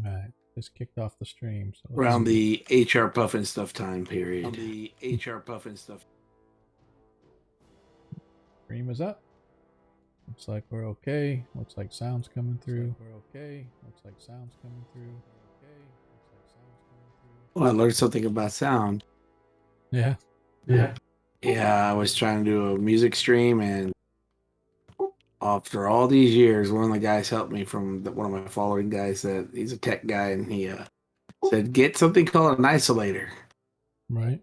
Right. Just kicked off the stream. So around the HR Puffin stuff time period. Stream is up. Looks like we're okay. Looks like sound's coming through. Well, I learned something about sound. Yeah. Yeah, I was trying to do a music stream, and after all these years, one of the guys helped me from one of my following guys. That he's a tech guy, and he said, "Get something called an isolator." Right.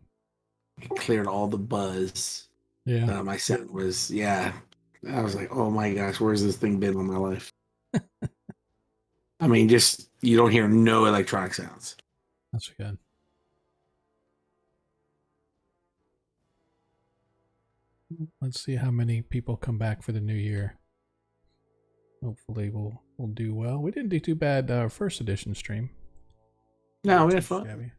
It cleared all the buzz. Yeah. My sound was I was like, "Oh my gosh, where's this thing been all my life?" I mean, just you don't hear no electronic sounds. That's good. Let's see how many people come back for the new year. Hopefully we'll do well. We didn't do too bad our first edition stream. No, we had fun.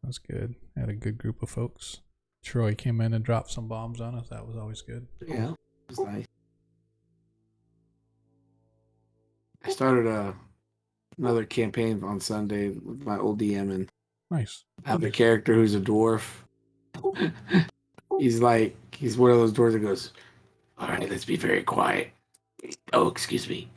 That's good. Had a good group of folks. Troy came in and dropped some bombs on us. That was always good. Yeah, it was nice. I started another campaign on Sunday with my old DM, and nice. I have a character who's a dwarf. He's one of those dwarves that goes, "All right, let's be very quiet." Oh, excuse me.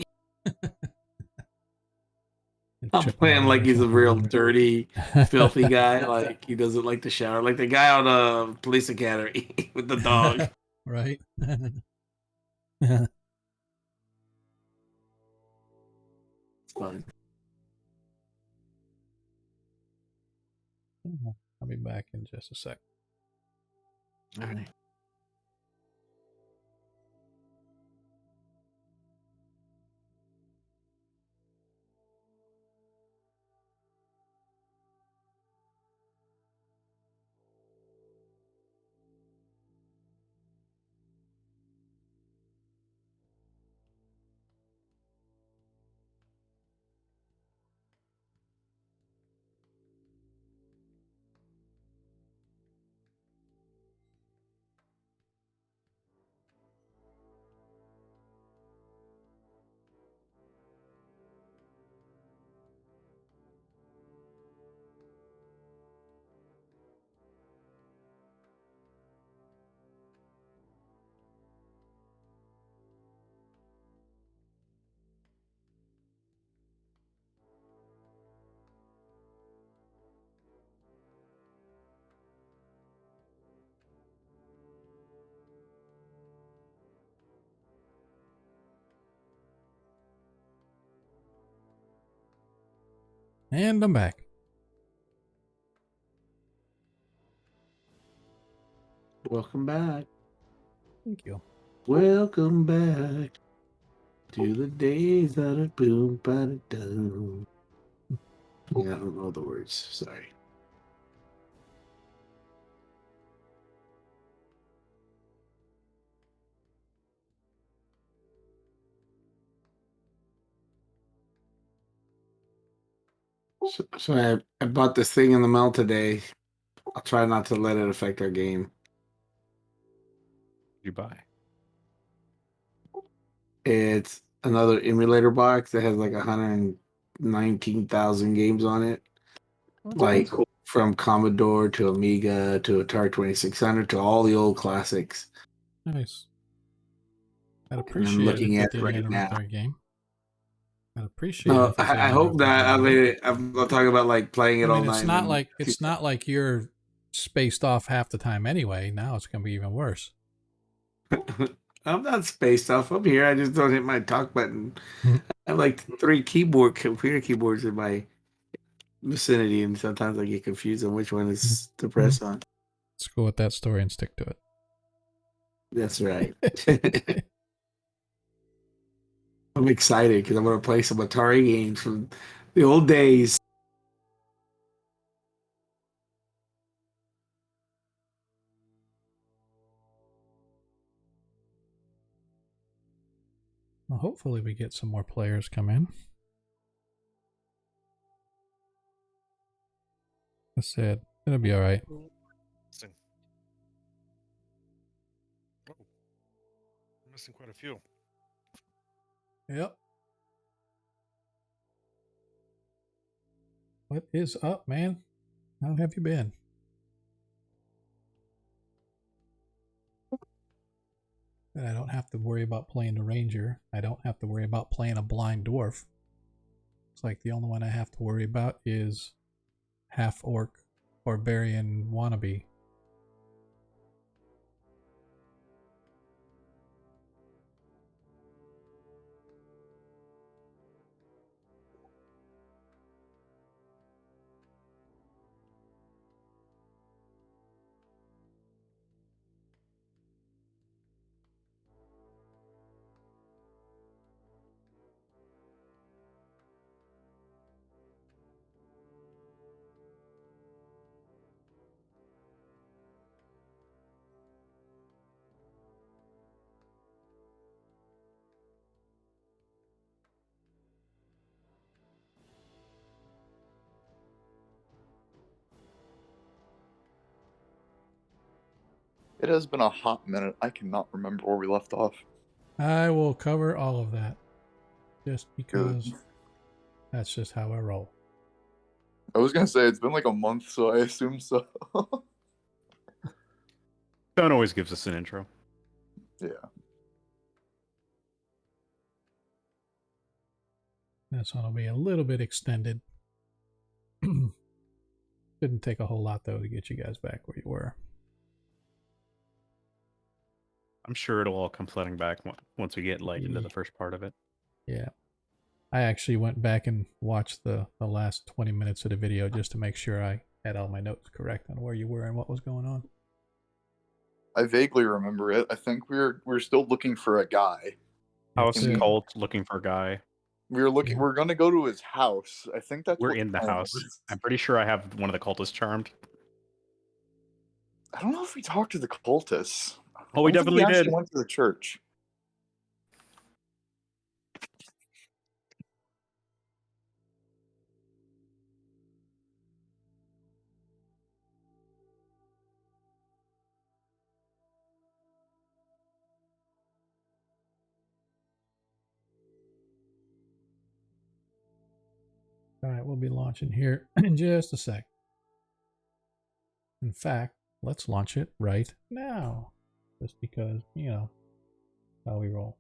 I'm playing like he's a real dirty, filthy guy. Like he doesn't like to shower, like the guy on Police Academy with the dog. Right. It's fun. I'll be back in just a sec. All right. And I'm back. Welcome back. Thank you. Welcome back to the days that are boom, ba da. Yeah, I don't know the words. Sorry. So I bought this thing in the mail today. I'll try not to let it affect our game. You buy? It's another emulator box that has like 119,000 games on it. Like from Commodore to Amiga to Atari 2600 to all the old classics. Nice. I'd And appreciate I'm looking it at if it they right now. our game. I'd appreciate No, it. If I hope that. I mean, I'm talking about like playing it all night. It's not like you're spaced off half the time anyway. Now it's gonna be even worse. I'm not spaced off. I'm here. I just don't hit my talk button. I have like 3 computer keyboards in my vicinity, and sometimes I get confused on which one is to press on. Let's go with that story and stick to it. That's right. I'm excited because I'm going to play some Atari games from the old days. Well, hopefully we get some more players come in. I said it'll be all right. Oh, I'm missing quite a few. Yep. What is up, man? How have you been? I don't have to worry about playing the ranger. I don't have to worry about playing a blind dwarf. It's like the only one I have to worry about is half-orc barbarian wannabe. It has been a hot minute. I cannot remember where we left off. I will cover all of that. Just because Good. that's just how I roll. I was gonna say it's been like a month, so I assume so. Stone always gives us an intro. Yeah. This one will be a little bit extended. Didn't take a whole lot, though, to get you guys back where you were. I'm sure it'll all come flooding back once we get like into the first part of it. Yeah. I actually went back and watched the last 20 minutes of the video just to make sure I had all my notes correct on where you were and what was going on. I vaguely remember it. I think we're still looking for a guy. House Yeah. cult looking for a guy. We're looking. Yeah. We're gonna go to his house. I think that's We're what in the plan house. was. I'm pretty sure I have one of the cultists charmed. I don't know if we talked to the cultists. Oh, we I don't think definitely actually did. went to the church. All right, we'll be launching here in just a sec. In fact, let's launch it right now. Just because, you know, how we roll.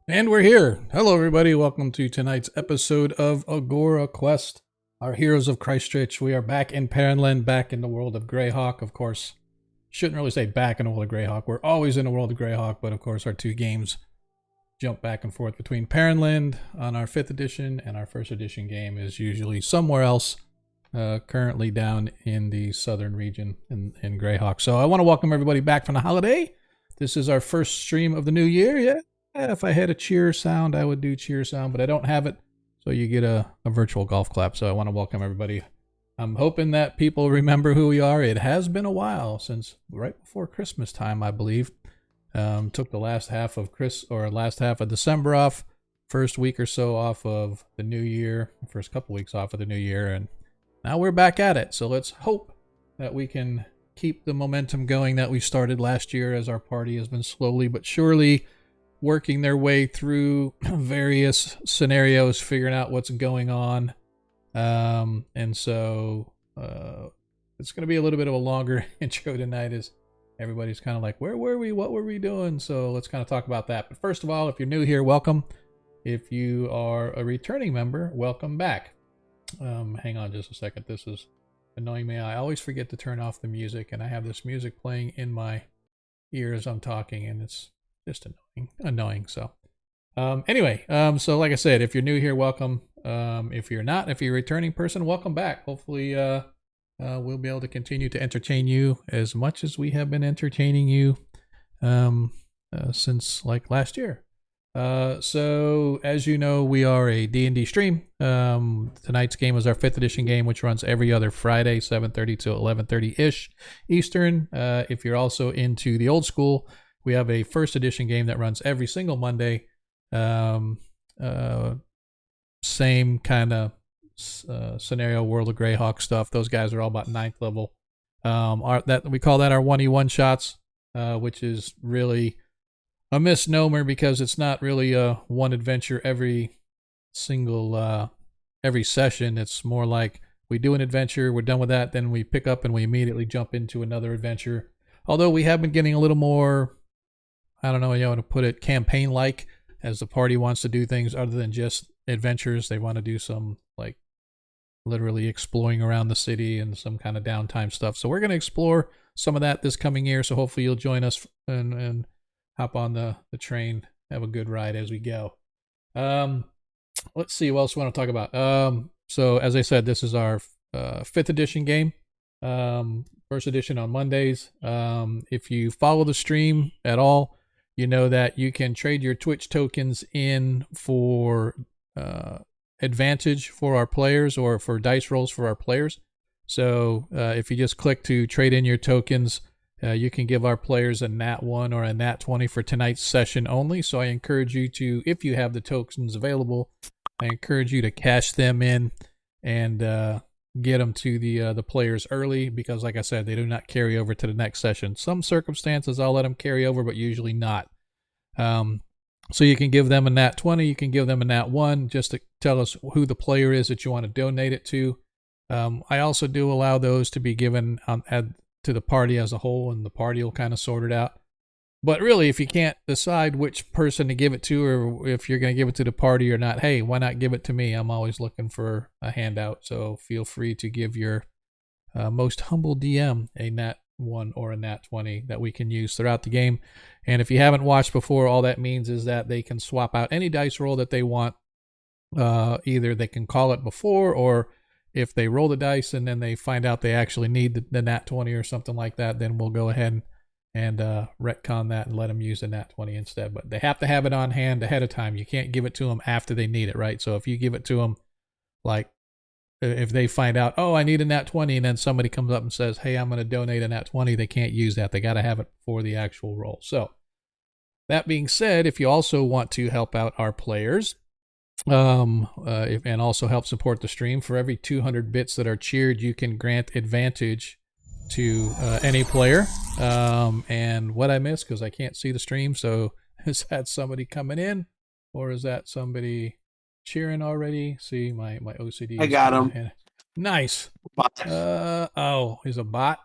And we're here. Hello, everybody. Welcome to tonight's episode of Agora Quest. Our heroes of Kreistrich. We are back in Perrinland, back in the world of Greyhawk. Of course, shouldn't really say back in the world of Greyhawk. We're always in the world of Greyhawk, but of course, our two games jump back and forth between Perrinland on our 5th edition, and our 1st edition game is usually somewhere else, currently down in the southern region in Greyhawk. So I want to welcome everybody back from the holiday. This is our first stream of the new year. Yeah, if I had a cheer sound, I would do cheer sound, but I don't have it. So you get a virtual golf clap. So I want to welcome everybody. I'm hoping that people remember who we are. It has been a while since right before Christmas time, I believe. Took the last half of December off, first week or so off of the new year, first couple weeks off of the new year, and now we're back at it. So let's hope that we can keep the momentum going that we started last year, as our party has been slowly but surely working their way through various scenarios, figuring out what's going on. And so it's going to be a little bit of a longer intro tonight, as everybody's kind of like, where were we? What were we doing? So let's kind of talk about that. But first of all, if you're new here, welcome. If you are a returning member, welcome back. Hang on just a second. This is annoying me. I always forget to turn off the music, and I have this music playing in my ear as I'm talking, and it's just annoying. So anyway, so like I said, if you're new here, welcome. If you're not, if you're a returning person, welcome back. Hopefully we'll be able to continue to entertain you as much as we have been entertaining you since like last year. So as you know, we are a D&D stream. Tonight's game is our 5th edition game, which runs every other Friday, 7:30 to 11:30-ish Eastern. If you're also into the old school, we have a 1st edition game that runs every single Monday. Same kind of scenario, World of Greyhawk stuff. Those guys are all about 9th level. We call that our 1E1 shots, which is really a misnomer because it's not really a one adventure every single every session. It's more like we do an adventure, we're done with that, then we pick up and we immediately jump into another adventure. Although we have been getting a little more, I don't know how to put it, campaign-like, as the party wants to do things other than just adventures. They want to do some, like, literally exploring around the city and some kind of downtime stuff. So we're going to explore some of that this coming year. So hopefully you'll join us and hop on the train, have a good ride as we go. Let's see what else we want to talk about. So as I said, this is our 5th edition game. 1st edition on Mondays. If you follow the stream at all, you know that you can trade your Twitch tokens in for advantage for our players, or for dice rolls for our players. So if you just click to trade in your tokens, you can give our players a nat 1 or a nat 20 for tonight's session only. So I encourage you to, if you have the tokens available, I encourage you to cash them in and get them to the players early, because like I said, they do not carry over to the next session. Some circumstances I'll let them carry over, but usually not. So you can give them a nat 20, you can give them a nat 1, just to tell us who the player is that you want to donate it to. I also do allow those to be given to the party as a whole, and the party will kind of sort it out. But really, if you can't decide which person to give it to, or if you're going to give it to the party or not, hey, why not give it to me? I'm always looking for a handout, so feel free to give your most humble DM a nat 1 or a nat 20 that we can use throughout the game. And if you haven't watched before, all that means is that they can swap out any dice roll that they want. Either they can call it before, or if they roll the dice and then they find out they actually need the nat 20 or something like that, then we'll go ahead and retcon that and let them use the nat 20 instead. But they have to have it on hand ahead of time. You can't give it to them after they need it, right? So if you give it to them, like, if they find out, oh, I need a nat 20, and then somebody comes up and says, hey, I'm going to donate a nat 20, they can't use that. They got to have it before the actual roll. So that being said, if you also want to help out our players, and also help support the stream, for every 200 bits that are cheered, you can grant advantage to any player. And what I missed, because I can't see the stream, so is that somebody coming in, or is that somebody cheering already? See, my OCD. I got him. Nice. Oh, he's a bot.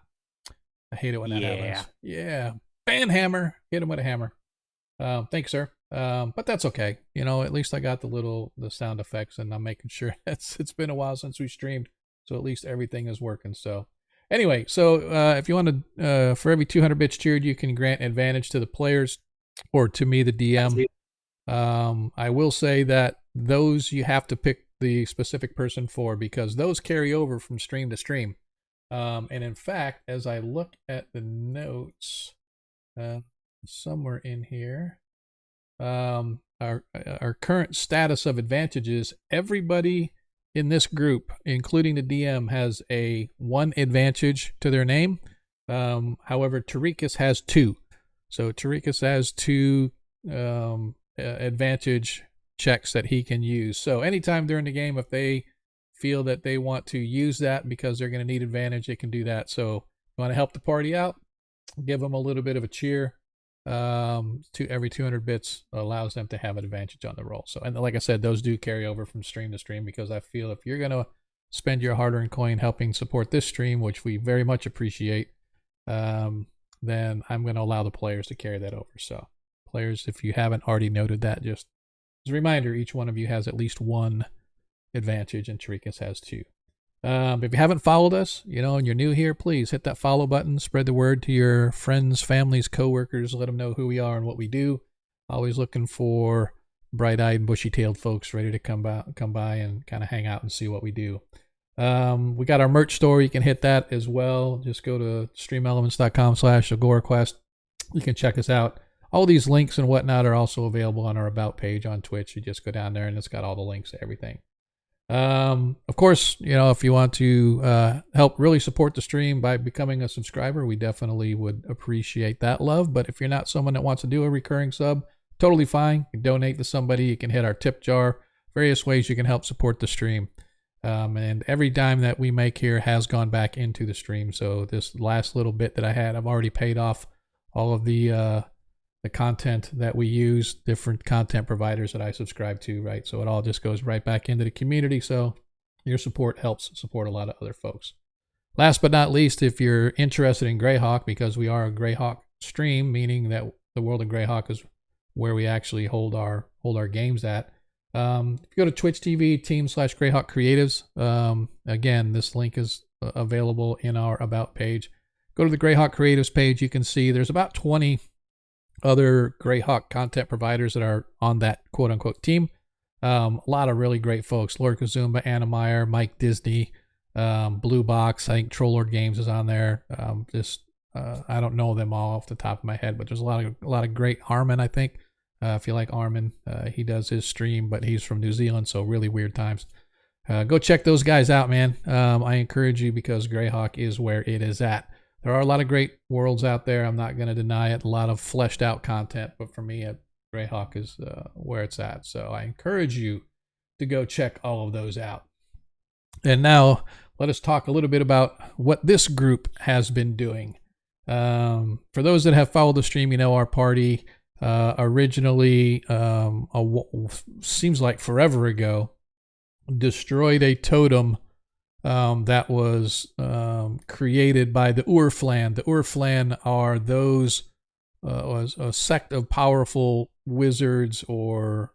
I hate it when that happens. Yeah. Banhammer. Hit him with a hammer. Thanks, sir. But that's okay. You know, at least I got the sound effects, and I'm making sure it's been a while since we streamed, so at least everything is working. So anyway, so if you want to, for every 200 bits cheered, you can grant advantage to the players or to me, the DM. I will say that those you have to pick the specific person for, because those carry over from stream to stream. And in fact, as I look at the notes, somewhere in here, our current status of advantages, everybody in this group, including the DM, has a 1 advantage to their name. However, Tarikas has 2. So Tarikas has 2 advantage checks that he can use. So anytime during the game, if they feel that they want to use that because they're going to need advantage, they can do that. So if you want to help the party out, give them a little bit of a cheer. To every 200 bits allows them to have an advantage on the roll. So, and like I said, those do carry over from stream to stream, because I feel if you're going to spend your hard-earned coin helping support this stream, which we very much appreciate, then I'm going to allow the players to carry that over. So players, if you haven't already noted that, just as a reminder, each one of you has at least 1 advantage, and Tarikas has 2. If you haven't followed us, you know, and you're new here, please hit that follow button, spread the word to your friends, families, coworkers, let them know who we are and what we do. Always looking for bright-eyed, bushy-tailed folks ready to come by and kind of hang out and see what we do. We got our merch store. You can hit that as well. Just go to streamelements.com/AgoraQuest. You can check us out. All these links and whatnot are also available on our About page on Twitch. You just go down there and it's got all the links to everything. Of course, you know, if you want to help really support the stream by becoming a subscriber, we definitely would appreciate that love. But if you're not someone that wants to do a recurring sub, totally fine. You can donate to somebody. You can hit our tip jar. Various ways you can help support the stream. And every dime that we make here has gone back into the stream. So this last little bit that I had, I've already paid off all of the content that we use, different content providers that I subscribe to, right? So it all just goes right back into the community. So your support helps support a lot of other folks. Last but not least, if you're interested in Greyhawk, because we are a Greyhawk stream, meaning that the world of Greyhawk is where we actually hold our games at. If you go to Twitch TV team/Greyhawk Creatives, again, this link is available in our About page. Go to the Greyhawk Creatives page. You can see there's about 20 other Greyhawk content providers that are on that quote-unquote team. A lot of really great folks. Lord Kazumba, Anna Meyer, Mike Disney, Blue Box. I think Trollord Games is on there. I don't know them all off the top of my head, but there's a lot of great. Armin, I think. If you like Armin, he does his stream, but he's from New Zealand, so really weird times. Go check those guys out, man. I encourage you, because Greyhawk is where it is at. There are a lot of great worlds out there. I'm not going to deny it. A lot of fleshed out content, but for me, Greyhawk is where it's at. So I encourage you to go check all of those out. And now let us talk a little bit about what this group has been doing. For those that have followed the stream, you know our party originally, seems like forever ago, destroyed a totem that was created by the Urflan. The Urflan are those was a sect of powerful wizards or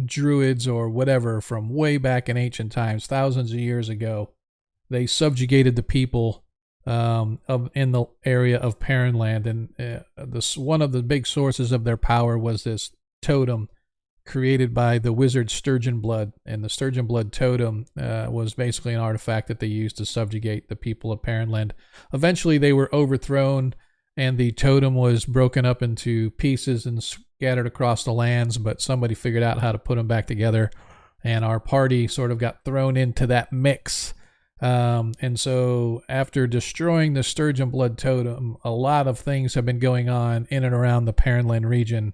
druids or whatever from way back in ancient times, thousands of years ago. They subjugated the people in the area of Perrinland, and one of the big sources of their power was this totem created by the wizard Sturgeon Blood, and the Sturgeon Blood totem was basically an artifact that they used to subjugate the people of Perrinland. Eventually they were overthrown, and the totem was broken up into pieces and scattered across the lands, but somebody figured out how to put them back together, and our party sort of got thrown into that mix. And so after destroying the Sturgeon Blood totem, a lot of things have been going on in and around the Perrinland region.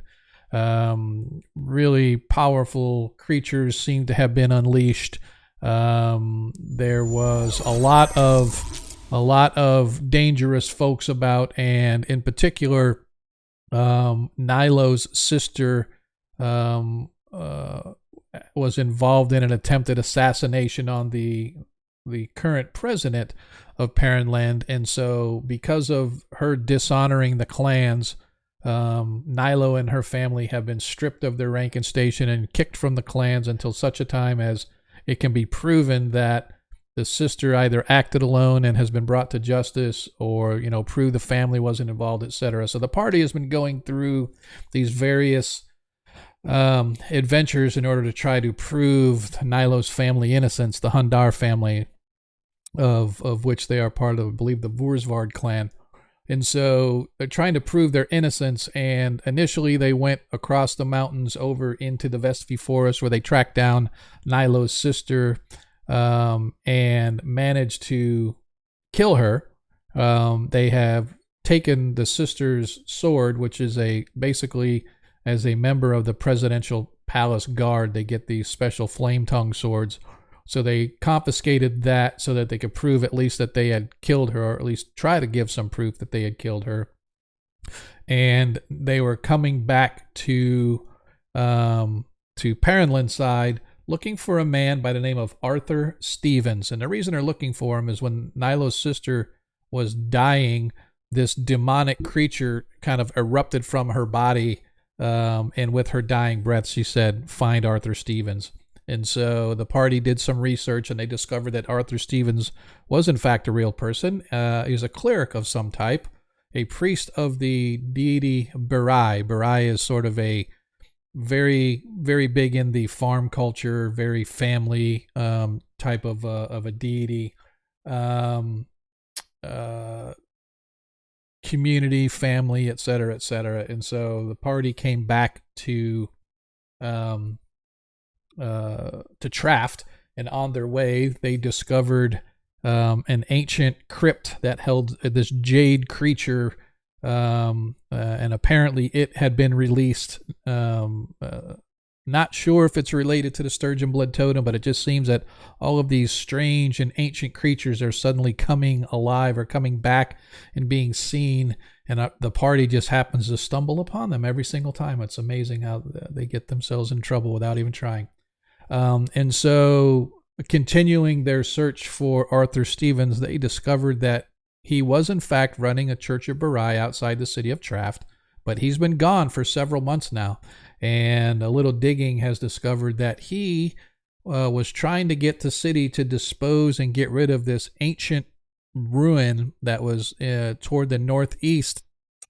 Really powerful creatures seem to have been unleashed. There was a lot of dangerous folks about, and in particular, Nilo's sister was involved in an attempted assassination on the current president of Perrinland, and so because of her dishonoring the clans, Nilo and her family have been stripped of their rank and station and kicked from the clans until such a time as it can be proven that the sister either acted alone and has been brought to justice, or, prove the family wasn't involved, etc. So the party has been going through these various adventures in order to try to prove Nilo's family innocence, the Hundar family, of which they are part of, I believe, the Vursvard clan. And so they're trying to prove their innocence, and initially they went across the mountains over into the Vestvi forest, where they tracked down Nilo's sister and managed to kill her. They have taken the sister's sword, which is basically as a member of the presidential palace guard, they get these special flame tongue swords. So they confiscated that so that they could prove at least that they had killed her, or at least try to give some proof that they had killed her. And they were coming back to Perrinland's side, looking for a man by the name of Arthur Stevens. And the reason they're looking for him is when Nilo's sister was dying, this demonic creature kind of erupted from her body, and with her dying breath, she said, "Find Arthur Stevens." And so the party did some research, and they discovered that Arthur Stevens was in fact a real person. He was a cleric of some type, a priest of the deity Barai. Barai is sort of a very, very big in the farm culture, very family type of a deity, community, family, etc., etc. And so the party came back to Traft, and on their way they discovered an ancient crypt that held this jade creature, and apparently it had been released. Not sure if it's related to the Sturgeon Blood Totem, but it just seems that all of these strange and ancient creatures are suddenly coming alive or coming back and being seen, and the party just happens to stumble upon them every single time. It's amazing how they get themselves in trouble without even trying. And so, continuing their search for Arthur Stevens, they discovered that he was in fact running a Church of Barai outside the city of Traft, but he's been gone for several months now. And a little digging has discovered that he was trying to get the city to dispose and get rid of this ancient ruin that was toward the northeast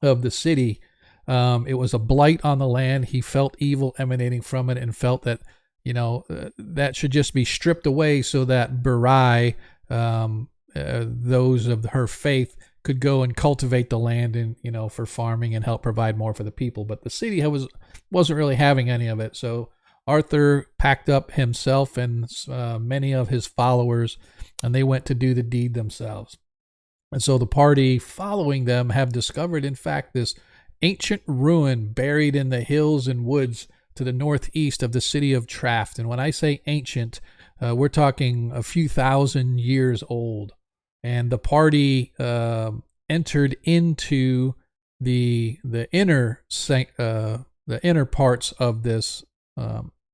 of the city. It was a blight on the land. He felt evil emanating from it and felt that that should just be stripped away so that Barai, those of her faith, could go and cultivate the land and, for farming and help provide more for the people. But the city wasn't really having any of it. So Arthur packed up himself and many of his followers, and they went to do the deed themselves. And so the party following them have discovered, in fact, this ancient ruin buried in the hills and woods to the northeast of the city of Traft. And when I say ancient, we're talking a few thousand years old. And the party entered into the inner parts of this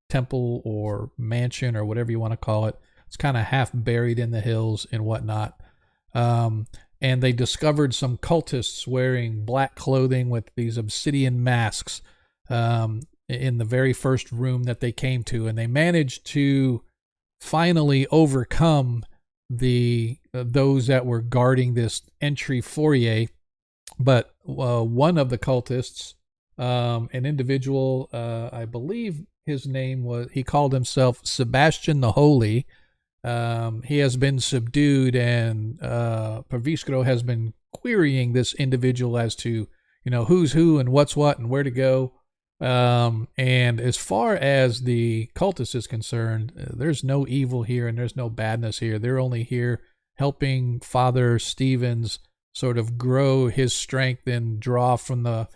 temple or mansion or whatever you want to call it. It's kind of half buried in the hills and whatnot. And they discovered some cultists wearing black clothing with these obsidian masks in the very first room that they came to, and they managed to finally overcome those that were guarding this entry foyer. But one of the cultists, an individual, I believe his name was, he called himself Sebastian the Holy. He has been subdued, and Paviskro has been querying this individual as to, who's who and what's what and where to go. And as far as the cultist is concerned, there's no evil here and there's no badness here. They're only here helping Father Stevens sort of grow his strength and draw from the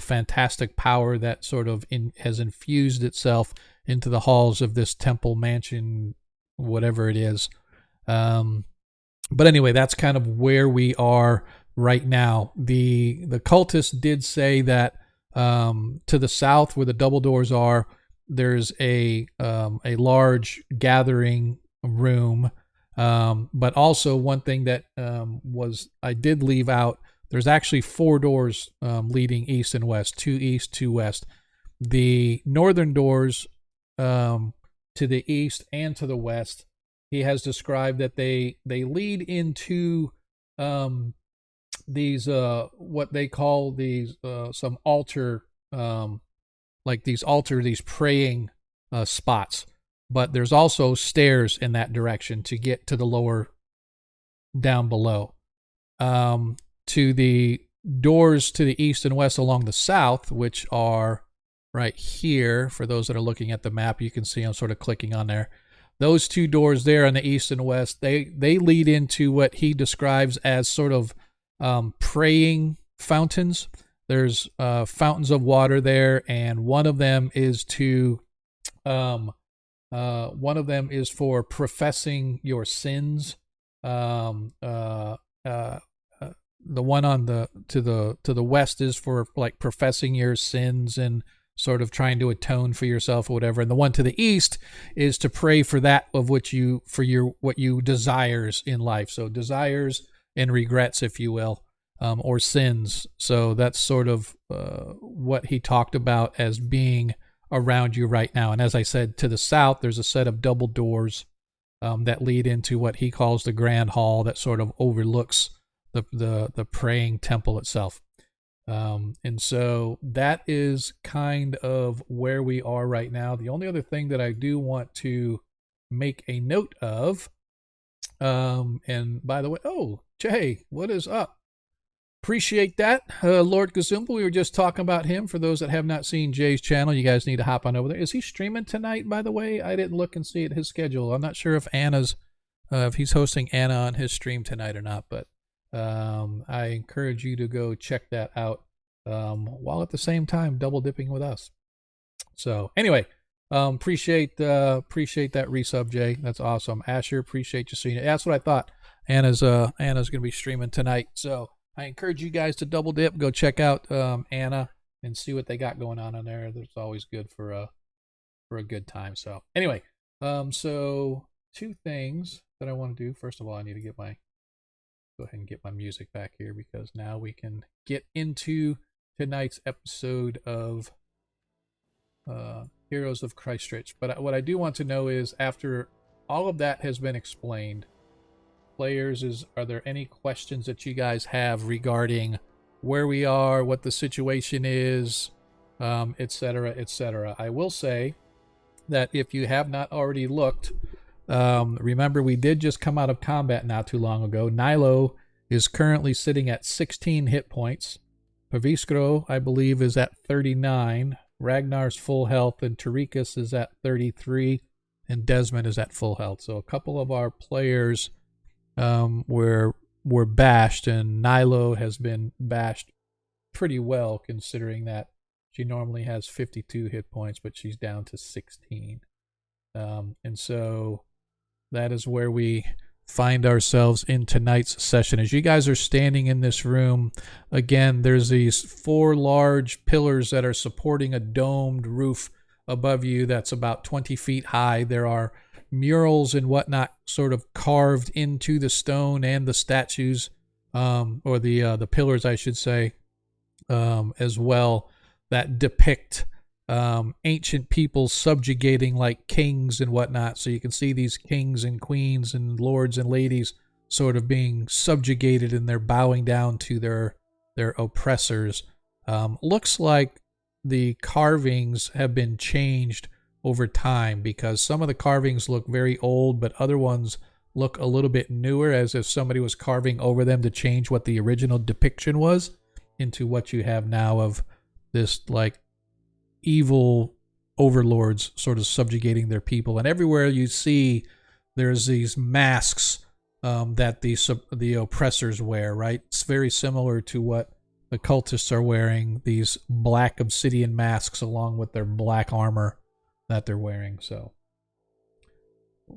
fantastic power that sort of has infused itself into the halls of this temple mansion, whatever it is. But anyway, that's kind of where we are right now. The cultists did say that to the south, where the double doors are, there's a large gathering room. But also one thing that I did leave out There's actually 4 doors leading east and west, 2 east, 2 west. The northern doors to the east and to the west, he has described that they lead into these what they call these some altar, these praying spots. But there's also stairs in that direction to get to the lower down below. To the doors to the east and west along the south, which are right here, for those that are looking at the map, you can see I'm sort of clicking on there. Those 2 doors there on the east and west, they lead into what he describes as sort of praying fountains. There's fountains of water there, and one of them is for professing your sins. The one on to the west is for like professing your sins and sort of trying to atone for yourself or whatever. And the one to the east is to pray for that of what you desires in life. So desires and regrets, if you will, or sins. So that's sort of what he talked about as being around you right now. And as I said, to the south, there's a set of double doors that lead into what he calls the grand hall that sort of overlooks the praying temple itself. And so that is kind of where we are right now. The only other thing that I do want to make a note of, and by the way, oh, Jay, what is up? Appreciate that. Lord Gazumba, we were just talking about him. For those that have not seen Jay's channel, you guys need to hop on over there. Is he streaming tonight, by the way? I didn't look and see at his schedule. I'm not sure if if he's hosting Anna on his stream tonight or not, but I encourage you to go check that out while at the same time double dipping with us. So anyway, appreciate that resub, Jay. That's awesome. Asher, appreciate you seeing it. That's what I thought. Anna's gonna be streaming tonight, so I encourage you guys to double dip, go check out Anna and see what they got going on there. That's always good for a good time. So anyway, so 2 things that I want to do. First of all, I need to go ahead and get my music back here, because now we can get into tonight's episode of Heroes of Kreistrich. But what I do want to know is, after all of that has been explained, players, are there any questions that you guys have regarding where we are, what the situation is, etc., etc.? I will say that if you have not already looked, remember we did just come out of combat not too long ago. Nilo is currently sitting at 16 hit points. Paviskro, I believe, is at 39. Ragnar's full health, and Tarikas is at 33, and Desmond is at full health. So a couple of our players were bashed, and Nilo has been bashed pretty well, considering that she normally has 52 hit points, but she's down to 16. And so that is where we find ourselves in tonight's session. As you guys are standing in this room, again, there's these 4 large pillars that are supporting a domed roof above you that's about 20 feet high. There are murals and whatnot sort of carved into the stone and the statues, or the pillars, I should say, as well, that depict ancient people subjugating like kings and whatnot. So you can see these kings and queens and lords and ladies sort of being subjugated, and they're bowing down to their oppressors. Looks like the carvings have been changed over time, because some of the carvings look very old, but other ones look a little bit newer, as if somebody was carving over them to change what the original depiction was into what you have now of this like evil overlords sort of subjugating their people. And everywhere you see, there's these masks that the oppressors wear, right? It's very similar to what the cultists are wearing, these black obsidian masks along with their black armor that they're wearing. So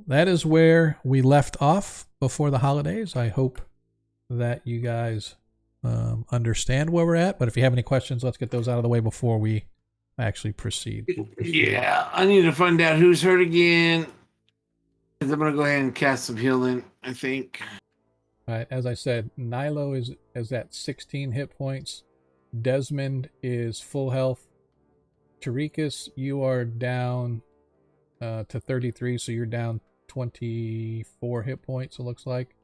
that is where we left off before the holidays. I hope that you guys understand where we're at, but if you have any questions, let's get those out of the way before we actually proceed. Yeah, I need to find out who's hurt again. I'm gonna go ahead and cast some healing, I think. Right, as I said, Nilo is at 16 hit points. Desmond is full health. Tarikas, you are down to 33, so you're down 24 hit points, it looks like.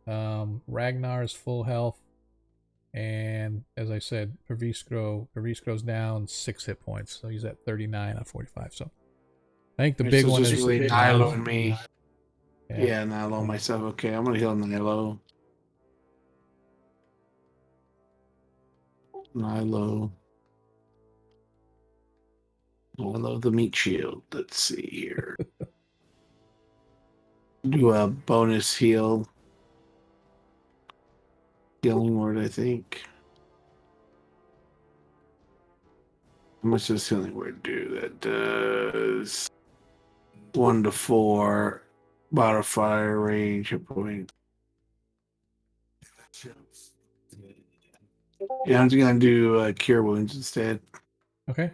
Ragnar is full health. And as I said, Perviscro's down 6 hit points, so he's at 39 out of 45. So I think the big So one just is really Nilo and me. Yeah, Nilo myself. Okay, I'm gonna heal Nilo. Nilo the meat shield. Let's see here. Do a bonus healing word, I think. How much does healing word do? That does 1 to 4 modifier range hit point. Yeah, I'm just gonna do cure wounds instead. Okay.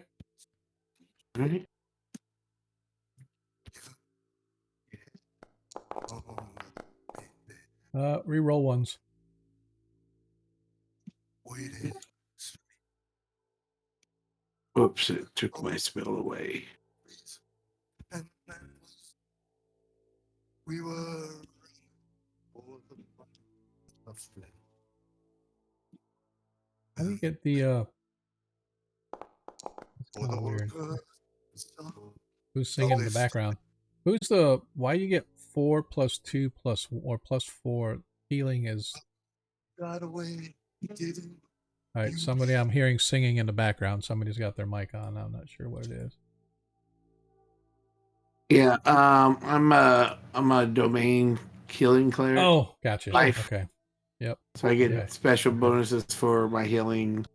All right. Reroll ones. Oops, it took my spell away. We were. How do you get the It's kind of weird. Who's singing in the background? Who's the? Why you get 4 plus 2 plus or plus 4 healing is? Got away. All right, somebody I'm hearing singing in the background. Somebody's got their mic on. I'm not sure what it is. Yeah, I'm a domain healing cleric. Oh, gotcha. Life. Okay. Yep. So I get Okay. special bonuses for my healing.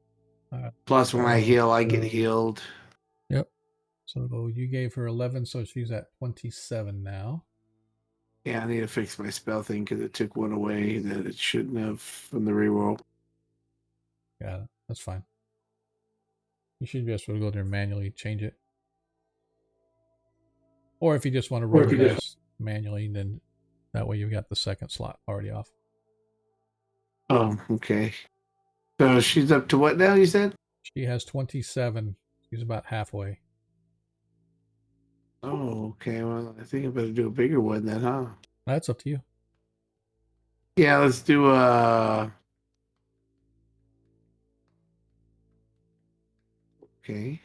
Alright. Plus, when I heal, I get healed. Yep. So you gave her 11, so she's at 27 now. Yeah, I need to fix my spell thing because it took one away that it shouldn't have from the reroll. Got it. That's fine. You should be able to go there and manually change it. Or if you just want to roll the dice manually, then that way you've got the second slot already off. Oh, okay. So she's up to what now, you said? She has 27. She's about halfway. Oh, okay. Well, I think I better do a bigger one then, huh? That's up to you. Yeah, let's do okay.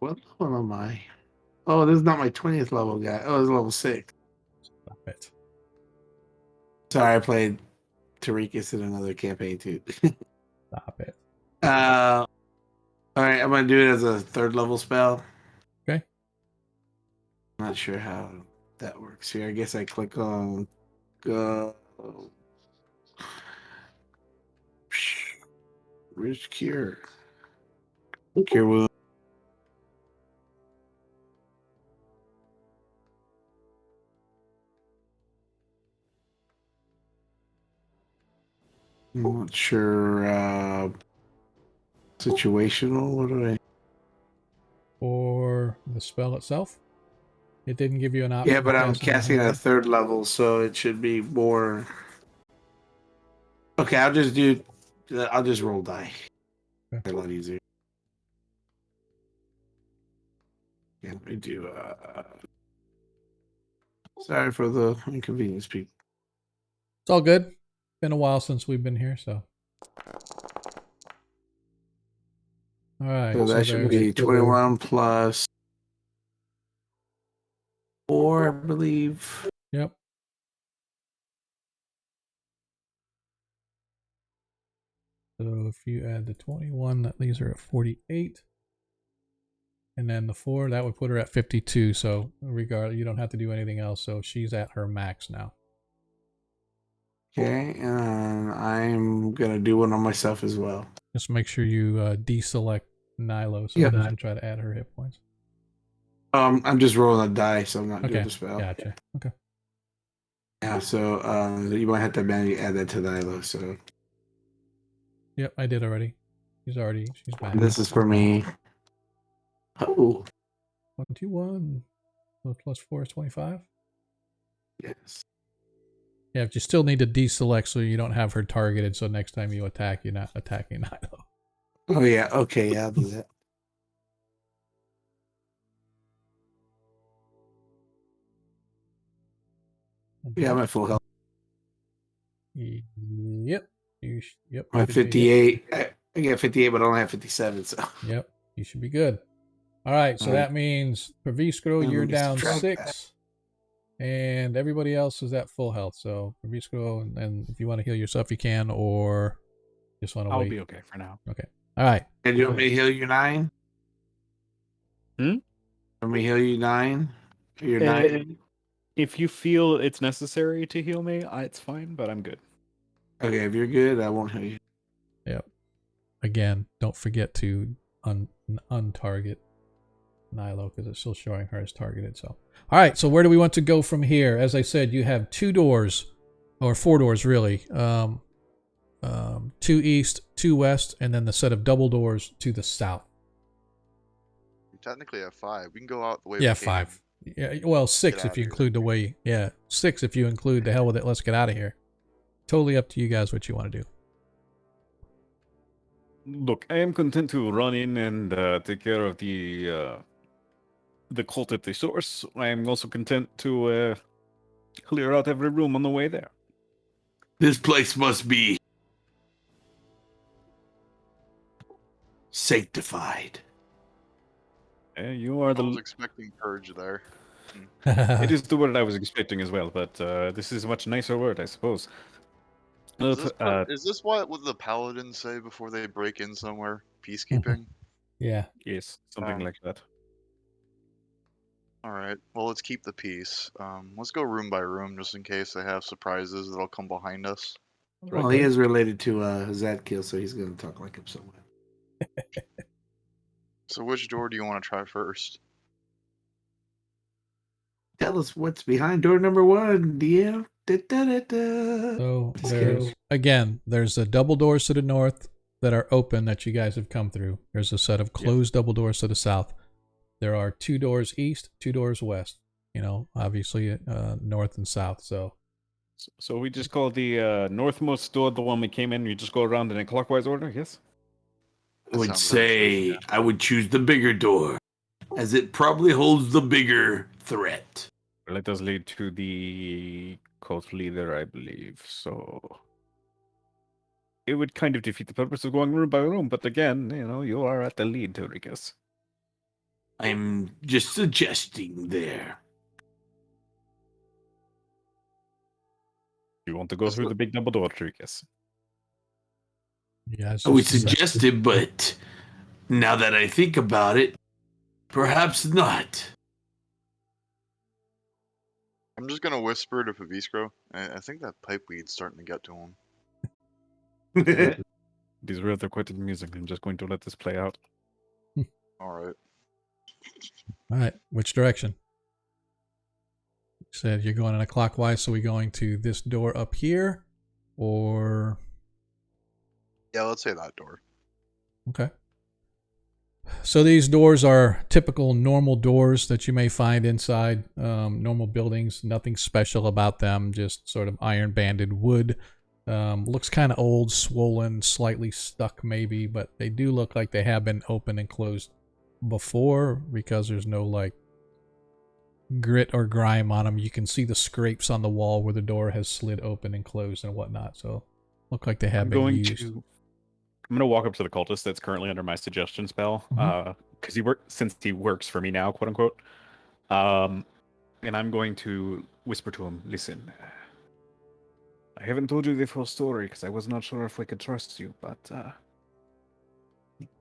What level am I? Oh, this is not my 20th level guy. Oh, this is level 6. Stop it. Sorry, I played Tarikas in another campaign too. Stop it. All right, I'm gonna do it as a 3rd level spell. Okay. I'm not sure how that works here. I guess I click on go. Where's cure? Cure wound. I'm not sure. Situational. What do I? For the spell itself, it didn't give you an option. Yeah, but I'm casting casting at a hand. 3rd level, so it should be more. Okay, I'll just do. I'll just roll die. Okay. A lot easier. Yeah, let me do. Sorry for the inconvenience, people. It's all good. Been a while since we've been here, so. All right. So that should be 21 plus 4, I believe. Yep. So if you add the 21, that leaves her at 48. And then the 4, that would put her at 52. So regardless, you don't have to do anything else. So she's at her max now. Okay, and I'm gonna do one on myself as well. Just make sure you deselect Nilo so Yeah. it doesn't try to add her hit points. I'm just rolling a die, so I'm not doing Okay. the spell. Gotcha. Okay. Yeah, so you might have to manually add that to Nilo. So Yep, I did already. She's back. this is for me. Oh, 1, 2, 1. So plus 4 is 25? Yes. Yeah, but you still need to deselect so you don't have her targeted, so next time you attack, you're not attacking Nilo. Oh yeah. Okay. Yeah, I'll do that. Yeah, I'm at full health. Yep. Yep. I'm at should be hit. 58. I get 58, but I only have 57. So Yep. You should be good. All right. So All right. that means Pravisco, you're Let me down subtract 6. And everybody else is at full health. So Pravisco, and if you want to heal yourself, you can, or just want to I'll wait. be okay for now. Okay. All right. And you want me to heal you 9? Hmm? Want me to heal you 9? You're 9. If you feel it's necessary to heal me, it's fine, but I'm good. Okay, if you're good, I won't heal you. Yep. Again, don't forget to untarget Nilo because it's still showing her as targeted. So, all right. So where do we want to go from here? As I said, you have 2 doors, or 4 doors really. 2 east, 2 west, and then the set of double doors to the south. We technically have 5. We can go out the way. Yeah, we came. 5. Yeah, well, 6 Get if out you of here. include the way. Yeah, 6 if you include the hell with it. Let's get out of here. Totally up to you guys what you want to do. Look, I am content to run in and take care of the cult at the source. I am also content to clear out every room on the way there. This place must be sanctified. You are I was the. expecting purge there. It is the word I was expecting as well, but this is a much nicer word, I suppose. Is this what would the paladins say before they break in somewhere? Peacekeeping? Yeah. Yes, something like that. Alright, well, let's keep the peace. Let's go room by room just in case they have surprises that'll come behind us. Well, he is related to Zadkiel, so he's going to talk like him somewhat. So which door do you want to try first? Tell us what's behind door number 1, DM. Da-da-da-da. So Just there's the double doors to the north that are open that you guys have come through. There's a set of closed double doors to the south. There are 2 doors east, 2 doors west. You know, obviously north and south. So we just call the northmost door the one we came in. You just go around in a clockwise order, yes? I would sounds say yeah. I would choose the bigger door, as it probably holds the bigger threat. Well, it does lead to the cult leader, I believe. So it would kind of defeat the purpose of going room by room. But again, you are at the lead, Turicus. I'm just suggesting there. You want to go through the big double door, Turicus? yeah, I would suggest it, but now that I think about it, perhaps not. I'm just gonna whisper to Pavisco. I think that pipe weed's starting to get to him. It is rather quite amusing. I'm just going to let this play out. Alright. All right. Which direction? You said you're going in a clockwise, so we're going to this door up here, or Yeah, let's say that door. okay. So these doors are typical normal doors that you may find inside normal buildings. Nothing special about them, just sort of iron banded wood. Looks kind of old, swollen, slightly stuck maybe, but they do look like they have been opened and closed before because there's no like grit or grime on them. You can see the scrapes on the wall where the door has slid open and closed and whatnot. So look like they have been used. I'm gonna walk up to the cultist that's currently under my suggestion spell, because since he works for me now, quote unquote. And I'm going to whisper to him, "Listen, I haven't told you the full story because I was not sure if we could trust you, but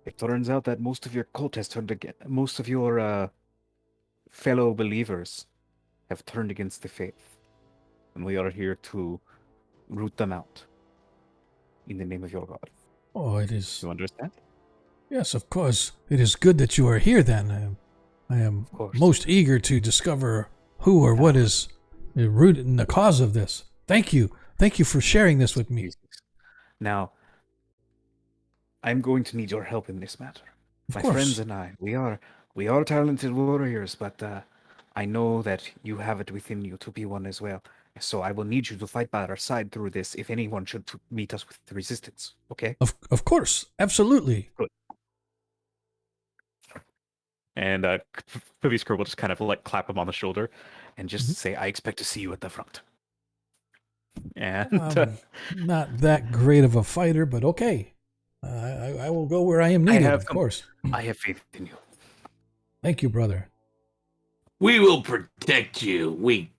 it turns out that most of your cult has turned against most of your fellow believers have turned against the faith, and we are here to root them out in the name of your God." Oh, it is. You understand? Yes, of course. It is good that you are here then. I am most eager to discover who or what is rooted in the cause of this. Thank you. Thank you for sharing this with me. Now, I'm going to need your help in this matter. Of My course. friends and I, we are talented warriors, but I know that you have it within you to be one as well. So I will need you to fight by our side through this if anyone should meet us with resistance. Okay? Of course, absolutely. Good. And Vivisker will just kind of like clap him on the shoulder and just say, I expect to see you at the front. And Not that great of a fighter, but okay. I will go where I am needed, of course. I have faith in you. Thank you, brother. We will protect you. Weak.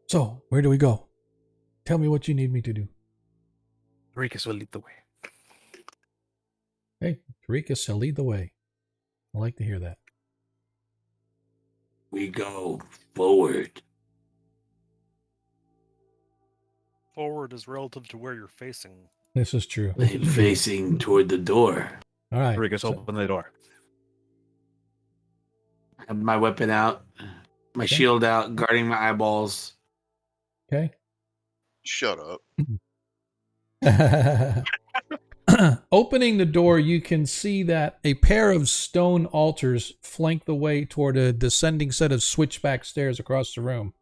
So, where do we go? Tell me what you need me to do. Rikus will lead the way. Hey, Tarika shall lead the way. I like to hear that. We go forward. Forward is relative to where you're facing. This is true. I'm facing toward the door. All right. Rikus, open the door. I have my weapon out, my shield out, guarding my eyeballs. Okay. Shut up. Opening the door, you can see that a pair of stone altars flank the way toward a descending set of switchback stairs across the room.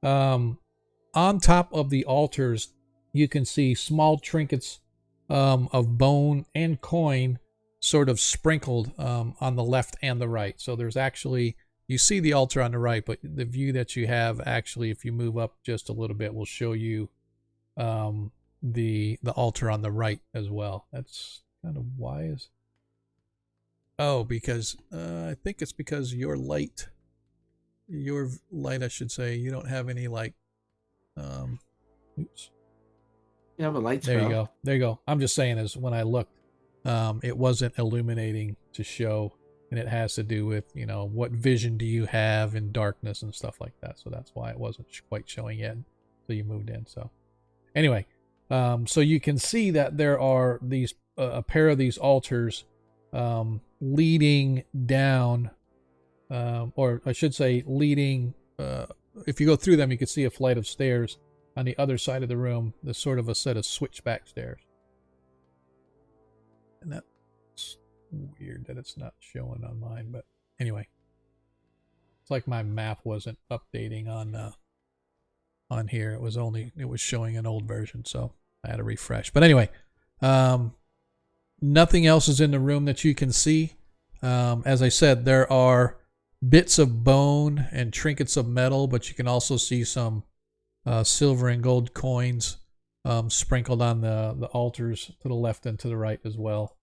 On top of the altars, you can see small trinkets of bone and coin sort of sprinkled on the left and the right. So there's actually, you see the altar on the right, but the view that you have actually, if you move up just a little bit, will show you the altar on the right as well. That's kind of wise. Oh, because I think it's because your light, I should say, you don't have any like, oops. You have a light There spell. you go. There you go. I'm just saying is when I looked, it wasn't illuminating to show, and it has to do with, you know, what vision do you have in darkness and stuff like that. So that's why it wasn't quite showing yet. So you moved in. So anyway, so you can see that there are these a pair of these altars leading down, or I should say leading. If you go through them, you can see a flight of stairs on the other side of the room. There's sort of a set of switchback stairs. And that's weird that it's not showing on mine, but anyway. It's like my map wasn't updating on here. It was showing an old version, so I had to refresh. But anyway, nothing else is in the room that you can see. As I said, there are bits of bone and trinkets of metal, but you can also see some silver and gold coins sprinkled on the altars to the left and to the right as well.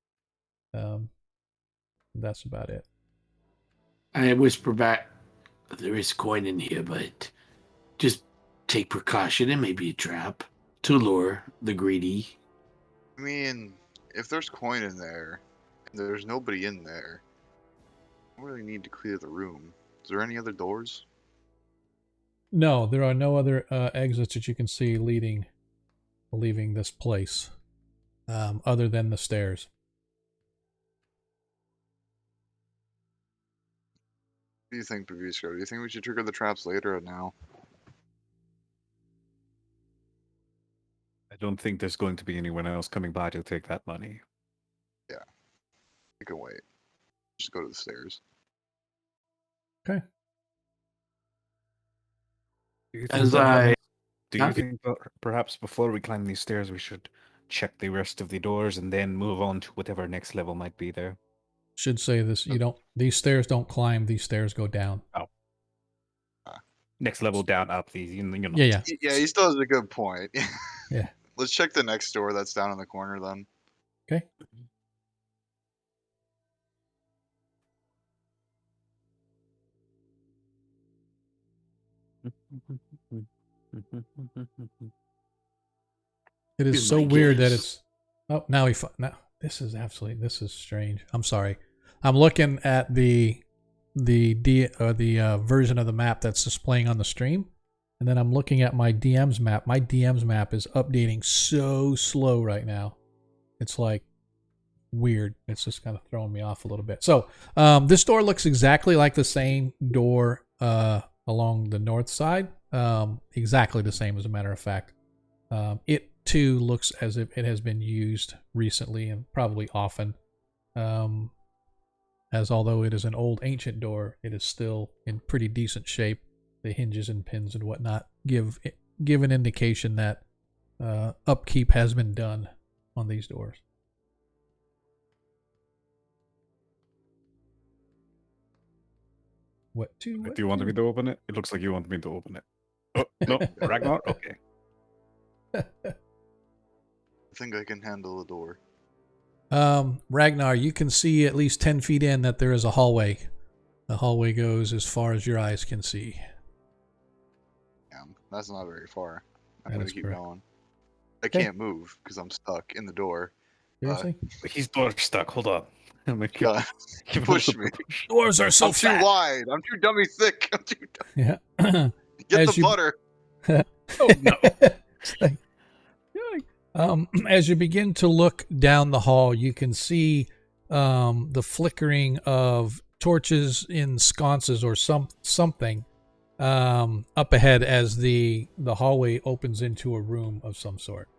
That's about it. I whisper back, there is coin in here, but just take precaution. It may be a trap to lure the greedy. I mean, if there's coin in there, and there's nobody in there, I don't really need to clear the room. Is there any other doors? No, there are no other exits that you can see leaving this place, other than the stairs. What do you think, Bavisco? Do you think we should trigger the traps later or now? I don't think there's going to be anyone else coming by to take that money. Yeah. We can wait. Just go to the stairs. Okay. Do you As think, I- do you think perhaps before we climb these stairs we should check the rest of the doors and then move on to whatever next level might be there? Should say this, these stairs don't climb, these stairs go down. Next level down, up, these, you know. Yeah. Yeah, he still has a good point. Yeah. Let's check the next door that's down in the corner then. Okay. It is Here's so my weird that guess. it's. Oh, now this is strange. I'm sorry. I'm looking at the version of the map that's displaying on the stream, and then I'm looking at my DM's map. My DM's map is updating so slow right now. It's like weird. It's just kind of throwing me off a little bit. So this door looks exactly like the same door along the north side. Exactly the same, as a matter of fact. It too looks as if it has been used recently and probably often. as although it is an old ancient door, it is still in pretty decent shape. The hinges and pins and whatnot give an indication that upkeep has been done on these doors. What Do you want me to open it? It looks like you want me to open it. Oh, no, Ragnar? Okay. I think I can handle the door. Ragnar, you can see at least 10 feet in that there is a hallway. The hallway goes as far as your eyes can see. Damn, that's not very far. I'm That gonna is keep correct. going. I Okay. can't move because I'm stuck in the door. Seriously? He's door stuck. Hold on. I'm gonna God, give him a push little me. push. Doors are so I'm too fat. wide. I'm too dummy thick. I'm too Yeah. Get As the you- butter. Oh, no. It's like, as you begin to look down the hall, you can see the flickering of torches in sconces or something up ahead as the hallway opens into a room of some sort.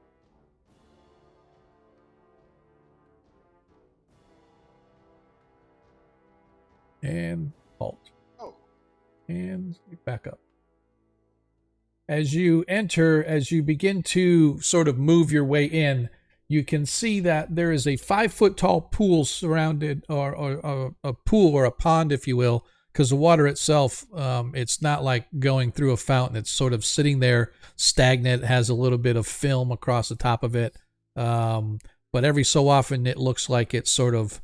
And halt. Oh, And back up. As you enter, as you begin to sort of move your way in, you can see that there is a 5-foot tall pool surrounded, or a pool or a pond, if you will, because the water itself, it's not like going through a fountain. It's sort of sitting there stagnant, has a little bit of film across the top of it. But every so often it looks like it's sort of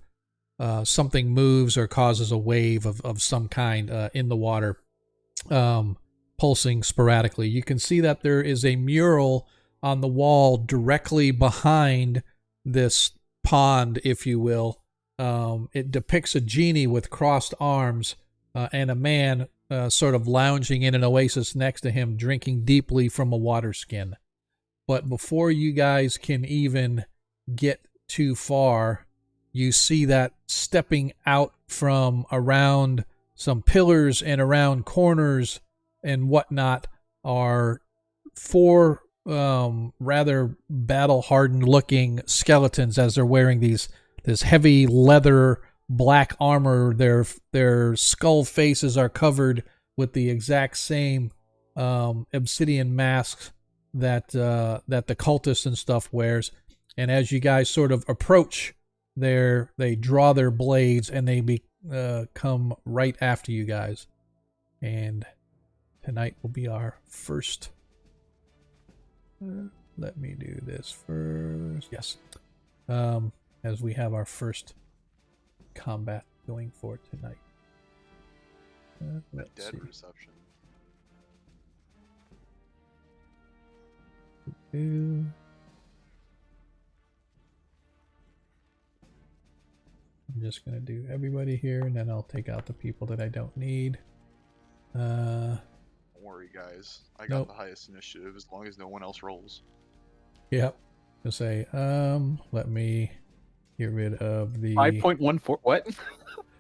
something moves or causes a wave of some kind in the water, pulsing sporadically. You can see that there is a mural on the wall directly behind this pond, if you will. It depicts a genie with crossed arms and a man sort of lounging in an oasis next to him, drinking deeply from a water skin. But before you guys can even get too far, you see that stepping out from around some pillars and around corners and whatnot are 4 rather battle-hardened looking skeletons, as they're wearing this heavy leather black armor. Their skull faces are covered with the exact same obsidian masks that the cultists and stuff wears. And as you guys sort of approach, they draw their blades and they come right after you guys. And tonight will be our first. Let me do this first. Yes. As we have our first combat going for tonight. Let's dead see. reception. I'm just going to do everybody here, and then I'll take out the people that I don't need. Don't worry, guys. I got Nope. the highest initiative as long as no one else rolls. Yep. To say, let me get rid of the 5.14. What?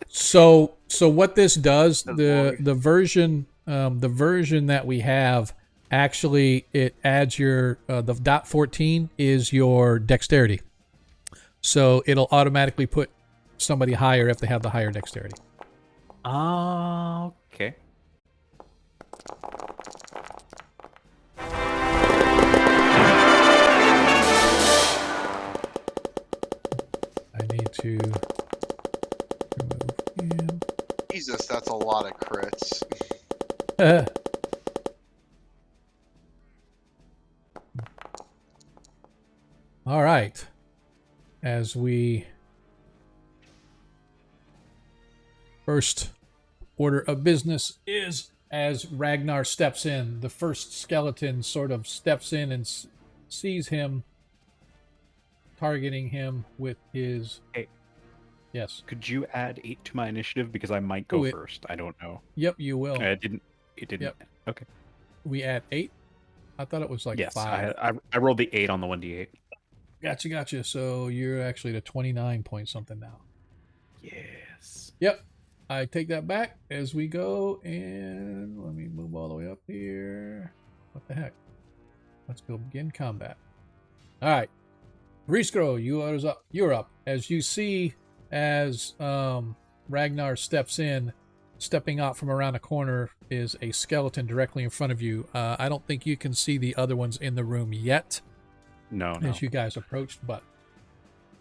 So what this does, Good the version that we have, actually it adds your the dot 14 is your dexterity. So it'll automatically put somebody higher if they have the higher dexterity. Okay. I need to remove Jesus, that's a lot of crits. him. All right. As we first order of business is, as Ragnar steps in, the first skeleton sort of steps in and sees him, targeting him with his... Hey. Yes. Could you add 8 to my initiative because I might go Oh, first? I don't know. Yep, you will. It didn't. Yep. Okay. We add 8? I thought it was like Yes, 5. I rolled the 8 on the 1d8. Gotcha. So you're actually to 29 point something now. Yes. Yep. I take that back as we go, and let me move all the way up here. What the heck? Let's go begin combat. All right. Riskro, you're up. As you see, as Ragnar steps in, stepping out from around a corner is a skeleton directly in front of you. I don't think you can see the other ones in the room yet No. as you guys approached, but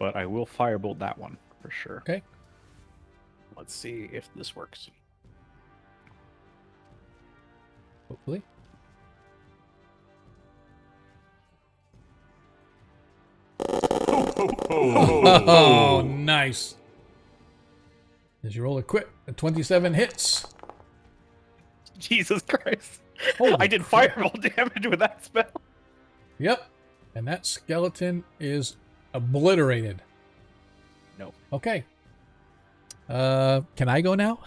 I will firebolt that one for sure. okay. Let's see if this works. Hopefully. Oh, nice. As you roll a quick, 27 hits. Jesus Christ. Holy I did crap. fireball damage with that spell. Yep. And that skeleton is obliterated. No. Okay. Can I go now?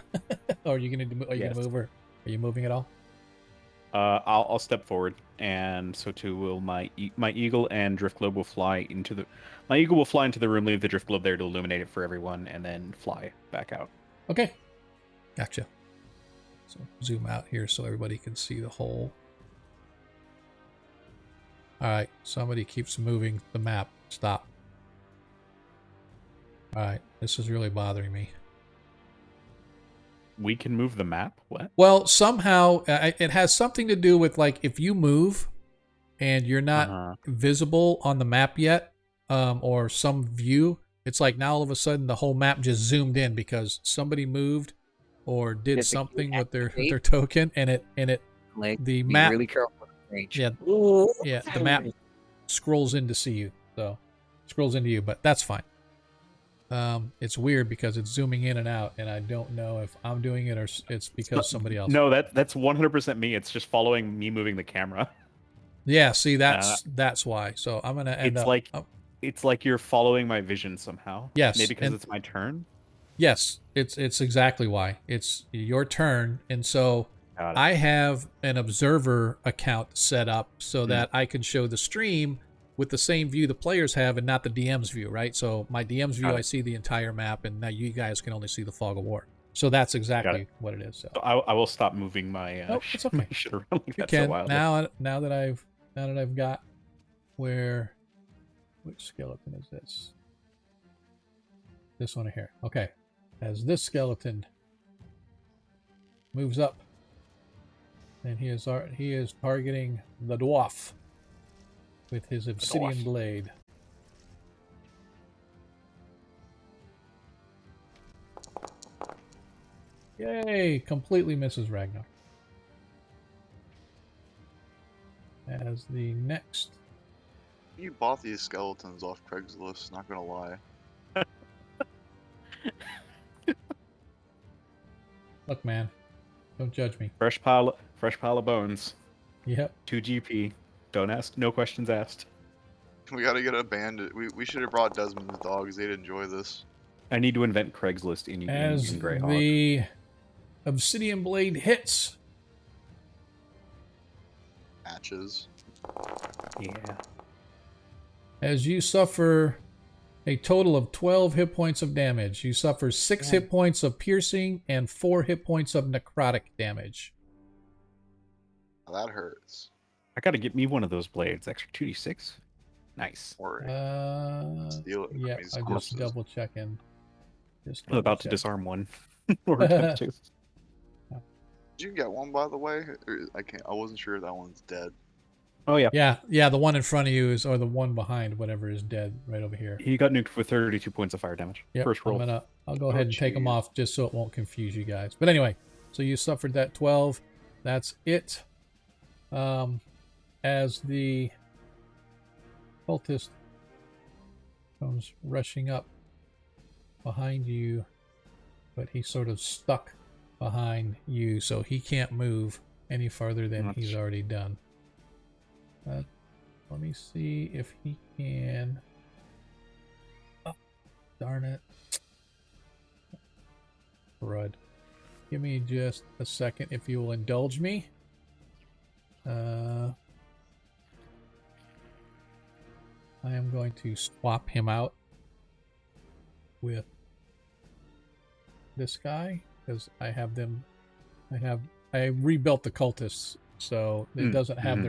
Or are you gonna Yes. move, or are you moving at all? I'll step forward, and so too will my eagle, and drift globe will fly into the. My eagle will fly into the room, leave the drift globe there to illuminate it for everyone, and then fly back out. Okay. Gotcha. So zoom out here so everybody can see the hole. All right. Somebody keeps moving the map. Stop. All right. This is really bothering me. We can move the map. What? Well, somehow it has something to do with, like, if you move and you're not visible on the map yet, or some view, it's like now all of a sudden the whole map just zoomed in because somebody moved or did Yes, something with their activate. token, and it Like, the be map really careful with the range. yeah the map scrolls in to see you, so scrolls into you, but that's fine. It's weird because it's zooming in and out, and I don't know if I'm doing it or it's because somebody else. No, that's 100% me. It's just following me moving the camera. Yeah, see, that's why. So I'm gonna end It's up. like it's like you're following my vision somehow. Yes, Maybe because and- it's my turn. Yes, it's exactly why. It's your turn, and so Got it. I have an observer account set up so that I can show the stream with the same view the players have and not the DM's view, right? So my DM's view, Got it. I see the entire map, and now you guys can only see the fog of war. So that's exactly what it is. So So I will stop moving my Nope, it's okay. my shit around like you that so can wildly. now that I've got which skeleton is this? This one here. Okay. As this skeleton moves up, and he is targeting the dwarf with his obsidian dwarf. blade. Yay! Completely misses Ragnar. As the next. You bought these skeletons off Craigslist, not gonna lie. Look, man, don't judge me. Fresh pile of bones. Yep. 2 GP. Don't ask. No questions asked. We gotta get a bandit. We should have brought Desmond's dogs. They'd enjoy this. I need to invent Craigslist in As Greyhawk. the obsidian blade hits, Matches. Yeah. as you suffer a total of 12 hit points of damage. You suffer 6 hit points of piercing and 4 hit points of necrotic damage. Now that hurts. I gotta get me one of those blades. Extra 2d6. Nice. Or steal it from Yeah, these I'm just corpses. double checking. I'm about to disarm one. Or attempt to. Did you get one, by the way? Or I wasn't sure if that one's dead. Oh yeah. Yeah, the one in front of you is, or the one behind, whatever, is dead right over here. He got nuked with 32 points of fire damage. Yep, First roll. I'll go ahead and take them jeez. off just so it won't confuse you guys. But anyway, so you suffered that 12. That's it. As the cultist comes rushing up behind you, but he's sort of stuck behind you, so he can't move any farther than he's already done. Let me see if he can. Oh, darn it. Crud. Give me just a second if you will indulge me. I am going to swap him out with this guy because I rebuilt the cultists, so it doesn't have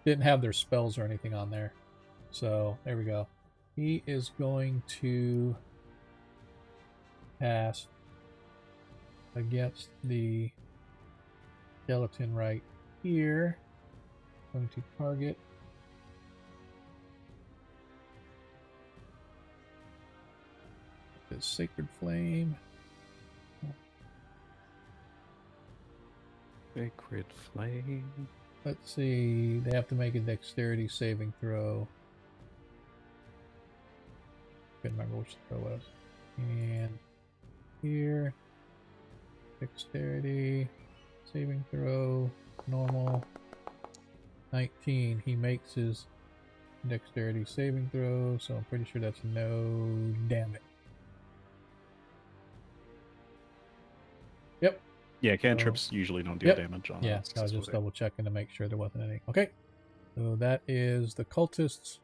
didn't have their spells or anything on there. So there we go. He is going to cast against the skeleton right here. Going to target the Sacred Flame. Sacred Flame. Let's see, they have to make a dexterity saving throw. Couldn't remember which throw was. And here, dexterity saving throw, normal, 19. He makes his dexterity saving throw, so I'm pretty sure that's no damage. Yep. Yeah, cantrips usually don't deal damage on Yeah, us. I was just double checking to make sure there wasn't any. Okay. So that is the cultists.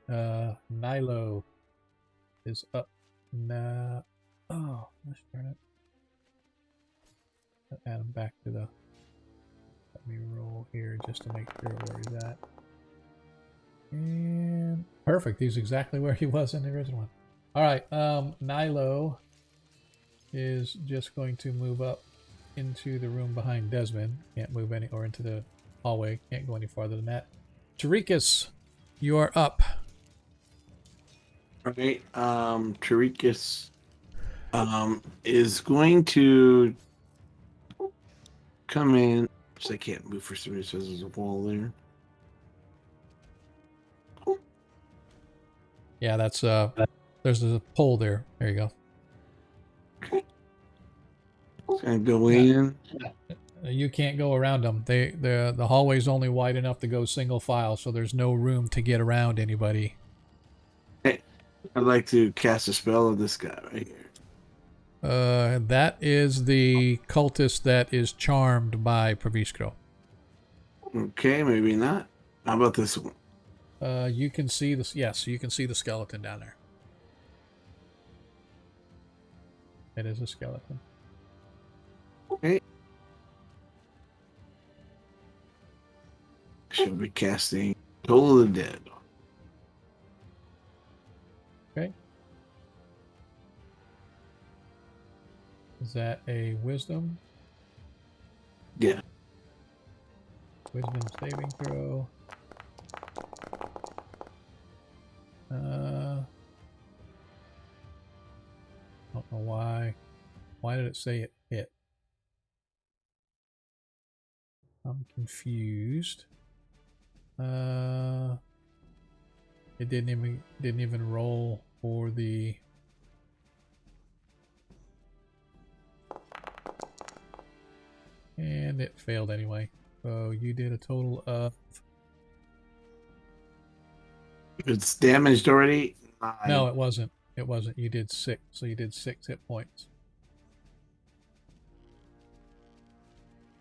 Nilo is up now. Oh, let's turn it. Add him back to the. Let me roll here just to make sure where he's at. And perfect. He's exactly where he was in the original one. All right. Nilo is just going to move up into the room behind Desmond. Can't move any, or into the hallway. Can't go any farther than that. Tarikas, you are up. Right. Tarikas is going to come in. I can't move for some reason. There's a wall there. Yeah, that's there's a pole there. There you go. Okay. Gonna go in. You can't go around them. The hallway's only wide enough to go single file, so there's no room to get around anybody. Hey, I'd like to cast a spell on this guy right here. That is the cultist that is charmed by Praviskro. Okay, maybe not. How about this one? You can see this. Yes, you can see the skeleton down there. It is a skeleton. Okay. Should be casting Toll of the Dead. Okay. Is that a wisdom? Yeah. Wisdom saving throw. Don't know why. Why did it say it hit? I'm confused. It didn't even roll for the. And it failed anyway. So you did a total of. It's damaged already. 9. No, it wasn't. It wasn't. You did 6. So you did 6 hit points.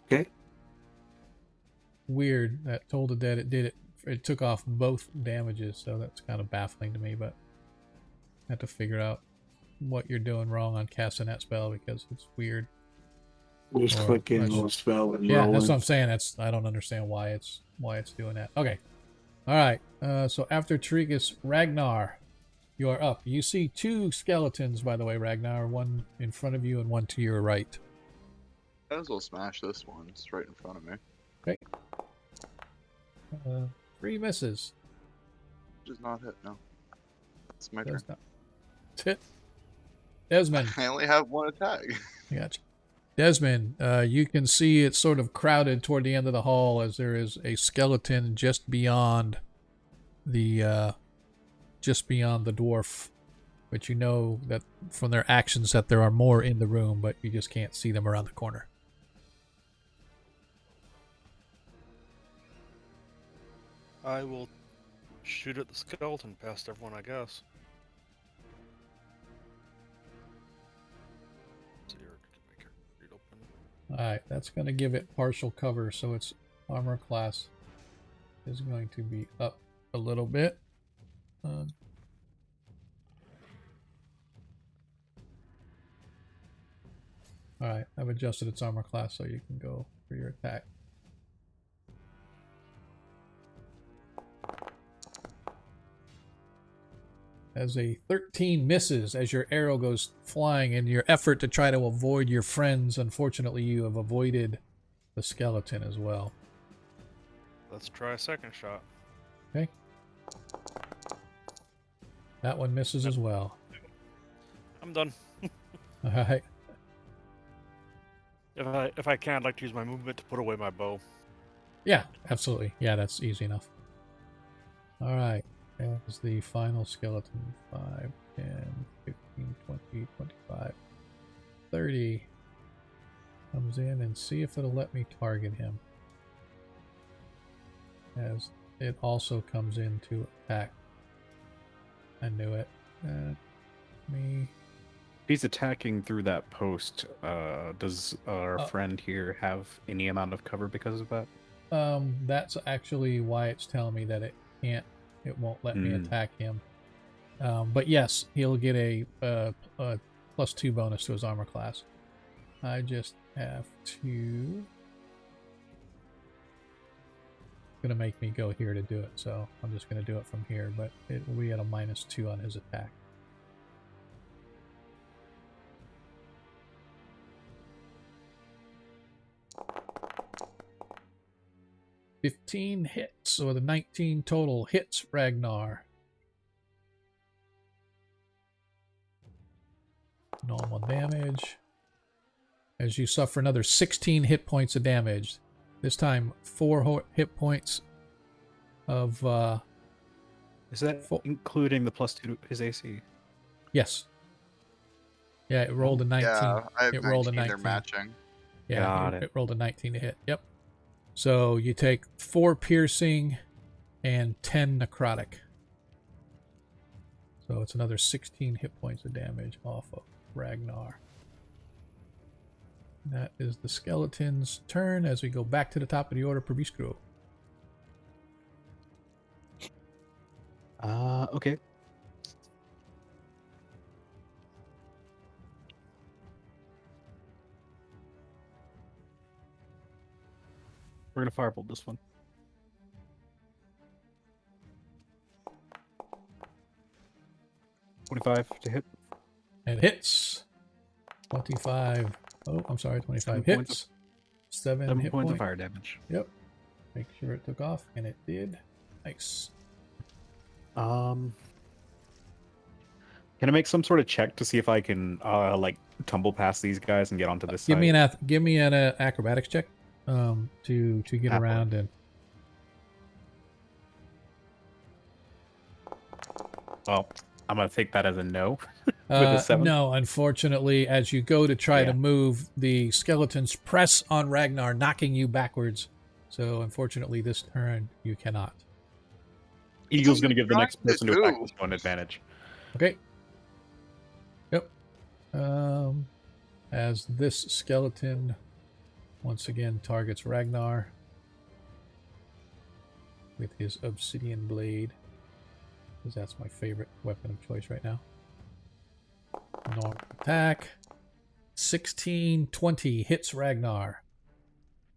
Okay. Weird. That told the dead it did it. It took off both damages, so that's kind of baffling to me. But I have to figure out what you're doing wrong on casting that spell because it's weird. Just clicking on the spell and rolling. That's what I'm saying. I don't understand why it's doing that. Okay. All right. So after Tarikas, Ragnar, you are up. You see 2 skeletons, by the way, Ragnar. One in front of you and one to your right. Might as well smash this one. It's right in front of me. Okay. 3 misses. Does not hit, no. That's my turn. Desmond. I only have 1 attack. Gotcha. Desmond, you can see it's sort of crowded toward the end of the hall as there is a skeleton just beyond the dwarf. But you know that from their actions that there are more in the room, but you just can't see them around the corner. I will shoot at the skeleton past everyone, I guess. Alright, that's going to give it partial cover, so its armor class is going to be up a little bit. Alright, I've adjusted its armor class so you can go for your attack. as a 13 misses as your arrow goes flying in your effort to try to avoid your friends. Unfortunately, you have avoided the skeleton as well. Let's try a second shot. Okay. That one misses as well. I'm done. All right. If I can, I'd like to use my movement to put away my bow. Yeah, absolutely. Yeah, that's easy enough. All right. That was the final skeleton. 5, 10, 15, 20, 25, 30. Comes in and see if it'll let me target him. As it also comes in to attack. I knew it. Me. He's attacking through that post. Does our friend here have any amount of cover because of that? That's actually why it's telling me that it can't. It won't let me attack him. But yes, he'll get a +2 bonus to his armor class. I just have to. Gonna make me go here to do it, so I'm just gonna do it from here. But it will be at a -2 on his attack. $15 hits, so the 19 total hits Ragnar. Normal damage. As you suffer another 16 hit points of damage. This time, 4 hit points of... Is that including the +2 to his AC? Yes. Yeah, it rolled a 19. Yeah, I have it rolled a 19. 19. They're matching. Yeah, it rolled a 19 to hit. Yep. So you take 4 piercing and 10 necrotic. So it's another 16 hit points of damage off of Ragnar. That is the skeleton's turn as we go back to the top of the order per bistro. Okay. We're gonna firebolt this one. $25 to hit. It hits. 25. Oh, I'm sorry, 25 hits. 7 hit points points of fire damage. Yep. Make sure it took off, and it did. Nice. Can I make some sort of check to see if I can like tumble past these guys and get onto this Give side? me an acrobatics check to get around and. Well, I'm gonna take that as a no. With a 7. No, unfortunately, as you go to try to move, the skeletons press on Ragnar, knocking you backwards. So, unfortunately, this turn you cannot. Eagle's gonna give the next person to attack this one advantage. Okay. Yep. As this skeleton once again targets Ragnar with his obsidian blade, because that's my favorite weapon of choice right now. Normal attack. 16, 20 hits Ragnar.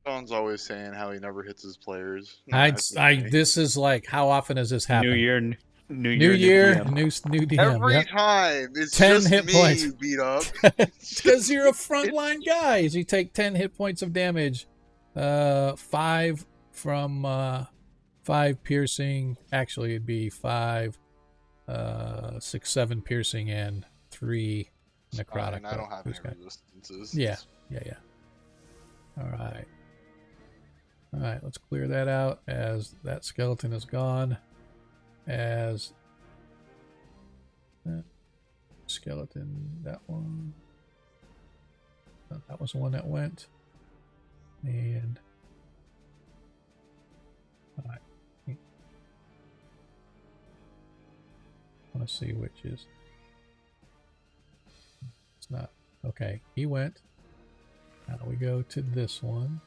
Sean's always saying how he never hits his players. This is like, how often has this happened? New year, new DM. DM. Every Yep. time, it's 10 just hit me points. you beat up. Because you're a frontline guy. As you take 10 hit points of damage, 5 from 5 piercing. Actually, it'd be 5, 6, 7 piercing, and 3 necrotic. I don't have any resistances. Yeah. All right, let's clear that out as that skeleton is gone. As skeleton, that one. That was the one that went. And all right. I want to see which is. It's not. Okay, he went. Now we go to this one.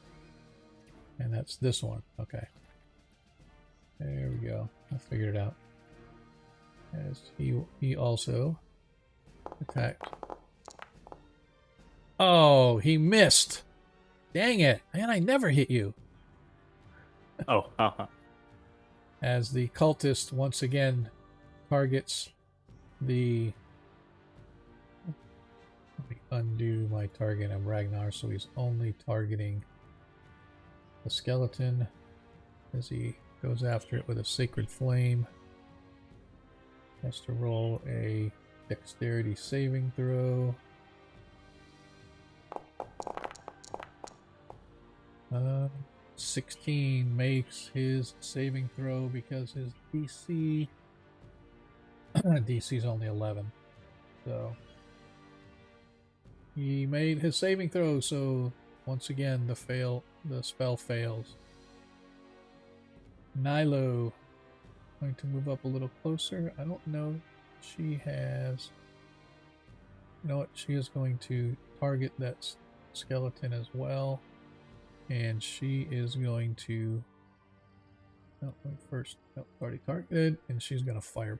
And that's this one. Okay. There we go. I figured it out. As he also attacked. Oh, he missed. Dang it. Man, I never hit you. Oh, As the cultist once again targets the... Let me undo my target of Ragnar, so he's only targeting the skeleton as he goes after it with a sacred flame. Has to roll a dexterity saving throw. 16 makes his saving throw because his DC is only 11. So he made his saving throw, so once again the spell fails. Nilo going to move up a little closer. I don't know. She has... You know what? She is going to target that skeleton as well. And she is going to... No, wait, first. No, already targeted. And she's going to fire.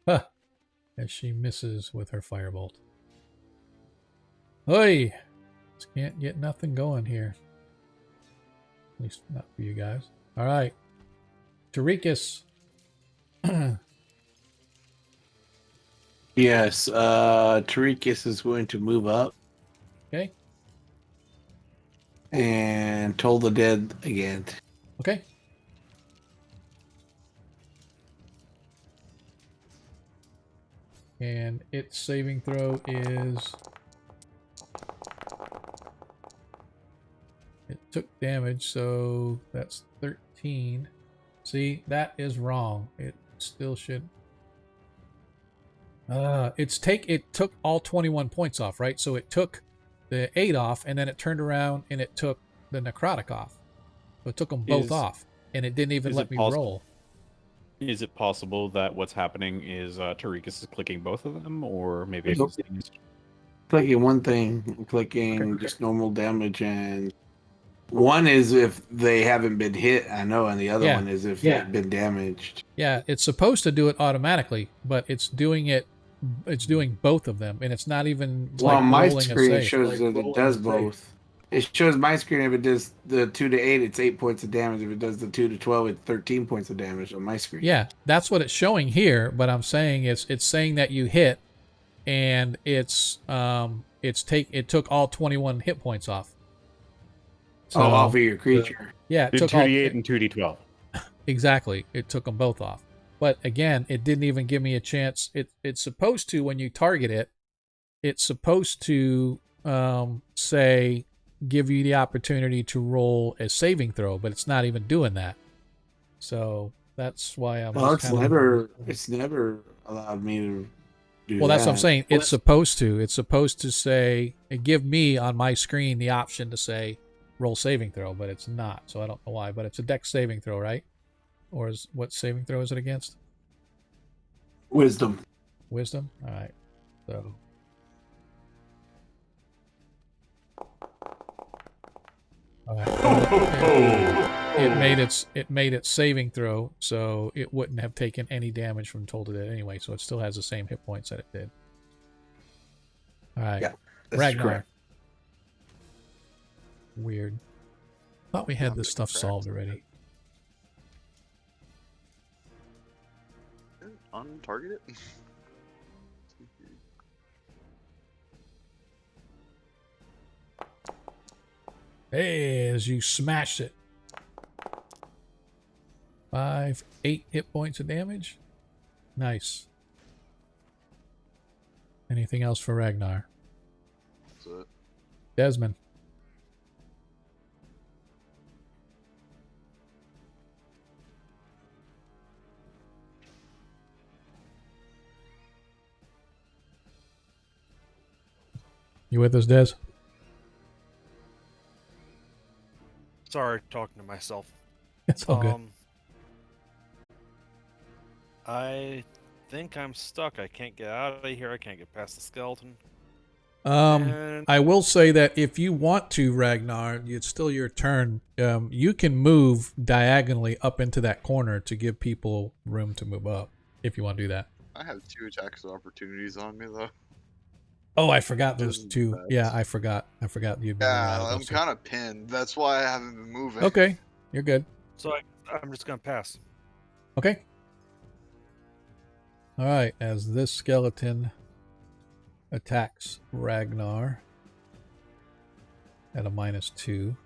Huh! As she misses with her firebolt. Oi! Just can't get nothing going here. At least not for you guys. Alright. Tarikas. Yes, Tarikas is going to move up Okay. and Toll the Dead again. Okay. And its saving throw is... It took damage, so that's 13. See, that is wrong. It still should... it took all 21 points off, right? So it took the 8 off, and then it turned around and it took the necrotic off. So it took them both off, and it didn't even let me roll. Is it possible that what's happening is Tarikas is clicking both of them, or maybe Clicking one thing, clicking just normal damage, and one is if they haven't been hit, I know, and the other one is if they've been damaged. Yeah, it's supposed to do it automatically, but it's doing it. It's doing both of them, and it's not even. Well, on my rolling screen a it save. shows that it does both. It shows my screen if it does the 2 to 8, it's 8 points of damage. If it does the 2 to 12, it's 13 points of damage on my screen. Yeah, that's what it's showing here. But I'm saying it's saying that you hit, and it took all 21 hit points off. So, off of your creature. Yeah, it took 2d8 and 2d12. Exactly, it took them both off. But again, it didn't even give me a chance. It's supposed to, when you target it, it's supposed to give you the opportunity to roll a saving throw, but it's not even doing that. So that's why I'm. Well, it's never allowed me to do that. Well, that's what I'm saying. It's supposed to. It's supposed to say, give me on my screen the option to say roll saving throw, but it's not. So I don't know why. But it's a dex saving throw, right? Or what saving throw is it against? Wisdom. Wisdom. All right. So. All right. It made its saving throw, so it wouldn't have taken any damage from Toll to Dead anyway. So it still has the same hit points that it did. All right. Yeah, that's Ragnar. correct. Weird. Thought we had this stuff solved already. Untarget it? Hey, as you smash it. 8 hit points of damage. Nice. Anything else for Ragnar? That's it. Desmond. You with us, Des? Sorry, talking to myself. It's all good. I think I'm stuck. I can't get out of here. I can't get past the skeleton. I will say that if you want to, Ragnar, it's still your turn. You can move diagonally up into that corner to give people room to move up, if you want to do that. I have 2 attacks of opportunities on me, though. Oh, I forgot those Isn't 2. bad. Yeah, I forgot. You'd be Yeah, I'm kind of pinned. That's why I haven't been moving. Okay, you're good. So I'm just gonna pass. Okay. Alright, as this skeleton attacks Ragnar at a -2.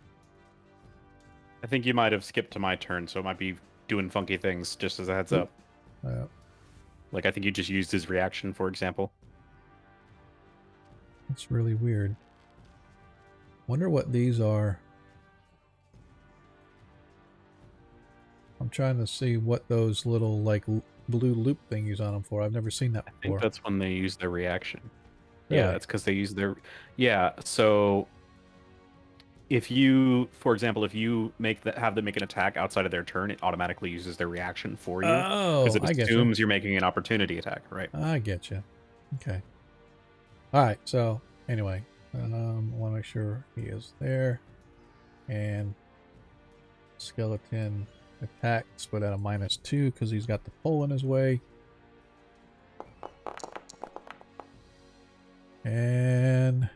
I think you might have skipped to my turn, so it might be doing funky things, just as a heads up. Like, I think you just used his reaction, for example. That's really weird. Wonder what these are. I'm trying to see what those little, like, blue loop thing use on them for. I've never seen that I before. think that's when they use their reaction. Really? Yeah, that's because they use their... Yeah, so... If you, for example, if you have them make an attack outside of their turn, it automatically uses their reaction for you. Oh, because it I get assumes you're making an opportunity attack, right? I get you. Okay. Alright, so, anyway. I want to make sure he is there. And skeleton attacks, but at a -2 because he's got the pole in his way. And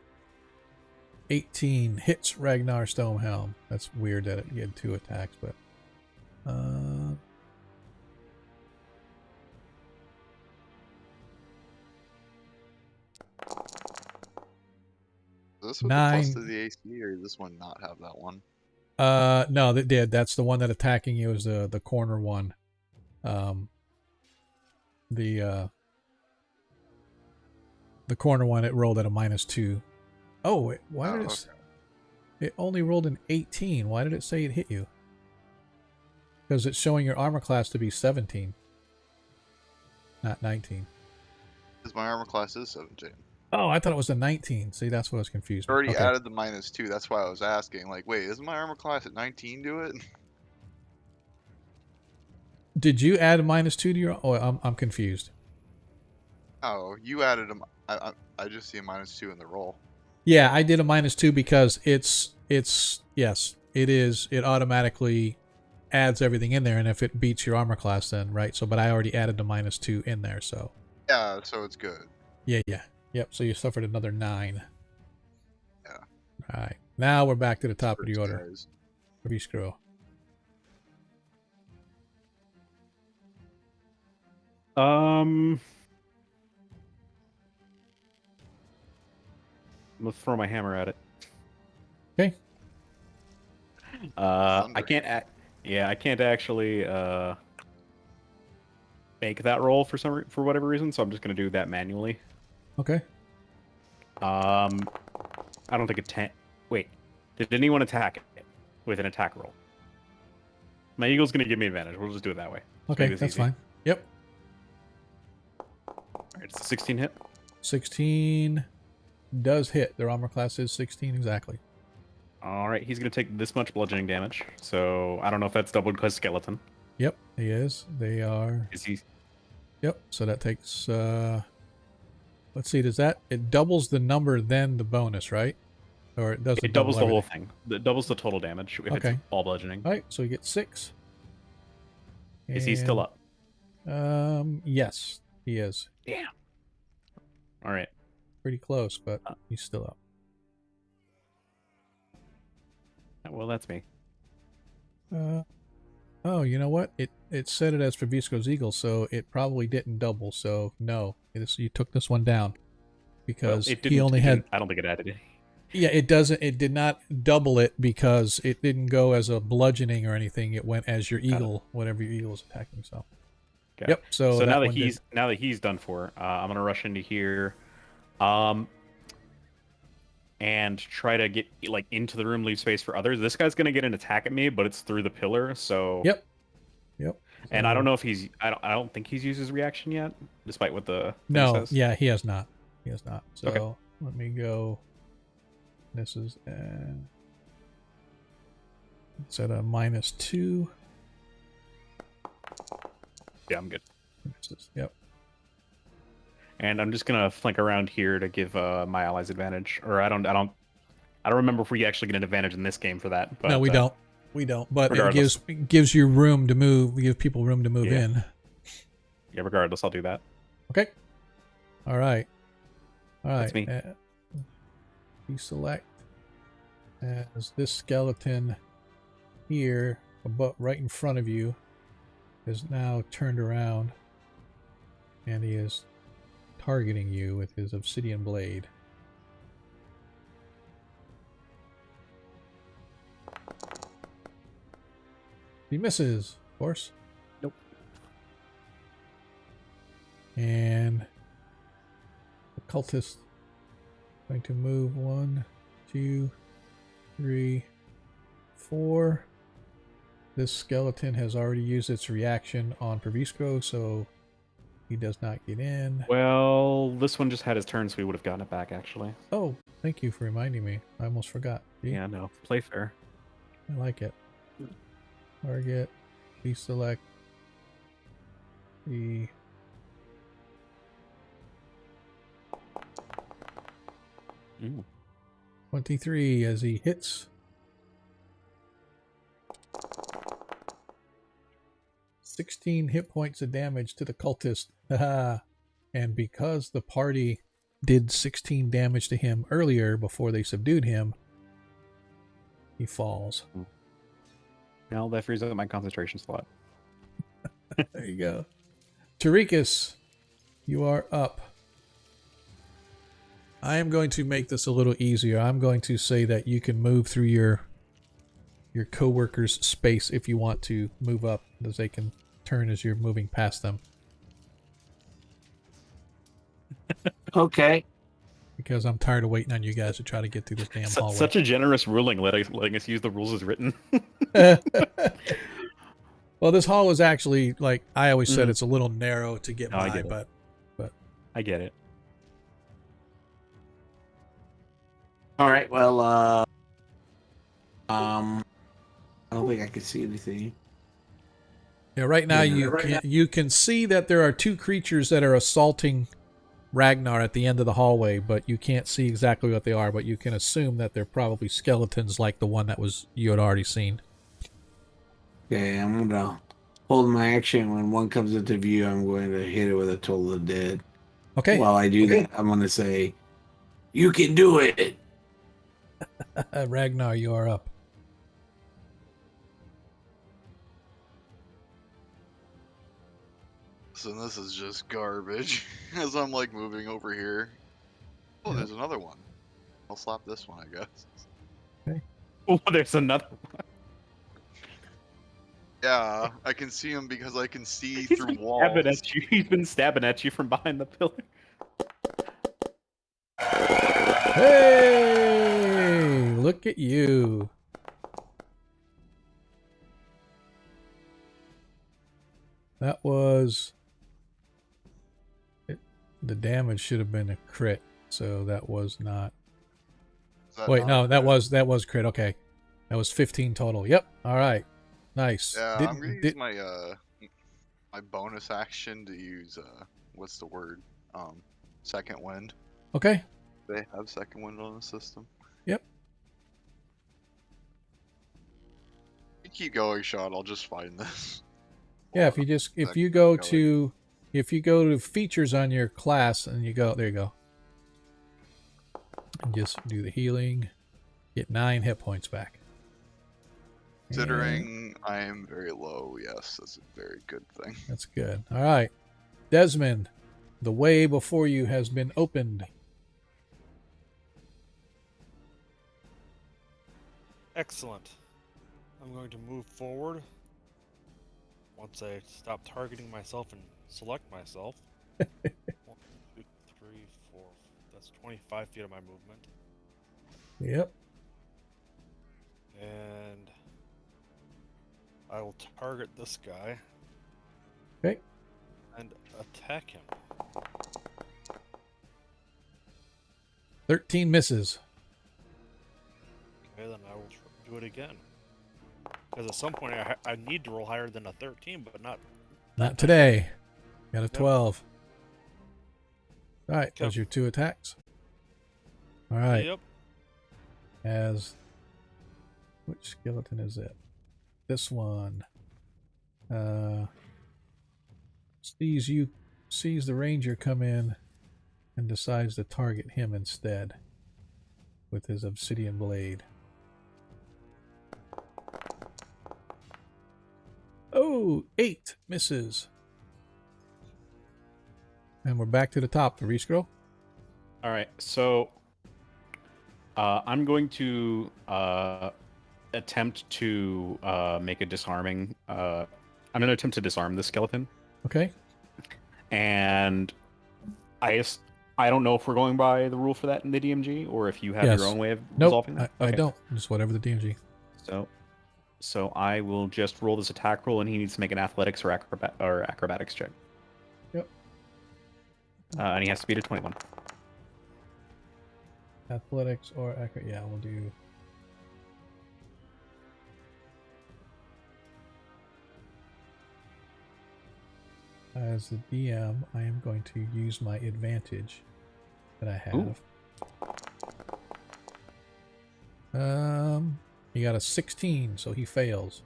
18 hits Ragnar Stonehelm. That's weird that it had 2 attacks, but Is this with the 9. plus to the AC, or does this one not have that one? No, that did. That's the one that attacking you is the corner one. The corner one, it rolled at a -2. Oh, wait, why did it? It only rolled an 18. Why did it say it hit you? Because it's showing your armor class to be 17, not 19. Because my armor class is 17. Oh, I thought it was a 19. See, that's what I was confused. I already Okay. added the -2. That's why I was asking. Like, wait, isn't my armor class at 19 do it? Did you add a -2 to your? Oh, I'm confused. Oh, you added them. I just see a -2 in the roll. Yeah, I did a -2 because it's yes, it is. It automatically adds everything in there, and if it beats your armor class, then right. So, but I already added the -2 in there, so Yeah, so it's good. yeah. Yep. So you suffered another 9. Yeah. All right. Now we're back to the top of the First order. guys. Rescroll. I'm gonna throw my hammer at it. Okay. I can't. I can't actually make that roll for whatever reason. So I'm just gonna do that manually. Okay. I don't think Wait, did anyone attack it with an attack roll? My eagle's gonna give me advantage. We'll just do it that way. Okay, Make this that's easy. fine. Yep. All right, it's a 16 hit. 16 does hit. Their armor class is 16 exactly. All right, he's gonna take this much bludgeoning damage. So I don't know if that's doubled because skeleton. Yep, he is. They are. Is he? Yep. So that takes. Let's see. Does that? It doubles the number then the bonus, right? Or it doesn't. It doubles the double whole thing. It doubles the total damage if Okay. it's all bludgeoning. All right. So you get 6. Is he still up? Yes, he is. Damn. All right. Pretty close, but he's still up. Well, that's me. Oh, you know what? It said it as Fabisco's Eagle, so it probably didn't double. So no, you took this one down because Well, he only had. I don't think it added it. Yeah, it doesn't. It did not double it because it didn't go as a bludgeoning or anything. It went as your eagle, whatever your eagle is attacking. So. Okay. Yep. So now that he's done for, I'm gonna rush into here, and try to get like into the room, leave space for others. This guy's gonna get an attack at me, but it's through the pillar. So. Yep. And I don't know if I don't think he's used his reaction yet, despite what the thing No. says. Yeah, he has not. He has not. So Okay. let me go. This is it's at a -2. Yeah, I'm good. Yep. And I'm just gonna flank around here to give my allies advantage. Or I don't remember if we actually get an advantage in this game for that. But, No, we don't. We don't. But regardless. it gives you room to move. We give people room to move Yeah. in. Yeah, regardless, I'll do that. Okay. All right. That's me. We select as this skeleton here above, right in front of you is now turned around, and he is targeting you with his obsidian blade. He misses, of course. Nope. And the cultist going to move 1, 2, 3, 4. This skeleton has already used its reaction on Pravisco, so he does not get in. Well, this one just had his turn, so we would have gotten it back, actually. Oh, thank you for reminding me. I almost forgot. See? Yeah, no. Play fair. I like it. Target, deselect the Ooh. 23 as he hits. 16 hit points of damage to the cultist. And because the party did 16 damage to him earlier before they subdued him, he falls. Now that frees up my concentration slot. There you go. Tarikas, you are up. I am going to make this a little easier. I'm going to say that you can move through your co-worker's space if you want to move up, as they can turn as you're moving past them. Okay. Because I'm tired of waiting on you guys to try to get through this damn hallway. Such a generous ruling, letting us use the rules as written. Well, this hall is actually, like I always said, it's a little narrow to get I by, get it. but I get it. All right. Well, I don't think I can see anything. yeah, right now you can see that there are two creatures that are assaulting Ragnar at the end of the hallway, but you can't see exactly what they are, but you can assume that they're probably skeletons like the one that you had already seen. Okay, I'm gonna hold my action. When one comes into view, I'm going to hit it with a Toll of the Dead. Okay. While I do that, I'm gonna say, "You can do it." Ragnar, you are up. So this is just garbage. As I'm like moving over here. Oh, there's another one. I'll slap this one, I guess. Oh, there's another one. Yeah, I can see him because I can see He's through been walls. stabbing at you. He's been stabbing at you from behind the pillar. Hey, look at you. That was... the damage should have been a crit, so that was not... Is that Wait, not no, crit? that was crit. Okay. That was 15 total. Yep. All right. Nice. Yeah, I'm gonna use my my bonus action to use what's the word? Second wind. Okay. They have second wind on the system. Yep. You keep going, Sean. I'll just find this. Yeah, if you go to features on your class and you go, there you go. And just do the healing. Get 9 hit points back. Considering I am very low, yes, that's a very good thing. That's good. All right. Desmond, the way before you has been opened. Excellent. I'm going to move forward. Once I stop targeting myself and select myself. 1, 2, 3, 4. That's 25 feet of my movement. Yep. And I will target this guy. Okay. And attack him. 13 misses. Okay, then I will do it again. Because at some point I need to roll higher than a 13, but Not today. Got a 12. All right, Okay. those are your 2 attacks. All right. Yep. Which skeleton is it? This one. Sees the ranger come in and decides to target him instead with his obsidian blade. Oh, 8 misses. And we're back to the top. The rescroll. All right, so I'm going to attempt to make a disarming. I'm going to attempt to disarm the skeleton, Okay. and I don't know if we're going by the rule for that in the DMG, or if you have Yes. your own way of Nope. resolving that. I Okay. don't. Just whatever the DMG. So I will just roll this attack roll, and he needs to make an athletics or acrobatics check. Yep. And he has to beat a 21. Athletics or yeah, we'll do. As the DM, I am going to use my advantage that I have. He got a 16, so he fails.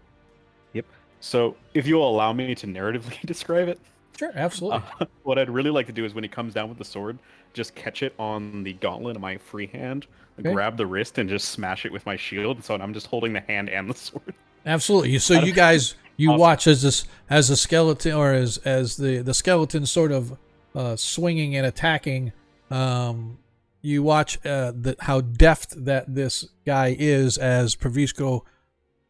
Yep. So if you'll allow me to narratively describe it. Sure, absolutely. What I'd really like to do is when he comes down with the sword, just catch it on the gauntlet of my free hand, Okay. grab the wrist, and just smash it with my shield. So I'm just holding the hand and the sword. Absolutely. So you guys, Awesome. watch as the skeleton, or as the skeleton sort of swinging and attacking. You watch how deft that this guy is as Pravisco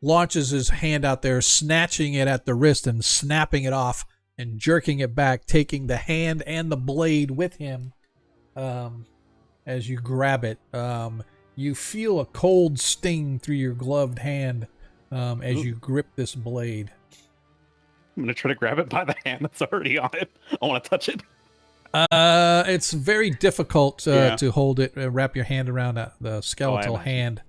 launches his hand out there, snatching it at the wrist and snapping it off and jerking it back, taking the hand and the blade with him. As you grab it, you feel a cold sting through your gloved hand as you grip this blade. I'm going to try to grab it by the hand that's already on it. I want to touch it. It's very difficult to hold it, wrap your hand around the skeletal hand,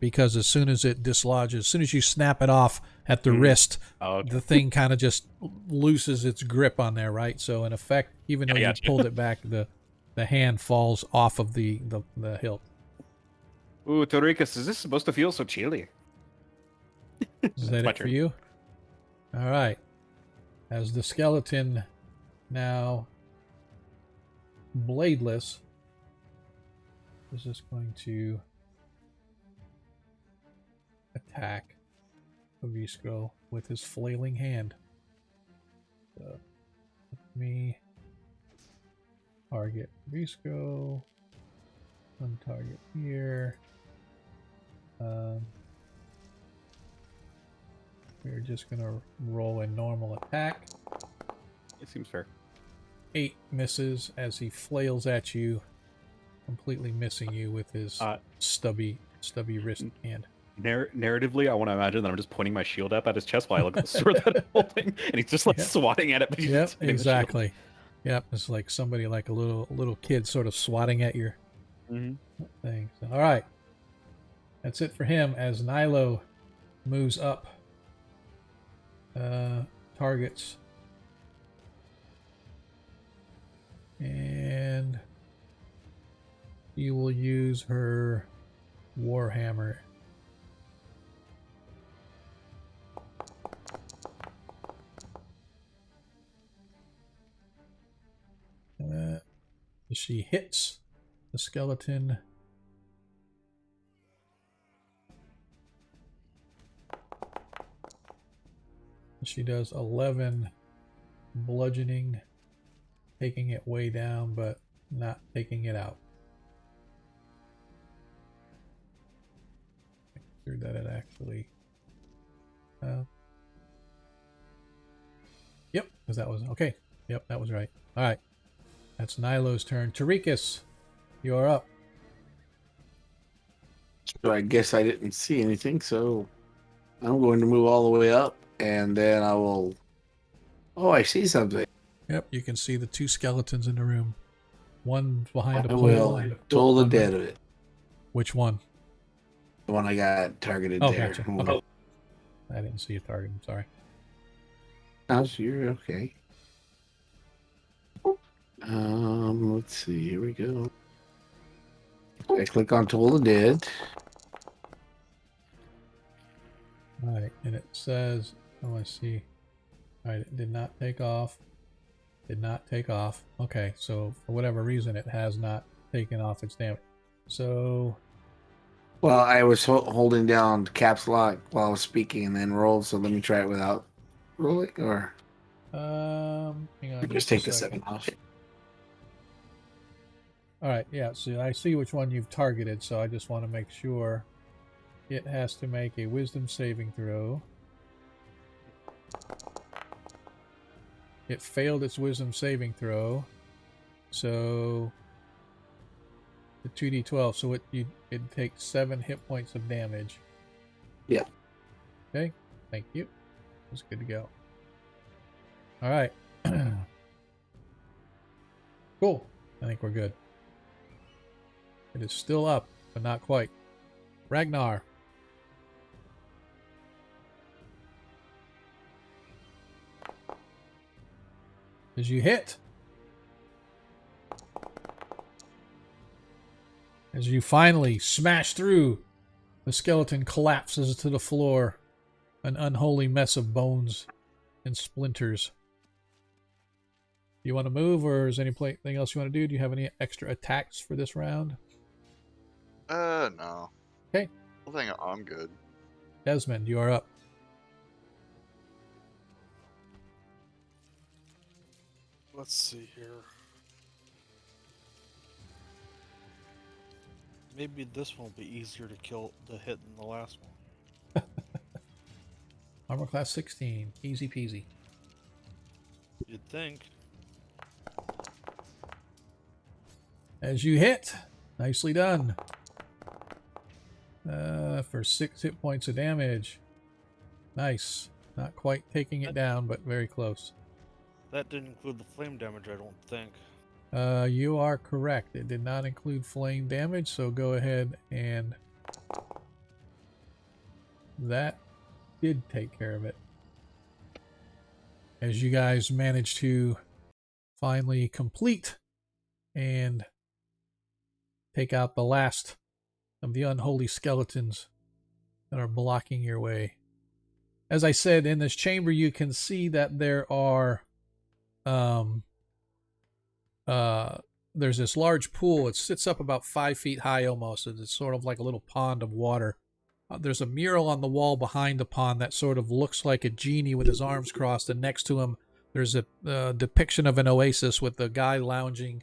because as soon as it dislodges, as soon as you snap it off at the wrist, the thing kind of just loses its grip on there, right? So in effect, even though you pulled it back, the hand falls off of the hilt. Ooh, Torrikas, is this supposed to feel so chilly? Is that it for you? All right. As the skeleton now bladeless is just going to attack Pravisco with his flailing hand. So let me target Pravisco. One target here. We're just gonna roll a normal attack. It seems fair. 8 misses as he flails at you, completely missing you with his stubby wrist hand. Narratively, I want to imagine that I'm just pointing my shield up at his chest while I look at the sword that I'm holding, and he's just like swatting at it. But he's Yep, just hitting the exactly. Yep, it's like somebody, like a little kid, sort of swatting at your thing. So, all right, that's it for him. As Nilo moves up, targets, and he will use her warhammer. She hits the skeleton. She does 11 bludgeoning, taking it way down, but not taking it out. Make sure that it actually... Yep, because that was... Okay, yep, that was right. All right. That's Nilo's turn. Tarikas, you're up. So I guess I didn't see anything, so I'm going to move all the way up, and then I will... Oh, I see something. Yep, you can see the 2 skeletons in the room. One behind a I pole. will And toll the dead of it. Which one? The one I got targeted Oh, there. gotcha. Okay. I didn't see a target. I'm sorry. Oh, so you're okay. Let's see. Here we go. I click on Toll the Dead. All right, and it says, oh, I see. All right, it did not take off. Did not take off. Okay, so for whatever reason, it has not taken off its damage. So, Well, I was holding down caps lock while I was speaking and then rolled, so let me try it without roll it, or Hang on. just a take the second. 7 off? All right, yeah, so I see which one you've targeted, so I just want to make sure. It has to make a wisdom saving throw. It failed its wisdom saving throw, so the 2d12, so it takes 7 hit points of damage. Yeah. Okay, thank you. It's good to go. All right. Cool. I think we're good. It is still up, but not quite. Ragnar. As you hit. As you finally smash through, the skeleton collapses to the floor, an unholy mess of bones and splinters. You want to move, or is there anything else you want to do? Do you have any extra attacks for this round? No. Okay. I think I'm good. Desmond, you are up. Let's see here. Maybe this one will be easier to hit than the last one. Armor class 16. Easy peasy. You'd think. As you hit. Nicely done. For 6 hit points of damage. Nice. Not quite taking it down, but very close. That didn't include the flame damage, I don't think. You are correct. It did not include flame damage, so go ahead and... That did take care of it. As you guys manage to finally complete and take out the last of the unholy skeletons that are blocking your way. As I said, in this chamber you can see that there are there's this large pool. It sits up about 5 feet high almost. It's sort of like a little pond of water. There's a mural on the wall behind the pond that sort of looks like a genie with his arms crossed, and next to him there's a depiction of an oasis with the guy lounging,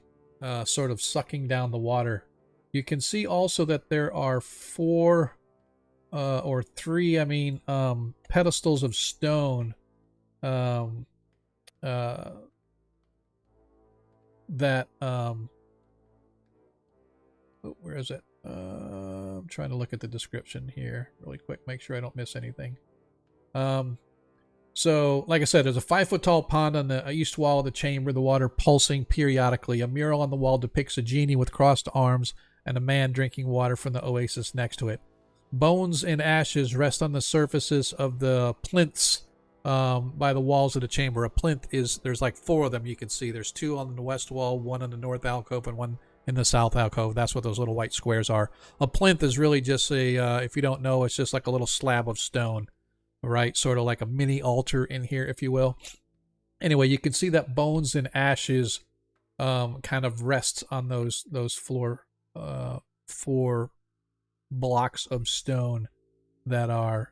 sort of sucking down the water. You can see also that there are 3 pedestals of stone that where is it? I'm trying to look at the description here really quick, make sure I don't miss anything. So like I said, there's a 5-foot tall pond on the east wall of the chamber, the water pulsing periodically. A mural on the wall depicts a genie with crossed arms and a man drinking water from the oasis next to it. Bones and ashes rest on the surfaces of the plinths by the walls of the chamber. A plinth there's like 4 of them you can see. There's 2 on the west wall, 1 on the north alcove, and 1 in the south alcove. That's what those little white squares are. A plinth is really just if you don't know, it's just like a little slab of stone, right? Sort of like a mini altar in here, if you will. Anyway, you can see that bones and ashes kind of rests on those 4 blocks of stone that are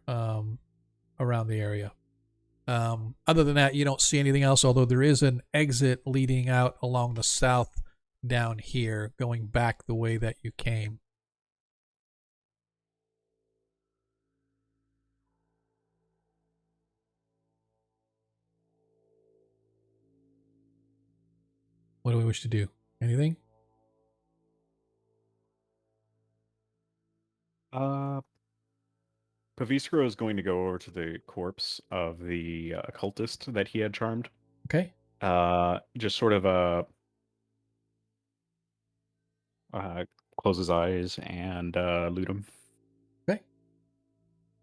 around the area. Other than that, you don't see anything else, although there is an exit leading out along the south down here, going back the way that you came. What do we wish to do? Anything? Paviscro is going to go over to the corpse of the occultist that he had charmed. Okay. Just sort of close his eyes and loot him. Okay.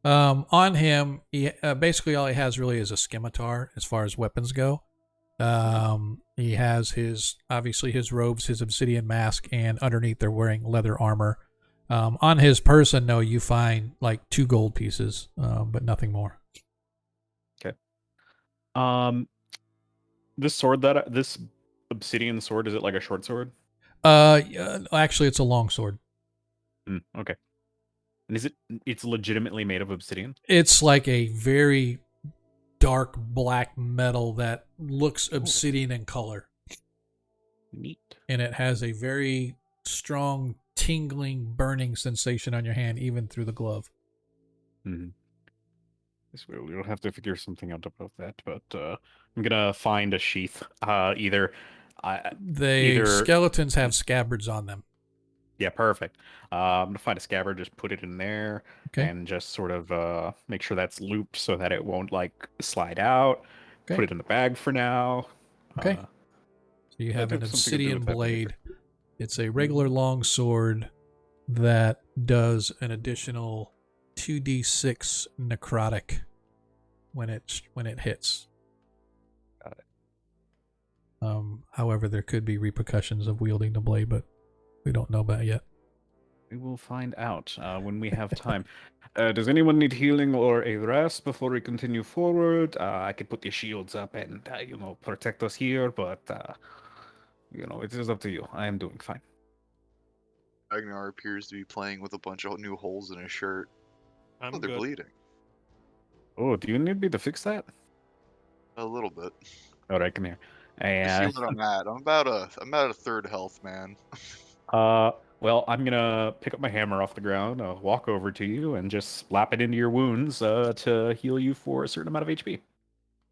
On him, he, basically all he has really is a scimitar as far as weapons go. He has obviously his robes, his obsidian mask, and underneath they're wearing leather armor. On his person, though, you find like 2 gold pieces, but nothing more. Okay. This obsidian sword, is it like a short sword? Actually, it's a long sword. Okay. And it's legitimately made of obsidian? It's like a very dark black metal that looks obsidian in color. Neat. And it has a very strong tingling, burning sensation on your hand, even through the glove. Mm-hmm. We'll have to figure something out about that, but I'm gonna find a sheath. Either Skeletons have scabbards on them. Yeah, perfect. I'm gonna find a scabbard, just put it in there, Okay. and just sort of make sure that's looped so that it won't like slide out. Okay. Put it in the bag for now. Okay. So you have an obsidian blade. It's a regular long sword that does an additional 2d6 necrotic when it hits. Got it. However, there could be repercussions of wielding the blade, but we don't know about it yet. We will find out when we have time. Does anyone need healing or a rest before we continue forward? I could put the shields up and protect us here, but it is up to you. I am doing fine. Agnar appears to be playing with a bunch of new holes in his shirt. I'm They're good. bleeding. Oh, do you need me to fix that? A little bit. All right, come here. See And what I'm at. I'm at a third health, man. well, I'm gonna pick up my hammer off the ground, walk over to you, and just slap it into your wounds to heal you for a certain amount of HP.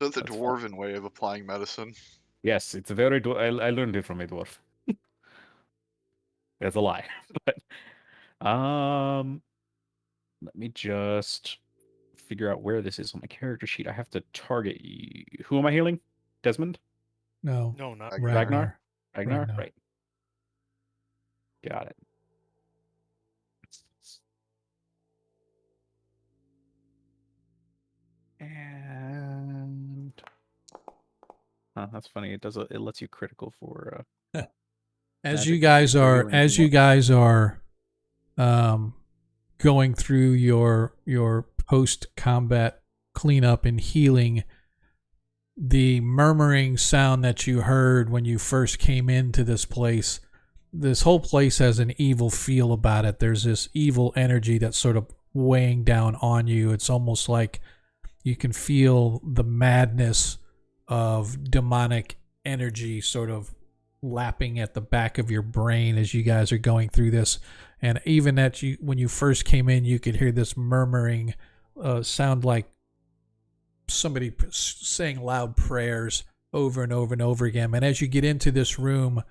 That's the That's dwarven way of applying medicine. Yes, it's a very. I learned it from a dwarf. That's a lie, but let me just figure out where this is on my character sheet. I have to target you. Who am I healing? Desmond? No. No, not Ragnar? Ragnar. Right. Got it. And that's funny. It lets you critical for as magic. you guys are going through your post combat cleanup and healing, the murmuring sound that you heard when you first came into this place, this whole place has an evil feel about it. There's this evil energy that's sort of weighing down on you. It's almost like you can feel the madness of demonic energy sort of lapping at the back of your brain as you guys are going through this. And even when you first came in, you could hear this murmuring sound like somebody saying loud prayers over and over and over again. And as you get into this room,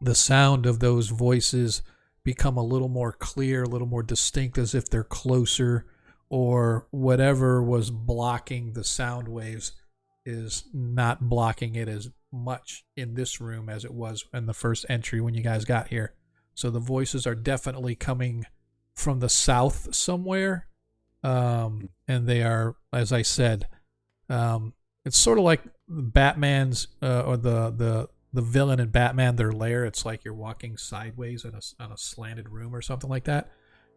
the sound of those voices become a little more clear, a little more distinct, as if they're closer, or whatever was blocking the sound waves is not blocking it as much in this room as it was in the first entry when you guys got here. So the voices are definitely coming from the south somewhere. And they are, as I said, it's sort of like Batman's or the villain in Batman, their lair. It's like you're walking sideways on a slanted room or something like that.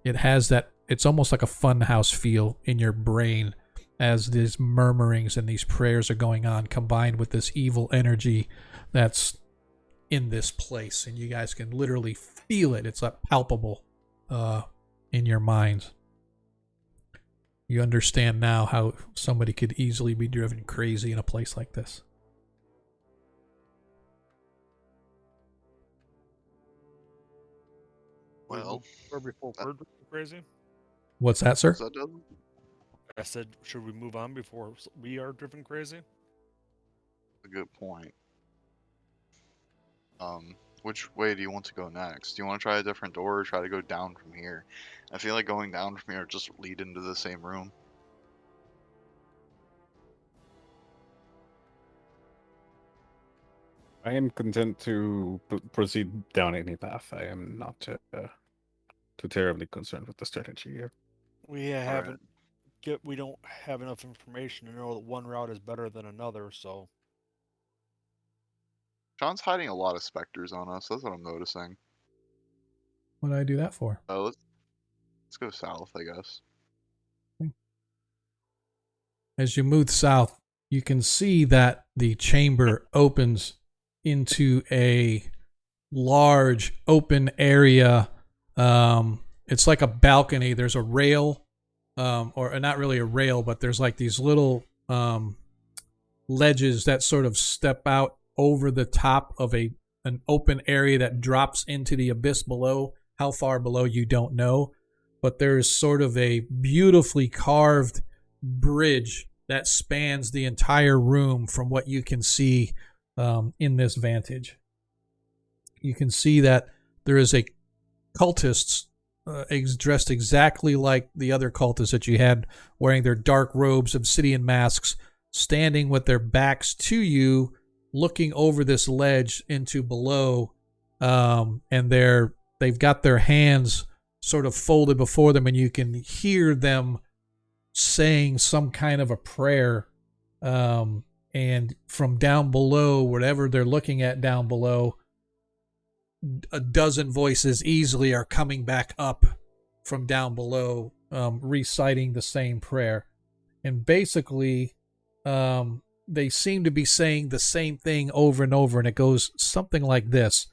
It has that. It's almost like a funhouse feel in your brain as these murmurings and these prayers are going on, combined with this evil energy that's in this place, and you guys can literally feel it. It's like palpable in your minds. You understand now how somebody could easily be driven crazy in a place like this. Well, or before we're crazy. What's that, sir? that doesn't. I said, should we move on before we are driven crazy? A good point. Which way do you want to go next? Do you want to try a different door or try to go down from here? I feel like going down from here just lead into the same room. I am content to proceed down any path. I am not too terribly concerned with the strategy here. We we don't have enough information to know that one route is better than another, so Sean's hiding a lot of specters on us. That's what I'm noticing. What did I do that for? Let's go south, I guess. As you move south, you can see that the chamber opens into a large open area. It's like a balcony. There's a rail, or not really a rail, but there's like these little ledges that sort of step out over the top of an open area that drops into the abyss below. How far below, you don't know. But there's sort of a beautifully carved bridge that spans the entire room from what you can see in this vantage. You can see that there is a cultists dressed exactly like the other cultists that you had, wearing their dark robes, obsidian masks, standing with their backs to you, looking over this ledge into below, and they've got their hands sort of folded before them, and you can hear them saying some kind of a prayer. And from down below, whatever they're looking at down below, a dozen voices easily are coming back up from down below, reciting the same prayer. And basically, they seem to be saying the same thing over and over, and it goes something like this.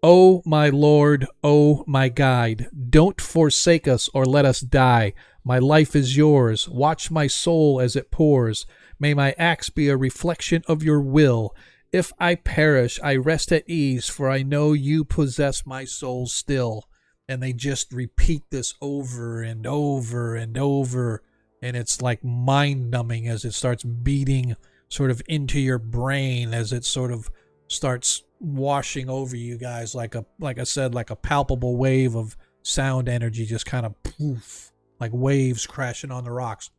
"Oh, my Lord, oh, my guide, don't forsake us or let us die. My life is yours. Watch my soul as it pours. May my acts be a reflection of your will. If I perish, I rest at ease, for I know you possess my soul still." And they just repeat this over and over and over, and it's like mind-numbing as it starts beating sort of into your brain, as it sort of starts washing over you guys like I said, like a palpable wave of sound energy, just kind of poof, like waves crashing on the rocks.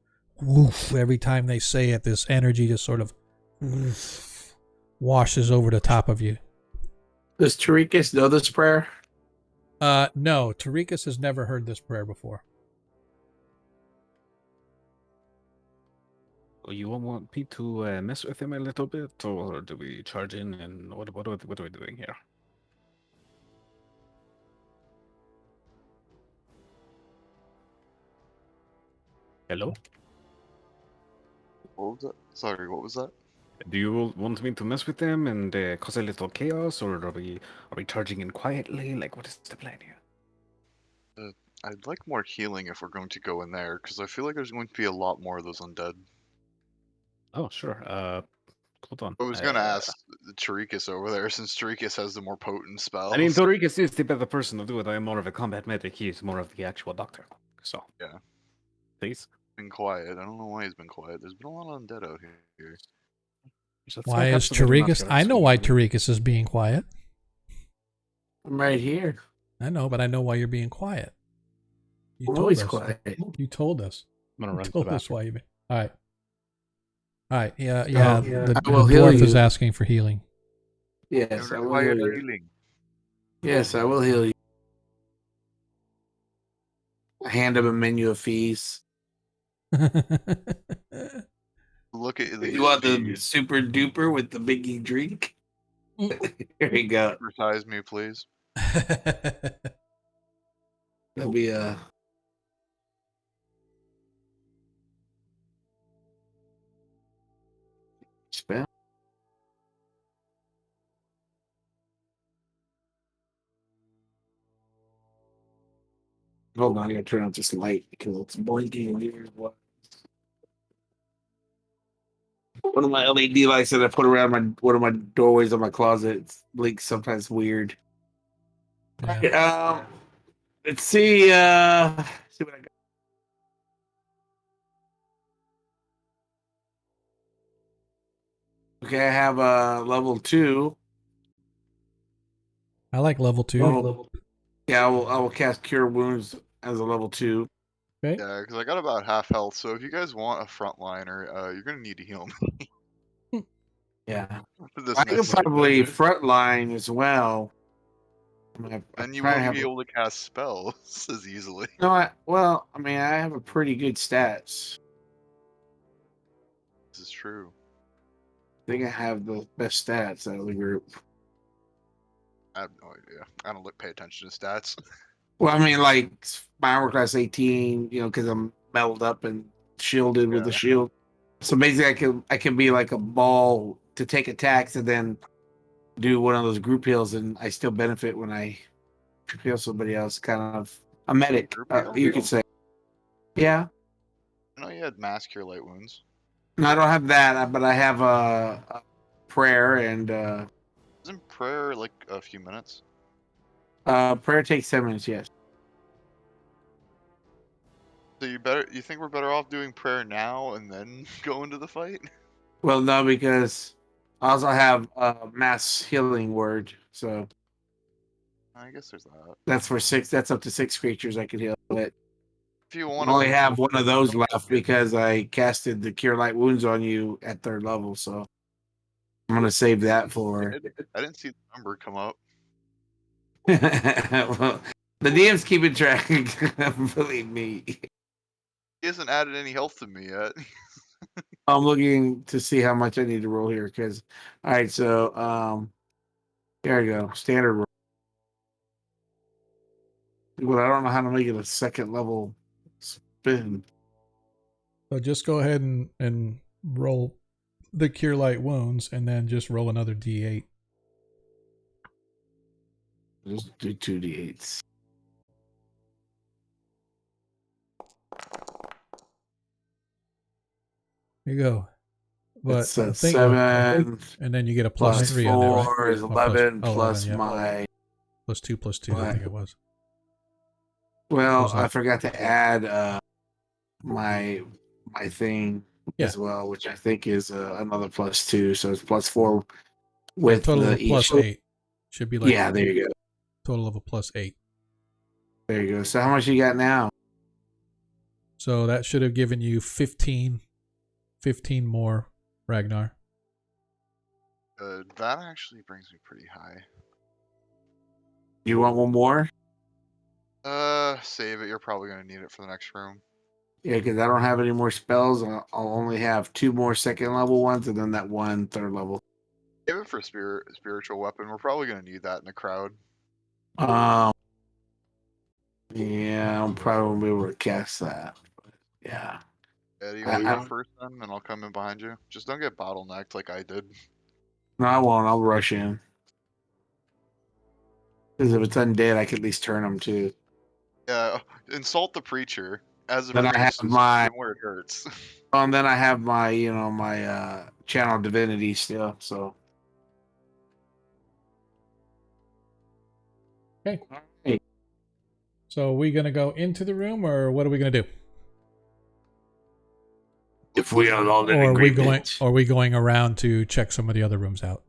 Woof, every time they say it, this energy just sort of woof, washes over the top of you. Does Tarikas know this prayer? No, Tarikas has never heard this prayer before. You want me to mess with him a little bit, or do we charge in? And what are we doing here? Hello? What was that? Sorry, what was that? Do you want me to mess with them and cause a little chaos, or are we charging in quietly? Like, what is the plan here? I'd like more healing if we're going to go in there, because I feel like there's going to be a lot more of those undead. Oh, sure. Hold on. I was gonna ask Tarikas over there, since Tarikas has the more potent spells. I mean, Torrikas is the better person to do it. I am more of a combat medic. He's more of the actual doctor. So, yeah. Please. Been quiet. I don't know why he's been quiet. There's been a lot of undead out here. Why is Tarikas? I know why Tarikas is being quiet. I'm right here. I know, but I know why you're being quiet. I'm always quiet. You told us. I'm gonna run You to the told us bathroom. why you. All right. All right. Yeah. The dwarf is asking for healing. Yes, I will heal you. Healing. Yes, I will heal you. I hand him a menu of fees. Look at the. You want the super duper with the biggie drink? Here you go. Advertise me, please. That'll be a. Spell. Hold on, I gotta turn off this light because it's blinking in here. One of my LED lights that I put around one of my doorways of my closet blinks sometimes weird. Yeah. Let's see. See what I got. Okay, I have level 2. I like level 2. Yeah, I will cast Cure Wounds as a level 2. Okay. Yeah, because I got about half health, so if you guys want a frontliner, you're gonna need to heal me. Yeah, This I could next probably session. frontline as well. And you won't be able to cast spells as easily. No, I have a pretty good stats. This is true. I think I have the best stats out of the group. I have no idea. I don't pay attention to stats. Well, I mean, like my armor class 18, because I'm metaled up and shielded with the shield. So basically, I can be like a ball to take attacks and then do one of those group heals, and I still benefit when I heal somebody else. Kind of a medic, you could say. Yeah. I know you had mass cure light wounds. No, I don't have that, but I have a prayer and Isn't prayer like a few minutes? prayer takes 10 minutes. Yes. So you think we're better off doing prayer now and then go into the fight? Well, no, because I also have a mass healing word, so I guess there's that. that's for 6. That's up to 6 creatures I can heal. But If you I want to only have one of those left because I casted the Cure Light Wounds on you at 3rd level, so I'm gonna save that for. I didn't see the number come up. Well, the DM's keeping track. Believe me. He hasn't added any health to me yet. I'm looking to see how much I need to roll here because. All right, so there you go. Standard roll. But I don't know how to make it a 2nd level spin. So just go ahead and roll the Cure Light Wounds and then just roll another D8. Just do 2d8s. Here you go. But It's the thing 7 and then you get a plus plus 3 on there, right? 4 is Or 11 plus plus 11, yeah. my. Plus 2, I think it was. Well, Was that- I forgot to add my thing Yeah. as well, which I think is another plus 2, so it's plus 4 with total the of a plus 8. Should be like Yeah, there you go. total of a plus 8. There you go. So how much you got now? So that should have given you 15 more, Ragnar. That actually brings me pretty high. You want one more? Save it. You're probably gonna need it for the next room. Yeah, because I don't have any more spells. I'll only have 2 more 2nd level ones, and then that 1 3rd level. Save it for spiritual weapon. We're probably gonna need that in the crowd. Yeah, I'm probably gonna be able to cast that. Yeah. Yeah, do you want to go first then, and I'll come in behind you? Just don't get bottlenecked like I did. No, I won't. I'll rush in. Because if it's undead, I can at least turn them too. Yeah, insult the preacher as a Then I priest have is my- where it hurts. And then I have my, my channel divinity still. So. Okay. Hey. So are we going to go into the room or what are we going to do? If we are all in Or agreement, are we going around to check some of the other rooms out?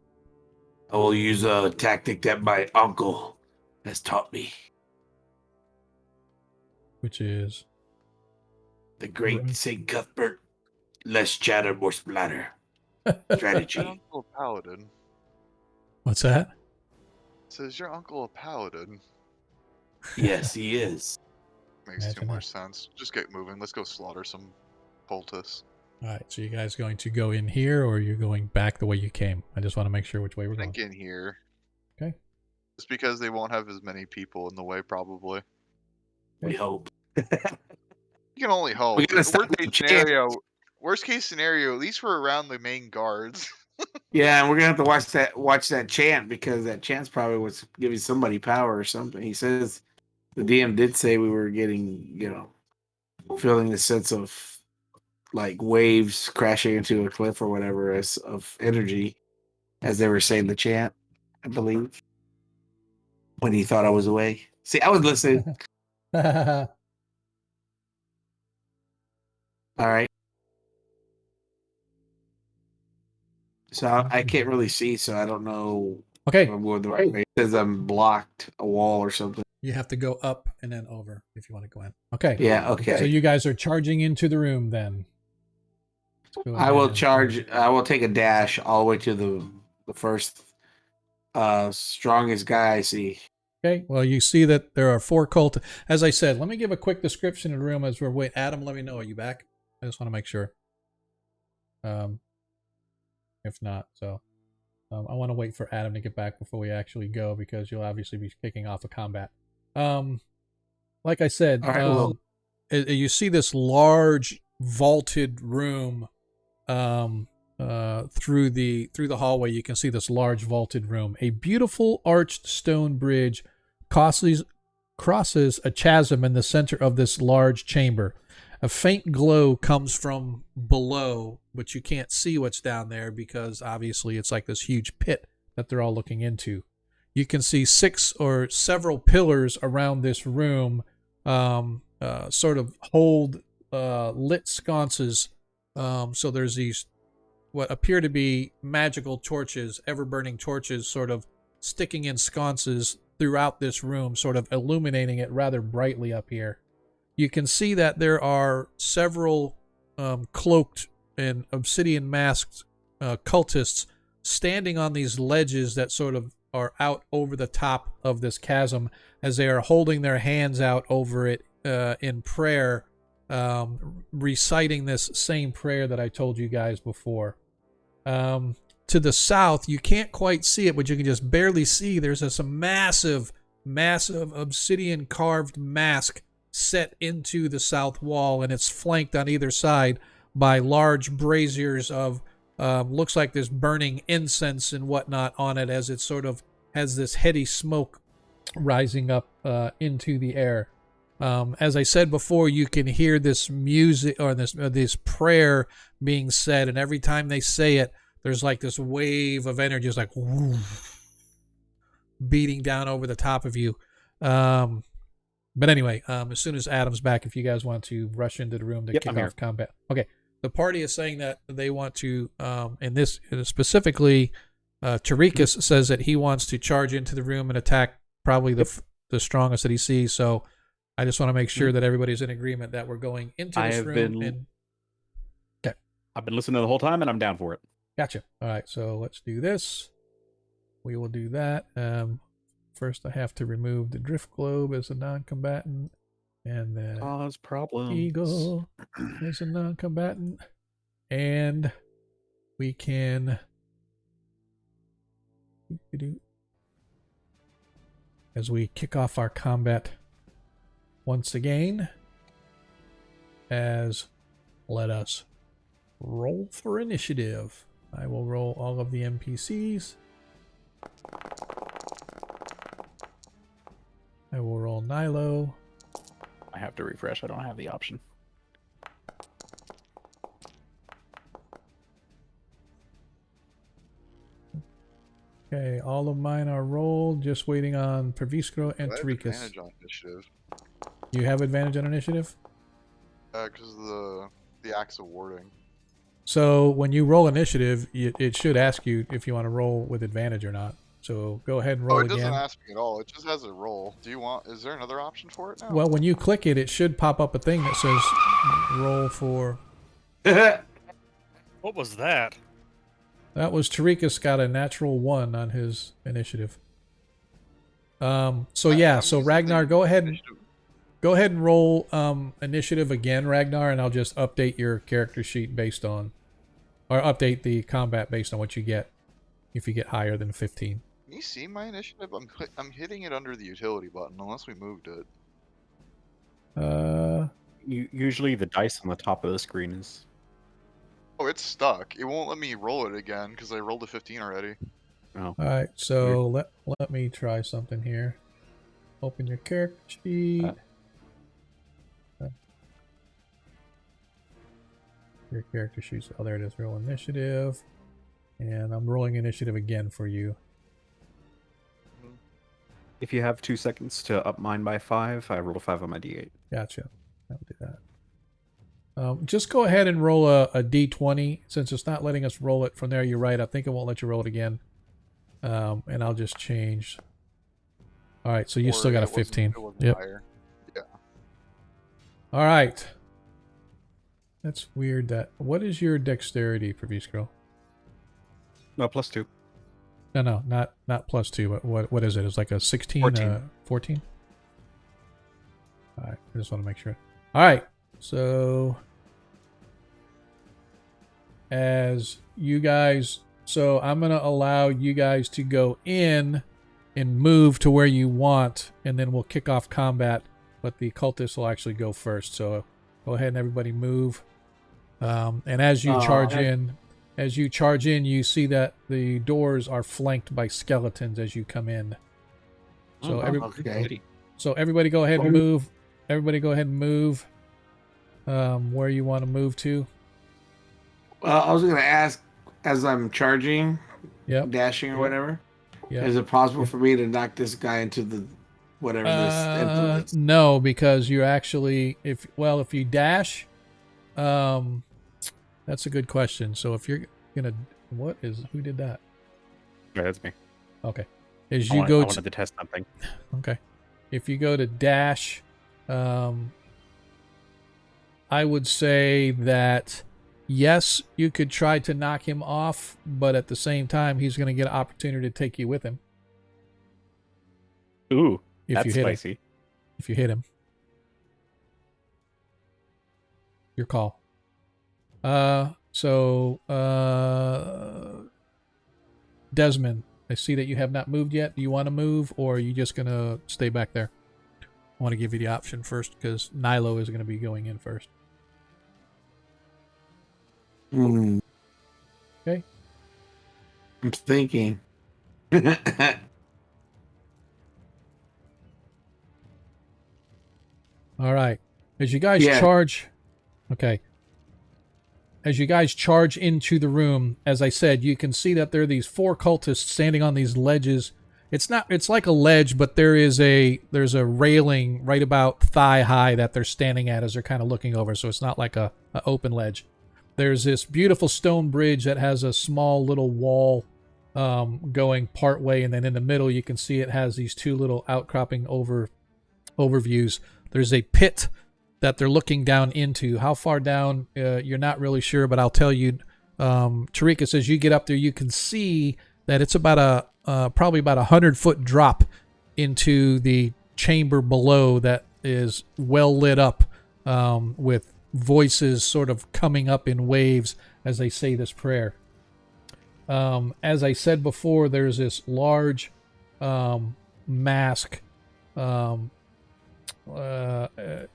I will use a tactic that my uncle has taught me. Which is The great Right. St. Cuthbert. Less chatter, more splatter. Your Strategy. uncle a paladin. what's that? Says your uncle a paladin. Yes, he is. Makes Imagine too that. much sense. Just get moving. Let's go slaughter some poultice. All right, so you guys going to go in here or you're going back the way you came? I just want to make sure which way we're I going. think in here. Okay. Just because they won't have as many people in the way, probably. We hope. You can only hope. We gotta stop Worst the case chant. scenario. Worst case scenario. At least we're around the main guards. Yeah, and we're gonna have to watch that chant because that chant's probably what's giving somebody power or something. He says the DM did say we were getting, feeling the sense of like waves crashing into a cliff or whatever of energy as they were saying the chant, I believe. When he thought I was away. See, I was listening. All right. So I can't really see, so I don't know Okay, if I'm going the right way. It says I'm blocked a wall or something. you have to go up and then over if you want to go in. Okay. Yeah, okay. So you guys are charging into the room then. Let's go I will ahead and- charge. I will take a dash all the way to the first strongest guy I see. Okay, well, you see that there are 4 cult. As I said, let me give a quick description of the room as we're waiting. Adam, let me know. Are you back? I just want to make sure. If not, so I want to wait for Adam to get back before we actually go because you'll obviously be kicking off a combat. Like I said, All right, well. you see this large vaulted room through the hallway. You can see this large vaulted room. A beautiful arched stone bridge crosses a chasm in the center of this large chamber. A faint glow comes from below, but you can't see what's down there because obviously it's like this huge pit that they're all looking into. You can see 6 or several pillars around this room sort of hold lit sconces. So there's these what appear to be magical torches, ever-burning torches, sort of sticking in sconces throughout this room, sort of illuminating it rather brightly up here. You can see that there are several cloaked and obsidian-masked cultists standing on these ledges that sort of are out over the top of this chasm as they are holding their hands out over it in prayer, reciting this same prayer that I told you guys before. To the south, you can't quite see it, but you can just barely see there's this massive obsidian carved mask set into the south wall, and it's flanked on either side by large braziers of looks like there's burning incense and whatnot on it, as it sort of has this heady smoke rising up into the air. As I said before, you can hear this music or this prayer being said, and every time they say it, there's like this wave of energy, just like whoo, beating down over the top of you. But anyway, as soon as Adam's back, if you guys want to rush into the room to kick off combat. Okay. The party is saying that they want to, in this specifically, Tarikas says that he wants to charge into the room and attack probably the strongest that he sees. So I just want to make sure that everybody's in agreement that we're going into this room. I've been listening the whole time, and I'm down for it. Gotcha. All right, so let's do this. We will do that. First, I have to remove the drift globe as a non-combatant, and then cause problems. Eagle as a non-combatant, and we can as we kick off our combat once again. Let us roll for initiative. I will roll all of the NPCs. I will roll Nilo. I have to refresh. I don't have the option. Okay, all of mine are rolled. Just waiting on Perviskro and Tarikas. Advantage on initiative. You have advantage on initiative? Because of the acts of warding. So when you roll initiative, it should ask you if you want to roll with advantage or not. So go ahead and roll again. Oh, it doesn't ask me at all. It just has a roll. Is there another option for it now? Well, when you click it, it should pop up a thing that says roll for... What was that? That was Tarikas got a natural 1 on his initiative. So Ragnar, go ahead and roll initiative again, Ragnar, and I'll just update your character sheet update the combat based on what you get if you get higher than 15. Can you see my initiative? I'm hitting it under the utility button, unless we moved it. Usually the dice on the top of the screen is... Oh, it's stuck. It won't let me roll it again, because I rolled a 15 already. Oh. Alright, so let me try something here. Open your character sheet. Your character sheet. Oh, there it is. Roll initiative. And I'm rolling initiative again for you. If you have 2 seconds to up mine by 5, I roll a 5 on my d8. Gotcha. I'll do that. Just go ahead and roll a d20. Since it's not letting us roll it from there, you're right. I think it won't let you roll it again. And I'll just change. All right, so you still got a 15. Yep. Higher. Yeah. All right. That's weird. What is your dexterity, Perviskro? No, +2. No, not +2, but what is it? It's like a 16, 14. 14? All right, I just want to make sure. All right, so as you guys, so I'm going to allow you guys to go in and move to where you want, and then we'll kick off combat, but the cultists will actually go first. So go ahead and everybody move. And as you charge in, you see that the doors are flanked by skeletons as you come in. So everybody go ahead and move. Everybody go ahead and move. where you want to move to. Well, I was going to ask, as I'm charging, Yep. dashing or whatever, Yep. is it possible for me to knock this guy into the whatever this influence? No, because you're actually if you dash, that's a good question. So if you're gonna, who did that? Yeah, that's me. Okay, I wanted to test something. Okay, if you go to dash, I would say that yes, you could try to knock him off, but at the same time, he's going to get an opportunity to take you with him. Ooh, if that's you hit spicy. him. If you hit him, your call. Desmond, I see that you have not moved yet. Do you want to move, or are you just going to stay back there? I want to give you the option first, because Nilo is going to be going in first. Okay. I'm thinking. All right. As you guys charge... Okay. As you guys charge into the room, as I said, you can see that there are these 4 cultists standing on these ledges. It's like a ledge, but there's a railing right about thigh high that they're standing at as they're kind of looking over, so it's not like a open ledge. There's this beautiful stone bridge that has a small little wall going part way, and then in the middle you can see it has these 2 little outcropping overviews. There's a pit that they're looking down into. How far down, you're not really sure, but I'll tell you. Tariq, as you get up there, you can see that it's about probably about 100-foot drop into the chamber below that is well lit up with voices sort of coming up in waves as they say this prayer. As I said before, there's this large mask.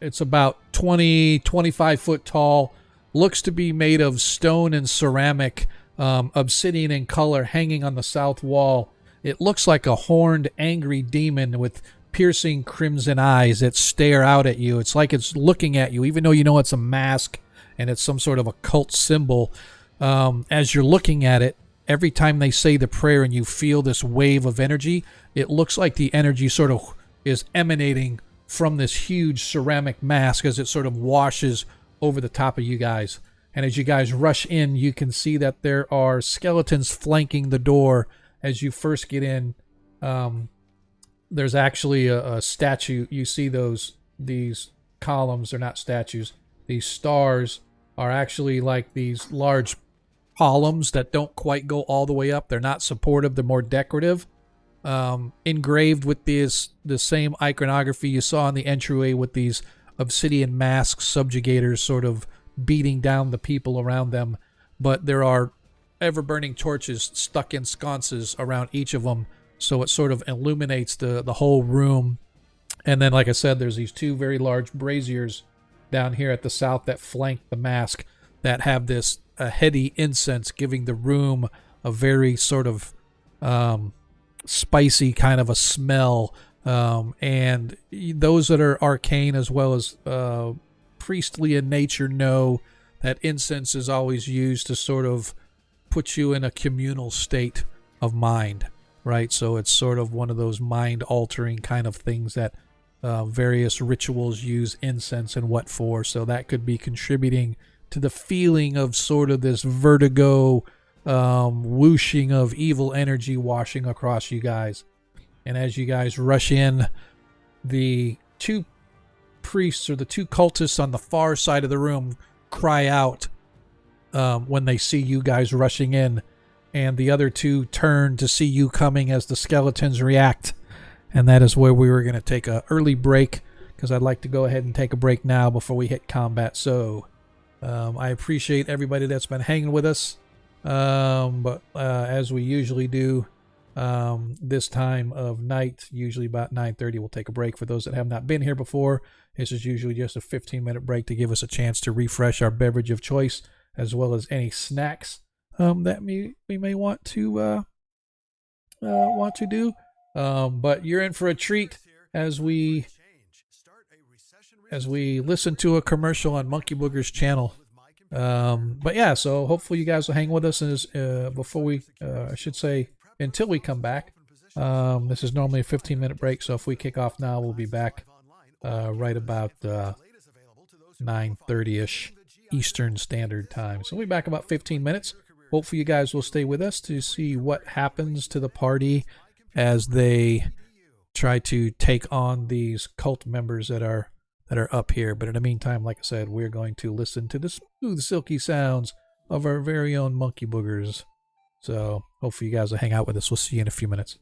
It's about 25 foot tall, looks to be made of stone and ceramic, obsidian in color, hanging on the south wall. It looks like a horned, angry demon with piercing crimson eyes that stare out at you. It's like it's looking at you, even though you know it's a mask and it's some sort of occult symbol. As you're looking at it, every time they say the prayer and you feel this wave of energy, it looks like the energy sort of is emanating from this huge ceramic mask as it sort of washes over the top of you guys. And as you guys rush in, you can see that there are skeletons flanking the door as you first get in. There's actually a statue. You see these columns, they're not statues. These stars are actually like these large columns that don't quite go all the way up. They're not supportive, they're more decorative. Engraved with the same iconography you saw in the entryway with these obsidian masks, subjugators sort of beating down the people around them. But there are ever-burning torches stuck in sconces around each of them, so it sort of illuminates the whole room. And then, like I said, there's these 2 very large braziers down here at the south that flank the mask that have this heady incense, giving the room a very sort of spicy kind of a smell. And those that are arcane as well as priestly in nature know that incense is always used to sort of put you in a communal state of mind, right? So it's sort of one of those mind-altering kind of things that various rituals use incense and what for. So that could be contributing to the feeling of sort of this vertigo, whooshing of evil energy washing across you guys. And as you guys rush in, the 2 priests or the 2 cultists on the far side of the room cry out when they see you guys rushing in, and the other 2 turn to see you coming as the skeletons react. And that is where we were going to take an early break, because I'd like to go ahead and take a break now before we hit combat. So I appreciate everybody that's been hanging with us, but as we usually do, this time of night, usually about 9:30, we'll take a break. For those that have not been here before, this is usually just a 15-minute break to give us a chance to refresh our beverage of choice, as well as any snacks that we may want to do. But you're in for a treat as we as we listen to a commercial on Monkey Booger's channel. But yeah, so hopefully you guys will hang with us as, before we, I should say, until we come back. This is normally a 15-minute break, so if we kick off now, we'll be back right about 9:30ish Eastern Standard Time. So we'll be back about 15 minutes. Hopefully you guys will stay with us to see what happens to the party as they try to take on these cult members that are up here. But in the meantime, like I said, we're going to listen to the smooth, silky sounds of our very own Monkey Boogers. So hopefully you guys will hang out with us. We'll see you in a few minutes.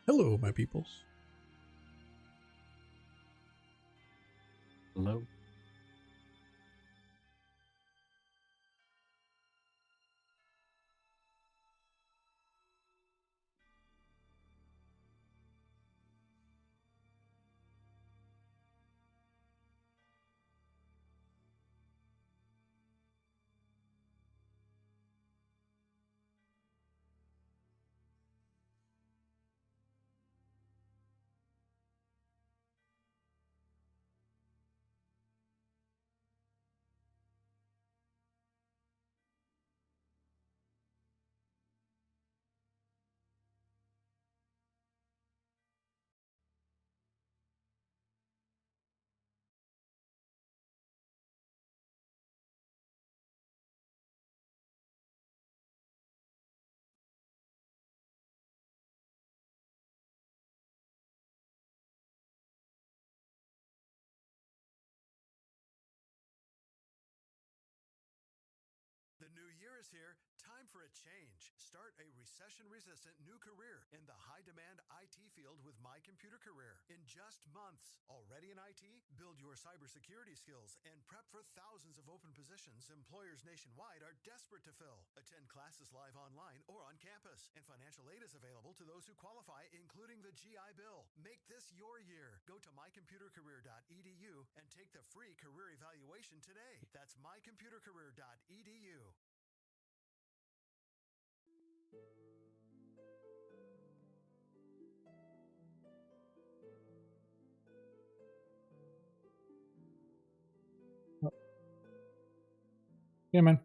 Hello, my peoples. Hello. The new year is here. Time for a change. Start a recession-resistant new career in the high-demand IT field with My Computer Career. In just months, already in IT? Build your cybersecurity skills and prep for thousands of open positions employers nationwide are desperate to fill. Attend classes live online or on campus, and financial aid is available to those who qualify, including the GI Bill. Make this your year. Go to mycomputercareer.edu and take the free career evaluation today. That's mycomputercareer.edu. Yeah, man.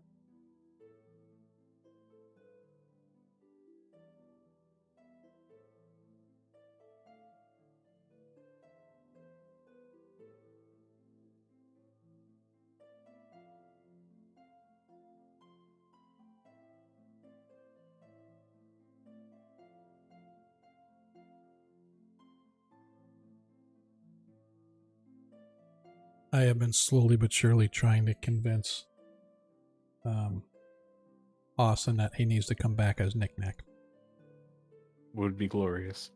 I have been slowly but surely trying to convince Austin that he needs to come back as Knick-Knack. Would be glorious.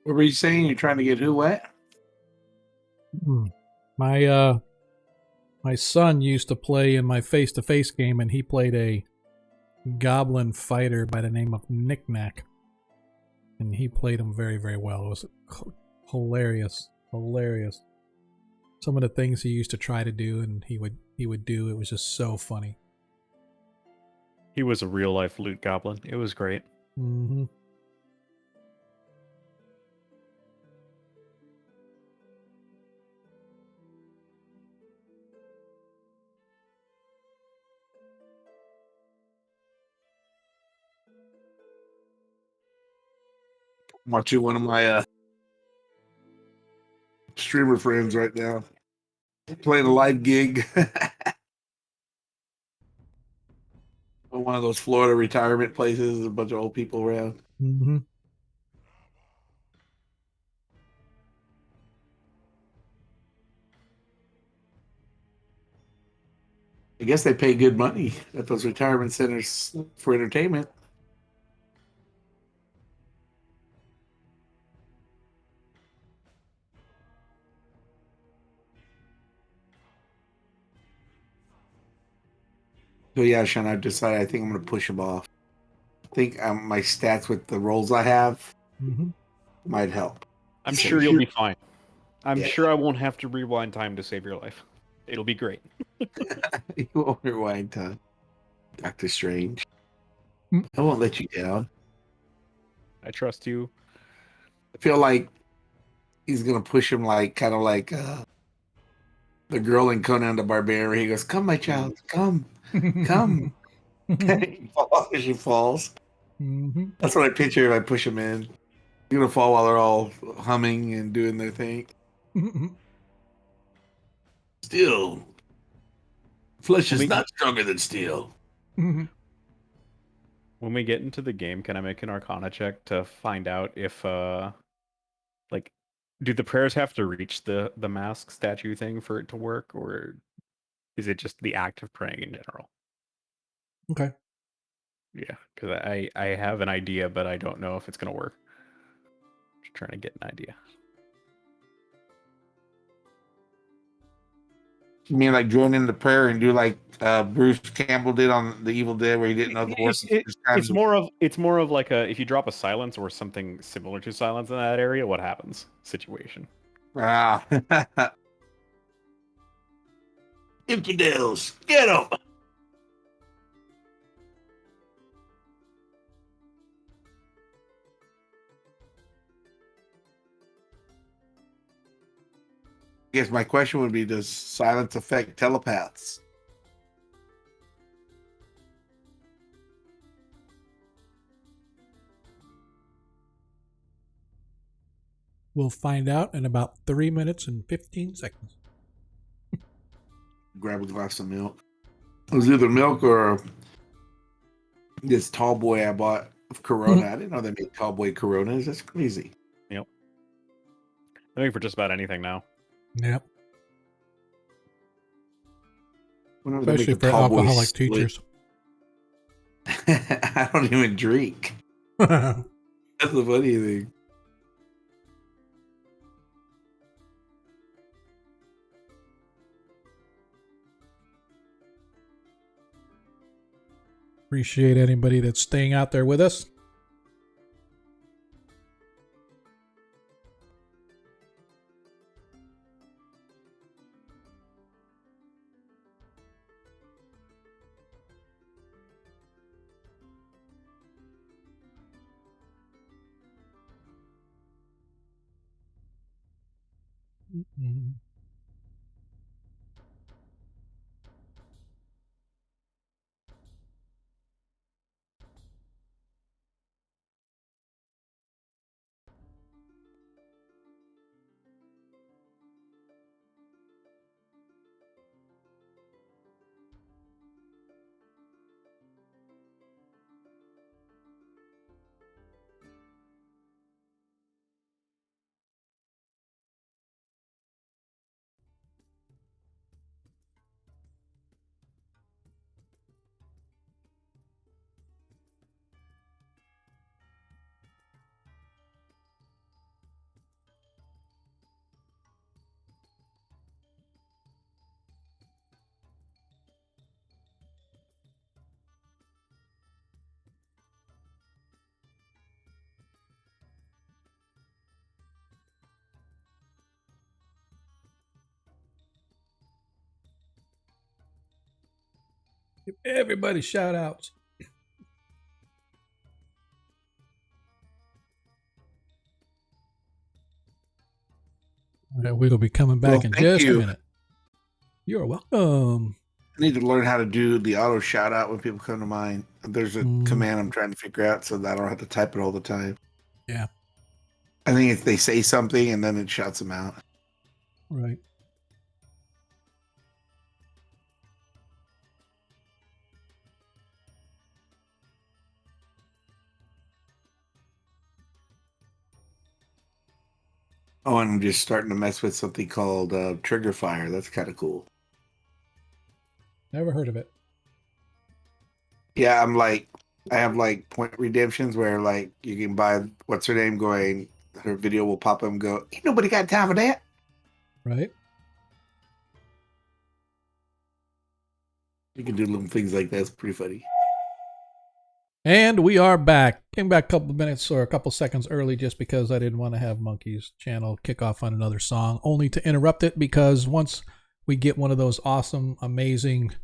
What were you saying? You're trying to get who wet? My son used to play in my face-to-face game, and he played a goblin fighter by the name of Knick-Knack, and he played him very, very well. It was hilarious. Some of the things he used to try to do, and he would do. It was just so funny. He was a real life loot goblin. It was great. Mm-hmm. I'm watching one of my streamer friends right now playing a live gig. One of those Florida retirement places, a bunch of old people around. Mm-hmm. I guess they pay good money at those retirement centers for entertainment. So yeah, Sean, I've decided I think I'm going to push him off. I think my stats with the rolls I have might help. I'm So sure you'll be fine. I'm Yeah. sure I won't have to rewind time to save your life. It'll be great. You won't rewind time. Doctor Strange. Mm. I won't let you down. I trust you. I feel like he's going to push him kind of like the girl in Conan the Barbarian. He goes, "Come, my child, come, come." She falls. That's what I picture if I push him in. He's gonna fall while they're all humming and doing their thing. Steel. Flesh is not stronger than steel. When we get into the game, can I make an Arcana check to find out if, like, do the prayers have to reach the mask statue thing for it to work, or is it just the act of praying in general? Okay. Yeah, because I have an idea, but I don't know if it's gonna work. Just trying to get an idea. You mean like join in the prayer and do like Bruce Campbell did on The Evil Dead, where he didn't know the words? It's more of like a if you drop a silence or something similar to silence in that area, what happens situation. Infidels, get them! I guess my question would be, does silence affect telepaths? We'll find out in about 3 minutes and 15 seconds. Grab a glass of milk. It was either milk or this tall boy I bought of Corona. I didn't know they made tall boy Coronas. That's crazy. Yep. I think for just about anything now. Yep. Whenever they Especially make a for tall boy alcoholic split. teachers. I don't even drink. That's the funny thing. Appreciate anybody that's staying out there with us. Give everybody shout outs. We'll be coming back in just a minute. You're welcome. I need to learn how to do the auto shout out when people come to mind. There's a command I'm trying to figure out so that I don't have to type it all the time. Yeah. I think if they say something and then it shouts them out. Right. Oh, and I'm just starting to mess with something called Trigger Fire. That's kind of cool. Never heard of it. Yeah, I have like point redemptions where like you can buy what's her name going, her video will pop up and go, ain't nobody got time for that. Right. You can do little things like that. It's pretty funny. And we are back. Came back a couple of minutes or a couple seconds early just because I didn't want to have Monkey's channel kick off on another song, only to interrupt it because once we get one of those awesome, amazing,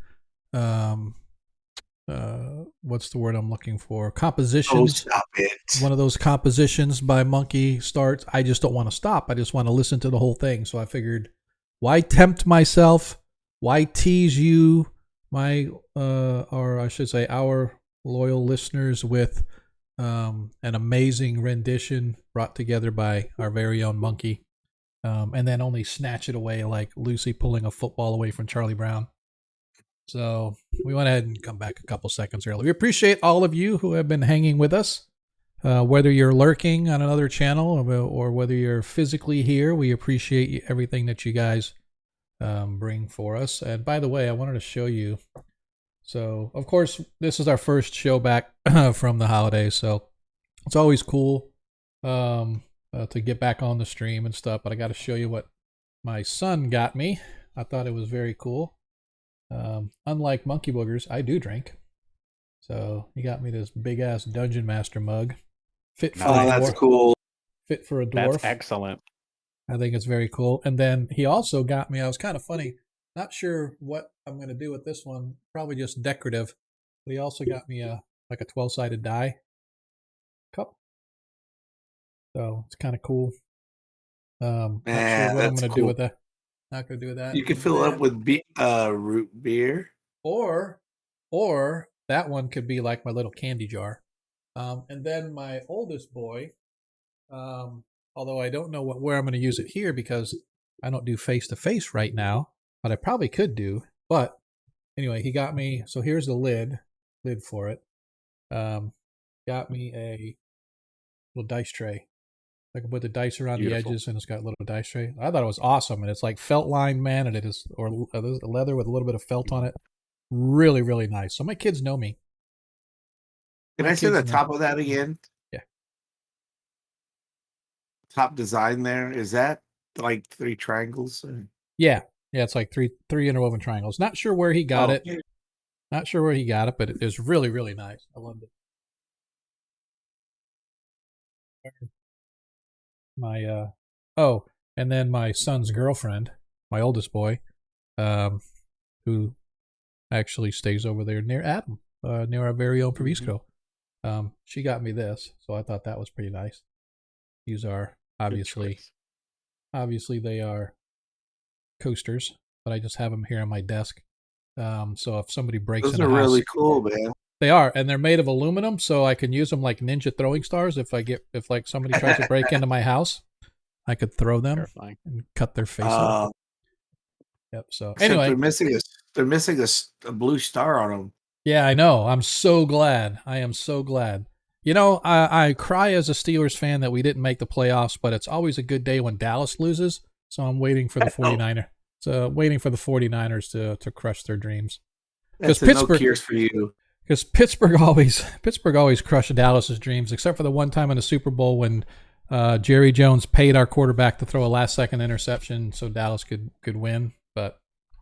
what's the word I'm looking for? Compositions. Oh, stop it. One of those compositions by Monkey starts. I just don't want to stop. I just want to listen to the whole thing. So I figured, why tempt myself? Why tease you, or I should say, our loyal listeners with an amazing rendition brought together by our very own Monkey, and then only snatch it away like Lucy pulling a football away from Charlie Brown. So we went ahead and come back a couple seconds early. We appreciate all of you who have been hanging with us, whether you're lurking on another channel or whether you're physically here. We appreciate everything that you guys bring for us. And by the way, I wanted to show you. So, of course, this is our first show back from the holidays, so it's always cool to get back on the stream and stuff, but I got to show you what my son got me. I thought it was very cool. Unlike Monkey Boogers, I do drink. So, he got me this big-ass Dungeon Master mug. Fit for a dwarf. That's cool. Fit for a dwarf. That's excellent. I think it's very cool. And then he also got me, I was kind of funny, not sure what I'm going to do with this one. Probably just decorative. But he also got me a 12-sided die cup. So it's kind of cool. Not sure what I'm going to do with that. Not going to do with that. You can fill it up with root beer. Or that one could be like my little candy jar. And then my oldest boy, although I don't know where I'm going to use it here because I don't do face-to-face right now, but I probably could do. But anyway, he got me, so here's the lid for it. Got me a little dice tray. I can put the dice around Beautiful. the edges, and it's got a little dice tray. I thought it was awesome, and it's like felt lined, man, and it is, or leather with a little bit of felt on it. Really, really nice. So my kids know me. Can I see the top of that again? Yeah. Top design there, is that like 3 triangles? Yeah, it's like three interwoven triangles. Not sure where he got it. Not sure where he got it, but it is really, really nice. I loved it. And then my son's girlfriend, my oldest boy, who actually stays over there near Adam, near our very own Provisco. She got me this, so I thought that was pretty nice. These are obviously they are coasters, but I just have them here on my desk. So if somebody breaks in the house, those are really cool, man. They are, and they're made of aluminum, so I can use them like ninja throwing stars. If like somebody tries to break into my house, I could throw them and cut their face off. Yep. So anyway, they're missing a blue star on them. Yeah, I know. I'm so glad. I am so glad. You know, I cry as a Steelers fan that we didn't make the playoffs, but it's always a good day when Dallas loses. So I'm waiting for the 49ers. So waiting for the 49ers to crush their dreams. That's Pittsburgh, no cures for you. Because Pittsburgh always crushed Dallas's dreams, except for the one time in the Super Bowl when Jerry Jones paid our quarterback to throw a last-second interception so Dallas could win. But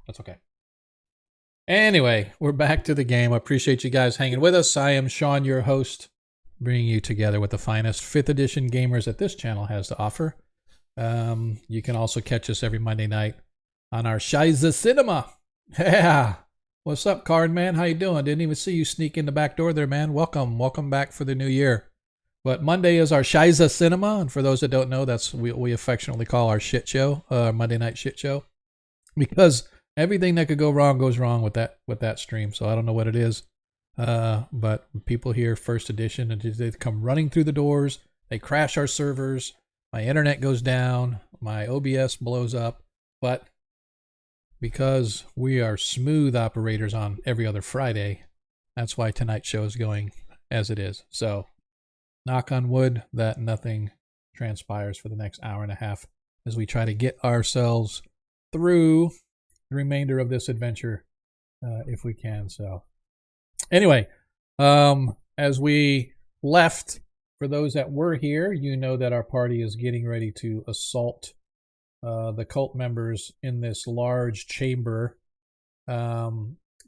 that's okay. Anyway, we're back to the game. I appreciate you guys hanging with us. I am Sean, your host, bringing you together with the finest 5th edition gamers that this channel has to offer. You can also catch us every Monday night on our Shiza Cinema. Yeah. What's up, Card Man? How you doing? Didn't even see you sneak in the back door there, man. Welcome back for the new year. But Monday is our Shiza Cinema, and for those that don't know, that's what we affectionately call our shit show, Monday night shit show, because everything that could go wrong goes wrong with that stream. So I don't know what it is, but people here, 1st edition, and they come running through the doors. They crash our servers. My internet goes down. My OBS blows up. But because we are smooth operators on every other Friday, that's why tonight's show is going as it is. So, knock on wood that nothing transpires for the next hour and a half as we try to get ourselves through the remainder of this adventure, if we can. So, anyway, as we left, for those that were here, you know that our party is getting ready to assault the cult members in this large chamber.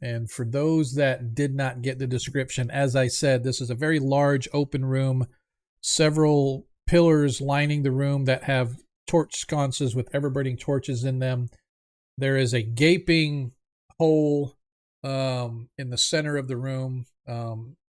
And for those that did not get the description, as I said, this is a very large open room, several pillars lining the room that have torch sconces with ever-burning torches in them. There is a gaping hole in the center of the room.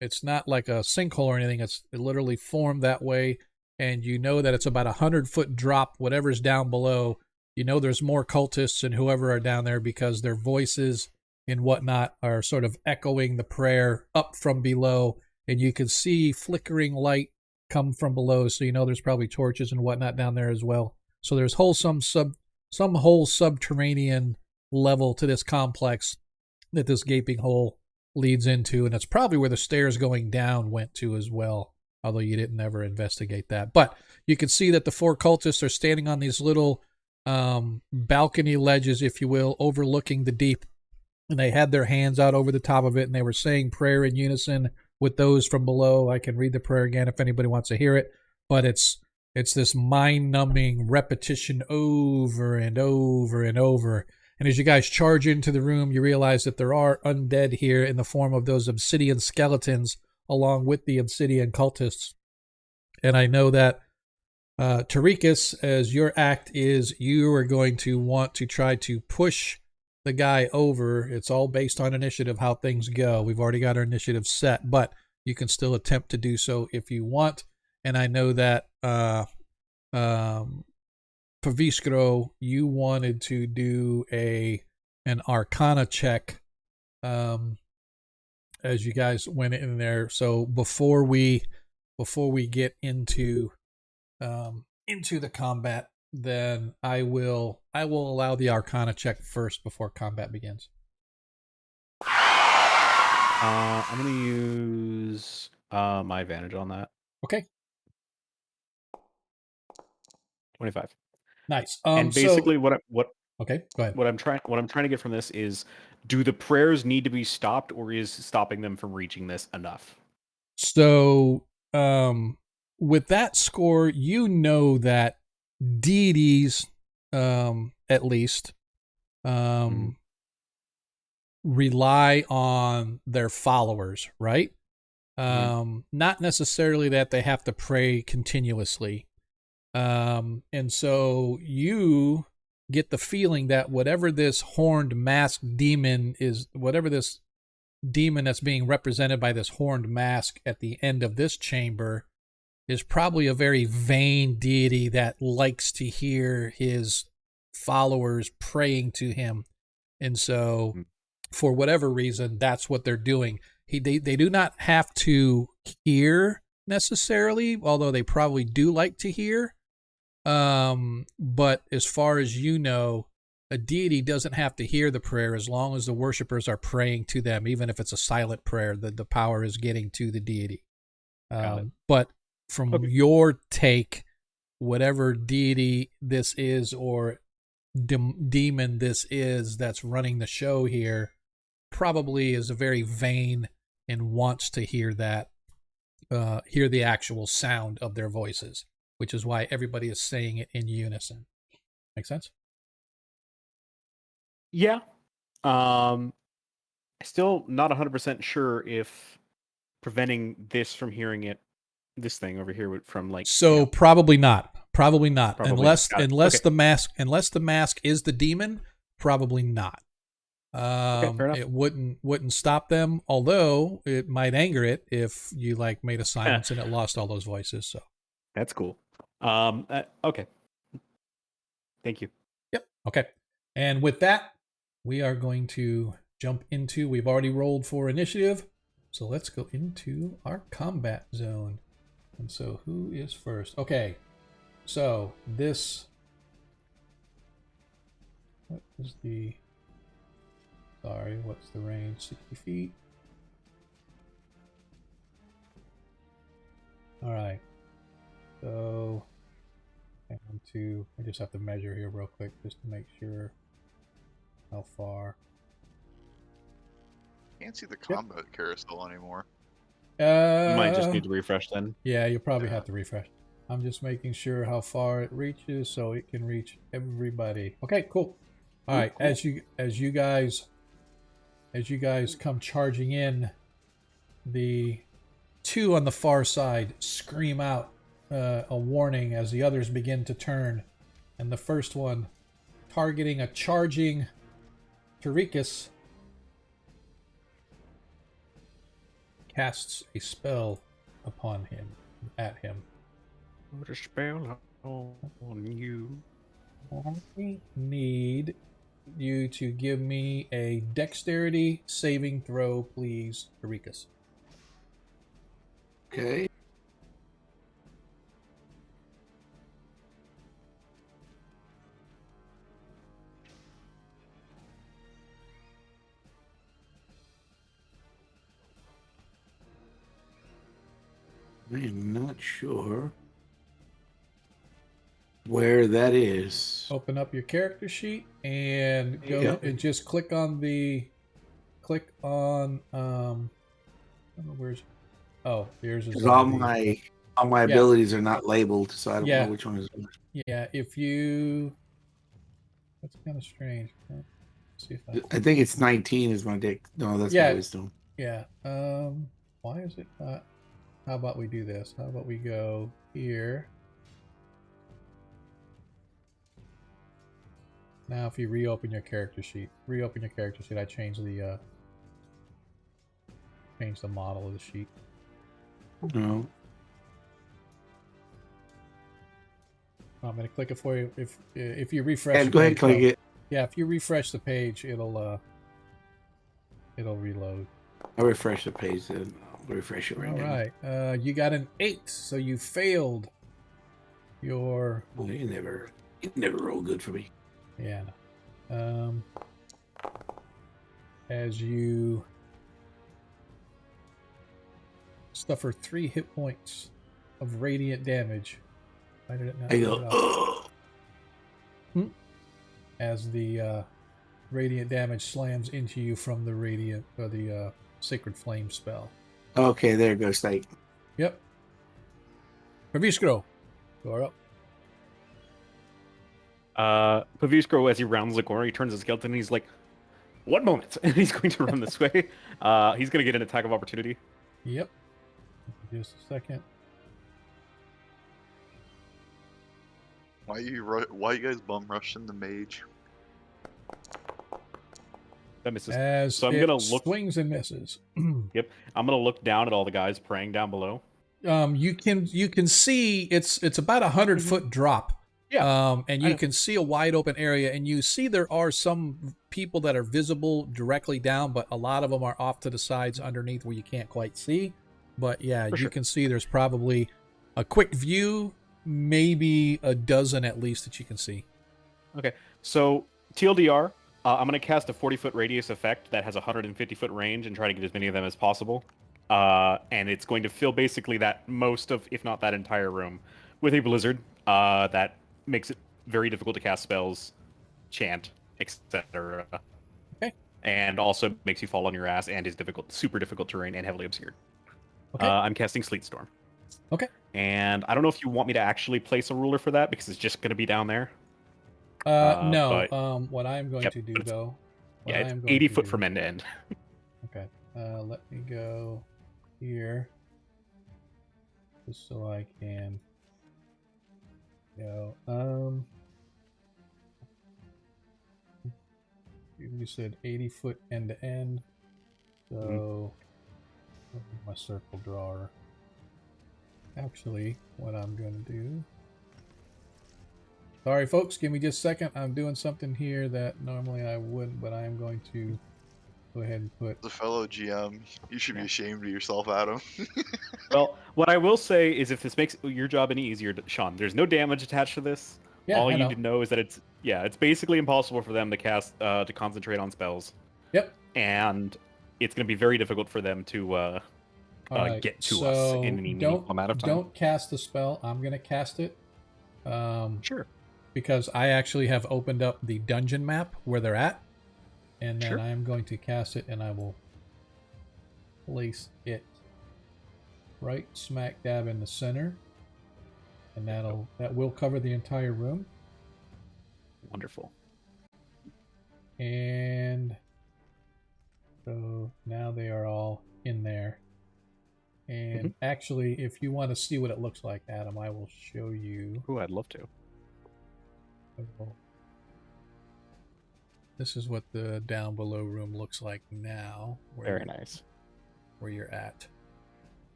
It's not like a sinkhole or anything. It literally formed that way, and you know that it's about 100-foot drop, whatever's down below. You know there's more cultists and whoever are down there because their voices and whatnot are sort of echoing the prayer up from below, and you can see flickering light come from below, so you know there's probably torches and whatnot down there as well. So there's some whole subterranean level to this complex that this gaping hole leads into, and that's probably where the stairs going down went to as well, although you didn't ever investigate that. But you can see that the 4 cultists are standing on these little balcony ledges, if you will, overlooking the deep, and they had their hands out over the top of it, and they were saying prayer in unison with those from below. I can read the prayer again if anybody wants to hear it, but it's this mind-numbing repetition over and over and over. And as you guys charge into the room, you realize that there are undead here in the form of those obsidian skeletons along with the obsidian cultists. And I know that Tarikas, as your act is, you are going to want to try to push the guy over. It's all based on initiative, how things go. We've already got our initiative set, but you can still attempt to do so if you want. And I know that Paviskro, you wanted to do an Arcana check as you guys went in there. So before we get into the combat, then I will allow the Arcana check first before combat begins. I'm gonna use my advantage on that. Okay. 25. Nice. And basically, Okay, go ahead. what I'm trying to get from this is, do the prayers need to be stopped, or is stopping them from reaching this enough? So, with that score, you know that deities, at least, rely on their followers, right? Not necessarily that they have to pray continuously. And so you get the feeling that whatever this horned masked demon is, whatever this demon that's being represented by this horned mask at the end of this chamber, is probably a very vain deity that likes to hear his followers praying to him. And so for whatever reason, that's what they're doing. They do not have to hear necessarily, although they probably do like to hear. But as far as you know, a deity doesn't have to hear the prayer as long as the worshipers are praying to them, even if it's a silent prayer, the power is getting to the deity. But from your take, whatever deity this is or demon this is that's running the show here probably is a very vain and wants to hear that, hear the actual sound of their voices, which is why everybody is saying it in unison. Make sense? Yeah. Still not 100% sure if preventing this from hearing it, this thing over here from like. So probably not. Probably not. Probably unless not. Okay. the mask is the demon, probably not. Okay, fair enough. It wouldn't stop them, although it might anger it if you like made a silence and it lost all those voices. So that's cool. Okay. Thank you. Yep. Okay. And with that, we are going to jump into, we've already rolled for initiative, so let's go into our combat zone. And so who is first? Okay. So this, what's the range? 60 feet. All right. So I just have to measure here real quick just to make sure how far. Can't see the combat carousel anymore. You might just need to refresh then. Yeah, you'll probably have to refresh. I'm just making sure how far it reaches so it can reach everybody. Okay, cool. All right, cool. As you guys as you guys come charging in, the two on the far side scream out a warning as the others begin to turn. And the first one, targeting a charging Tarikas, casts a spell upon him, at him. Put a spell on you. I need you to give me a dexterity saving throw, please, Tarikas. Okay. I am not sure where that is. Open up your character sheet and go Yeah. and just click on I don't know where's, oh, yours is 'Cause all already- my Yeah. abilities are not labeled, so I don't Yeah. know which one is which. yeah, if you, that's kind of strange. Let's see if I, I think it's 19 is my dick. No, that's Yeah. my wisdom. yeah, why is it not? How about we do this? How about we go here? Now, if you reopen your character sheet, I changed the model of the sheet. No. I'm gonna click it for you. If you refresh, And go ahead, the click page, it. Yeah, if you refresh the page, it'll reload. I'll refresh the page then. I'll refresh it right All now. right, you got an 8, so you failed your. Well, you never roll good for me. Yeah. As you suffer 3 hit points of radiant damage. Why did it not? I put go, it up? ugh. As the radiant damage slams into you from the radiant or the sacred flame spell. Okay, there goes Snake. Yep. Paviskro, you're up. Paviskro, as he rounds the corner, he turns his skeleton and he's like, "One moment!" And he's going to run this way. He's going to get an attack of opportunity. Yep. Just a second. Why you guys bum rushing the mage? That misses. As So I'm it gonna look. swings and misses. Yep. I'm gonna look down at all the guys praying down below. You can see it's about 100-foot drop. Yeah. And I you know. can see a wide open area, and you see there are some people that are visible directly down, but a lot of them are off to the sides underneath where you can't quite see. But yeah, For you sure. can see there's probably a quick view, maybe a dozen at least that you can see. Okay. So TLDR, I'm gonna cast a 40-foot radius effect that has a 150-foot range and try to get as many of them as possible. And it's going to fill basically that most of, if not that entire room, with a blizzard that makes it very difficult to cast spells, chant, etc. Okay. And also makes you fall on your ass and is super difficult terrain and heavily obscured. Okay. I'm casting Sleet Storm. Okay. And I don't know if you want me to actually place a ruler for that because it's just going to be down there. No. but- What I'm going Yep, to do but it's- though. what Yeah, I it's am going 80 to foot do- from end to end. Okay. Let me go here. Just so I can go. You said 80 foot end to end. So my circle drawer. Actually, what I'm going to do. Sorry, folks. Give me just a second. I'm doing something here that normally I wouldn't, but I am going to go ahead and put. As a fellow GM, you should be ashamed of yourself, Adam. Well, what I will say is if this makes your job any easier, Sean, there's no damage attached to this. Yeah, All I you know. need to know is that it's basically impossible for them to cast to concentrate on spells, Yep. and it's going to be very difficult for them to All right, get to us in any meaningful amount of time. Don't cast the spell. I'm going to cast it. Sure. Because I actually have opened up the dungeon map where they're at, and then Sure. I am going to cast it, and I will place it right smack dab in the center, and that will cover the entire room. Wonderful. And So now they are all in there. And actually, if you want to see what it looks like, Adam, I will show you. Ooh, I'd love to. This is what the down below room looks like now. Very nice. Where you're at.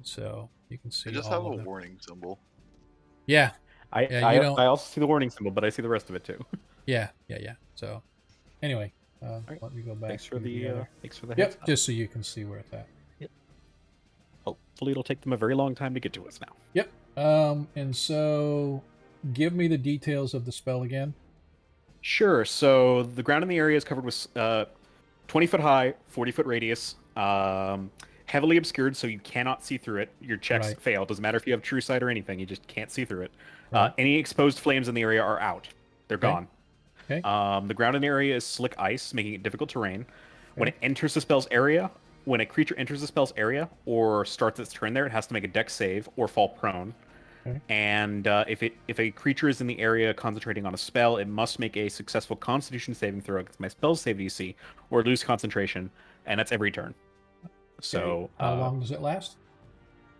So you can see I just all have of a them. warning symbol. Yeah. I you don't... I also see the warning symbol, but I see the rest of it too. Yeah. So anyway, let me go back. Thanks for thanks for the Yep, heads up. just so you can see where it's at. Hopefully it'll take them a very long time to get to us now. Yep. And so give me the details of the spell again. Sure. So the ground in the area is covered with 20-foot high, 40-foot radius, heavily obscured, so you cannot see through it. Your checks fail. Doesn't matter if you have true sight or anything. You just can't see through it. Right. Any exposed flames in the area are out. They're gone. Okay. The ground in the area is slick ice, making it difficult terrain. When it enters the spell's area, when a creature enters the spell's area or starts its turn there, it has to make a dex save or fall prone. Okay. And if a creature is in the area concentrating on a spell, it must make a successful Constitution saving throw against my spell save DC or lose concentration, and that's every turn. Okay. So how long does it last?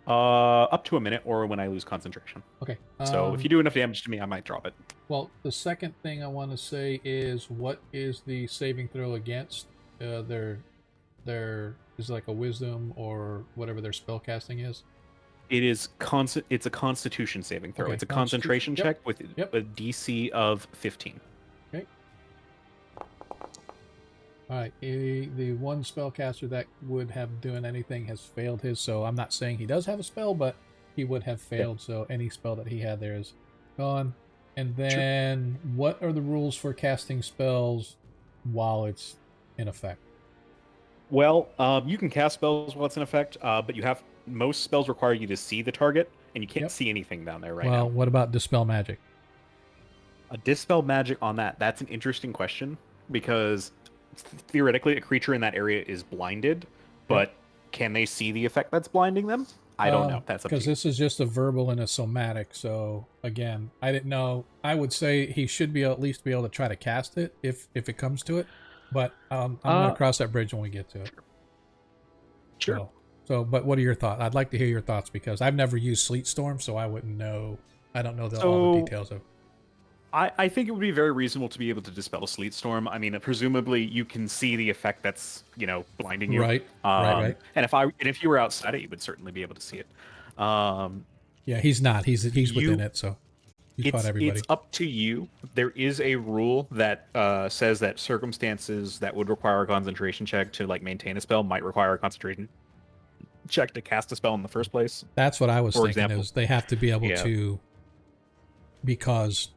Up to a minute, or when I lose concentration. Okay. So if you do enough damage to me, I might drop it. Well, the second thing I want to say is, what is the saving throw against? Their is like a wisdom or whatever their spell casting is. It is it's a Constitution saving throw. Okay, It's a concentration check with a DC of 15. Okay. All right. The one spellcaster that would have doing anything has failed his, so I'm not saying he does have a spell, but he would have failed. So any spell that he had there is gone. And then, what are the rules for casting spells while it's in effect? Well, you can cast spells while it's in effect, but most spells require you to see the target, and you can't see anything down there now. Well, what about Dispel Magic? A Dispel Magic on that's an interesting question, because theoretically a creature in that area is blinded, but can they see the effect that's blinding them? I don't know. That's up to you. Because this is just a verbal and a somatic, so again, I didn't know. I would say he should be at least be able to try to cast it if it comes to it, but I'm going to cross that bridge when we get to it. Sure. So, but what are your thoughts? I'd like to hear your thoughts, because I've never used Sleet Storm, so I wouldn't know. I don't know all the details of. I think it would be very reasonable to be able to dispel a Sleet Storm. I mean, presumably you can see the effect that's blinding you. Right. Right. And if you were outside it, you would certainly be able to see it. Yeah, he's not. He's within it, so he's fought everybody. It's up to you. There is a rule that says that circumstances that would require a concentration check to maintain a spell might require a concentration check to cast a spell in the first place. That's what I was thinking. Example, is they have to be able to, because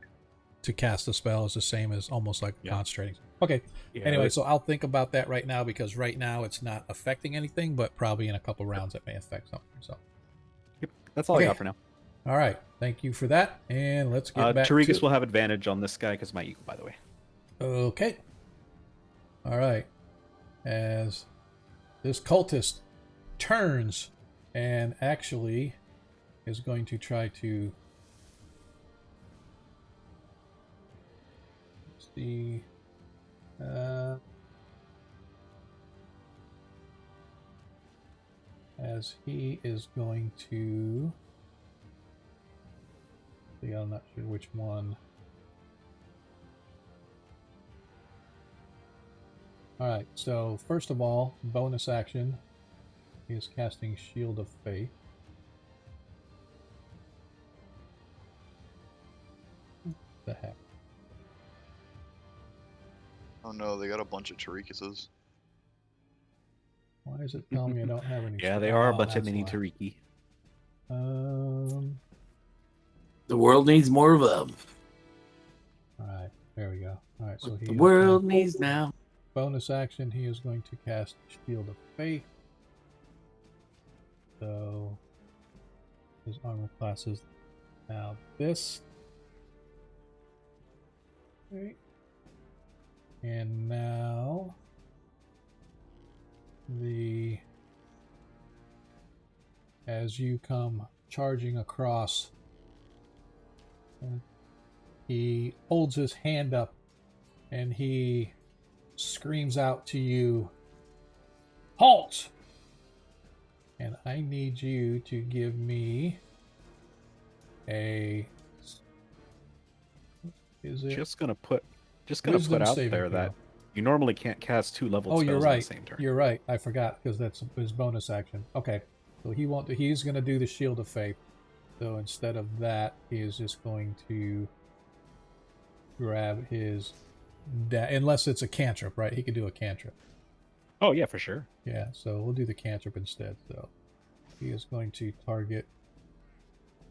to cast a spell is the same as almost like concentrating. Okay. Yeah, anyway, so I'll think about that right now, because right now it's not affecting anything, but probably in a couple rounds it may affect something. So that's all I got for now. All right. Thank you for that. And let's get back to... Tarikas will have advantage on this guy because of my eagle, by the way. Okay. All right. As this cultist turns and actually is going to try to... Let's see... as he is going to... I'm not sure which one. Alright, so first of all, bonus action is casting Shield of Faith. What the heck? Oh no, they got a bunch of Tarikases. Why is it telling me I don't have any? Yeah, they are a bunch of mini Tariki. The world needs more of them. Alright, there we go. Alright, so the world needs now. Bonus action, he is going to cast Shield of Faith. So his armor class is now this. Okay. And now as you come charging across, he holds his hand up and he screams out to you, halt. And I need you to give me a... Is it? Just gonna put Wisdom out saving there throw. that you normally can't cast 2 leveled Oh, you're spells in the right. same turn. You're right. I forgot because that's his bonus action. Okay. So he won't. He's going to do the Shield of Faith. So instead of that, he is just going to grab his... unless it's a cantrip, right? He could do a cantrip. Oh yeah, for sure. Yeah, so we'll do the cantrip instead. So he is going to target...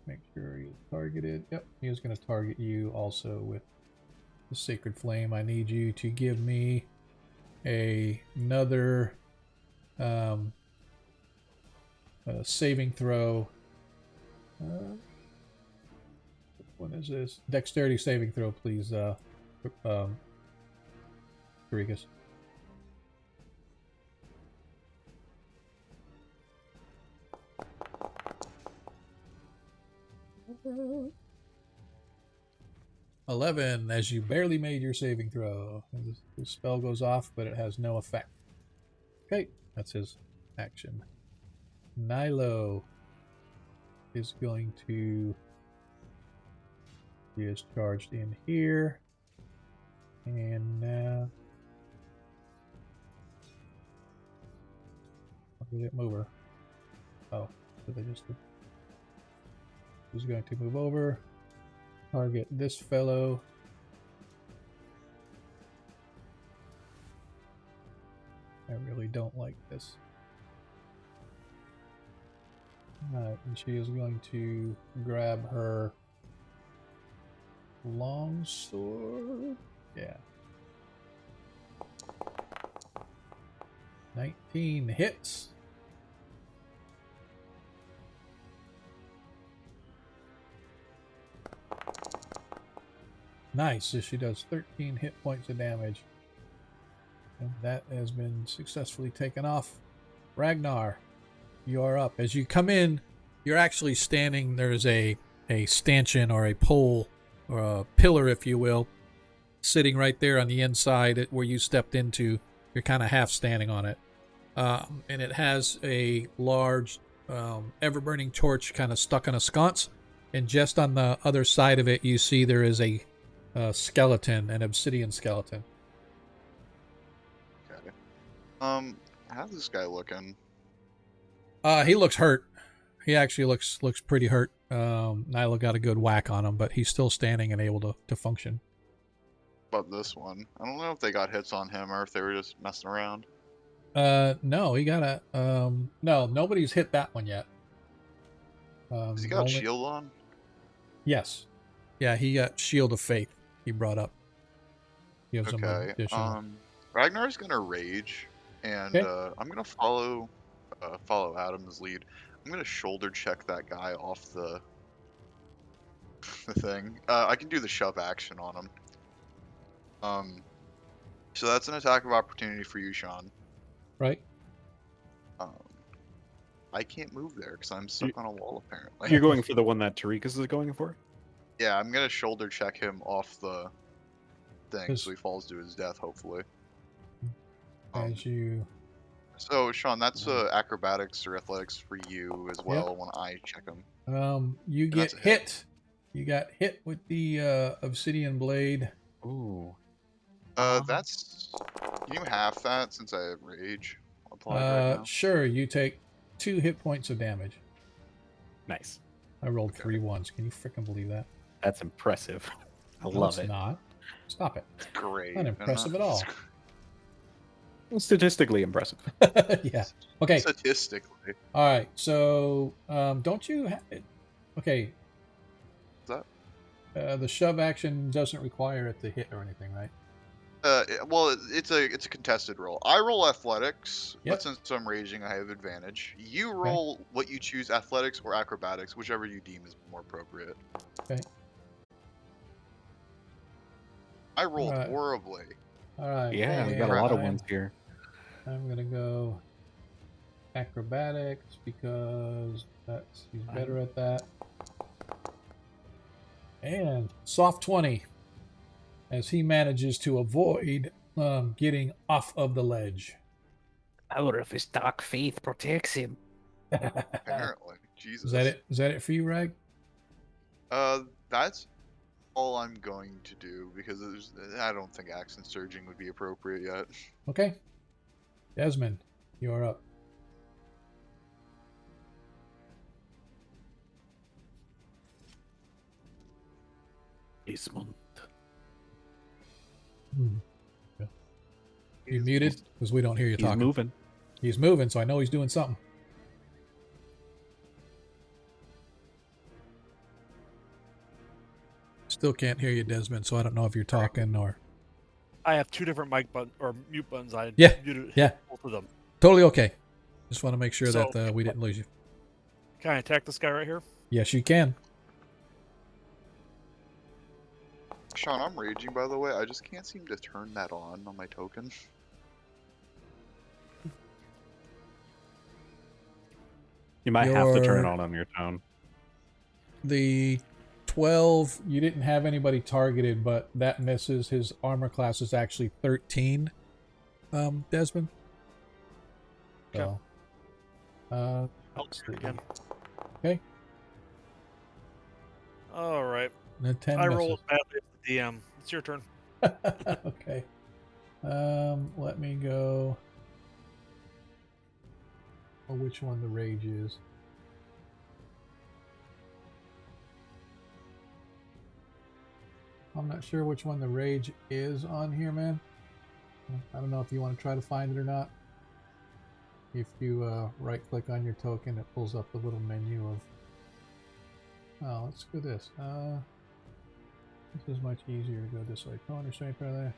Make sure he's targeted. Yep, he is going to target you also with the Sacred Flame. I need you to give me another saving throw. What is this? Dexterity saving throw, please, Karikas. $11, as you barely made your saving throw. The spell goes off, but it has no effect. Okay, that's his action. Nilo is going to... He is charged in here. And now... Did it move her? Oh, did they just... He's going to move over. Target this fellow. I really don't like this. Alright, and she is going to grab her long sword. Yeah. 19 hits. Nice. So she does 13 hit points of damage. And that has been successfully taken off. Ragnar, you are up. As you come in, you're actually standing. There's a stanchion or a pole or a pillar, if you will, sitting right there on the inside where you stepped into. You're kind of half standing on it. And it has a large ever-burning torch kind of stuck on a sconce. And just on the other side of it, you see there is a skeleton, an obsidian skeleton. Okay. How's this guy looking? He looks hurt. He actually looks pretty hurt. Nyla got a good whack on him, but he's still standing and able to function. But this one, I don't know if they got hits on him or if they were just messing around. No, he got a no, nobody's hit that one yet. Has he got shield on? Yes. Yeah, he got Shield of Faith. He brought up. Gives him an Okay. additional. Ragnar's gonna rage, and Okay. I'm gonna follow Adam's lead. I'm gonna shoulder check that guy off the thing. I can do the shove action on him. So that's an attack of opportunity for you, Sean. Right. I can't move there because I'm stuck on a wall apparently. You're going for the one that Tarikas is going for? Yeah, I'm gonna shoulder check him off the thing Just- so he falls to his death, hopefully. As you. So, Sean, that's acrobatics or athletics for you as well when I check him. You And get that's a hit. You got hit with the obsidian blade. Ooh. That's... Can you half that since I have rage applied right now? Sure. You take 2 hit points of damage. Nice. I rolled Okay. 3 ones. Can you freaking believe that? That's impressive. I No, love it's it. not. Stop it. Great. Not impressive at all. Statistically impressive. Yeah. Okay. Statistically. All right. So, don't you? Okay. What's The shove action doesn't require it to hit or anything, right? Well, it's a contested roll. I roll athletics, Yep. but since I'm raging, I have advantage. You roll what you choose, athletics or acrobatics, whichever you deem is more appropriate. Okay. I rolled Alright. horribly. All right. Yeah, we got a and lot of I'm- ones here. I'm gonna go acrobatics because he's better at that. And soft 20 as he manages to avoid getting off of the ledge. Power of his dark faith protects him. Apparently. Jesus. Is that it? Is that it for you, Rag? That's all I'm going to do because I don't think accent surging would be appropriate yet. Okay. Desmond, you are up. Desmond. You muted? Because we don't hear you He's talking. moving. He's moving, so I know he's doing something. Still can't hear you, Desmond, so I don't know if you're talking or... I have two different mic button or mute buttons. I Yeah, muted yeah. both of them. Totally okay. Just want to make sure So- that we didn't lose you. Can I attack this guy right here? Yes, you can. Sean, I'm raging, by the way. I just can't seem to turn that on my token. You might have to turn it Your- on your phone. The 12, you didn't have anybody targeted, but that misses. His armor class is actually 13, Desmond. So, I'll let's try it see. again. Okay. All right. The 10 I misses. rolled badly as the DM. It's your turn. Okay. Let me go. Oh, which one the rage is? I'm not sure which one the rage is on here, man. I don't know if you want to try to find it or not. If you right click on your token, it pulls up the little menu of... Oh, let's do this. This is much easier to go this way. Tone restraint right there.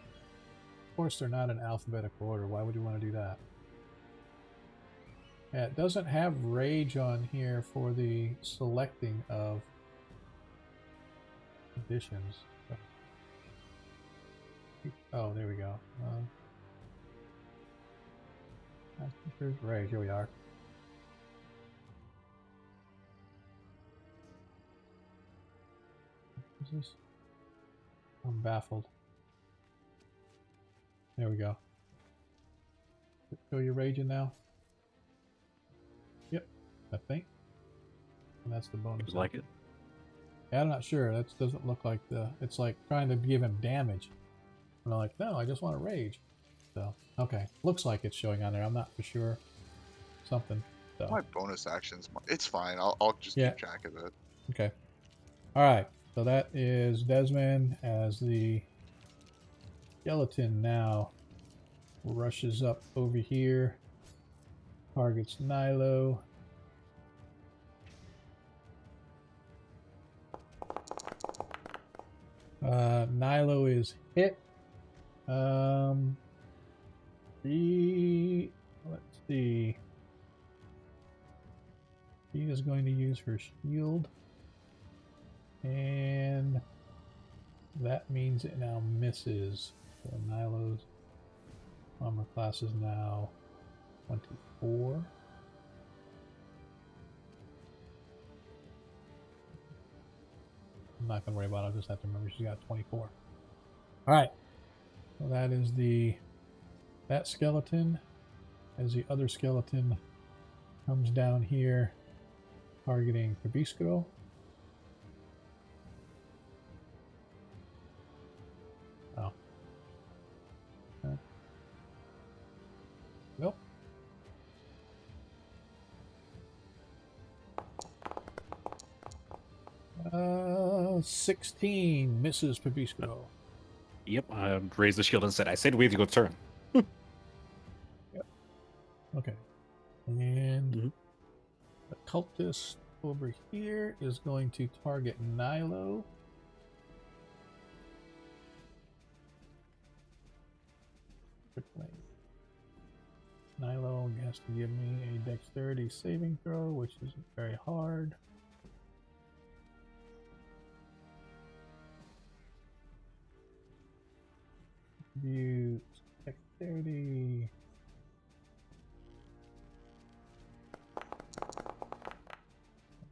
Of course, they're not in alphabetical order. Why would you want to do that? Yeah, it doesn't have rage on here for the selecting of conditions. Oh, there we go. I think there's rage. Here we are. What is this? I'm baffled. There we go. Show your raging now. Yep, I think. And that's the bonus. Like it. Yeah, I'm not sure. That doesn't look like the... It's like trying to give him damage. And I'm like, no, I just want to rage. So, okay. Looks like it's showing on there. I'm not for sure. Something. So. My bonus actions, it's fine. I'll just keep track of it. Okay. Alright. So that is Desmond as the skeleton now rushes up over here. Targets Nilo. Nilo is hit. Let's see. She is going to use her shield. And that means it now misses. So Nilo's armor class is now 24. I'm not going to worry about it. I'll just have to remember she's got 24. Alright. So that is that skeleton. As the other skeleton comes down here, targeting Kabisco. Oh. Okay. Nope. 16 misses Pabisco. Yep, I raised the shield and said, I said we have to go turn. Yep. Okay. And the cultist over here is going to target Nilo. Quickly. Nilo has to give me a dexterity saving throw, which isn't very hard. Use dexterity.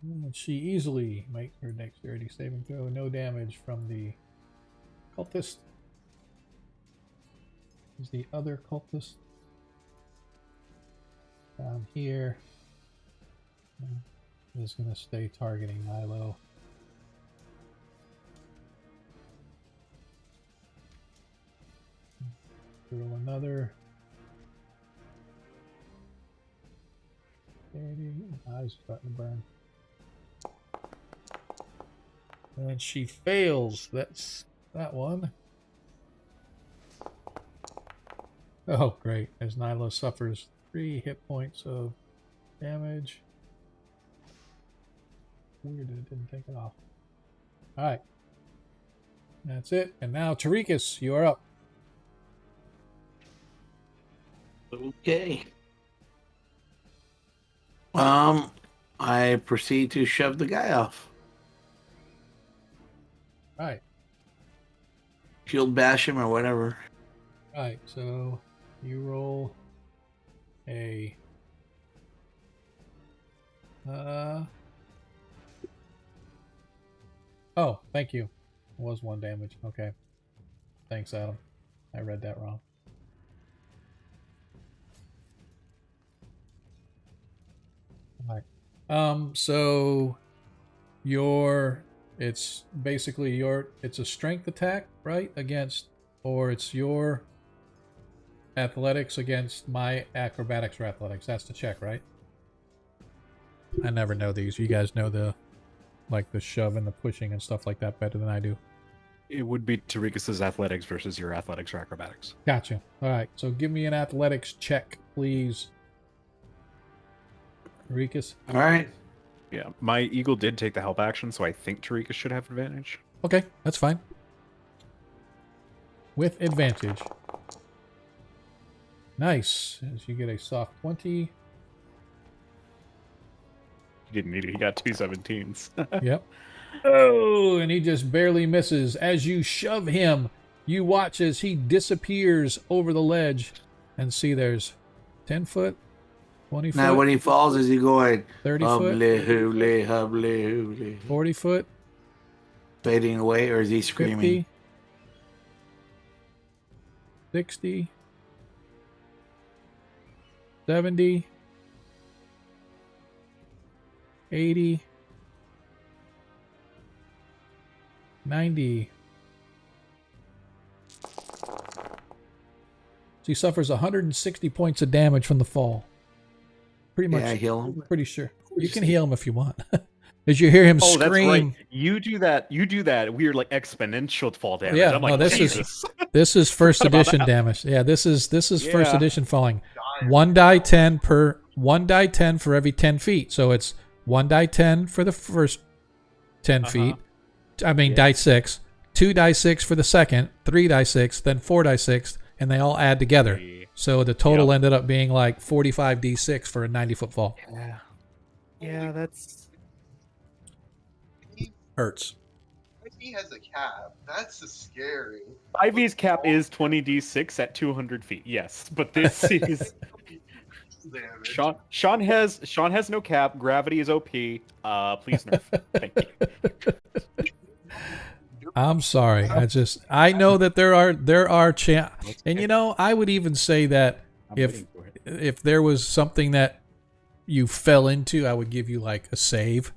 And she easily makes her dexterity saving throw. No damage from the cultist. Is the other cultist one here. I'm just gonna stay targeting Nilo. Roll another. 30. Eyes starting to burn. And she fails. That's that one. Oh, great. As Nilo suffers 3 hit points of damage. Weird that it didn't take it off. Alright. That's it. And now, Tarikas, you are up. Okay. I proceed to shove the guy off. Alright. Shield bash him or whatever. Alright, so you roll a oh, thank you. It was 1 damage. Okay. Thanks, Adam. I read that wrong. Alright. So it's basically it's a strength attack, right? Against, or it's your athletics against my acrobatics or athletics. That's the check, right? I never know these. You guys know the shove and the pushing and stuff like that better than I do. It would be Tarikas' athletics versus your athletics or acrobatics. Gotcha. All right. So give me an athletics check, please. Tarikas. All right. Yeah, my eagle did take the help action, so I think Tarikas should have advantage. Okay, that's fine. With advantage. Nice. As you get a soft 20. He didn't need it. He got 2 17s. Yep. Oh, and he just barely misses. As you shove him, you watch as he disappears over the ledge and see there's 10 foot, 20 foot. Now when he falls, is he going 30 foot, hubbly, hoobly, hubbly, hoobly, 40 foot, fading away, or is he screaming? 50, 60, 70, 80, 90. So he suffers 160 points of damage from the fall. Pretty much. Yeah, heal him. Pretty sure. You can heal him if you want. As you hear him Oh, that's scream. right. You do that weird like exponential fall damage. Yeah, I'm like, no, this is first edition damage. Yeah, this is first edition falling. 1 die 10 for every 10 feet. So it's 1 die 10 for the first 10 feet. I mean, die 6. 2 die 6 for the second. 3 die 6. Then 4 die 6. And they all add together. So the total ended up being like 45 d6 for a 90-foot fall. Yeah. Yeah, that's... Hurts. He has a cap. That's scary. 5e's cap is 20d6 at 200 feet. Yes, but this is... Damage. Sean has no cap. Gravity is OP. Please nerf. Thank you. I'm sorry. I know that there are and you know, I would even say that if there was something that you fell into, I would give you like a save.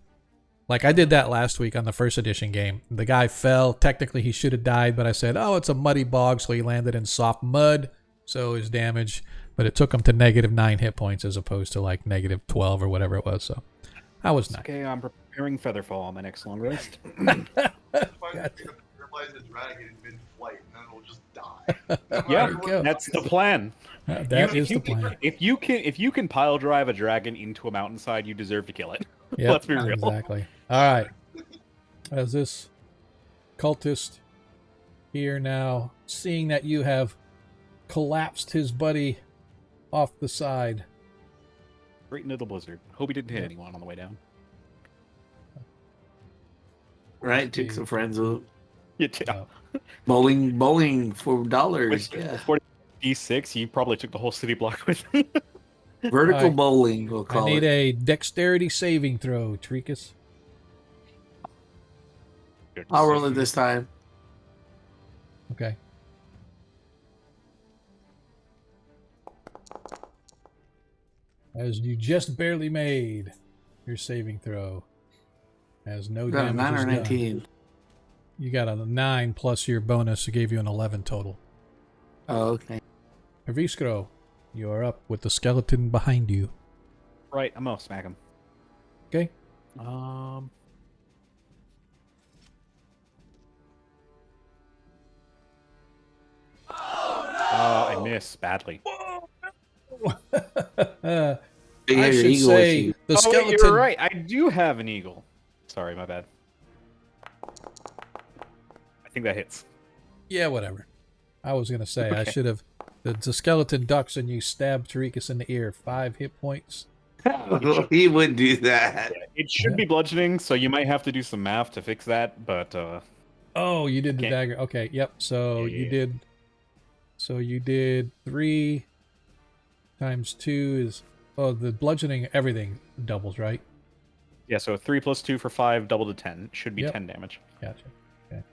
Like I did that last week on the first edition game. The guy fell. Technically he should have died, but I said, "Oh, it's a muddy bog," so he landed in soft mud, so his damage, but it took him to -9 hit points as opposed to like -12 or whatever it was. So that was nice. Okay, I'm preparing Featherfall on my next long rest. Paralyze the dragon in mid-flight, and then it'll just die. Yeah, go. that's the plan. That is the plan. If you can pile drive a dragon into a mountainside, you deserve to kill it. Yep, Let's be real. Exactly. All right. As this cultist here now, seeing that you have collapsed his buddy off the side. Right into the blizzard. Hope he didn't hit anyone on the way down. Right, took some friends out. Yeah. Bowling for dollars. Yeah. 46, he probably took the whole city block with him. Vertical Alright. bowling, we'll I call need it. a dexterity saving throw, Trikas. I'll roll it this time. Okay. As you just barely made your saving throw. As no Got a damage 9 is or done. 19. You got a 9 plus your bonus. It gave you an 11 total. Oh, okay. Aviskro, you are up with the skeleton behind you. Right, I'm gonna smack him. Okay. I miss badly. I You have your should eagle with say you. the Wait, skeleton. you're right. I do have an eagle. Sorry, my bad. I think that hits. Yeah, whatever. I was gonna say I Okay. should have. The skeleton ducks and you stab Tarikas in the ear. 5 hit points. He would do that. Yeah, it should be bludgeoning, so you might have to do some math to fix that. But Oh, you did the Can't- dagger. Okay, yep. So Yeah, you yeah. did. So you did 3 times 2 is. Oh, the bludgeoning everything doubles, right? yeah, so 3 plus 2 for 5, double to 10. Should be Yep. 10 damage. Gotcha. That's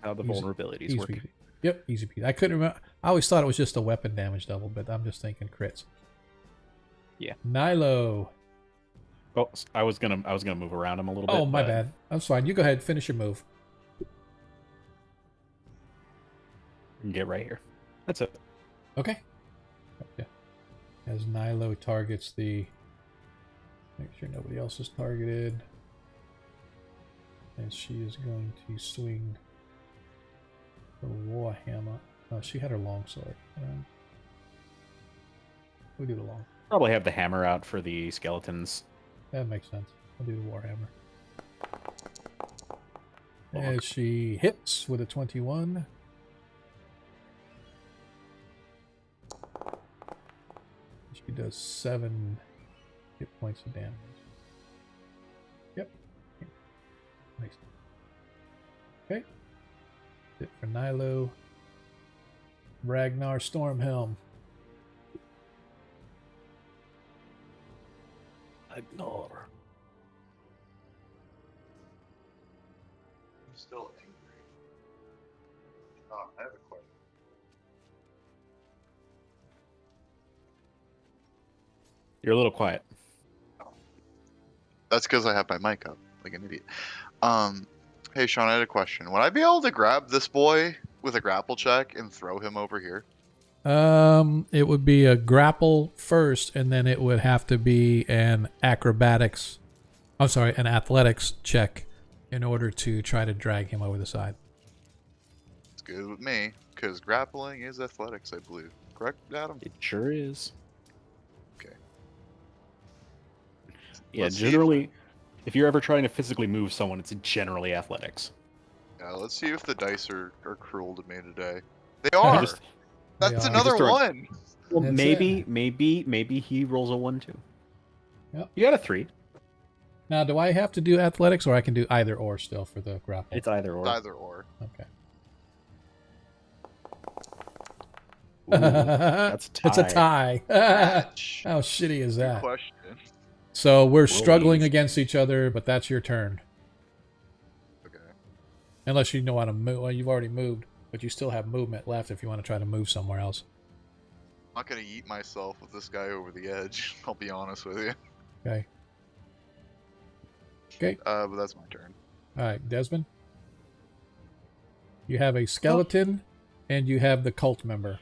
how the Easy- vulnerabilities Easy work. peasy. Yep, easy peasy. I couldn't remember. I always thought it was just a weapon damage double, but I'm just thinking crits. Yeah. Nilo. Oh, I was gonna move around him a little bit. Oh, my but bad. I'm fine. You go ahead. Finish your move. you can get right here. That's it. Okay. Okay. As Nilo targets the. Make sure nobody else is targeted. And she is going to swing the warhammer. Oh, she had her longsword. We'll do the long. Probably have the hammer out for the skeletons. That makes sense. I'll do the warhammer. As she hits with a 21. She does 7 hit points of damage. Yep. Nice. Okay. That's it for Nilo. Ragnar Stormhelm. Ignore. I'm still angry. I have a question. You're a little quiet. That's because I have my mic up, like an idiot. Hey Sean, I had a question. Would I be able to grab this boy with a grapple check and throw him over here? It would be a grapple first, and then it would have to be an acrobatics. I'm sorry, an athletics check in order to try to drag him over the side. It's good with me, because grappling is athletics, I believe. Correct, Adam? It sure is. Okay. Yeah, Let's see if- generally, if you're ever trying to physically move someone, it's generally athletics. Yeah, let's see if the dice are cruel to me today. They are! just- That's They are. another Just throw- one! Well, That's maybe he rolls a 1-2. Yep. You got a 3. Now, do I have to do athletics, or I can do either or still for the grapple? It's either or. Either or. Okay. Ooh, that's a tie. It's a tie. Match. How shitty is Good that? question. So we're struggling leave. against each other, but that's your turn. Okay. Unless you know how to move. Well, you've already moved, but you still have movement left if you want to try to move somewhere else. I'm not gonna eat myself with this guy over the edge, I'll be honest with you. Okay. Okay. But that's my turn. All right, Desmond. You have a skeleton, and you have the cult member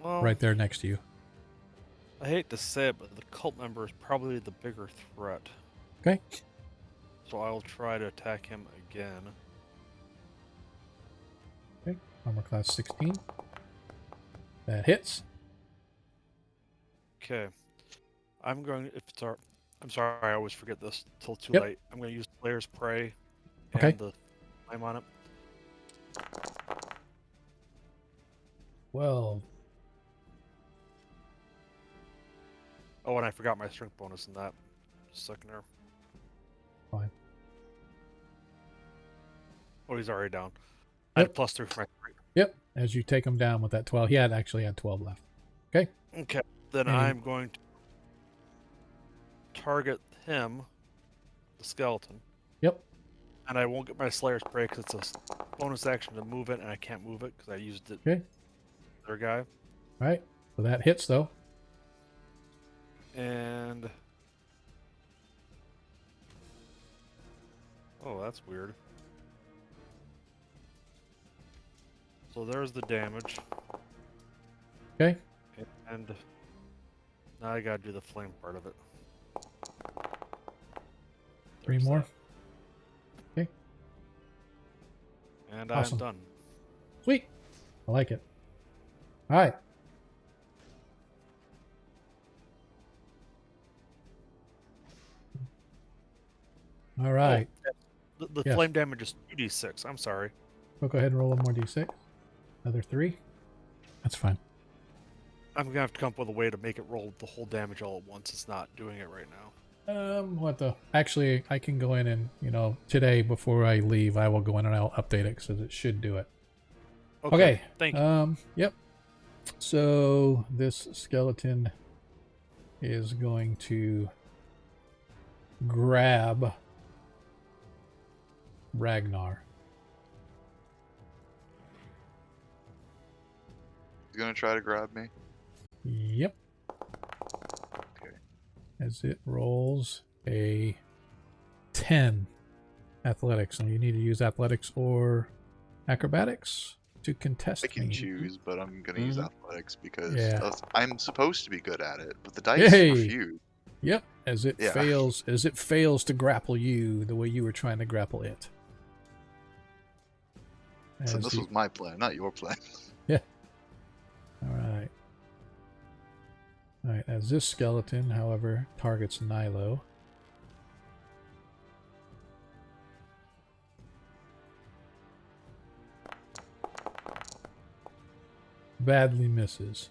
Well, right there next to you. I hate to say it, but the cult member is probably the bigger threat. Okay. So I will try to attack him again. Okay. Armor class 16. That hits. Okay. I'm going. If it's our, I'm sorry, I always forget this till too Yep. late. I'm going to use Player's Prey. Okay. And the time on it. 12. Oh, and I forgot my strength bonus in that. Just a second there. Fine. Oh, he's already down. I Yep. had +3 for my strength. Yep. As you take him down with that 12. He actually had 12 left. Okay. Then And- I'm going to target him, the skeleton. Yep. And I won't get my Slayer's Prey because it's a bonus action to move it, and I can't move it because I used it. Okay. Other guy. All right. So that hits, though. Oh, that's weird. So there's the damage. Okay. And now I gotta do the flame part of it. 3 There's more. that. Okay. And Awesome. I'm done. Sweet. I like it. All right. All right. The Yes. flame damage is 2d6. I'm sorry. We'll go ahead and roll one more d6. Another 3. That's fine. I'm gonna have to come up with a way to make it roll the whole damage all at once. It's not doing it right now. What the? Actually, I can go in and, today before I leave, I will go in and I'll update it because it should do it. Okay. Thank you. Yep. So this skeleton is going to grab Ragnar. He's gonna try to grab me. Yep. Okay. As it rolls a 10 athletics. And you need to use athletics or acrobatics to contest I can me. choose, but I'm gonna use athletics because Yeah. I'm supposed to be good at it, but the dice Yay. refuse. Yep. As it Yeah. fails to grapple you the way you were trying to grapple it. So As this the- was my plan, not your plan. All right. All right. As this skeleton, however, targets Nilo. Badly misses.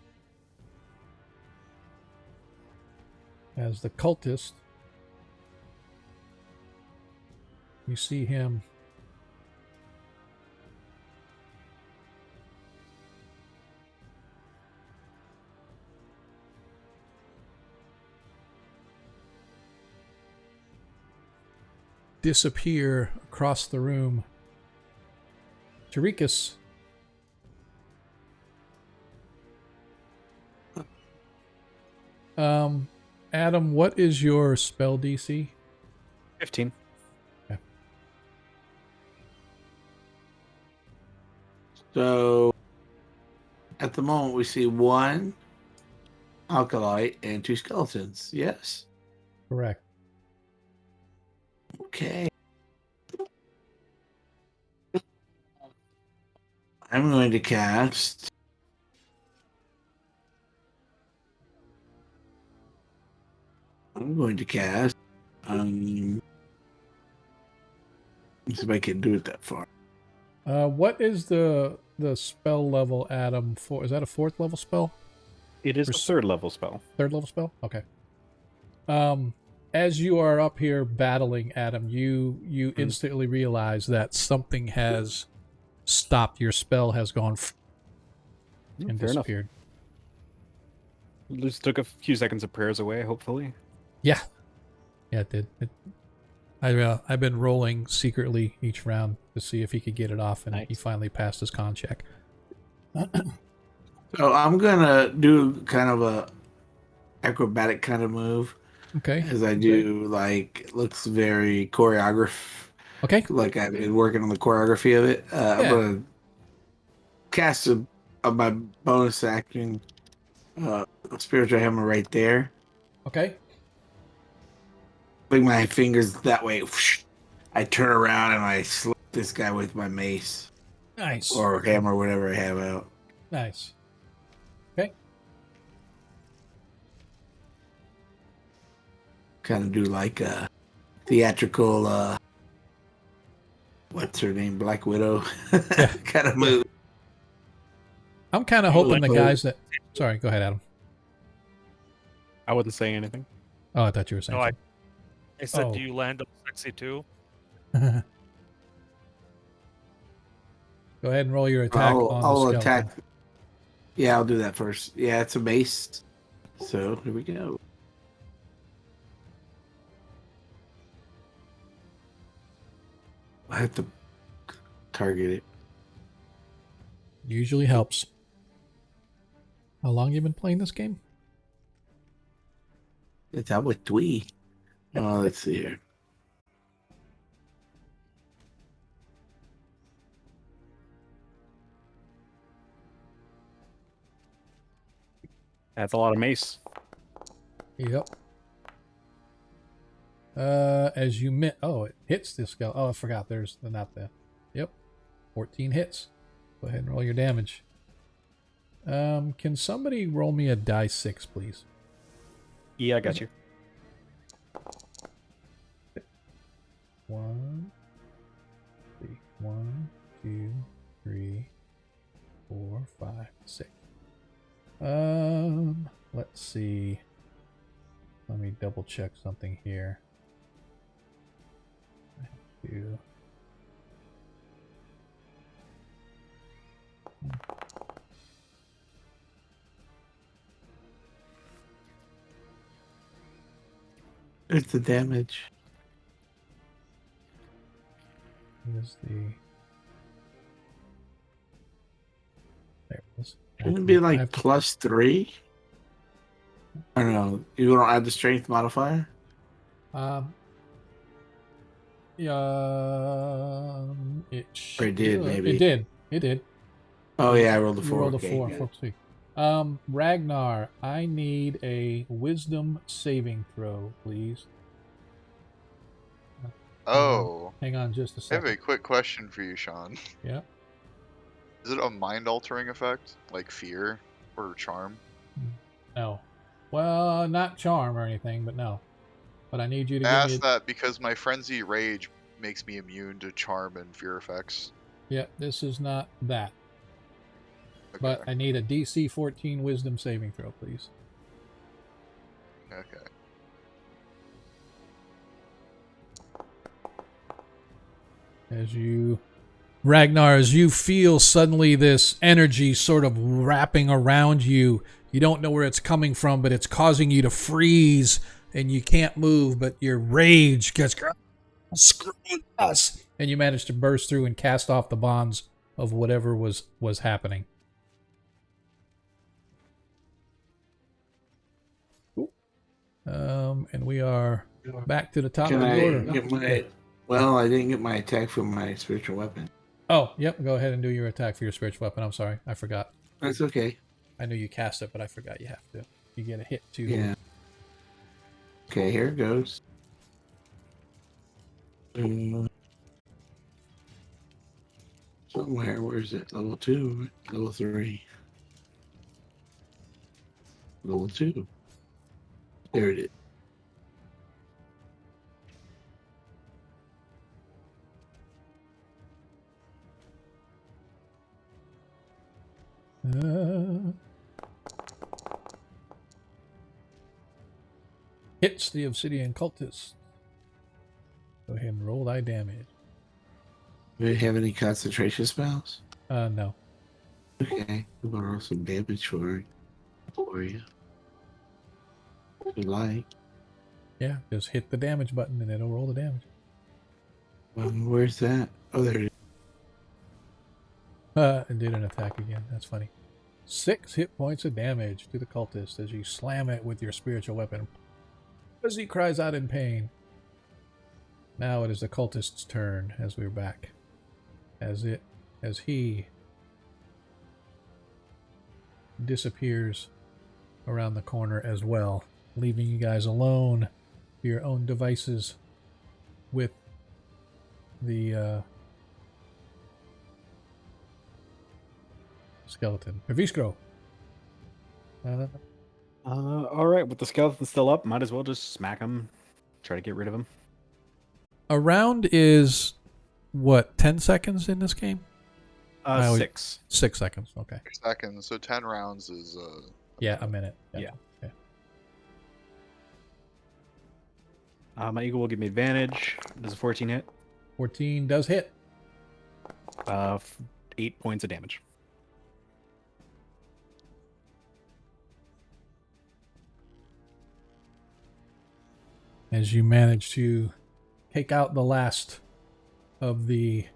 As the cultist, you see him disappear across the room. Tarikas. Adam, what is your spell DC? 15. So at the moment, we see 1 alkalite and 2 skeletons. Yes. Correct. Okay. I'm going to cast. Let's see if I can do it that far. What is the spell level, Adam? Is that a 4th level spell? It is a Pers- 3rd level spell. 3rd level spell? Okay. As you are up here battling, Adam, you instantly realize that something has stopped. Your spell has gone and Fair enough. disappeared. Just took a few seconds of prayers away, hopefully. Yeah, it did. I've been rolling secretly each round to see if he could get it off, and Nice. he finally passed his con check. So I'm gonna do kind of a acrobatic kind of move, Okay. as I do it looks very choreographed. Okay. Like I've been working on the choreography of it. I'm Yeah. gonna cast my bonus action, spiritual hammer right there. Okay. Bring my fingers that way. I turn around and I slap this guy with my mace Nice. or hammer, whatever I have out. Nice. Okay. Kind of do like a theatrical, what's her name, Black Widow kind of move. I'm kind of hoping the guys that. Sorry, go ahead, Adam. I wasn't saying anything. Oh, I thought you were saying No, something. I said, Oh. do you land up sexy too? Go ahead and roll your attack on the I'll skeleton. attack. Yeah, I'll do that first. Yeah, it's a mace. So here we go. I have to target it. Usually helps. How long you been playing this game? It's out with Twee. Oh, let's see here. That's a lot of mace. Yep. As you oh, it hits this skeleton. Oh, I forgot. There's not the. Yep. 14 hits. Go ahead and roll your damage. Can somebody roll me a die 6, please? Yeah, I got you. 1, 2, 3, 4, 5, 6. Let's see. Let me double check something here. Two. There's the damage. Here's the. There it is. Shouldn't it be like +3? I don't know. You don't add the strength modifier? It Or it did, maybe. It did. Oh, yeah, I rolled a 4. You rolled a okay, 4. good. 4, 3. Ragnar, I need a wisdom saving throw, please. Oh. Hang on just a I have second. a quick question for you, Sean. Yeah. Is it a mind-altering effect, like fear or charm? No. Well, not charm or anything, but no. But I need you to I give me. asked that because my frenzy rage makes me immune to charm and fear effects. Yeah, this is not that. Okay. But I need a DC 14 wisdom saving throw, please. Okay. Ragnar, as you feel suddenly this energy sort of wrapping around you, you don't know where it's coming from, but it's causing you to freeze and you can't move, but your rage gets screaming us, and you manage to burst through and cast off the bonds of whatever was happening. And we are back to the top Can of the I order. get my... Well, I didn't get my attack from my spiritual weapon. Oh, yep. Go ahead and do your attack for your spiritual weapon. I'm sorry. I forgot. That's okay. I knew you cast it, but I forgot you have to. You get a hit too. Yeah. Okay, here it goes. Somewhere, where is it? Level 2, level 3. Level 2. There it is. Hits the obsidian cultist. Go ahead and roll thy damage. Do you have any concentration spells? No. Okay, I'm gonna roll some damage for you. If you like. Yeah, just hit the damage button and it'll roll the damage. Where's that? Oh, there it is. It did an attack again. That's funny. 6 hit points of damage to the cultist as you slam it with your spiritual weapon. As he cries out in pain. Now it is the cultist's turn as we're back. As he disappears around the corner as well, leaving you guys alone to your own devices with the skeleton. Perviskro. All right, with the skeleton still up, might as well just smack him. Try to get rid of him. A round is what, 10 seconds in this game? 6. 6 seconds. Okay. 6 seconds, so 10 rounds is Yeah, a minute. Yeah. Okay. My eagle will give me advantage. Does a 14 hit? 14 does hit. 8 points of damage. As you manage to take out the last of the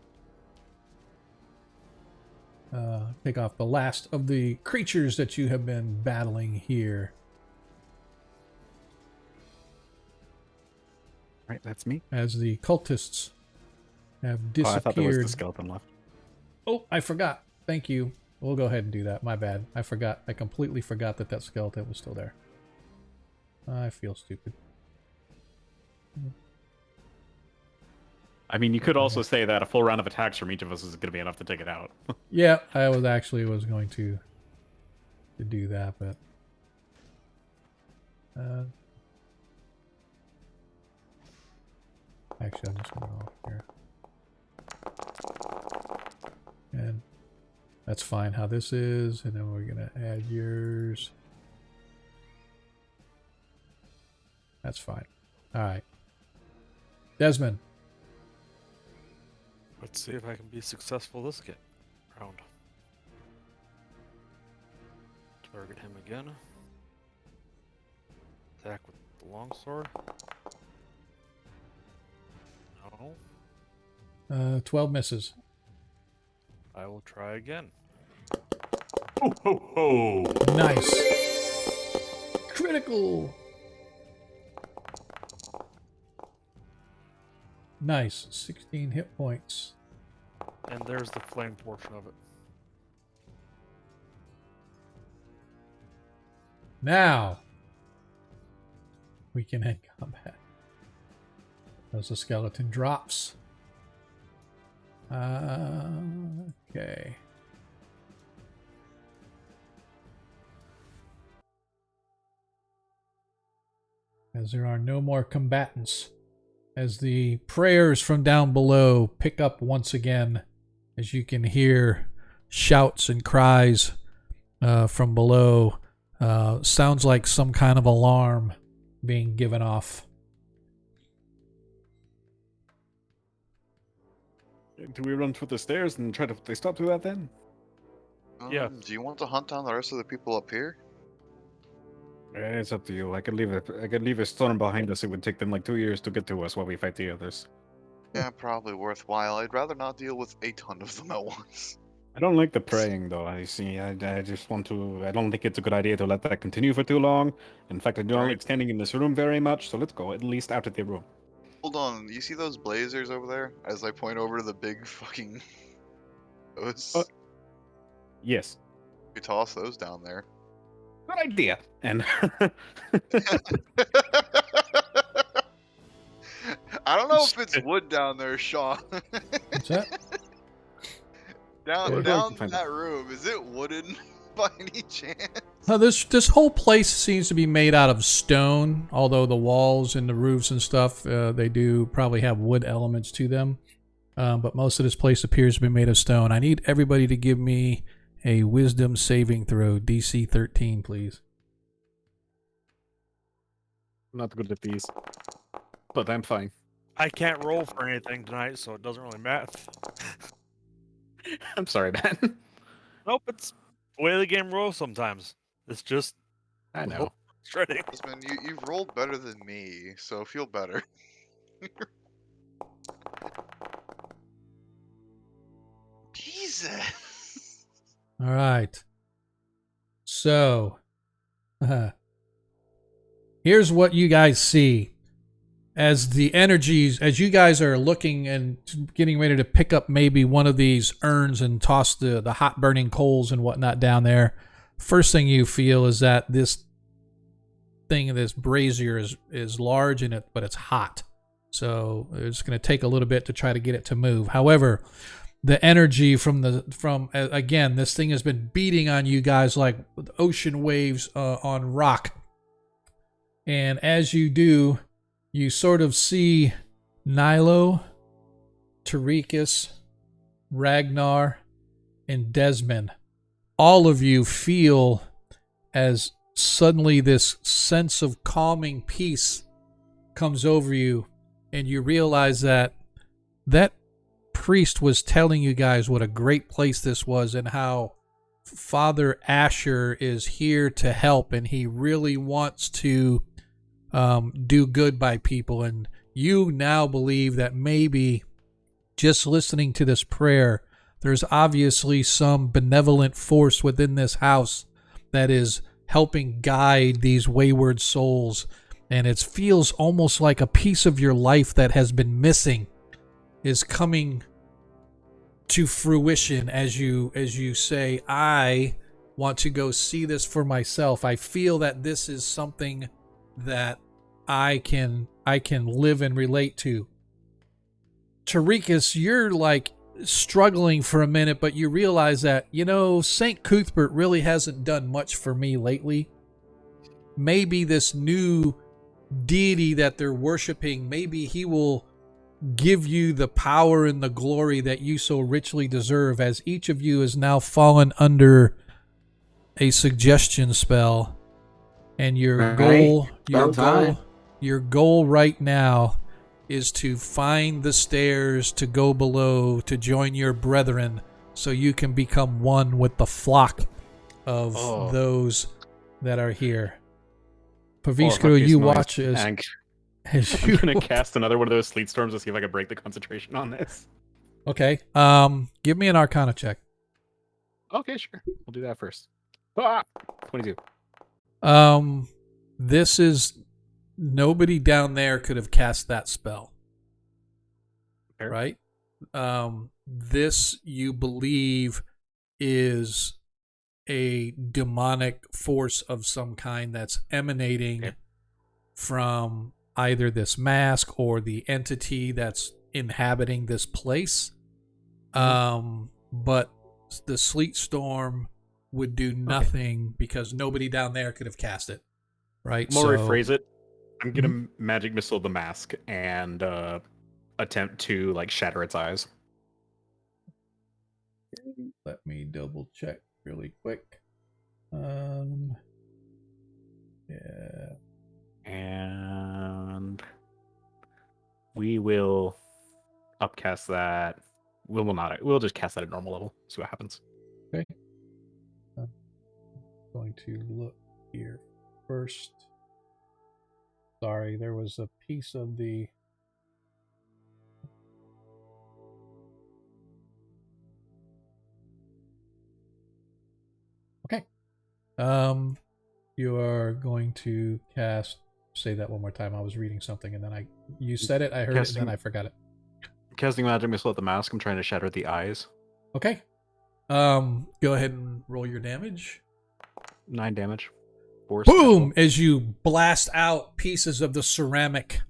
take off the last of the creatures that you have been battling here. Right, that's me. As the cultists have Oh, I thought there was disappeared. the skeleton left. Oh, I forgot. Thank you. We'll go ahead and do that. My bad. I forgot. I completely forgot that that skeleton was still there. I feel stupid. I mean, you could also say that a full round of attacks from each of us is going to be enough to take it out. Yeah, I was going to do that, but actually, I'm just going to go off here, and that's fine how this is, and then we're going to add yours. That's fine. All right, Desmond. Let's see if I can be successful this round. Target him again. Attack with the longsword. No. 12 misses. I will try again. Ho, ho, ho. Nice. Critical. Nice. 16 hit points. And there's the flame portion of it. Now we can end combat. As the skeleton drops. Okay. As there are no more combatants, as the prayers from down below pick up once again, as you can hear shouts and cries from below, sounds like some kind of alarm being given off. Do we run for the stairs and try to they stop through that then? Yeah. Do you want to hunt down the rest of the people up here? It's up to you. I could leave a storm behind us. It would take them like 2 years to get to us while we fight the others. Yeah, probably worthwhile. I'd rather not deal with a ton of them at once. I don't like the praying though. I just want to. I don't think it's a good idea to let that continue for too long. In fact, I don't like standing in this room very much. So let's go at least out of the room. Hold on, you see those blazers over there? As I point over to the big fucking... those? Yes. We toss those down there. Good idea. And I don't know if it's wood down there, Sean. What's that? down Yeah, in that room, is it wooden by any chance? This whole place seems to be made out of stone, although the walls and the roofs and stuff, they do probably have wood elements to them. But most of this place appears to be made of stone. I need everybody to give me a wisdom saving throw, DC 13, please. I'm not good at these, but I'm fine. I can't roll for anything tonight, so it doesn't really matter. I'm sorry, man. Nope, it's the way the game rolls sometimes. It's just I know. frustrating. Husband, you've rolled better than me, so feel better. Jesus. All right. So, here's what you guys see. As the energies, as you guys are looking and getting ready to pick up maybe one of these urns and toss the hot burning coals and whatnot down there, first thing you feel is that this thing, this brazier is large in it, but it's hot. So it's going to take a little bit to try to get it to move. However, the energy from again, this thing has been beating on you guys like ocean waves on rock. And as you do, you sort of see Nilo, Tarikus, Ragnar, and Desmond. All of you feel as suddenly this sense of calming peace comes over you, and you realize that priest was telling you guys what a great place this was and how Father Asher is here to help, and he really wants to do good by people. And you now believe that maybe just listening to this prayer, there's obviously some benevolent force within this house that is helping guide these wayward souls. And it feels almost like a piece of your life that has been missing is coming to fruition as you say, I want to go see this for myself. I feel that this is something that I can live and relate to. Tarikas, you're like struggling for a minute, but you realize that, St. Cuthbert really hasn't done much for me lately. Maybe this new deity that they're worshiping, maybe he will give you the power and the glory that you so richly deserve, as each of you has now fallen under a suggestion spell. And your goal right now is to find the stairs to go below to join your brethren, so you can become one with the flock of those that are here. Pavisco, you watch as I'm you gonna cast another one of those sleet storms to see if I can break the concentration on this. Okay. Give me an Arcana check. Okay, sure. We'll do that first. 22. This is nobody down there could have cast that spell. Fair. Right? This you believe is a demonic force of some kind that's emanating from either this mask or the entity that's inhabiting this place. But the sleet storm would do nothing because nobody down there could have cast it. Right? I'm gonna rephrase it. I'm gonna magic missile the mask and attempt to shatter its eyes. Let me double check really quick. Yeah. And we will upcast that. We'll just cast that at normal level. See what happens. Okay. I'm going to look here first. Sorry, there was a piece of the... Okay. You are going to cast... Say that one more time. I was reading something and then you said it, I heard it, and then I forgot it. Casting magic missile at the mask. I'm trying to shatter the eyes. Okay. Go ahead and roll your damage. 9 damage. 4 Boom! special. As you blast out pieces of the ceramic,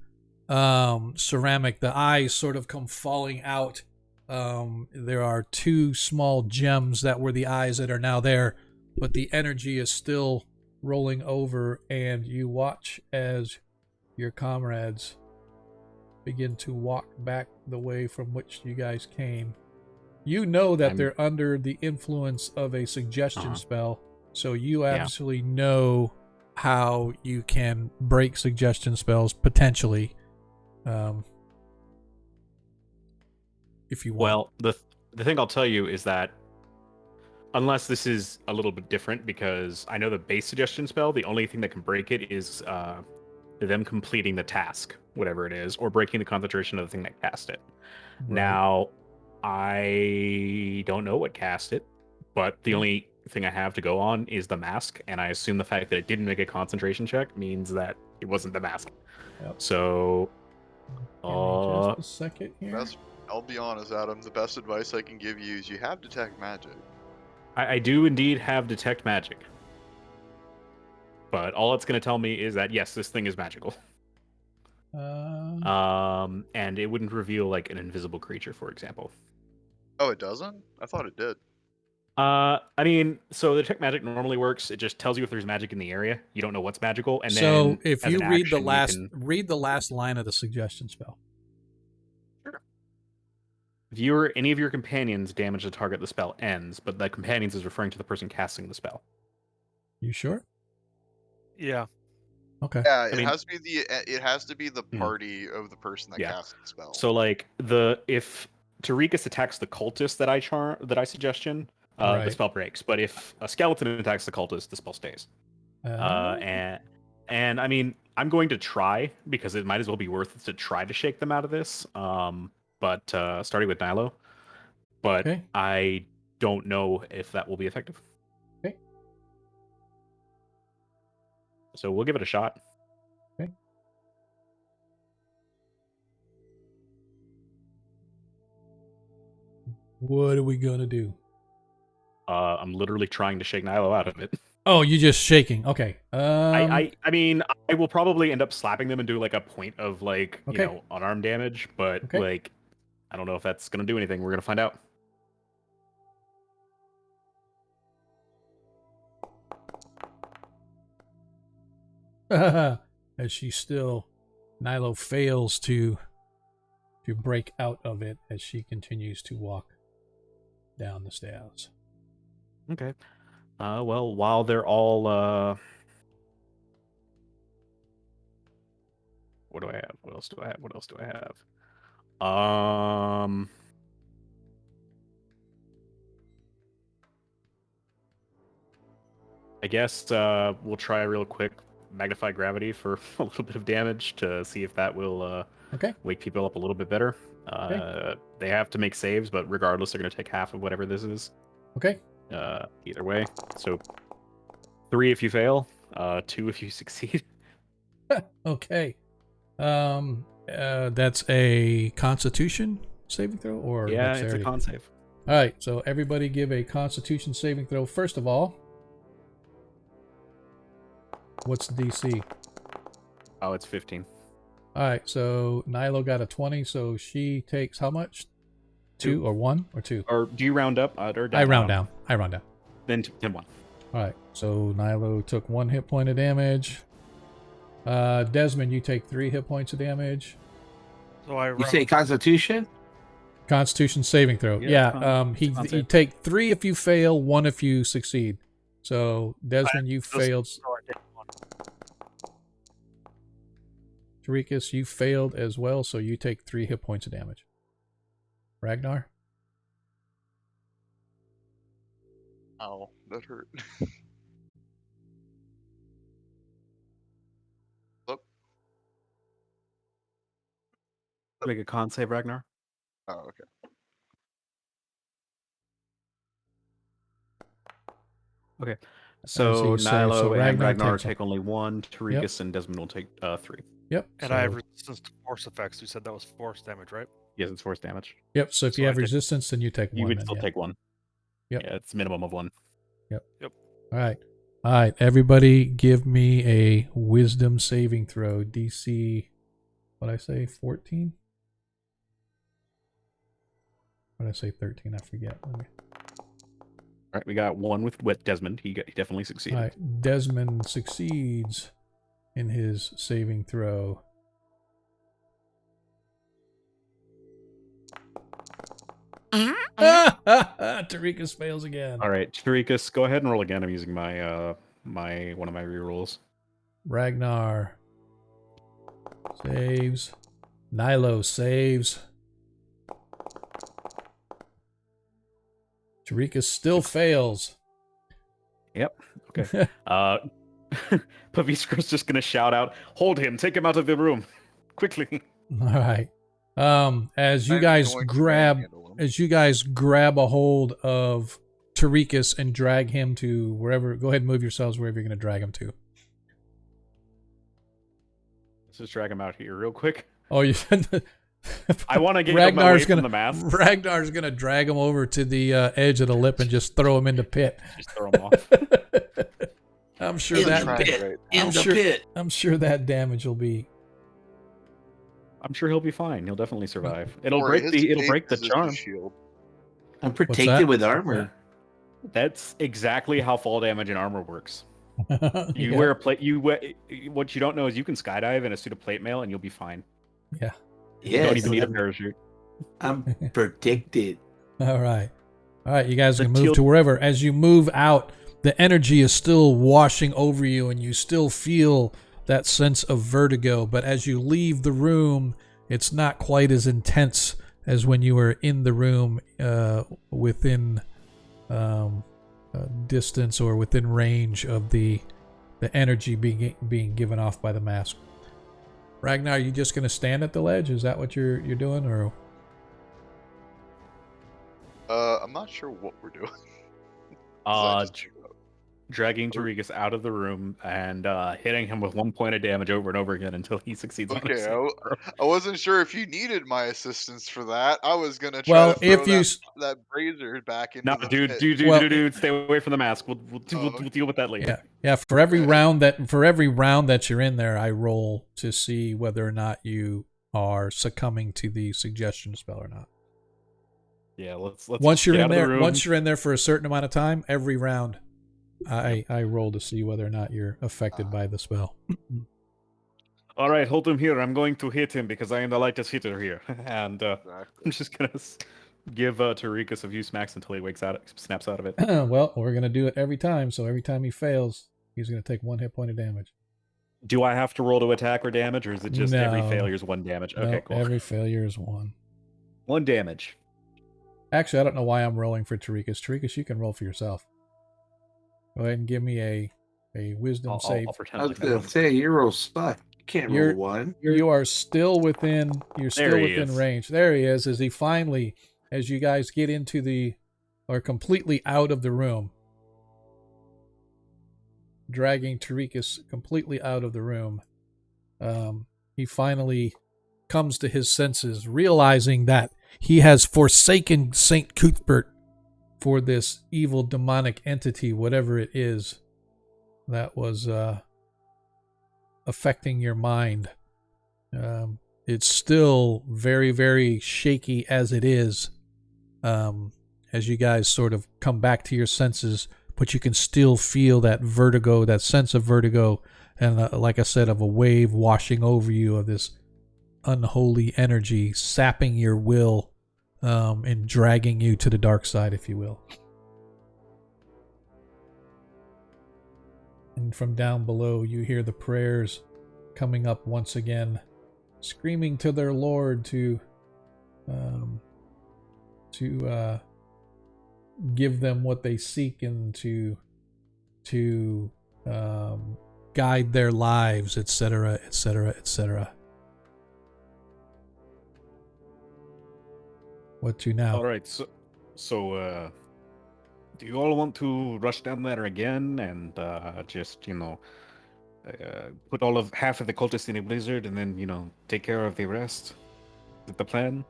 the eyes sort of come falling out. There are 2 small gems that were the eyes that are now there, but the energy is still rolling over, and you watch as your comrades begin to walk back the way from which you guys came. You know that they're under the influence of a suggestion spell, so you absolutely know how you can break suggestion spells, potentially, if you want. Well, the thing I'll tell you is that unless this is a little bit different, because I know the base suggestion spell, the only thing that can break it is them completing the task, whatever it is, or breaking the concentration of the thing that cast it. Right. Now, I don't know what cast it, but the only thing I have to go on is the mask, and I assume the fact that it didn't make a concentration check means that it wasn't the mask. Yep. So, Give me just a second here. I'll be honest, Adam. The best advice I can give you is you have detect magic. I do indeed have detect magic, but all it's going to tell me is that yes, this thing is magical. And it wouldn't reveal an invisible creature, for example. Oh, it doesn't? I thought it did. I mean, so the detect magic normally works. It just tells you if there's magic in the area. You don't know what's magical, and so then if as you an read action, read the last line of the suggestion spell. If you or any of your companions damage the target, the spell ends, but the companions is referring to the person casting the spell. You sure? Yeah. Okay. Yeah, I mean, it has to be the party of the person that casts the spell. So if Tarikas attacks the cultist that I suggestion, the spell breaks. But if a skeleton attacks the cultist, the spell stays. And I mean, I'm going to try, because it might as well be worth it to try to shake them out of this. But starting with Nilo. But I don't know if that will be effective. Okay. So we'll give it a shot. Okay. What are we gonna do? I'm literally trying to shake Nilo out of it. Oh, you're just shaking. Okay. I mean, I will probably end up slapping them and do like a point of like, Okay. you know, unarmed damage, but Okay. like, I don't know if that's gonna do anything. We're gonna find out. As she still, Nilo fails to break out of it as she continues to walk down the stairs. Okay. Well, while they're all what do I have? What else do I have? What else do I have? I guess we'll try a real quick magnify gravity for a little bit of damage to see if that will Okay. wake people up a little bit better. Okay. They have to make saves, but regardless, they're going to take half of whatever this is. Okay. Either way. So 3 if you fail, 2 if you succeed. Okay. That's a Constitution saving throw, or Yeah, it's a dexterity? con save. All right. So everybody, give a Constitution saving throw first of all. What's the DC? Oh, it's 15. All right. So Nilo got a 20, so she takes how much? 2 or 1 or 2? Or do you round up or down? I round down. I round down. Then 1. All right. So Nilo took 1 hit point of damage. Desmond, you take 3 hit points of damage. So I You say Constitution? Constitution saving throw. Yeah. con You save. take 3 if you fail, 1 if you succeed. So Desmond, you failed. Tarikas, you failed as well, so you take 3 hit points of damage. Ragnar? Ow, that hurt. Make a con save, Ragnar. Oh, okay. Okay. So So you say- Nilo so and Ragnar Ragnar takes take only 1. Tarikas and Desmond will take 3. Yep. And so, I have resistance to force effects. You said that was force damage, right? Yes, it's force damage. Yep. So if so you I have take- resistance, then you take 1. You would then, still yeah. take 1. Yep. Yeah, it's minimum of 1. All right. All right. Everybody give me a wisdom saving throw. DC, what did I say? 14? What did I say? 13? I forget. Let me... All right, we got 1 with Desmond. He definitely succeeded. All right. Desmond succeeds in his saving throw. Tarikas fails again. All right, Tarikas, go ahead and roll again. I'm using my one of my rerolls. Ragnar saves. Nilo saves. Tarikas still fails. Yep. Okay. Paviskra's just gonna shout out, "Hold him! Take him out of the room, quickly!" All right. As you I'm guys going to grab, manhandle him. as you guys grab a hold of Tarikas and drag him to wherever. Go ahead and move yourselves wherever you're going to drag him to. Let's just drag him out here real quick. Oh, you. I want to get him away from the mask. Ragnar's gonna drag him over to the edge of the lip and just throw him in the pit. Just throw him off. I'm sure In that. the pit. Right. In the sure- pit. I'm sure that damage will be. I'm sure he'll be fine. He'll definitely survive. It'll Or break his the cape break the is his charm. shield. I'm that? protected with armor. That's exactly how fall damage and armor works. You Yeah. wear a plate. What you don't know is you can skydive in a suit of plate mail and you'll be fine. Yeah. You don't Yes, even need a I'm, parachute. I'm protected. All right. All right. You guys The can move teal- to wherever. As you move out, the energy is still washing over you, and you still feel that sense of vertigo. But as you leave the room, it's not quite as intense as when you were in the room, within distance or within range of the energy being given off by the mask. Ragnar, are you just going to stand at the ledge? Is that what you're doing, or? I'm not sure what we're doing. 'Cause I just chewed up. dragging Tarikas out of the room and hitting him with 1 point of damage over and over again until he succeeds on his Okay, saving throw. I wasn't sure if you needed my assistance for that. I was gonna try Well, to throw if you that brazier back into No, the dude, pit. dude, stay away from the mask. We'll Oh, deal with that later. yeah, for every Okay. round that you're in there, I roll to see whether or not you are succumbing to the suggestion spell or not. Yeah, let's Once you're get in out of the there, room. once you're in there for a certain amount of time, every round, I roll to see whether or not you're affected by the spell. All right, hold him here. I'm going to hit him because I am the lightest hitter here, and I'm exactly. just gonna give Tarikas a few smacks until he snaps out of it. Well, we're gonna do it every time. So every time he fails, he's gonna take 1 hit point of damage. Do I have to roll to attack or damage, or is it just every No. failure is 1 damage? No, Okay, cool. every failure is 1. 1 damage. Actually, I don't know why I'm rolling for Tarikas. Tarikas, you can roll for yourself. Go ahead and give me a wisdom save. I'll I pretend was like gonna say your rolls suck. You can't roll You're- 1. You are still within. You're still There he within is. range. There he is. As he finally, as you guys get into or completely out of the room, dragging Tarikas completely out of the room. He finally comes to his senses, realizing that he has forsaken Saint Cuthbert for this evil demonic entity, whatever it is, that was affecting your mind. It's still very, very shaky as it is, as you guys sort of come back to your senses, but you can still feel that vertigo, that sense of vertigo, and like I said, of a wave washing over you of this unholy energy, sapping your will, and dragging you to the dark side, if you will. And from down below, you hear the prayers coming up once again, screaming to their Lord to give them what they seek and to guide their lives, etc., etc., etc. What to now? All right, so do you all want to rush down there again and just put half of the cultists in a blizzard and then take care of the rest? Is that the plan?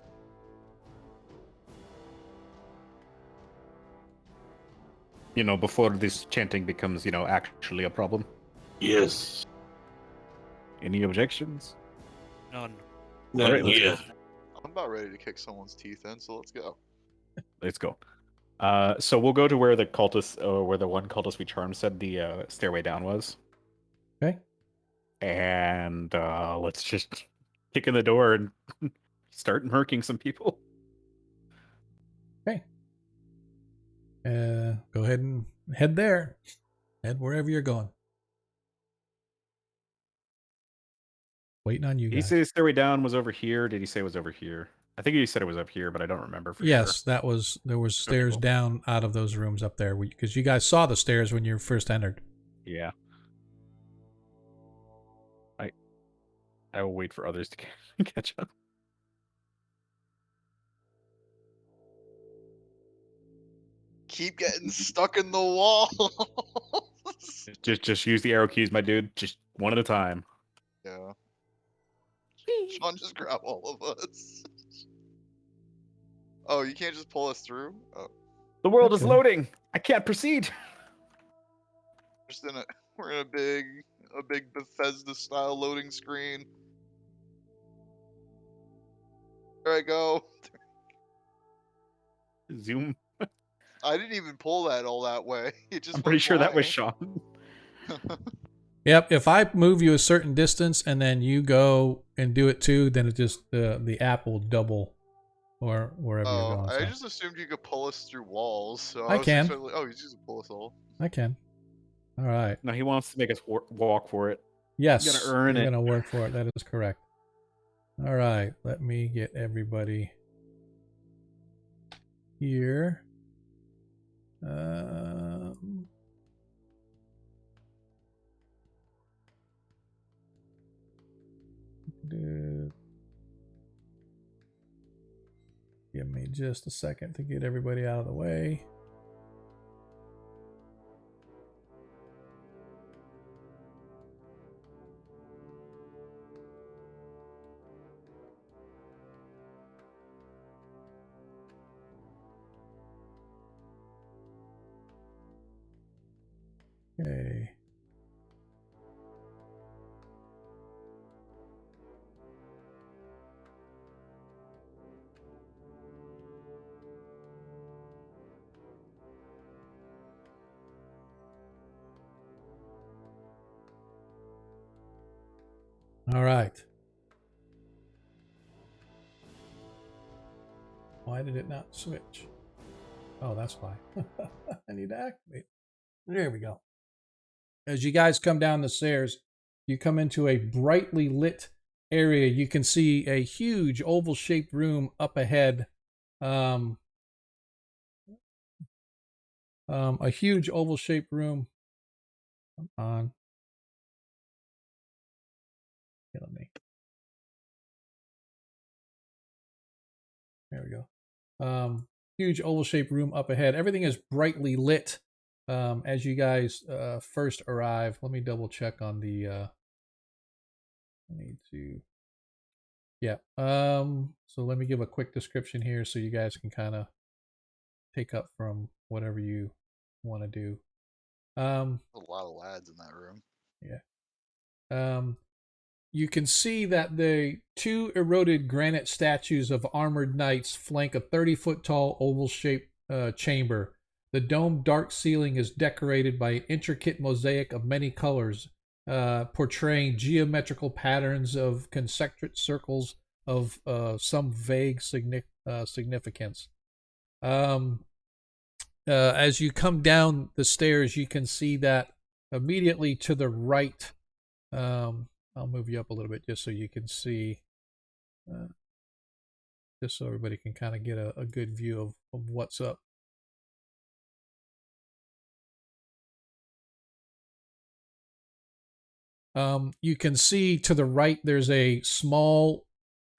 Before this chanting becomes actually a problem. Yes. Any objections? None. No, All right, let's go. I'm about ready to kick someone's teeth in, so let's go. Let's go. So we'll go to where the cultist, or where the one cultist we charmed said the stairway down was. Okay. And let's just kick in the door and start murking some people. Okay. Go ahead and head there. Head wherever you're going. Waiting on you Did he guys. say the stairway down was over here? Did he say it was over here? I think he said it was up here, but I don't remember for Yes, sure. there was stairs cool. down out of those rooms up there, because you guys saw the stairs when you first entered. Yeah. I will wait for others to catch up. Keep getting stuck in the wall. Just use the arrow keys, my dude. Just one at a time. Yeah. Sean, just grab all of us. Oh, you can't just pull us through? Oh, The world is Okay. loading. I can't proceed. we're in a big Bethesda style loading screen. There I go. Zoom. I didn't even pull that all that way. It just I'm pretty went sure that was flying. Sean. Yep, if I move you a certain distance and then you go and do it too, then it just the app will double or wherever you're Oh, going. I So. just assumed you could pull us through walls. So I was can. expecting, oh, he's just gonna pull us all. I can. All right. No, he wants to make us walk for it. Yes, You gotta earn you're it. gonna work for it. That is correct. All right, let me get everybody here. Give me just a second to get everybody out of the way. Okay. All right. Why did it not switch? Oh, that's why. I need to activate. There we go. As you guys come down the stairs, you come into a brightly lit area. You can see a huge oval-shaped room up ahead. A huge oval-shaped room. Come on. Killing me. There we go. Huge oval-shaped room up ahead. Everything is brightly lit as you guys first arrive. Let me double check on the... I need to... Yeah. So let me give a quick description here so you guys can kind of take up from whatever you want to do. A lot of lads in that room. Yeah. You can see that the two eroded granite statues of armored knights flank a 30-foot tall oval-shaped chamber. The domed dark ceiling is decorated by an intricate mosaic of many colors, portraying geometrical patterns of concentric circles of some vague significance. As you come down the stairs, you can see that immediately to the right, I'll move you up a little bit just so you can see, just so everybody can kind of get a good view of what's up. You can see to the right there's a small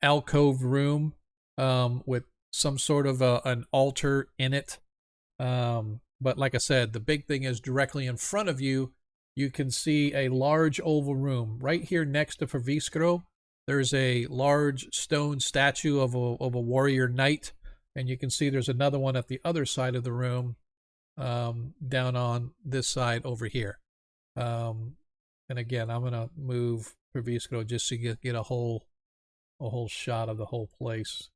alcove room with some sort of an altar in it. But like I said, the big thing is directly in front of you, you can see a large oval room. Right here next to Ferviskro, there's a large stone statue of a warrior knight. And you can see there's another one at the other side of the room, down on this side over here. And again, I'm going to move Ferviskro just to get a whole shot of the whole place.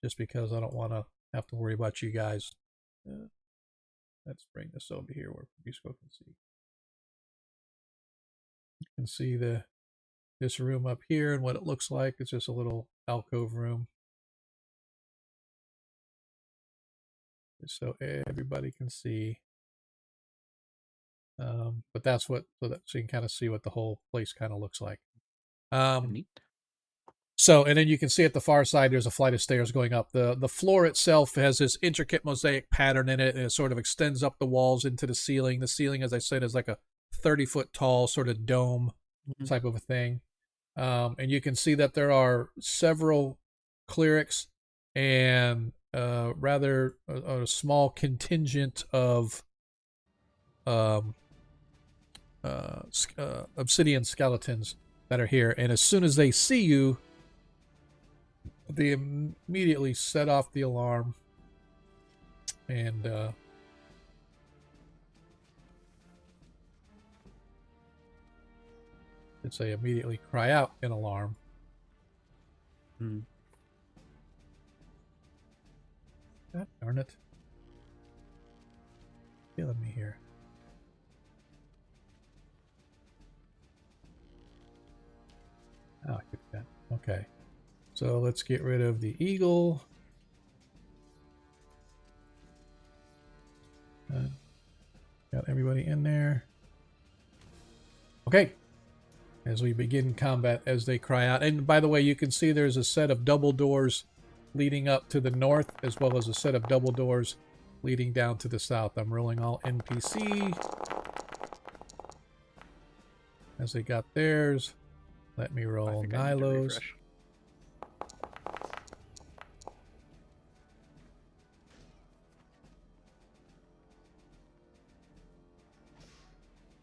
Just because I don't want to have to worry about you guys. Let's bring this over here where Ferviskro can see. You can see this room up here and what it looks like. It's just a little alcove room. Just so everybody can see. But that's what, so you can kind of see what the whole place kind of looks like. Neat. So, and then you can see at the far side, there's a flight of stairs going up. The floor itself has this intricate mosaic pattern in it, and it sort of extends up the walls into the ceiling. The ceiling, as I said, is like a 30-foot tall sort of dome type of a thing. And you can see that there are several clerics and rather a small contingent of obsidian skeletons that are here. And as soon as they see you, they immediately set off the alarm and they immediately cry out in alarm. God darn it. Killing me here. Oh, I took that. Okay. So let's get rid of the eagle. Got everybody in there. Okay. As we begin combat, as they cry out. And by the way, you can see there's a set of double doors leading up to the north, as well as a set of double doors leading down to the south. I'm rolling all NPC. As they got theirs. Let me roll Nilo's.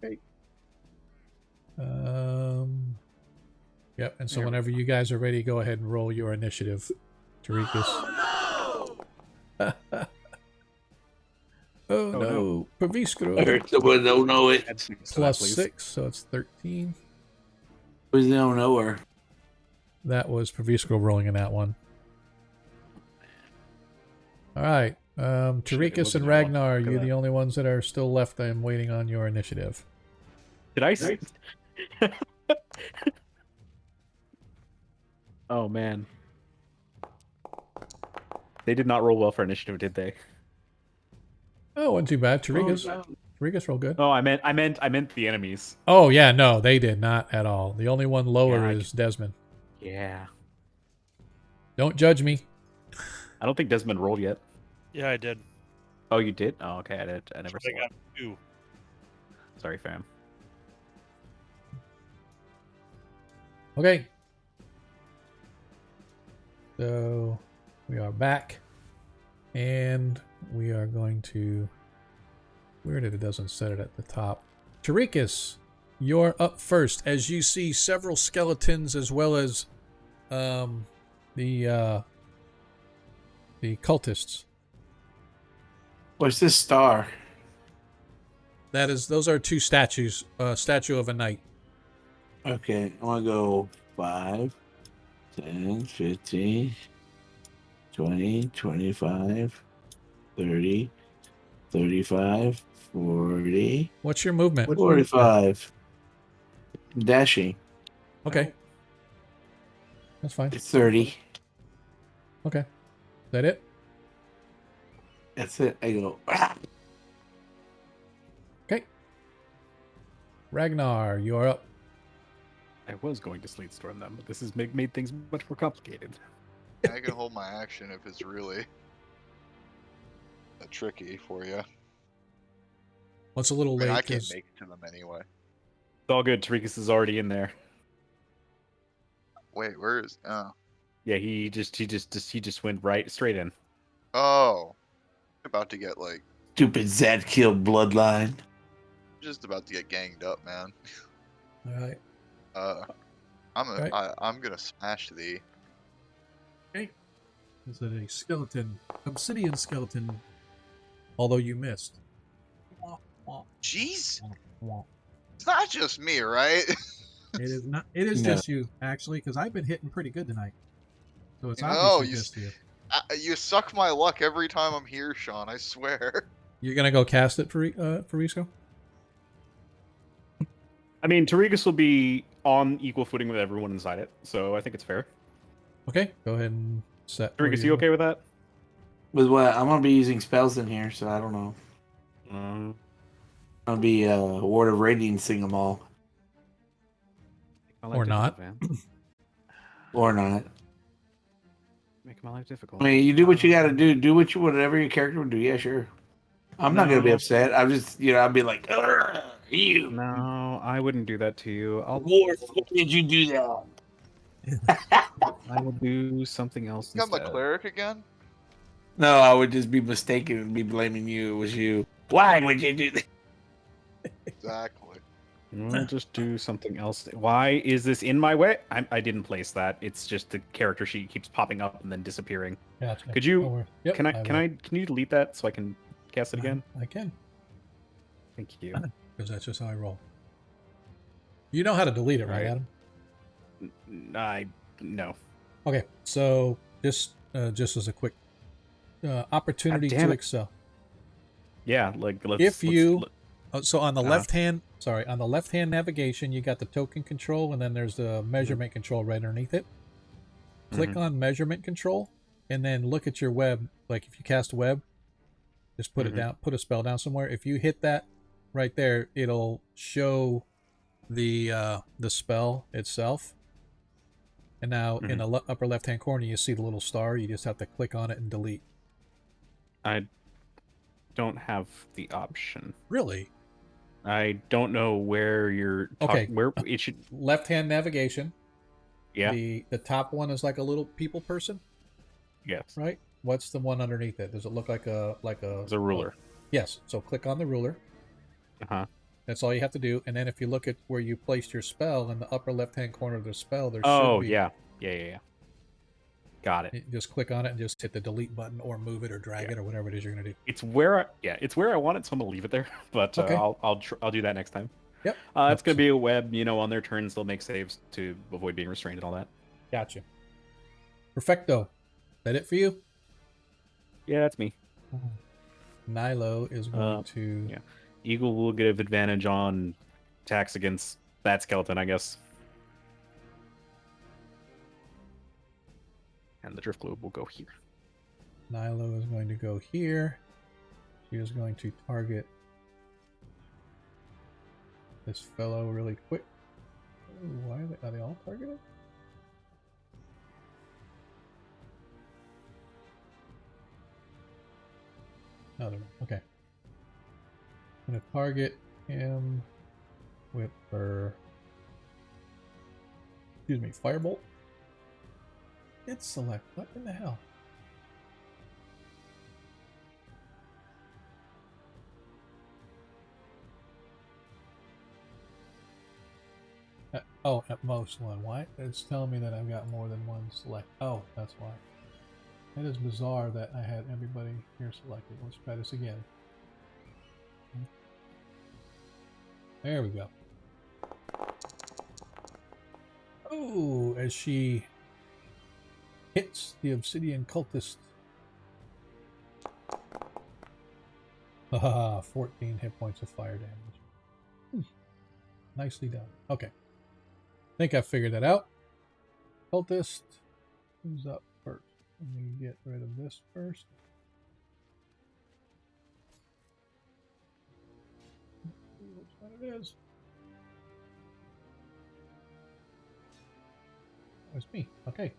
Okay. Yep, and so whenever you guys are ready, go ahead and roll your initiative, Tarikus. Oh, no! Oh, Oh, no. no. I Paviskro. heard someone don't know it. Add 6 to that, Plus please. 6, so it's 13. Who's don't know her? That was Paviskro rolling in that one. All right. Tarikas wasn't and your luck. Ragnar, Look at you're that. the only ones that are still left. I'm waiting on your initiative. Did I? Oh man, they did not roll well for initiative, did they? Oh, wasn't too bad. Oh, Tarikas rolled good. Oh, I meant the enemies. Oh, yeah, no, they did not at all. The only one lower Yeah, is Desmond. Yeah. Don't judge me. I don't think Desmond rolled yet. Yeah, I did. Oh, you did? Oh, okay. I never I saw got it. 2. Sorry, fam. Okay. So we are back. And we are going to... Weird that it doesn't set it at the top. Tarikas, you're up first as you see several skeletons as well as the cultists. What's this star? Those are 2 statues. Statue of a knight. Okay, I want to go 5, 10, 15, 20, 25, 30, 35, 40, What's your movement? 45. Dashing. Okay. That's fine. It's 30. Okay. Is that it? That's it. I go. "Ah." Okay. Ragnar, you are up. I was going to Sleet Storm them, but this has made things much more complicated. I can hold my action if it's really tricky for you. Well, it's a little I mean, late. I can't 'cause- make it to them anyway. It's all good. Tarikas is already in there. Wait, where is? Oh, Yeah, he just went right straight in. oh, about to get like Stupid Zadkiel bloodline. just about to get ganged up, man. All right. I'm Right. I'm gonna smash the. Is it a skeleton? Obsidian skeleton. Although you missed. Jeez, it's not just me, right? It is not. It is No. just you, actually, because I've been hitting pretty good tonight. So it's No, obviously you just you. You suck my luck every time I'm here, Sean. I swear. You're gonna go cast it for Risco? I mean, Tarikas will be on equal footing with everyone inside it, so I think it's fair. Okay, go ahead and set. where Tarikas, you're you okay with that? With what? I'm going to be using spells in here, so I don't know. Um, I'm going to be Ward of Radiancing them all. make my Or life not. difficult, man. Or not. Make my life difficult. I mean, you do what you got to do. Do whatever your character would do. Yeah, sure. I'm not going to be No. upset. I'm just, I'll be like, "Ugh, you. No, I wouldn't do that to you. Ward, why did you do that? I will do something else I'm a instead. cleric again. No, I would just be mistaken and be blaming you. It was you. Why would you do that? Exactly. We'll just do something else. Why is this in my way? I didn't place that. It's just the character sheet keeps popping up and then disappearing. Gotcha. Could you- Don't worry. Yep, Can you delete that so I can cast it again? I can, Thank you. because that's just how I roll. You know how to delete it, right, Right. Adam? No. Okay, so just as a quick opportunity damn to it. excel. Yeah, like So on the Uh-huh. left hand, on the left hand navigation, you got the token control, and then there's the measurement control right underneath it. Click on measurement control, and then look at your web. Like if you cast web, just put it down, put a spell down somewhere. If you hit that right there, it'll show the spell itself. And now in the upper left hand corner, you see the little star. You just have to click on it and delete. I don't have the option. Really? I don't know where you're Okay. where it should. Left hand navigation. Yeah. The top one is like a little people person, Yes. right? What's the one underneath it? Does it look like a It's a ruler. Yes. So click on the ruler. Uh-huh. That's all you have to do. And then if you look at where you placed your spell in the upper left hand corner of the spell, there Oh, should be. yeah. Yeah. Got it. Just click on it and just hit the delete button or move it or drag it or whatever it is you're gonna do. It's where I want it, so I'm gonna leave it there. But Okay. I'll do that next time. Yep. It's gonna be a web. On their turns they'll make saves to avoid being restrained and all that. Gotcha. Perfecto. Is that it for you? Yeah, that's me. Nilo is going to. Yeah. Eagle will give advantage on attacks against that skeleton, I guess. And the drift globe will go here. Nilo is going to go here. She is going to target this fellow really quick. Ooh, why are they all targeted? No, they're not. Okay. I'm going to target him with her. Excuse me, firebolt. It's select. What in the hell? At most one. Why? It's telling me that I've got more than one select. Oh, that's why. That is bizarre that I had everybody here selected. Let's try this again. There we go. Oh, as she hits the obsidian cultist. Haha, 14 hit points of fire damage. Nicely done. Okay. I think I figured that out. Cultist. Who's up first? Let me get rid of this first. See which one it is. Oh, it's me. Okay.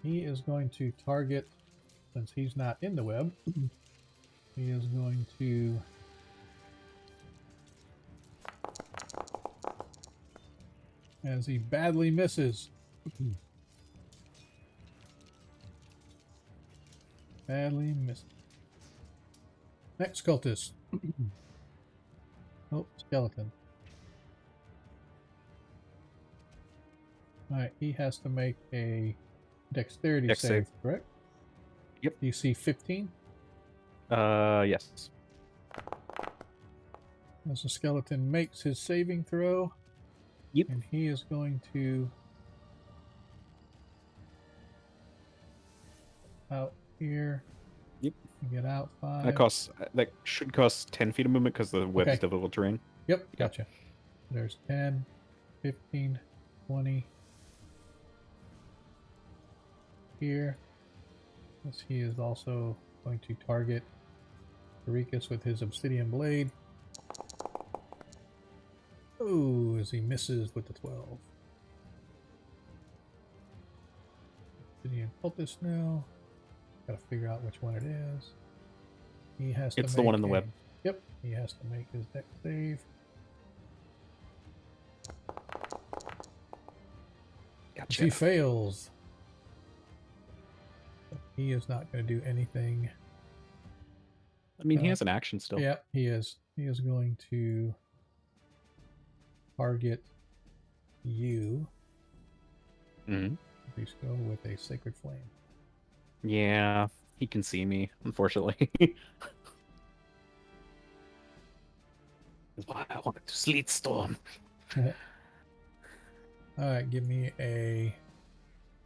He is going to target, since he's not in the web, he is going to as he badly misses. Badly misses. Next cultist. Oh, skeleton. Alright, he has to make a dexterity save, correct? Yep. DC 15? Yes. As the skeleton makes his saving throw. Yep. And he is going to out here. Yep. Get out 5. That should cost 10 feet of movement because the web is difficult terrain. Yep, gotcha. There's 10, 15, 20. Here. As he is also going to target Rikus with his obsidian blade. Oh, as he misses with the 12. Obsidian cultist now. Gotta figure out which one it is. He has to It's the one in the web. Yep, he has to make his dex save. Gotcha. If he fails, he is not going to do anything. I mean, he has an action still. Yeah, he is. He is going to target you. Mm-hmm. Please go with a sacred flame. Yeah, he can see me, unfortunately. That's why I wanted to sleet storm. Alright, give me a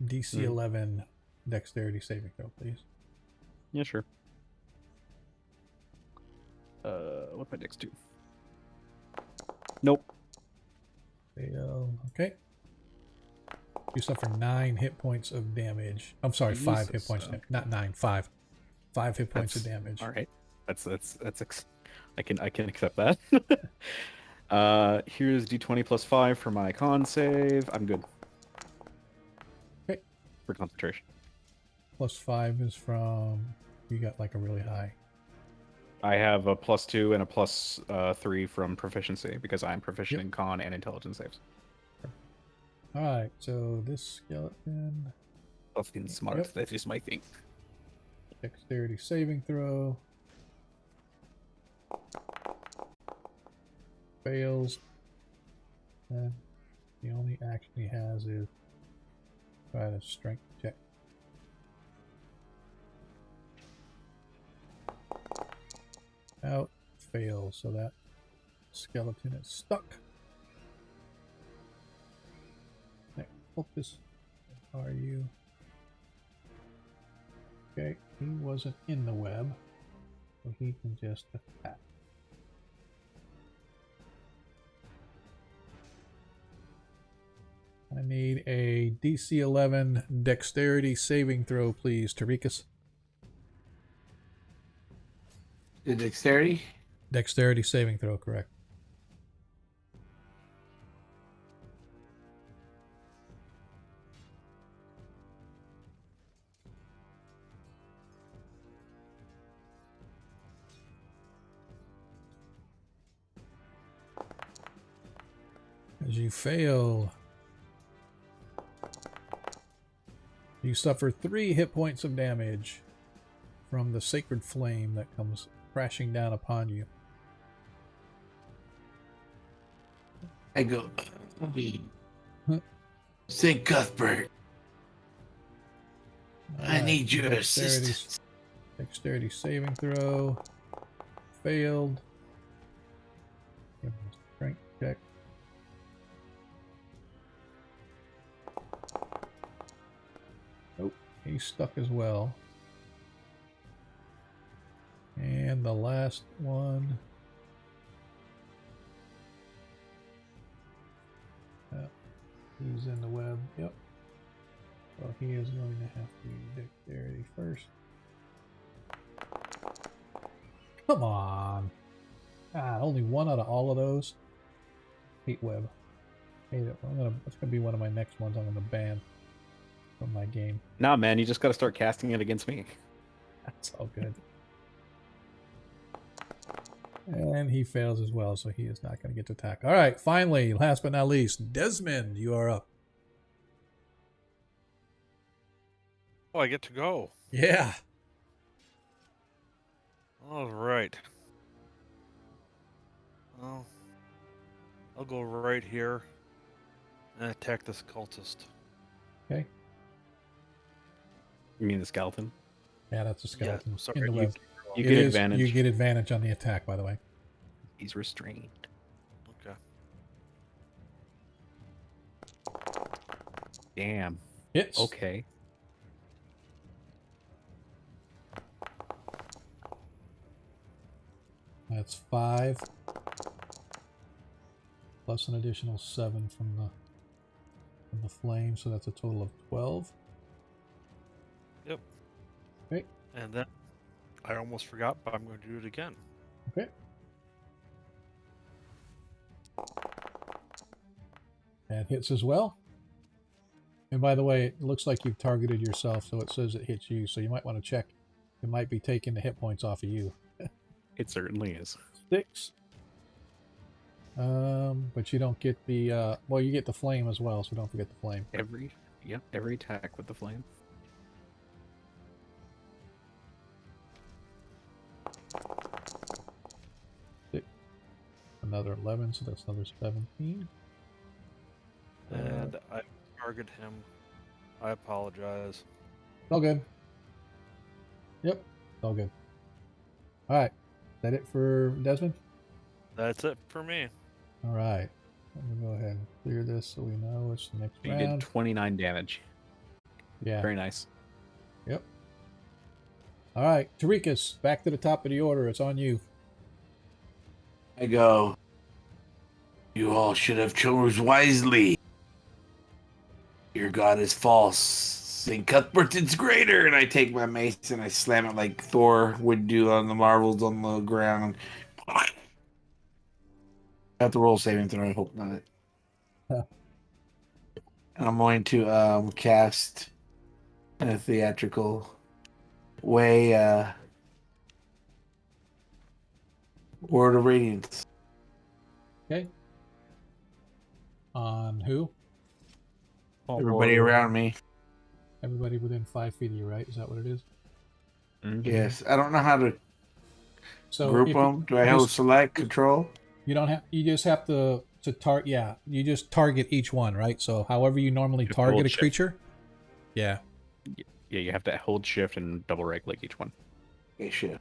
DC 11 dexterity saving throw, please. Yeah, sure. What's my dex do? Nope. Fail. Okay. You suffer 9 hit points of damage. I'm sorry, 5 hit points. Not 9, 5. 5 hit points of damage. All right. I can accept that. Here's D20 plus 5 for my con save. I'm good. Okay. For concentration. Plus 5 is from. You got like a really high. I have a +2 and a +3 from proficiency because I'm proficient in con and intelligence saves. Alright, so this skeleton. Fucking smart. That is my thing. Dexterity saving throw. Fails. And the only action he has is try to strength check. out. Fail. So that skeleton is stuck. Okay, focus. Are you? Okay, he wasn't in the web, so he can just attack. I need a DC 11 dexterity saving throw, please, Tarikas. The dexterity? Dexterity saving throw, correct. As you fail, you suffer 3 hit points of damage from the sacred flame that comes crashing down upon you. I go, St. Cuthbert, I Alright, need your dexterity- assistance. Dexterity saving throw. Failed. Give me a strength check. Nope, he's stuck as well. And the last one. He's in the web. Yep. So he is going to have to be dexterity first. Come on. Ah, only one out of all of those. Hate web. Hate it. That's gonna be one of my next ones I'm gonna ban from my game. Nah, man, you just got to start casting it against me. That's all good. And he fails as well, so he is not going to get to attack. All right, finally, last but not least, Desmond, you are up. Oh, I get to go. Yeah. All right. Well, I'll go right here and attack this cultist. Okay. You mean the skeleton? Yeah, that's a skeleton sorry, in the web. You It get is- advantage. You get advantage on the attack, by the way. He's restrained. Okay. Damn. Hits. Okay. That's 5. Plus an additional 7 from the flame, so that's a total of 12. Yep. Okay. And then I almost forgot, but I'm going to do it again. Okay. That hits as well. And by the way, it looks like you've targeted yourself, so it says it hits you, so you might want to check. It might be taking the hit points off of you. It certainly is. 6. But you don't get the, well, you get the flame as well, so don't forget the flame. Every attack with the flame. Another 11, so that's another 17. And I target him. I apologize. All good. Yep, it's all good. Alright, is that it for Desmond? That's it for me. Alright, let me go ahead and clear this so we know it's the next You did round. 29 damage. Yeah, Very nice. yep. Alright, Tarikas, back to the top of the order. It's on you. I go, you all should have chose wisely. Your god is false. St. Cuthbert is greater. And I take my mace and I slam it like Thor would do on the marbles on the ground. I have to roll saving throw. I hope not. Huh. And I'm going to cast in a theatrical way Word of Radiance. Okay. On who? Everybody around me. Everybody within 5 feet of you, right? Is that what it is? Mhm. Yes. I don't know how to So group if them. Do I just- hold select control? You don't have. You just have to target. Yeah, you just target each one, right? So however you normally Just target hold a shift. creature. Yeah. Yeah, you have to hold shift and double right click each one. Okay, shit.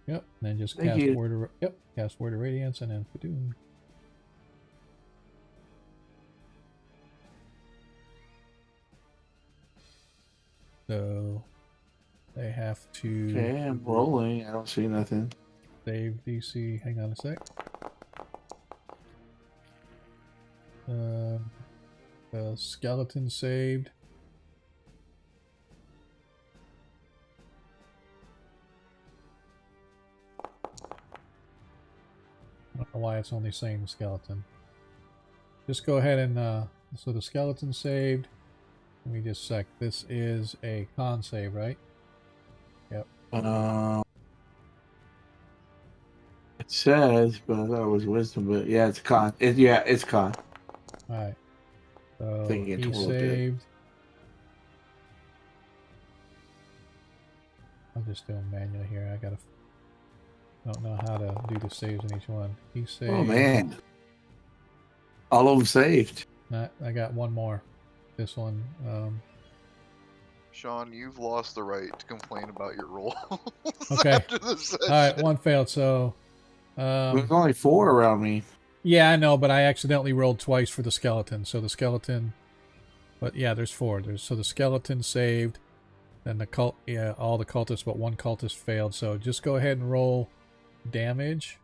Yep. And then just Thank cast you. Word of cast Word of Radiance and then Padoon. So they have to Okay, I'm rolling. I don't see nothing. save DC. Hang on a sec. The skeleton saved. I don't know why it's only saying the skeleton. Just go ahead and so the skeleton saved. Let me just sec. This is a con save, right? Yep. It says, but I thought it was wisdom. But yeah, it's con. It's con. All right. So Thinking it's he a little bit. saved. I'll just do them manually here. Don't know how to do the saves in each one. He saved. Oh man, all of them saved. I got one more. This one. Sean, you've lost the right to complain about your roll. Okay. After this session. All right, one failed. So, There's only 4 around me. yeah, I know, but I accidentally rolled twice for the skeleton. So the skeleton, but yeah, there's 4. So the skeleton saved, then the cult, yeah, all the cultists, but one cultist failed. So just go ahead and roll damage.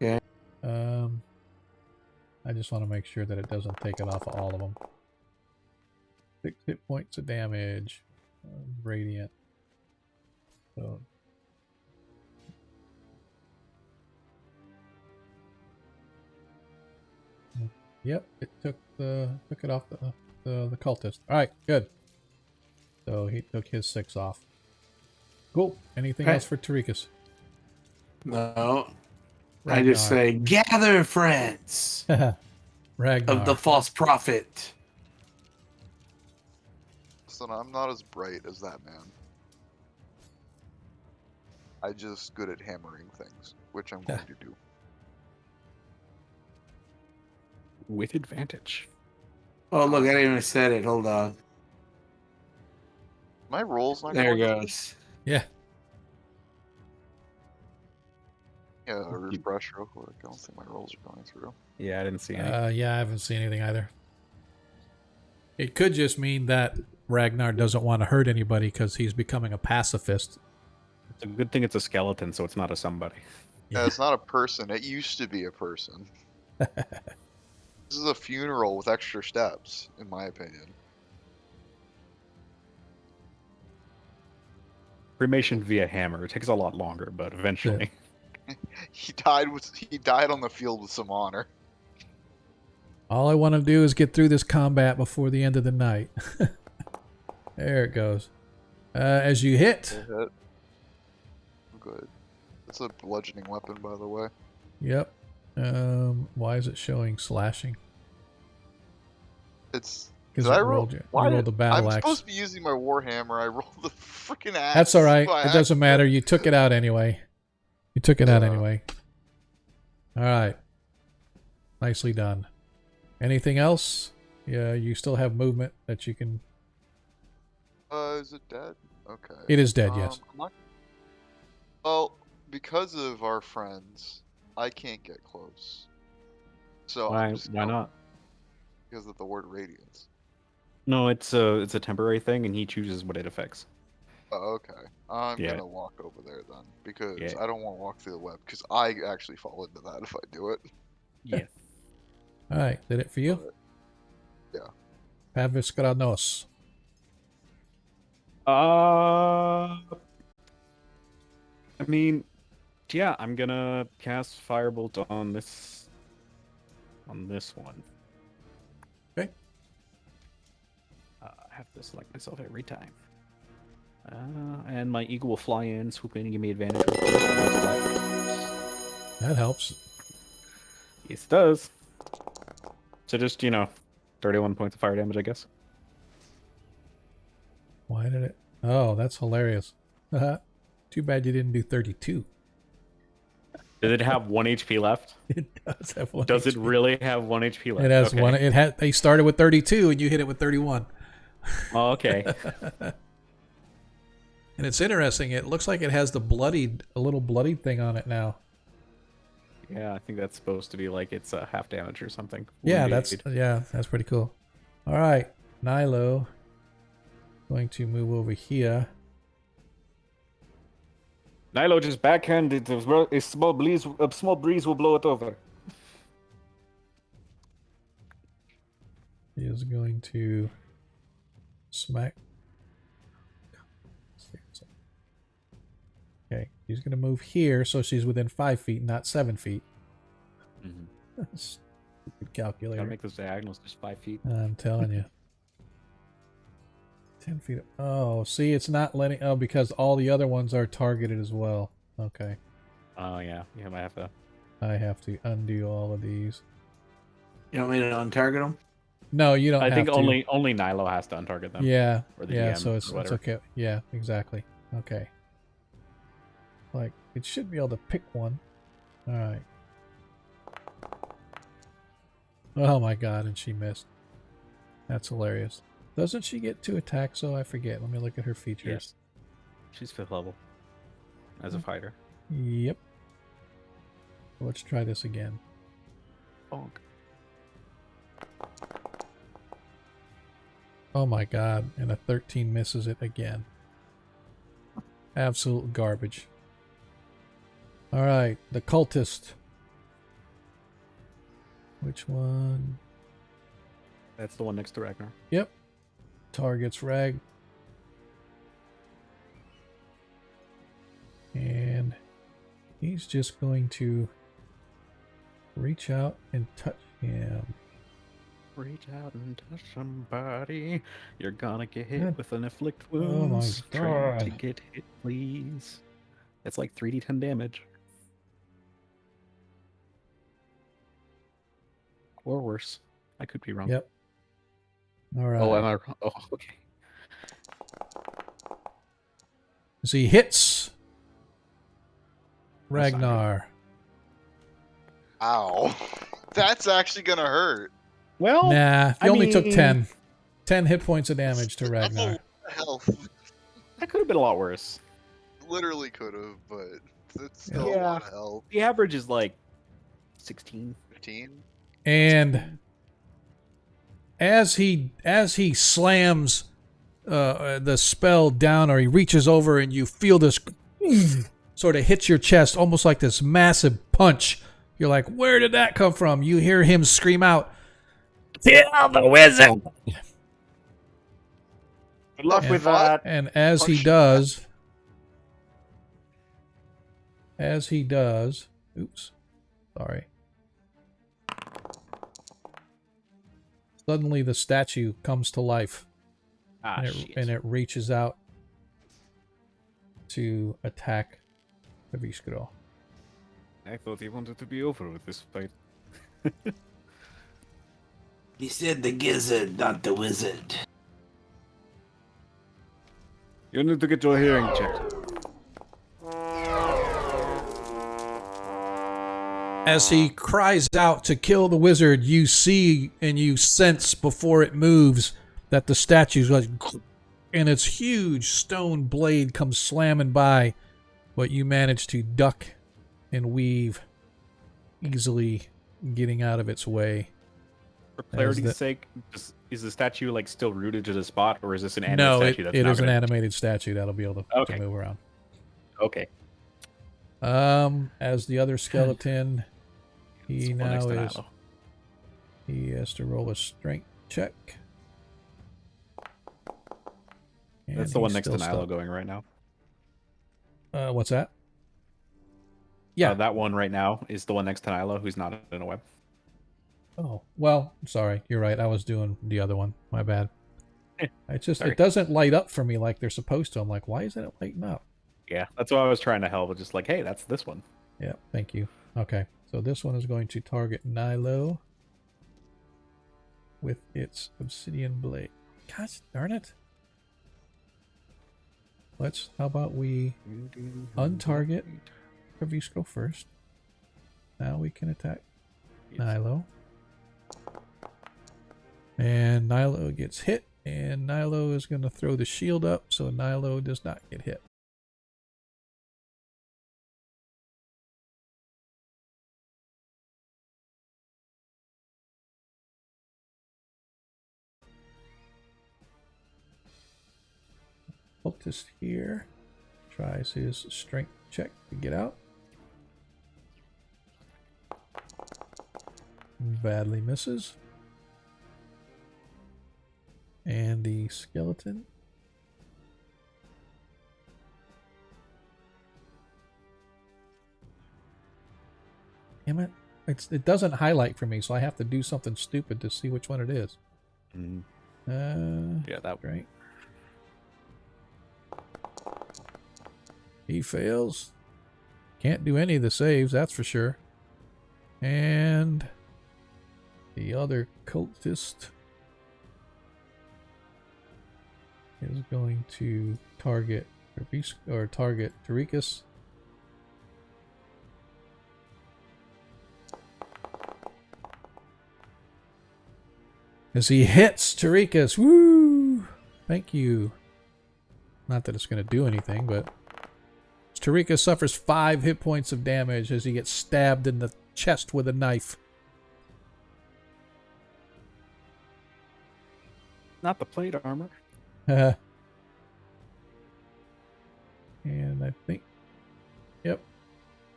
Okay. I just want to make sure that it doesn't take it off of all of them. 6 hit points of damage, radiant. So. Yep, it took it off the cultist. All right, good. So he took his 6 off. Cool. Anything Okay. else for Tarikas? No. I just say, gather, friends Ragnar. of the false prophet. Listen, I'm not as bright as that man. I'm just good at hammering things, which I'm going to do. With advantage. Oh, look, I didn't even set it. Hold on. My roll's not There it going through? goes. Yeah. Yeah, refresh real quick. I don't think my rolls are going through. Yeah, I didn't see any. Yeah, I haven't seen anything either. It could just mean that Ragnar doesn't want to hurt anybody because he's becoming a pacifist. It's a good thing it's a skeleton, so it's not a somebody. Yeah, it's not a person. It used to be a person. This is a funeral with extra steps, in my opinion. Cremation via hammer. It takes a lot longer, but eventually. He died on the field with some honor. All I want to do is get through this combat before the end of the night. There it goes. As you hit. Hit. Good. It's a bludgeoning weapon, by the way. Yep. Why is it showing slashing? It's Because I you roll? rolled the battle I'm axe. supposed to be using my warhammer. I rolled the freaking axe. That's all right. by It doesn't matter. You took it out anyway. You took it out Yeah. anyway. All right. Nicely done. Anything else? Yeah, you still have movement that you can. Is it dead? Okay. It is dead, yes. Well, because of our friends, I can't get close. So Why? I'm just Why not? Because of the word radiance. No, it's a temporary thing, and he chooses what it affects. Oh, okay. I'm Yeah. gonna walk over there then, because Yeah. I don't want to walk through the web, because I actually fall into that if I do it. Yeah. All right. Did it for you? Yeah. Paviskranos. I mean, yeah, I'm gonna cast Firebolt on this one. Okay. I have to select myself every time. And my eagle will fly in, swoop in, and give me advantage. That helps. Yes, it does. So just, 31 points of fire damage, I guess. Why did it? Oh, that's hilarious. Too bad you didn't do 32. Does it have 1 HP left? It does have 1 Does it HP. really have 1 HP left? It has Okay. one. It had. They started with 32, and you hit it with 31. Oh, okay. And it's interesting. It looks like it has a little bloodied thing on it now. Yeah, I think that's supposed to be like it's half damage or something. Yeah, Wounded. that's pretty cool. All right, Nilo. Going to move over here. Nilo just backhanded. A small breeze will blow it over. He is going to smack. Okay, he's going to move here, so she's within 5 feet, not 7 feet. Mm-hmm. Stupid calculator. Gotta make those diagonals just 5 feet. I'm telling you. 10 feet. Oh, see, it's not letting. Oh, because all the other ones are targeted as well. Okay. Oh, yeah. You might have to. I have to undo all of these. You want me to untarget them? No, you don't I have think to. only Nilo has to untarget them. Yeah. Or the Yeah, DM so or it's whatever. okay. Yeah, exactly. Okay. Like, it should be able to pick one. Alright. Oh my god, and she missed. That's hilarious. Doesn't she get 2 attacks, though? I forget. Let me look at her features. Yes. She's 5th level. As a fighter. Yep. Let's try this again. Bonk. Oh my god, and a 13 misses it again. Absolute garbage. Alright, the cultist. Which one? That's the one next to Ragnar. Yep. Targets Rag. And he's just going to reach out and touch him. Reach out and touch somebody. You're gonna get hit God. with an afflict Oh my wounds. Try to God. get hit, please. That's like 3d10 damage. Or worse. I could be wrong. Yep. Alright. Oh, am I wrong? Oh, okay. So he hits That's not good. Ragnar. Ow. That's actually gonna hurt. Well, Nah, he I only took mean- 10. 10 hit points of damage to That's a Ragnar. lot of health. that could have been a lot worse. Literally could have, but it's still a Yeah. lot of health. The average is like 16. 15? And as he slams the spell down, or he reaches over and you feel this sort of hits your chest, almost like this massive punch. You're like, where did that come from? You hear him scream out, "Kill the wizard!" Good luck And with what? that. And as he does, oops, sorry. Suddenly the statue comes to life. Ah, shit. And it reaches out to attack Kreistrich. I thought he wanted to be over with this fight. He said the gizzard, not the wizard. You need to get your hearing checked. As he cries out to kill the wizard, you see and you sense before it moves that the statue's like, and its huge stone blade comes slamming by, but you manage to duck and weave, easily getting out of its way. For clarity's the- sake, is the statue like still rooted to the spot, or is this an animated No, statue that's it not is an gonna... animated statue that'll be able to Okay. move around. Okay. As the other skeleton, It's he the one next now to is. Nilo. He has to roll a strength check. And That's the one he's next to still Nilo stuck. going right now. What's that? Yeah. That one right now is the one next to Nilo who's not in a web. Oh, well, sorry. You're right. I was doing the other one. My bad. Sorry. It doesn't light up for me like they're supposed to. I'm like, why isn't it lighting up? Yeah, that's why I was trying to help. Just like, hey, that's this one. Yeah, thank you. Okay, so this one is going to target Nilo with its obsidian blade. Gosh darn it. How about we untarget Kreistrich first. Now we can attack Nilo. And Nilo gets hit And Nilo is going to throw the shield up so Nilo does not get hit. Cultist here tries his strength check to get out. Badly misses. And the skeleton. Damn it. It doesn't highlight for me, so I have to do something stupid to see which one it is. Yeah, that right. He fails. Can't do any of the saves, that's for sure. And the other cultist is going to target Tarikas. As he hits Tarikas. Woo! Thank you. Not that it's going to do anything, but Tarikas suffers 5 hit points of damage as he gets stabbed in the chest with a knife. Not the plate armor. And I think, yep,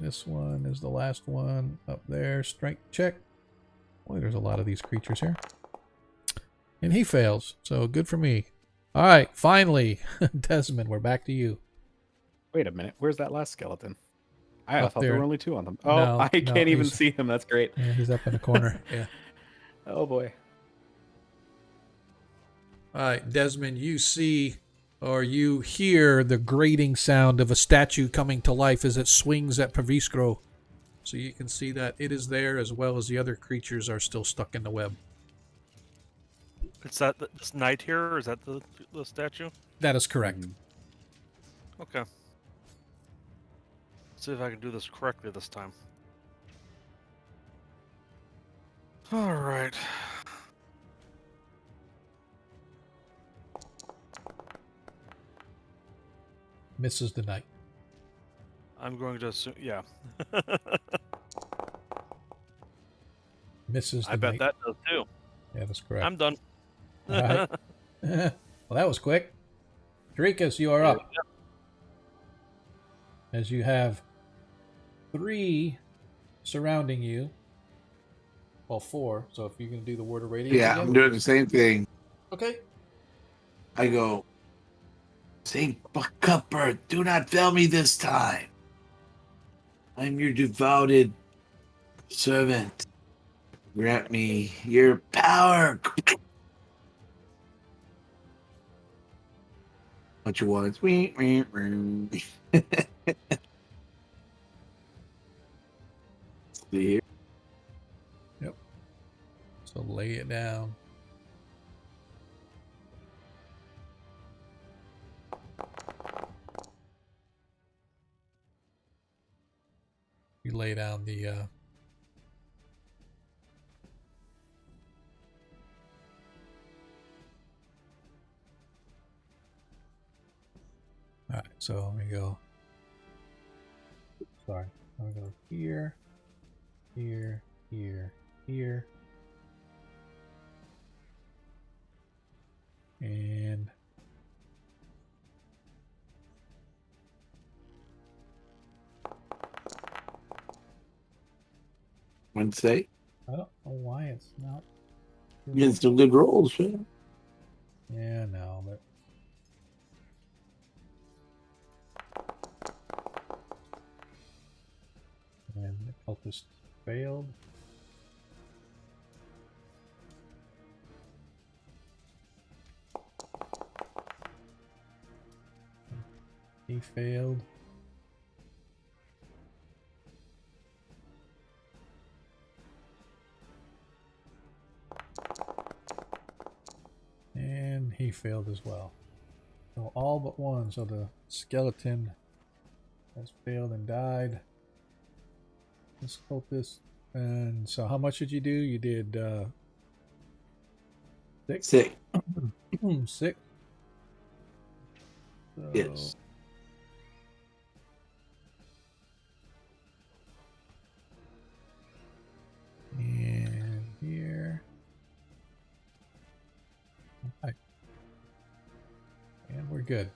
this one is the last one up there. Strength check. Boy, there's a lot of these creatures here. And he fails, so good for me. All right, finally, Desmond, we're back to you. Wait a minute, where's that last skeleton? I Up thought there. there were only 2 on them. Oh, No, I no, can't even he's- see him. That's great. Yeah, he's up in the corner. Yeah. Oh boy. All right, Desmond, you see or you hear the grating sound of a statue coming to life as it swings at Paviskro. So you can see that it is there as well as the other creatures are still stuck in the web. Is that this knight here, or is that the statue? That is correct. Okay. Let's see if I can do this correctly this time. All right. Misses the knight. I'm going to assume, yeah. Misses the I bet knight. that does too. Yeah, that's correct. I'm done. All right. Well, that was quick. Tarikas, you are up. As you have 3 surrounding you. Well, 4. So if you can do the word of radiance Yeah, again. I'm doing the same thing. Okay. I go, Saint Cuthbert, do not fail me this time. I'm your devoted servant. Grant me your power. What you want? See here. Yep. So lay it down. You lay down the Alright, so let me go. Sorry. I'm gonna go here, here, here, here. And Wednesday. I don't know why it's not. You get some good rolls, man. Yeah, no, but and the cultist failed. He failed. And he failed as well. So all but one. So the skeleton has failed and died. This cultist. And so how much did you do? You did 6. 6. 6. So, Yes. And here. Okay. And we're good.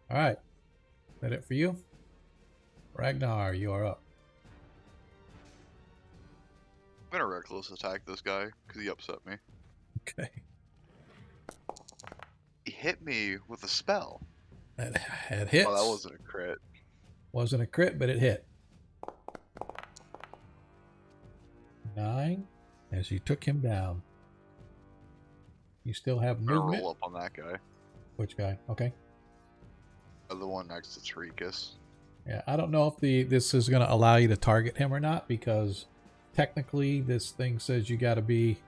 All right. Is that it for you? Ragnar, you are up. I'm gonna reckless attack this guy because he upset me. Okay. He hit me with a spell. That hits. Oh, that wasn't a crit. Wasn't a crit, but it hit. 9 as you took him down. You still have I'm gonna movement. roll up on that guy. Which guy? Okay. The one next to Tarikas. Yeah, I don't know if this is going to allow you to target him or not, because technically this thing says you got to be...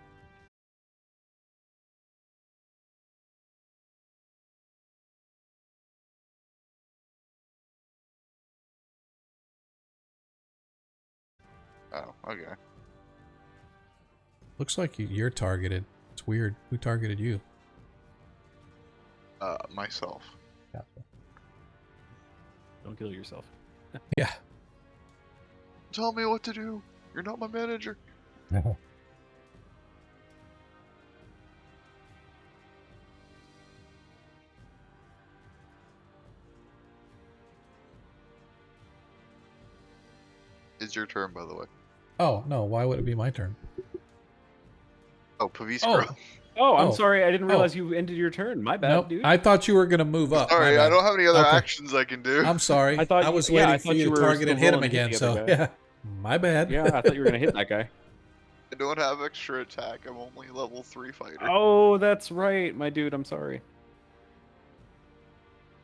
Oh, okay. Looks like you're targeted. It's weird. Who targeted you? Myself. Gotcha. Don't kill yourself. Yeah. Tell me what to do. You're not my manager. It's your turn, by the way. Oh, no. Why would it be my turn? Oh, Paviskro. Oh, I'm Oh. sorry. I didn't realize you ended your turn. My bad, Nope. dude. I thought you were going to move up. Sorry, My I bad. don't have any other Okay. actions I can do. I'm sorry. I thought I was you- yeah, waiting I for thought you you to were target and still hit him rolling to hit again, the so other guy. yeah. My bad. Yeah, I thought you were gonna hit that guy. I don't have extra attack. I'm only level 3 fighter. Oh, that's right, my dude. I'm sorry,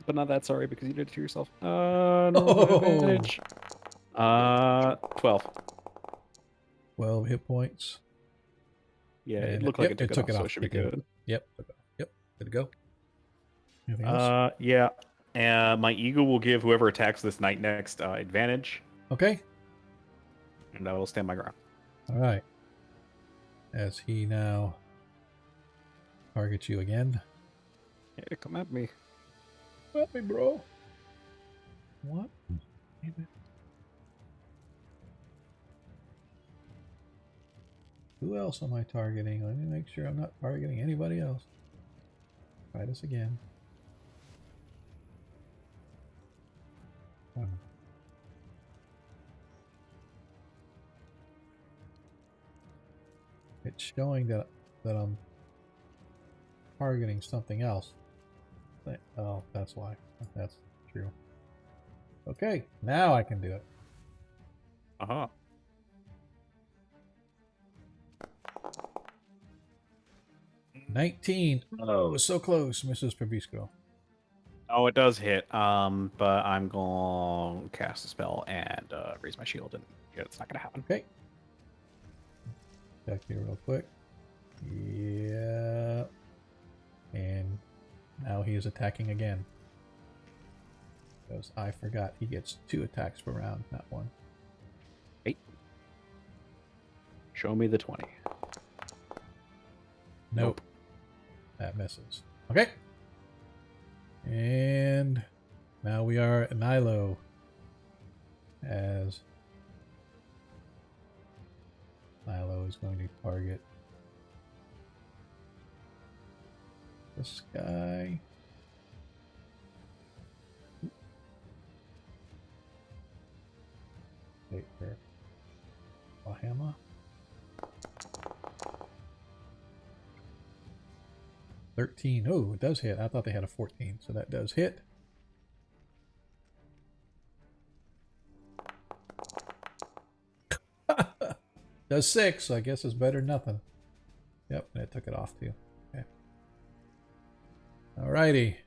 but not that sorry because you did it to yourself. No advantage. 12. 12 hit points. Yeah, And it looked like yep, it took it off, so off. it should be It did. good. Yep. Yep. Did it go? Anything else? Yeah. My eagle will give whoever attacks this knight next advantage, Okay. and I will stand my ground. All right. As he now targets you again. Yeah, come at me. Let me, bro. What? Damn it. Who else am I targeting? Let me make sure I'm not targeting anybody else. Try this again. Oh. It's showing that I'm targeting something else. Oh, that's why. That's true. Okay, now I can do it. 19. Oh, so close, Mrs. Pavisco. Oh, it does hit. But I'm going to cast a spell and raise my shield, and yeah, it's not going to happen. Okay. Check here real quick. Yeah. And now he is attacking again. Because I forgot he gets 2 attacks per round, not 1. 8. Show me the 20. Nope. That misses. Okay. And now we are at Nilo. As Nilo is going to target this guy. Wait for Bahama. 13. Oh, it does hit. I thought they had a 14, so that does hit. Does 6, so I guess it's better than nothing. Yep, and it took it off too. Okay. Alrighty.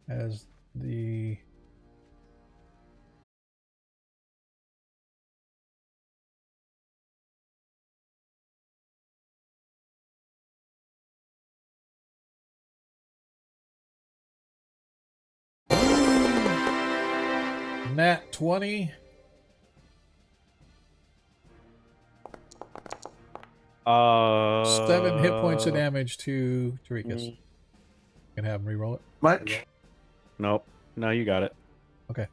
As the Nat 20. 7 hit points of damage to Tarikas. Can have him reroll it. Much? Nope. No, you got it. Okay.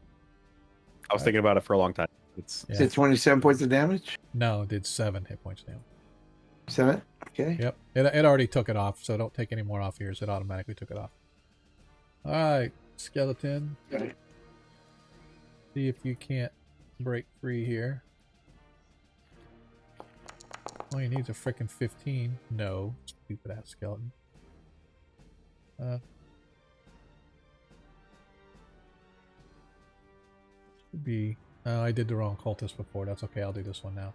I was thinking about it for a long time. It's Yeah. Did 27 points of damage? No, it did 7 hit points damage. 7? Okay. Yep. It already took it off, so don't take any more off yours. It automatically took it off. Alright, skeleton. Okay. See if you can't break free here. All you need is a frickin' 15. No. Stupid ass skeleton. Should be. Oh, I did the wrong cultist before. That's okay. I'll do this one now.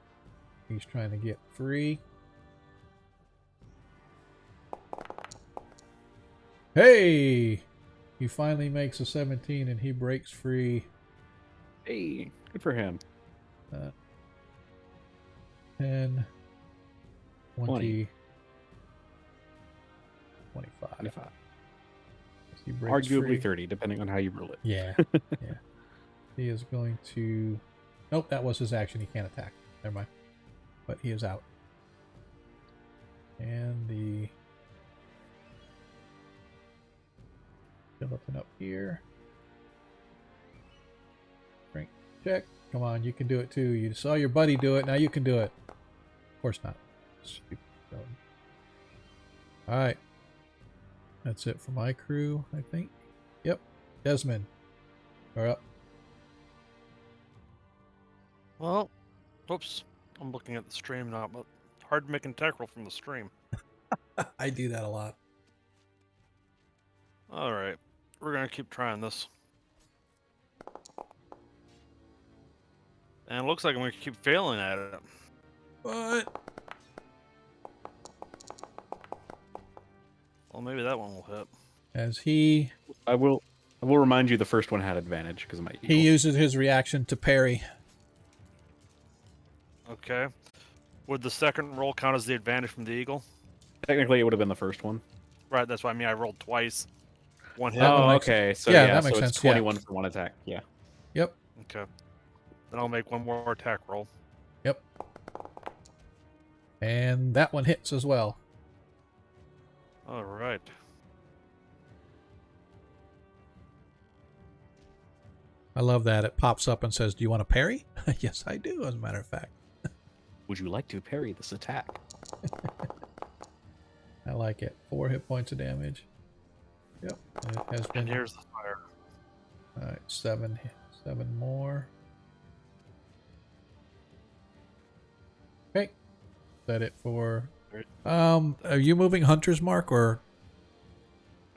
He's trying to get free. Hey! He finally makes a 17 and he breaks free. hey, good for him. 10, 20, 25. 25. He breaks Arguably free. 30, depending on how you rule it. Yeah, yeah. He is going to... Nope, that was his action. He can't attack. Never mind. But he is out. And the... skeleton up here. Strength check. Come on, you can do it too. You saw your buddy do it. Now you can do it. Of course not. Stupid skeleton. Alright. That's it for my crew, I think. Yep. Desmond. We're up. Well, oops. I'm looking at the stream now, but hard to make an attack roll from the stream. I do that a lot. Alright. We're gonna keep trying this. And it looks like I'm gonna keep failing at it. What? Well, maybe that one will hit. As he I will remind you the first one had advantage because of my eagle. he uses his reaction to parry. Okay. Would the second roll count as the advantage from the eagle? Technically, it would have been the first one. Right, that's what I mean. I rolled twice. One hit. That would Oh, make okay. So yeah, yeah, that makes so sense, it's yeah. 21 for one attack. Yeah. Yep. Okay. Then I'll make one more attack roll. Yep. And that one hits as well. Alright. I love that. It pops up and says, "Do you want to parry?" Yes, I do, as a matter of fact. Would you like to parry this attack? I like it. 4 hit points of damage. Yep. And it has been... And here's the fire. Alright, 7 more. Okay. Is that it for... are you moving Hunter's Mark, or...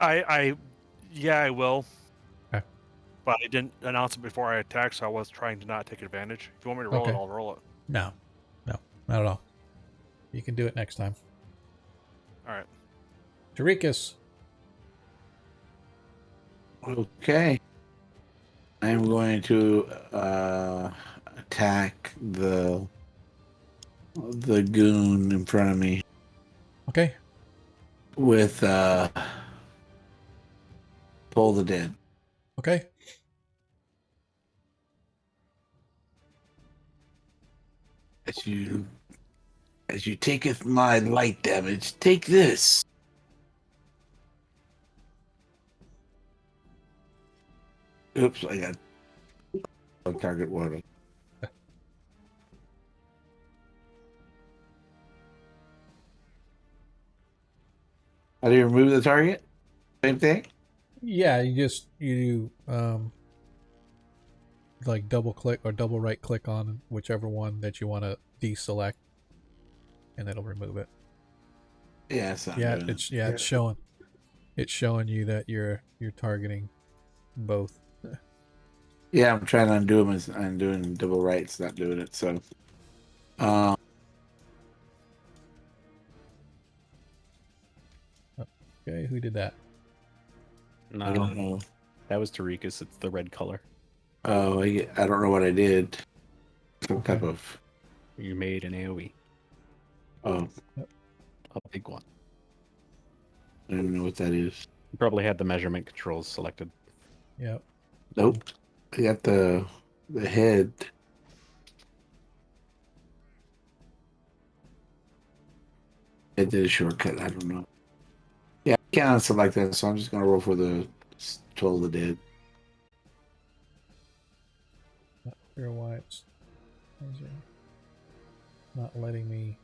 Yeah, I will. Okay. But I didn't announce it before I attacked, so I was trying to not take advantage. If you want me to roll Okay. it, I'll roll it. No. No, not at all. You can do it next time. Alright. Tarikas. Okay. I'm going to attack the goon in front of me Okay. with Pull the Dead. Okay. As you taketh my light damage, take this. Oops, I got on target one. How do you remove the target? Same thing? Yeah, you like double click or double right click on whichever one that you want to deselect, and it'll remove it. Yeah, it's not Yeah, doing it's it. it's showing you that you're targeting both. Yeah, I'm trying to undo them. I'm doing double right. It's not doing it. So, Okay, who did that? No, I don't know. that was Tarikas. It's the red color. Oh, I don't know what I did. Some type of. You made an AoE, Oh, a big one. I don't know what that is. You probably had the measurement controls selected. Yep. Nope. I got the head. It did a shortcut. I don't know. Yeah, I can't select that, so I'm just gonna roll for the Toll the Dead. Not sure why it's not letting me.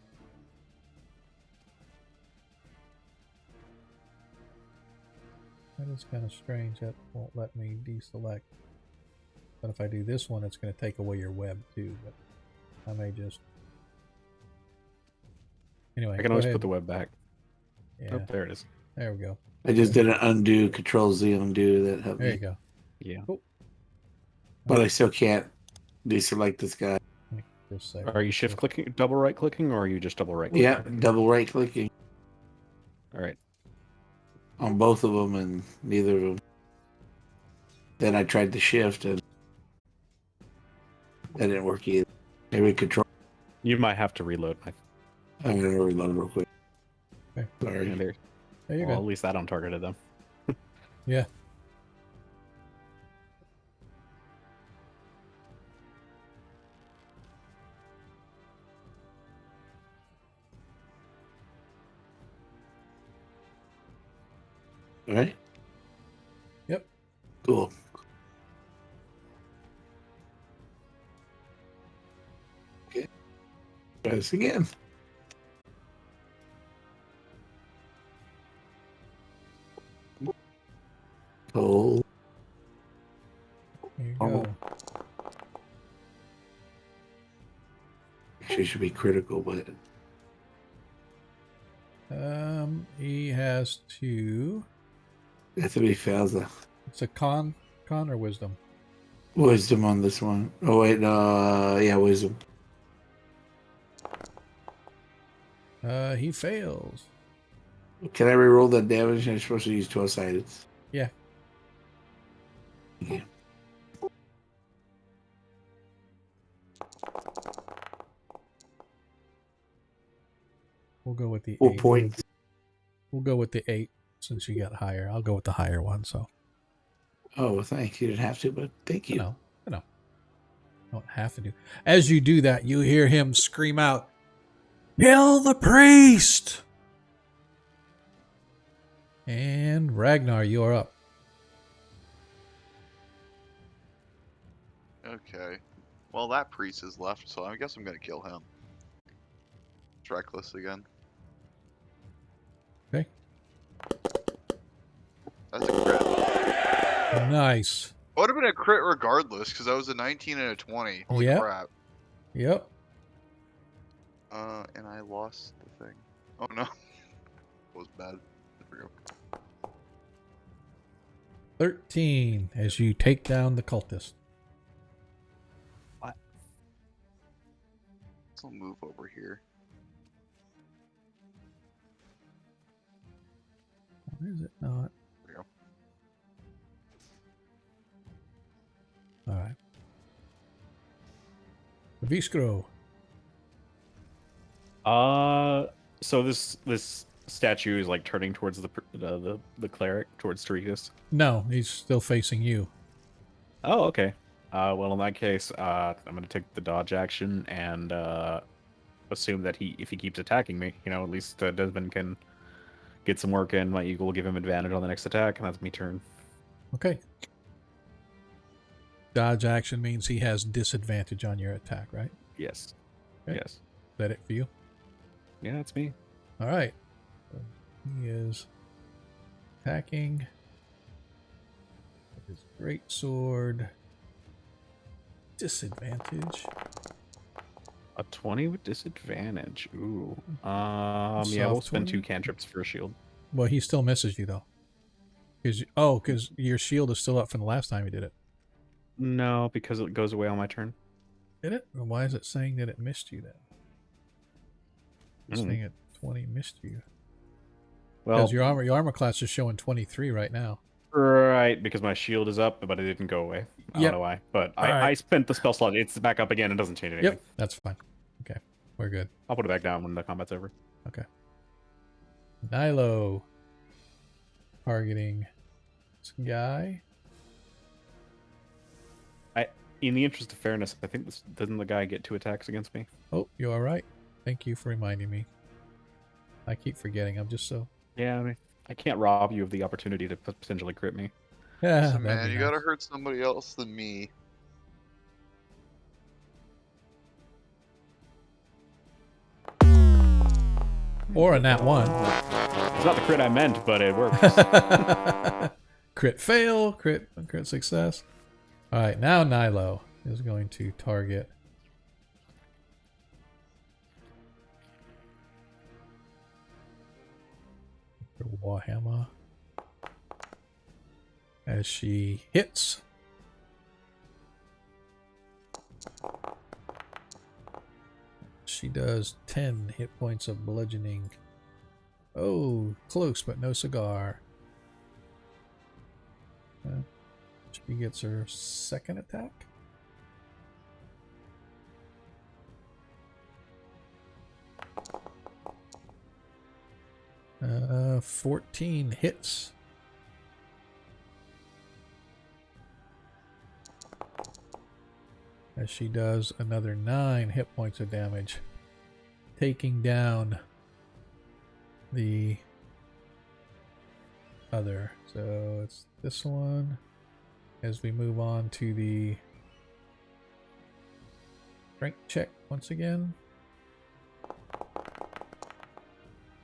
That is kind of strange. That won't let me deselect. But if I do this one, it's going to take away your web too. But I may just. Anyway, I can go always ahead. put the web back. Yeah, Oh, there it is. there we go. I just did an undo, Control Z undo. That helped There me. you go. Yeah. Cool. But I still can't deselect this guy. Just say. Are you shift clicking, double right clicking, or are you just double right clicking? Yeah, double right clicking All right. on both of them, and neither of them. Then I tried the shift, and that didn't work either. Maybe Control. You might have to reload. I'm gonna reload real quick. Okay. Sorry. Yeah, there. There you Well, go. at least that on targeted them. Yeah. All right. Yep. Cool. Okay. Try this again. Toll. There you Oh. go. She should be critical, but He has to. that's if he fails the It's a con or wisdom. wisdom on this one. Oh wait, yeah, wisdom. He fails. Can I reroll that damage? I'm supposed to use 12 sided. Yeah. Yeah. We'll go with the 4 8. points. We'll go with the 8 since you got higher. I'll go with the higher one. So. Oh, well, thanks. You didn't have to, but thank you. No. Don't have to do. As you do that, you hear him scream out, "Kill the priest!" And Ragnar, you're up. Okay. Well, that priest is left, so I guess I'm gonna kill him. It's reckless again. Okay. That's a crit. Nice. It would have been a crit regardless, because that was a 19 and a 20. Holy Yep. crap. Yep. And I lost the thing. Oh no. It was bad. There we go. 13 as you take down the cultist. So I'll move over here. Or is it not? There we go. All right. Viskro. So this statue is like turning towards the cleric, towards Tarikas. No, he's still facing you. Oh, okay. Well, in that case, I'm gonna take the dodge action and assume that if he keeps attacking me, at least Desmond can get some work in. My eagle will give him advantage on the next attack, and that's me turn. Okay. Dodge action means he has disadvantage on your attack, right? Yes. Okay. Yes. Is that it for you? Yeah, it's me. All right. So he is attacking with his great sword. Disadvantage. A 20 with disadvantage. Ooh. Soft Yeah, we'll spend 20? 2 cantrips for a shield. Well, he still misses you though. Because your shield is still up from the last time you did it. No, because it goes away on my turn. Did it? Well, why is it saying that it missed you then? It's saying it 20 missed you. Well, Because your armor class is showing 23 right now. right, because my shield is up, but it didn't go away. I Yep. don't know why, but All right. I spent the spell slot. It's back up again. It doesn't change anything. Yep, that's fine. Okay, we're good. I'll put it back down when the combat's over. Okay. Nilo targeting this guy. In the interest of fairness, I think doesn't the guy get 2 attacks against me? Oh, you all right? Thank you for reminding me. I keep forgetting. I'm just so... Yeah, I mean, I can't rob you of the opportunity to potentially crit me. Yeah, Listen, that'd man, be you nice. gotta hurt somebody else than me. Or a nat 1. It's not the crit I meant, but it works. Crit fail, crit success. Alright, now Nilo is going to target Warhammer as she hits. She does 10 hit points of bludgeoning. Oh, close, but no cigar. She gets her second attack. 14 hits. As she does another 9 hit points of damage, taking down the other. So it's this one. As we move on to the strength check once again.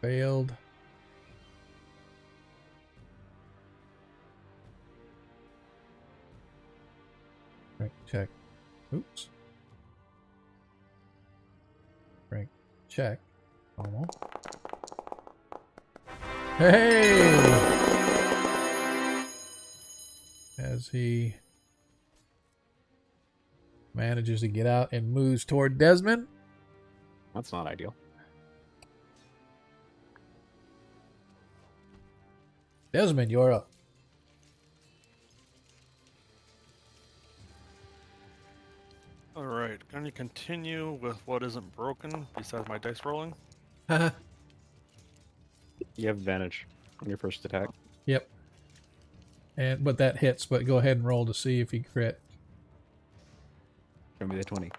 Failed. Strength check. Oops. Strength check. Normal. Hey! As he manages to get out and moves toward Desmond. That's not ideal. Desmond, you're up. Alright, going to continue with what isn't broken besides my dice rolling. You have advantage on your first attack. Yep. But that hits, but go ahead and roll to see if you crit. Show me the 20.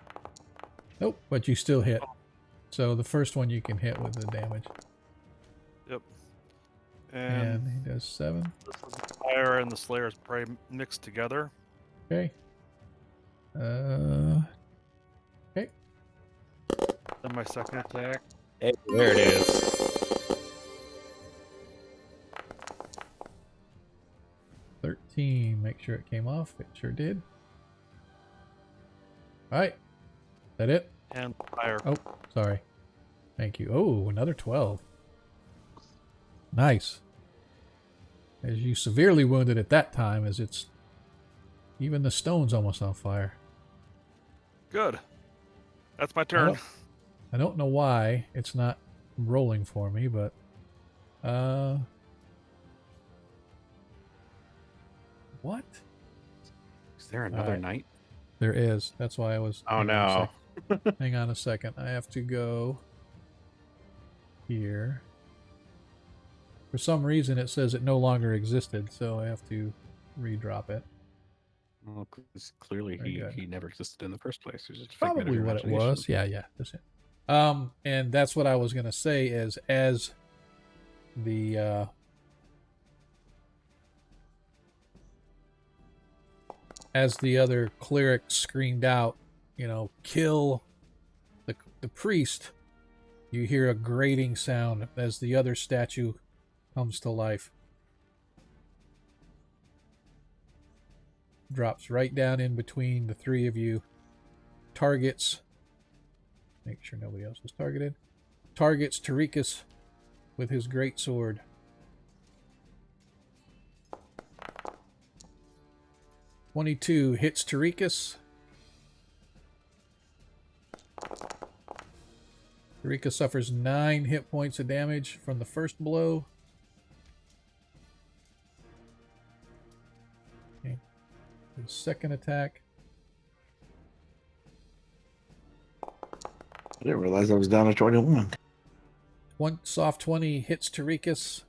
Nope, but you still hit. So the first one you can hit with the damage. Yep. And he does 7. This is the fire and the Slayer is probably mixed together. Okay. Okay. Then my second attack. Hey, there it is. 13. Make sure it came off. It sure did. Alright. That it? And fire. Oh, sorry. Thank you. Oh, another 12. Nice. As you severely wounded at that time, as it's... Even the stone's almost on fire. Good. That's my turn. I don't know why it's not rolling for me, but... What? Is there another Alright. knight? There is. That's why I was... Oh, hang on a no. sec. Hang on a second. I have to go... here. For some reason it says it no longer existed, so I have to redrop it. Well, 'cause clearly Very good. he never existed in the first place. It was just a figment of Probably your what it imagination. was. Yeah, that's it. And that's what I was gonna say is as the other cleric screamed out, you know, kill the priest, you hear a grating sound as the other statue comes to life. Drops right down in between the three of you. Targets. Make sure nobody else is targeted. Targets Tarikas with his great sword. .22 hits Tarikas. Tarikas suffers 9 hit points of damage from the first blow. Okay. His second attack. I didn't realize I was down to 21. One soft 20 hits Tarikas.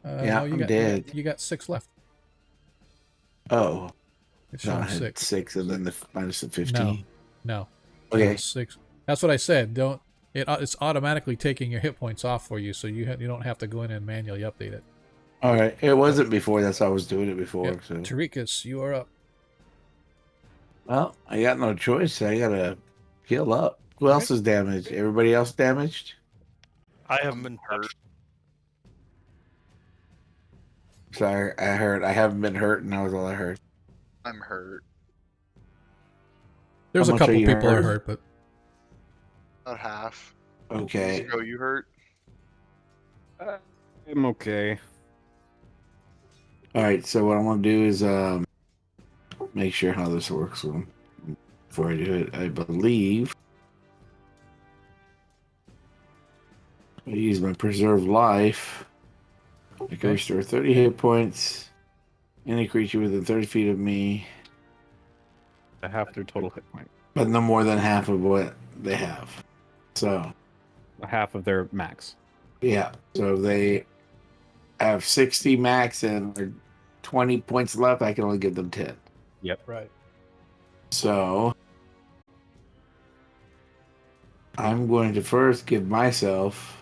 Yeah, no, I'm dead. You got 6 left. Oh, It's no, I showing had 6. 6 and then the minus the No, 15. no. Okay. 6. That's what I said. Don't. It's automatically taking your hit points off for you, so you don't have to go in and manually update it. All right. It wasn't before. That's how I was doing it before. Yep. So. Tarikas, you are up. Well, I got no choice. I gotta heal up. Who Okay. else is damaged? Everybody else damaged? I haven't been hurt. Sorry, I heard. I haven't been hurt, and that was all I heard. I'm hurt. There's How a much are couple you people are hurt? hurt, but About half. Okay. Go, you hurt? I'm okay. All right. So what I'm gonna do is make sure how this works before I do it. I believe I use my preserve life. I can restore 30 hit points. Any creature within 30 feet of me, Half their total hit point. but no more than half of what they have. So Half of their max. yeah. So if they have 60 max and they're 20 points left, I can only give them 10. Yep. right. So I'm going to first give myself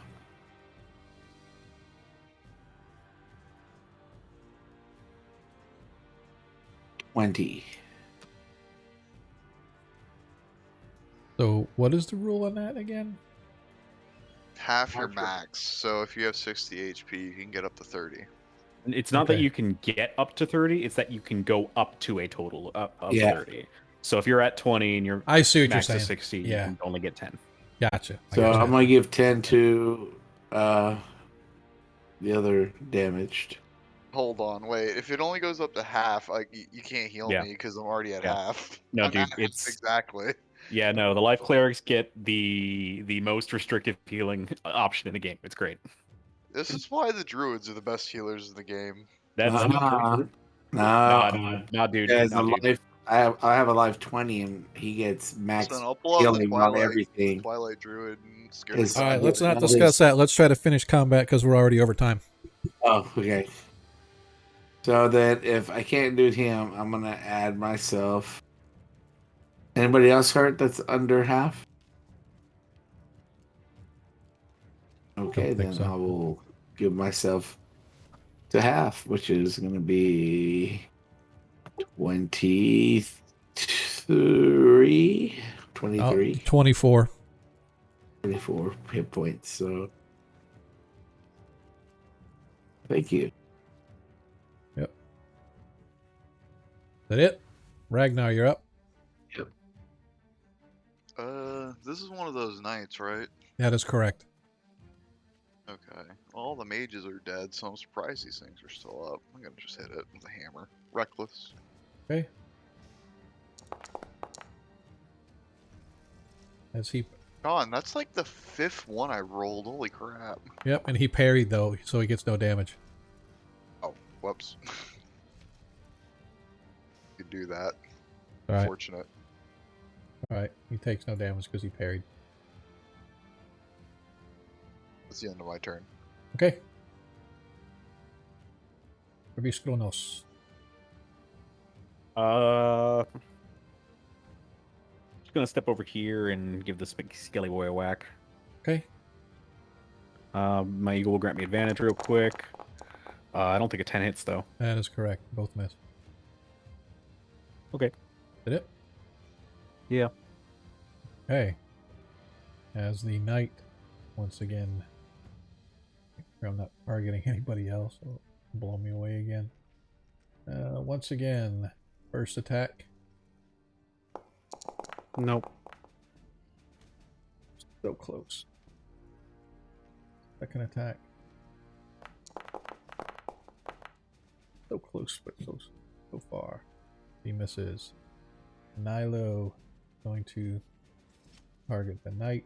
20. So what is the rule on that again? Half your max. So if you have 60 HP, you can get up to 30. It's not that Okay. you can get up to 30, it's that you can go up to a total of Yeah. 30. So if you're at 20 and your I see what max you're is saying. 60, Yeah. you can only get 10. Gotcha. I So gotcha. I'm going to give 10 to the other damaged. Hold on, wait. If it only goes up to half, like you can't heal Yeah. me because I'm already at Yeah. half. No, I'm dude, at half it's exactly. yeah, no. The life clerics get the most restrictive healing option in the game. It's great. This is why the druids are the best healers in the game. That's No, no, dude. As No, a dude. life, I have a life 20, and he gets max Listen, I'll pull out the healing on everything. Twilight druid and scare It's- the All right, crap let's out of not All discuss this- that. Let's try to finish combat because we're already over time. Oh, okay. So that if I can't do him, I'm gonna add myself. Anybody else hurt that's under half? Okay, Don't think then so. I will give myself to half, which is gonna be 23. 23. 24. 24 hit points. So thank you. Yep. Is that it? Ragnar, you're up. This is one of those nights, right? That is correct. Okay. All the mages are dead, so I'm surprised these things are still up. I'm gonna just hit it with a hammer. Reckless. Okay. As he, God, that's like the 5th one I rolled. Holy crap. yep, and he parried though, so he gets no damage. Oh, whoops. Could do that. All right, Fortunate. all right. He takes no damage because he parried. That's the end of my turn. Okay. Kronos. Just gonna step over here and give this big skelly boy a whack. Okay. My eagle will grant me advantage real quick. I don't think a 10 hits though. That is correct. Both miss. Okay. Did it? Yeah. Okay. As the knight, once again, I'm not targeting anybody else, so blow me away again. Once again, first attack. Nope. So close. Second attack. So close, but so far. He misses. Nilo going to target the knight.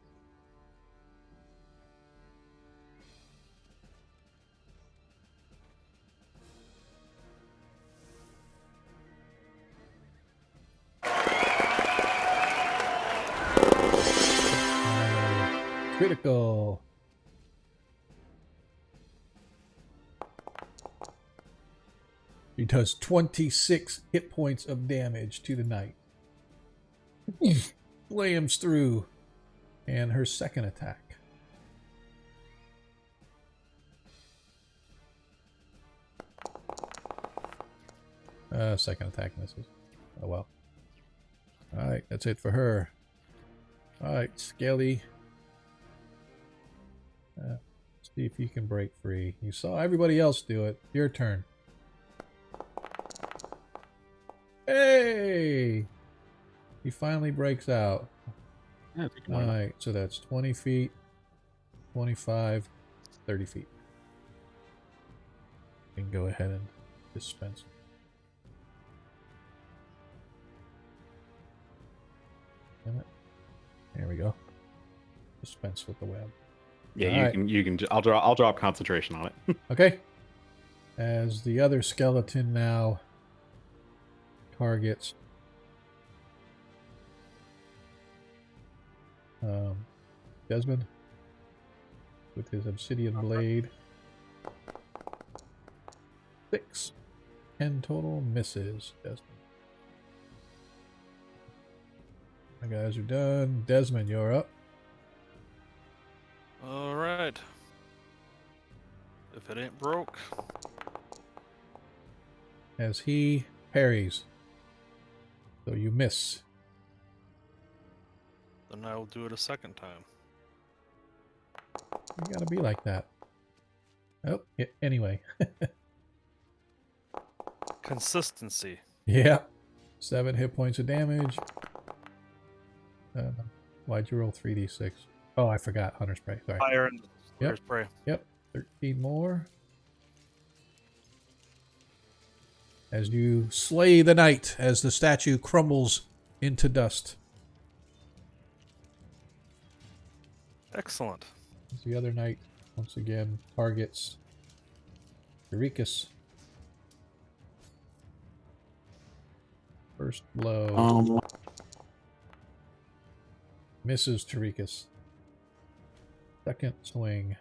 He does 26 hit points of damage to the knight. Slams through. And her second attack. Second attack misses. Oh well. Alright, that's it for her. Alright, Skelly. See if you can break free. You saw everybody else do it. Your turn. Hey! He finally breaks out. Yeah, take him on. Alright, so that's 20 feet, 25, 30 feet. You can go ahead and dispense. Damn it. There we go. Dispense with the web. Yeah, All you right. can. You can. I'll drop concentration on it. Okay. As the other skeleton now targets Desmond with his obsidian blade. 6. 10 total misses. Desmond. My guys are done. Desmond, you're up. All right. If it ain't broke, As he parries. So you miss. then I will do it a second time. You gotta be like that. Oh, yeah, anyway. Consistency. Yeah. 7 hit points of damage. Why'd you roll 3d6? Oh, I forgot. Hunter spray. Sorry. Fire and Yep. spray. Yep. 13 more. As you slay the knight, as the statue crumbles into dust. Excellent. As the other knight, once again, targets Eurekis. First blow. Misses Eurekis. Second swing.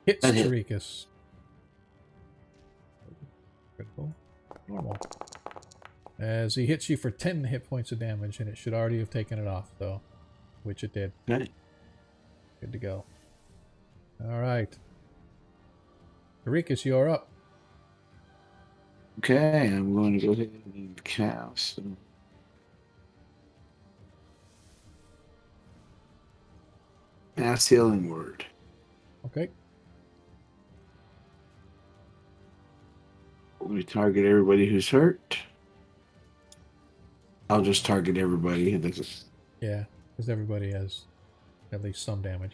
Hits That hit. Eurekis. Critical. Normal. As he hits you for 10 hit points of damage, and it should already have taken it off, though. Which it did. Okay. Good to go. Alright. Eurekis, you're up. Okay, I'm going to go ahead and cast. Mass healing word. Okay. We target everybody who's hurt. I'll just target everybody. Yeah, because everybody has at least some damage.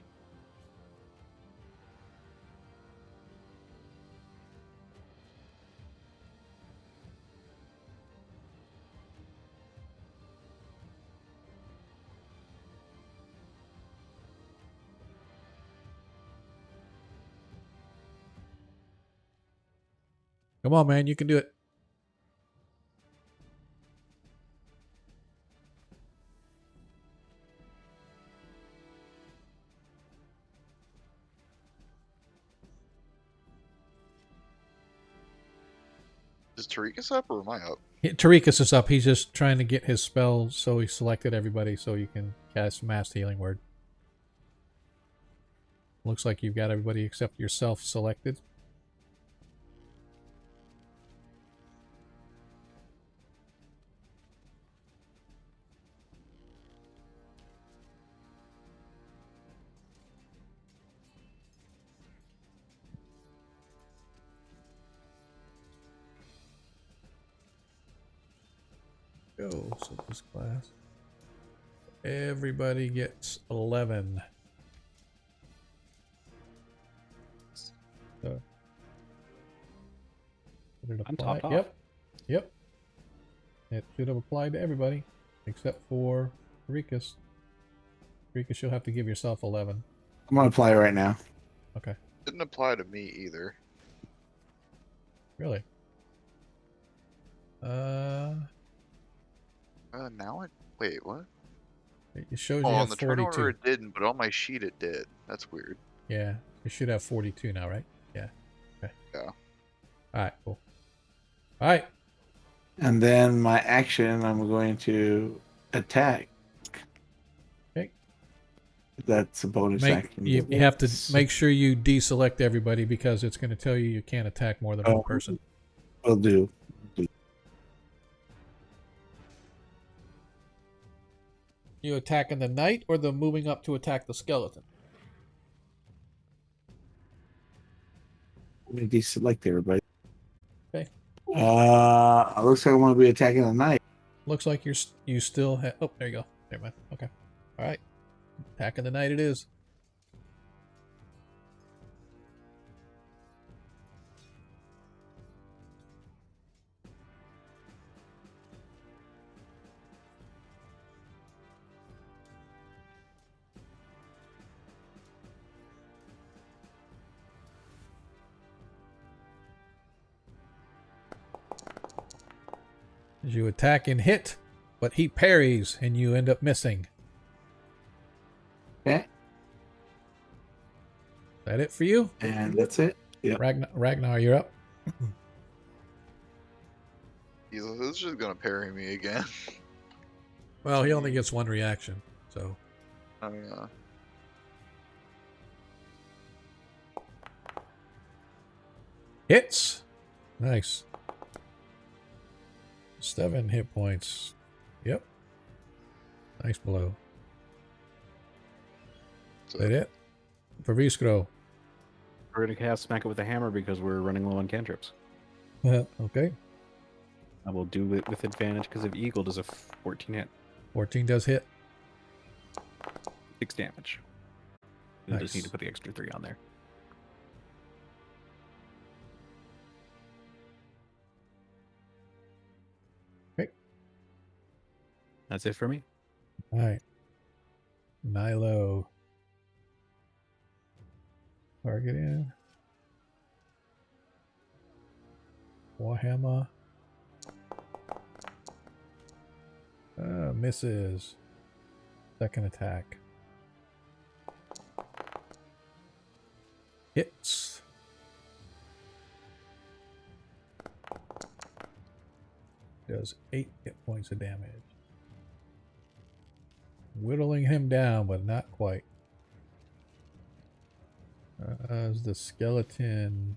Come on, man, you can do it. Is Tarikas up or am I up? Eurekis is up. He's just trying to get his spell, so he selected everybody so you can cast Mass Healing Word. Looks like you've got everybody except yourself selected. Go, so this class. Everybody gets 11. So, did it I'm apply? topped off. Yep. Yep. It should have applied to everybody except for Eurekis. Eurekis, you'll have to give yourself 11. I'm going to apply right now. Okay. Didn't apply to me either. Really? Now it. Wait, what? It shows Oh, you on have the turn 42. order it didn't, but on my sheet it did. That's weird. Yeah. You should have 42 now, right? Yeah. Okay. Yeah. Alright, cool. Alright. And then my action, I'm going to attack. Okay. That's a bonus action. You have to make sure you deselect everybody because it's going to tell you can't attack more than one person. Will do. You attacking the knight or the moving up to attack the skeleton? Let me deselect everybody. Okay. Looks like I want to be attacking the knight. Looks like you still have... Oh, there you go. Never mind. Okay. All right. Attacking the knight it is. You attack and hit, but he parries and you end up missing. Okay. Is that it for you? And that's it. Yep. Ragnar, you're up. He's just gonna parry me again. Well, he only gets one reaction, so. Oh yeah. Hits. Nice. 7 hit points. Yep. Nice blow. So, Is that it? For Viskro. We're going to cast Smack It with a Hammer because we're running low on cantrips. Okay. I will do it with advantage because of Eagle does a 14 hit. 14 does hit. 6 damage. You'll just Nice. need to put the extra 3 on there. Okay. That's it for me. All right. Nilo. Target in. Warhammer. Misses. Second attack. Hits. Does 8 hit points of damage. Whittling him down, but not quite. As the skeleton...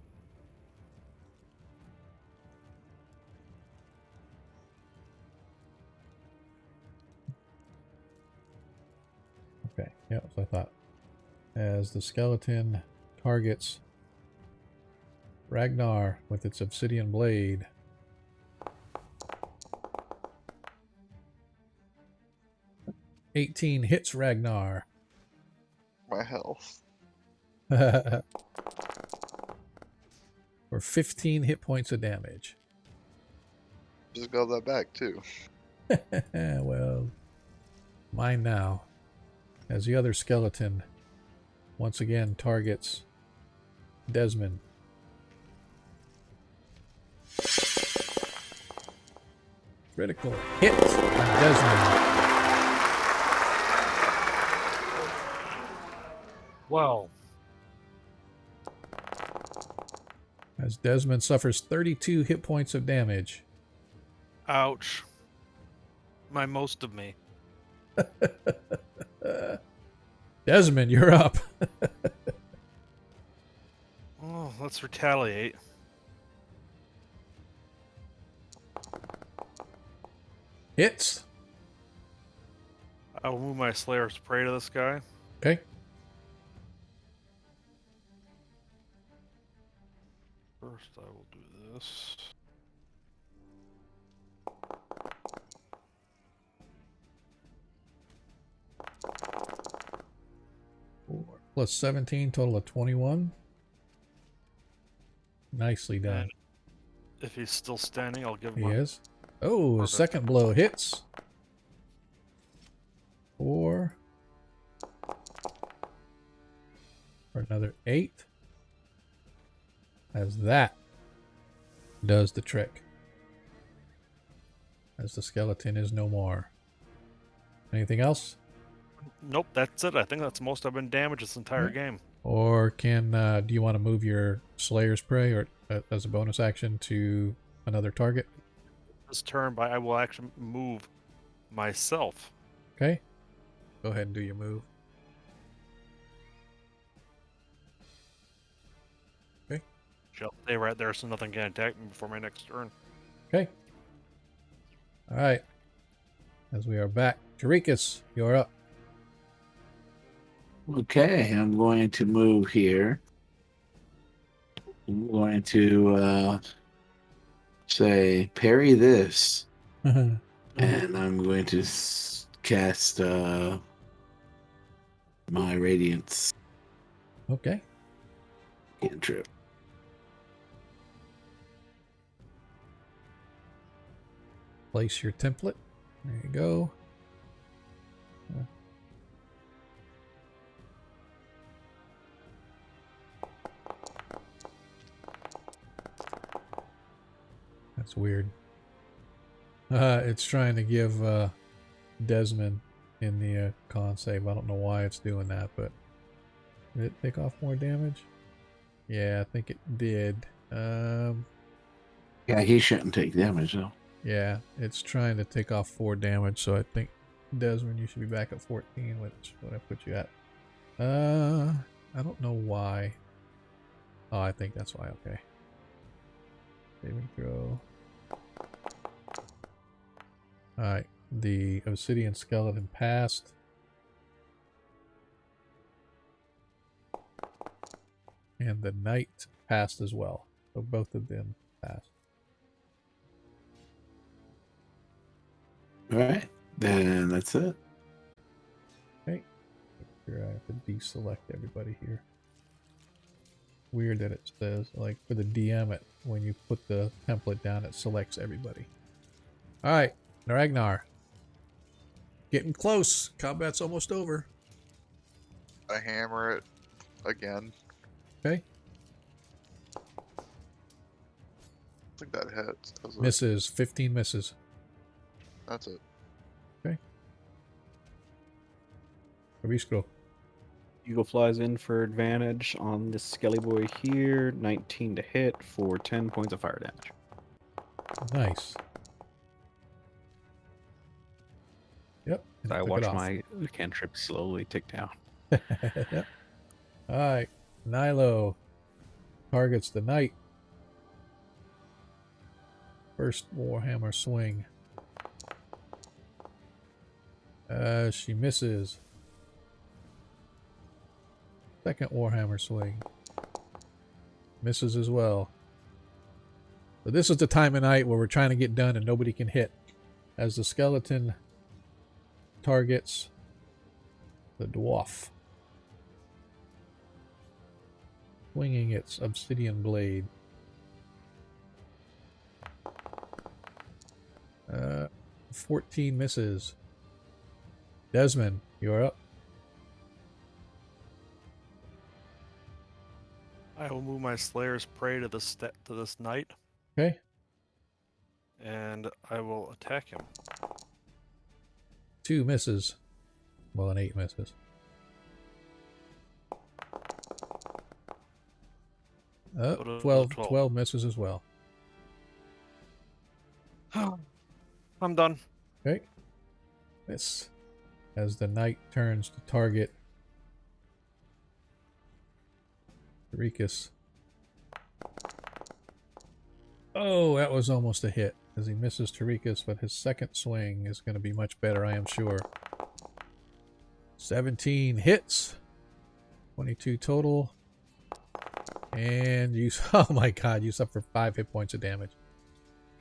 Okay, yeah, that's what I thought. As the skeleton targets Ragnar with its obsidian blade. "18 hits Ragnar." my health. For 15 hit points of damage. Just got that back too. Well, mine now. As the other skeleton once again targets Desmond. Critical hit on Desmond. Well, As Desmond suffers 32 hit points of damage. ouch. My most of me. Desmond, you're up. Oh, let's retaliate. Hits. I will move my Slayer's Prey to this guy. Okay. First, I will do this. Plus 17, total of 21. Nicely done. And if he's still standing, I'll give He him is. Oh, Perfect. second blow hits. 4. For another 8. As that does the trick. As the skeleton is no more. Anything else? Nope, that's it. I think that's the most I've been damaged this entire Right. game. Or do you want to move your Slayer's Prey or as a bonus action to another target? This turn, I will actually move myself. Okay. Go ahead and do your move. Okay. Shall stay right there so nothing can attack me before my next turn. Okay. All right. As we are back, Jarikus, you're up. Okay, I'm going to move here. I'm going to say parry this, and I'm going to cast my Radiance Okay. cantrip. Place your template. There you go. That's weird. It's trying to give Desmond in the con save. I don't know why it's doing that, but did it take off more damage? Yeah, I think it did. Yeah, he shouldn't take damage though. Yeah, it's trying to take off 4 damage, so I think Desmond, you should be back at 14, which is what I put you at. I don't know why. Oh, I think that's why. Okay. Saving throw. Alright, the obsidian skeleton passed. And the knight passed as well. So both of them passed. All right, then that's it. Okay. Here I have to deselect everybody here. Weird that it says, like, for the DM, when you put the template down, it selects everybody. Alright, Ragnar. Getting close. Combat's almost over. I hammer it again. Okay. I think that hits. Misses. 15 misses. That's it. Okay. Kreistrich. Eagle flies in for advantage on this Skelly boy here. 19 to hit for 10 points of fire damage. Nice. Yep. and I took it watch off. my cantrip slowly tick down. Yep. Alright. Nilo targets the knight. First Warhammer swing. She misses. Second Warhammer swing. Misses as well. So this is the time of night where we're trying to get done and nobody can hit. As the skeleton targets the dwarf. Swinging its obsidian blade. 14 misses. Desmond, you're up. I will move my Slayer's Prey to this knight, Okay. and I will attack him. 2 misses. Well, an 8 misses. Go to 12, 12. 12 misses as well. I'm done. Okay. Miss. As the knight turns to target Rikus. Oh, that was almost a hit as he misses Tarikas, but his second swing is going to be much better, I am sure. 17 hits. 22 total. And you, oh my god, you suffer 5 hit points of damage.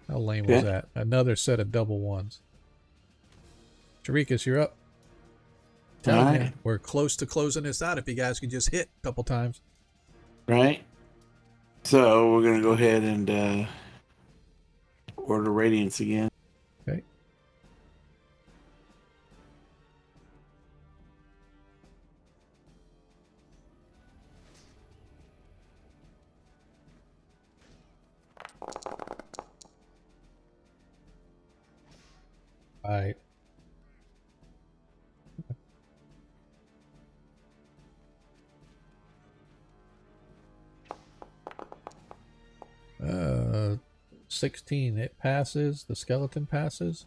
How lame was that? Another set of double ones. Tarikas, you're up. Telling you, we're close to closing this out if you guys could just hit a couple times. Right. So we're gonna go ahead and order Radiance again. Okay. All right. 16. It passes. The skeleton passes.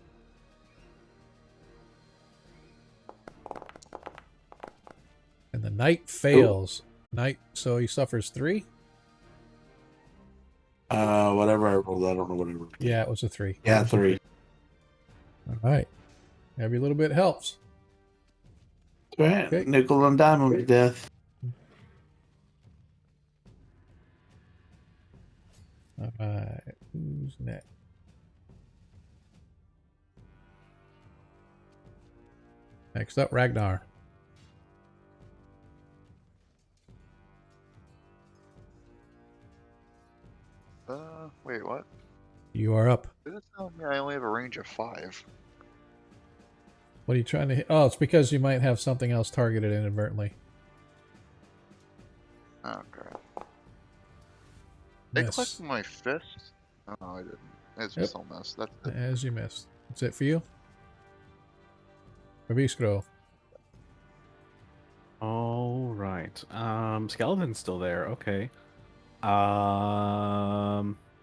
And the knight fails. Knight, so he suffers 3? Whatever I rolled, I don't know what I rolled. Yeah, it was a 3. Yeah, 3. All right. Every little bit helps. That's right. Okay. Nickel and diamond to death. All right. Who's next? Next up, Ragnar. Wait, what? You are up. Did it tell me I only have a range of 5? What are you trying to hit? Oh, it's because you might have something else targeted inadvertently. Okay. They Miss. clicked my fist? Oh, no, I didn't. It's Yep. just a mess. That's it. As you missed. That's it for you? Raviskro. All right. Skeleton's still there. Okay.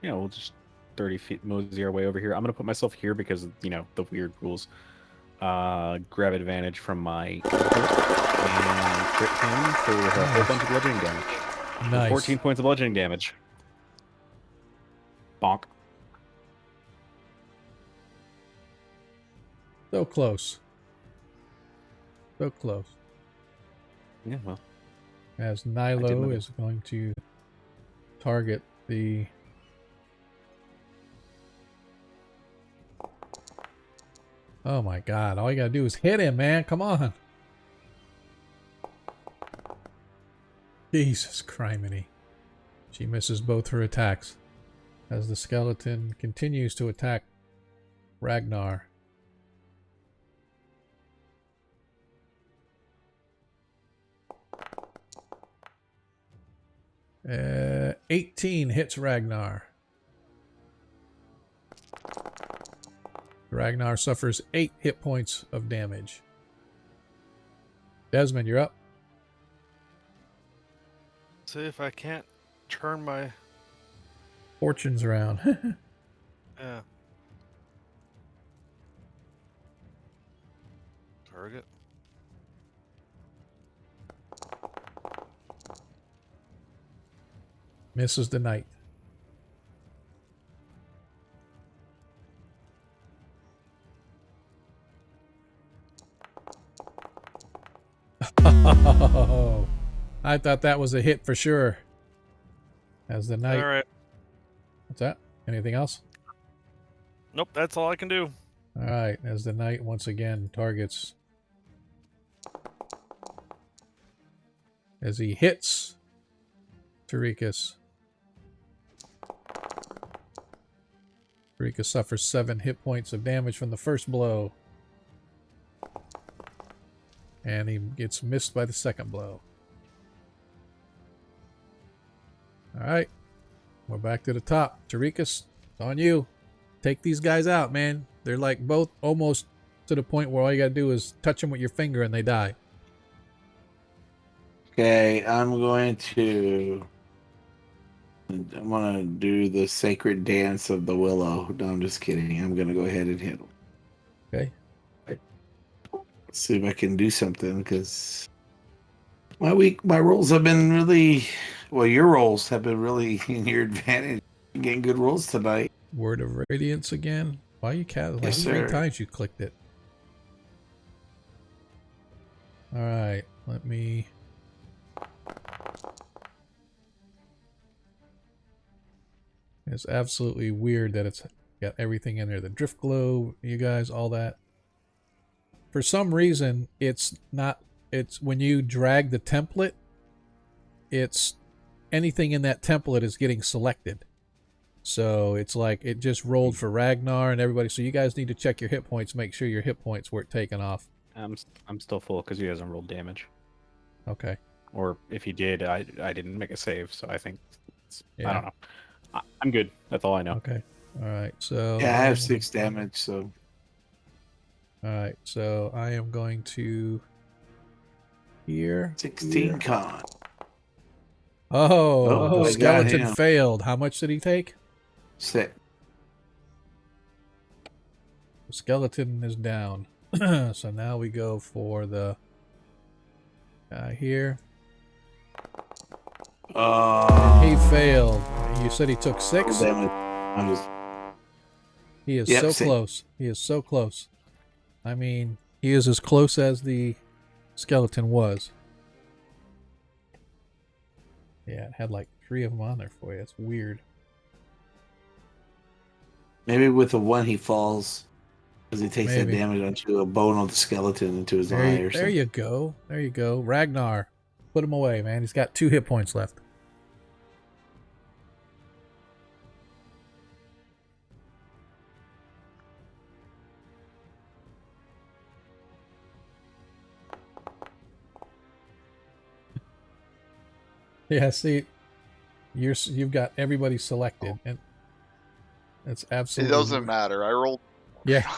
We'll just 30 feet mosey our way over here. I'm gonna put myself here because the weird rules. Grab advantage from my and crit him for a whole bunch of bludgeoning damage. Nice. 14 points of bludgeoning damage. Bonk. So close. So close. Yeah, well. As did Nilo my is going to target the... Oh my god, all you gotta do is hit him, man. Come on. Jesus criminy. She misses both her attacks as the skeleton continues to attack Ragnar. 18 hits Ragnar. Ragnar suffers 8 hit points of damage. Desmond, you're up. See if I can't turn my... Fortune's around. Yeah. Target. Misses the knight. Oh, I thought that was a hit for sure. As the knight. All right. What's that? Anything else? Nope, that's all I can do. All right. As the knight once again targets. As he hits Tarikas. Tarikas suffers 7 hit points of damage from the first blow. And he gets missed by the second blow. Alright. We're back to the top. Tarikas, it's on you. Take these guys out, man. They're like both almost to the point where all you gotta do is touch them with your finger and they die. Okay, I'm gonna do the sacred dance of the willow. No, I'm just kidding. I'm gonna go ahead and hit him. Okay. See if I can do something, because my rolls have been really, well, your rolls have been really in your advantage. You're getting good rolls tonight. Word of Radiance again. Why you cat? Like Yes, 3 sir. times you clicked it. Alright, let me... It's absolutely weird that it's got everything in there. The drift glow, you guys, all that. For some reason, it's not... It's when you drag the template, it's... Anything in that template is getting selected. So it's like it just rolled for Ragnar and everybody. So you guys need to check your hit points. Make sure your hit points weren't taken off. I'm still full because you hasn't rolled damage. Okay. Or if you did, I didn't make a save, so I think Yeah. I don't know. I'm good. That's all I know. Okay. All right. So Yeah, I have 6 damage, so. All right. So I am going to here. 16 con. Oh, Oh, the I got skeleton him. failed. How much did he take? 6. The skeleton is down. So now we go for the guy here. He failed. You said he took 6? Damn it. I'm just. He is Yep, so 6. close. He is so close. I mean, he is as close as the skeleton was. Yeah, it had like 3 of them on there for you. It's weird. Maybe with the one he falls because he takes Maybe. that damage onto a bone of the skeleton into his eye or There something. you go. There you go. Ragnar. Put him away, man. He's got 2 hit points left. Yeah, see, you've got everybody selected, and it's It absolutely. doesn't matter. I rolled. Yeah,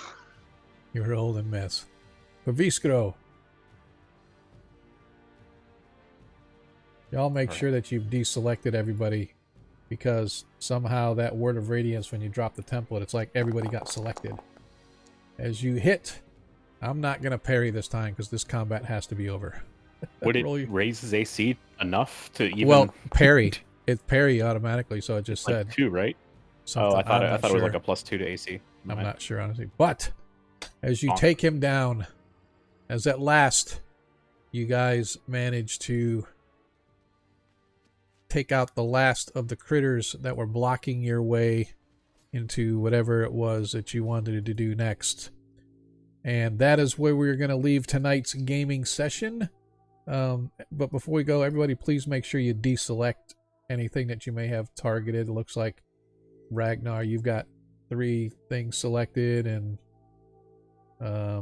you rolled and miss. Paviskro. Y'all make sure that you've deselected everybody, because somehow that word of radiance, when you drop the template, it's like everybody got selected. As you hit, I'm not gonna parry this time because this combat has to be over. Would it Roll your- raise his AC enough to even? Well, parry. It parry automatically, so it just like said 2, right? something. Oh, I thought I'm not it was like sure. a +2 to AC. My I'm bad. not sure, honestly. But as you Bonk. take him down, as at last you guys manage to take out the last of the critters that were blocking your way into whatever it was that you wanted to do next. And that is where we're going to leave tonight's gaming session. But before we go, everybody, please make sure you deselect anything that you may have targeted. It looks like Ragnar, you've got 3 things selected, and I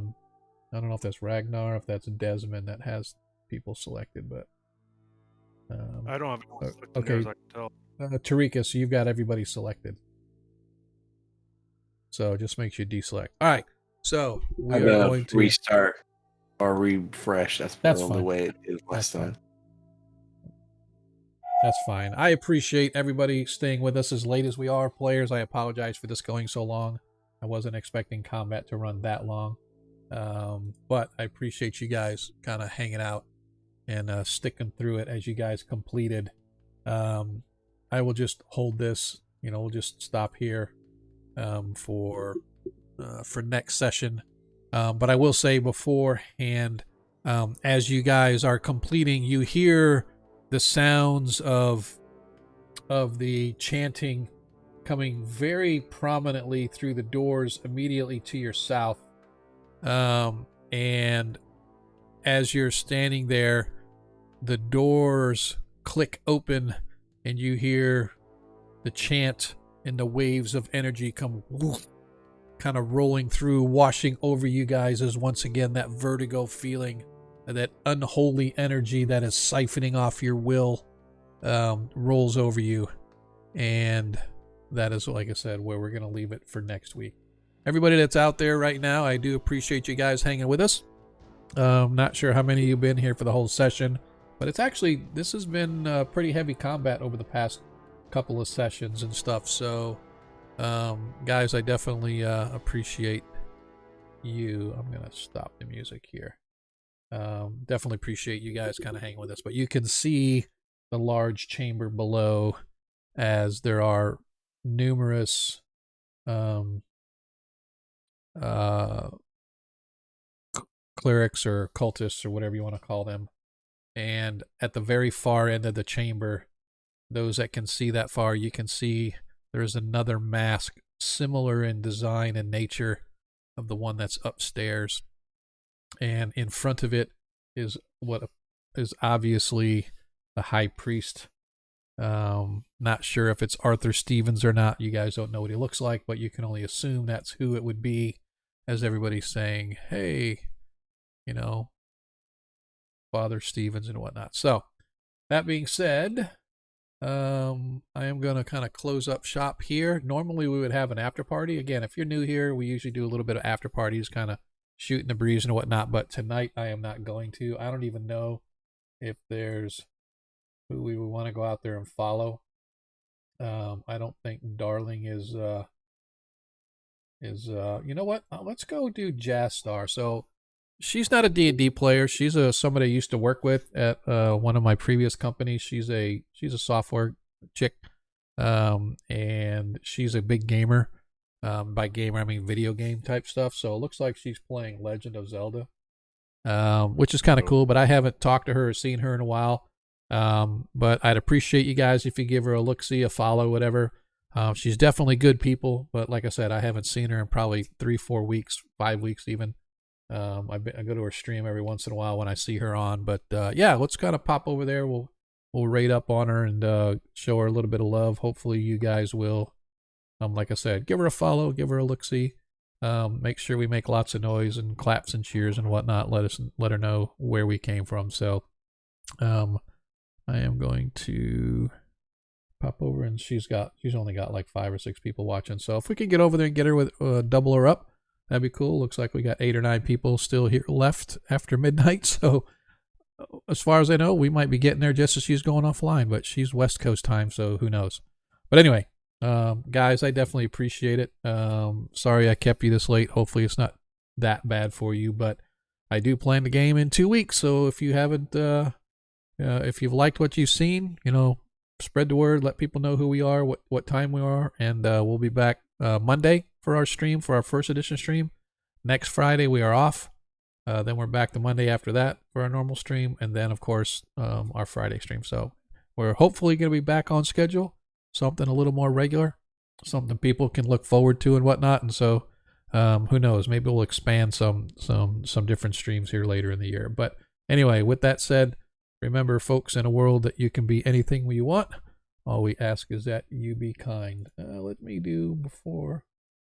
don't know if that's Ragnar, if that's Desmond that has people selected, but I don't have anyone selected okay. there, as I can tell. Tarika, so you've got everybody selected. So just make sure you deselect. All right. So we I'm are gonna going to restart or refresh. That's That's the fine. way it is That's last fine. time. That's fine. I appreciate everybody staying with us as late as we are, players. I apologize for this going so long. I wasn't expecting combat to run that long. But I appreciate you guys kind of hanging out and sticking through it as you guys completed. I will just hold this, we'll just stop here for next session. But I will say beforehand, as you guys are completing, you hear the sounds of the chanting coming very prominently through the doors immediately to your south. And as you're standing there, the doors click open and you hear the chant and the waves of energy come woof, kind of rolling through, washing over you guys as once again that vertigo feeling, that unholy energy that is siphoning off your will rolls over you. And that is, like I said, where we're going to leave it for next week. Everybody that's out there right now, I do appreciate you guys hanging with us. Not sure how many of you have been here for the whole session, but this has been pretty heavy combat over the past couple of sessions and stuff. So, guys, I definitely appreciate you. I'm going to stop the music here. Definitely appreciate you guys kind of hanging with us, but you can see the large chamber below as there are numerous clerics or cultists or whatever you want to call them. And at the very far end of the chamber, those that can see that far, you can see there's another mask similar in design and nature of the one that's upstairs. And in front of it is what is obviously the high priest. Not sure if it's Arthur Stevens or not. You guys don't know what he looks like, but you can only assume that's who it would be, as everybody's saying, hey, Father Stevens and whatnot. So, that being said, I am going to kind of close up shop here. Normally, we would have an after party. Again, if you're new here, we usually do a little bit of after parties, kind of shooting the breeze and whatnot. But tonight, I am not going to. I don't even know if there's who we would want to go out there and follow. I don't think Darling is is you know what? Let's go do Jazz Star. So she's not a D&D player. She's somebody I used to work with at one of my previous companies. She's a software chick, and she's a big gamer. By gamer, I mean video game type stuff. So it looks like she's playing Legend of Zelda, which is kind of cool. But I haven't talked to her or seen her in a while. But I'd appreciate you guys if you give her a look-see, a follow, whatever. She's definitely good people, but like I said, I haven't seen her in probably 3-4 weeks, 5 weeks even. I go to her stream every once in a while when I see her on. But yeah, let's kind of pop over there. We'll rate up on her and show her a little bit of love. Hopefully you guys will. Like I said, give her a follow, give her a look-see. Make sure we make lots of noise and claps and cheers and whatnot. Let her know where we came from. So, I am going to pop over, and she's only got like 5 or 6 people watching. So if we can get over there and get her with double her up, that'd be cool. Looks like we got 8 or 9 people still here left after midnight. So as far as I know, we might be getting there just as she's going offline, but she's West Coast time, so who knows? But anyway. Guys, I definitely appreciate it. Sorry I kept you this late. Hopefully it's not that bad for you, but I do plan the game in 2 weeks. So if you haven't, if you've liked what you've seen, spread the word, let people know who we are, what time we are, and we'll be back Monday for our stream, for our first edition stream. Next Friday we are off. Then we're back the Monday after that for our normal stream, and then of course our Friday stream. So we're hopefully going to be back on schedule. Something a little more regular, something people can look forward to and whatnot. And so, who knows? Maybe we'll expand some different streams here later in the year. But anyway, with that said, remember, folks, in a world that you can be anything you want, all we ask is that you be kind. Let me do before.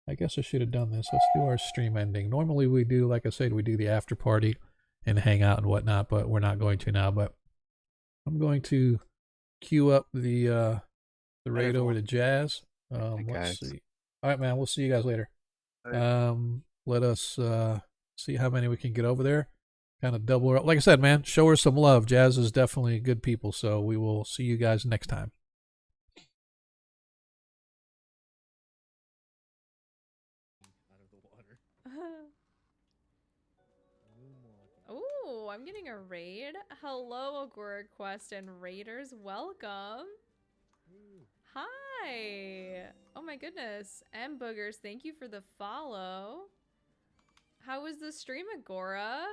I guess I should have done this. Let's do our stream ending. Normally we do, like I said, we do the after party and hang out and whatnot, but we're not going to now. But I'm going to queue up the raid over to Jazz. Let's see. All right, man. We'll see you guys later. Let us see how many we can get over there. Kind of double her up. Like I said, man, show her some love. Jazz is definitely good people, so we will see you guys next time. Oh, I'm getting a raid. Hello, Agora Quest and Raiders. Welcome. Hi. Oh my goodness. M Boogers, thank you for the follow. How was the stream, Agora?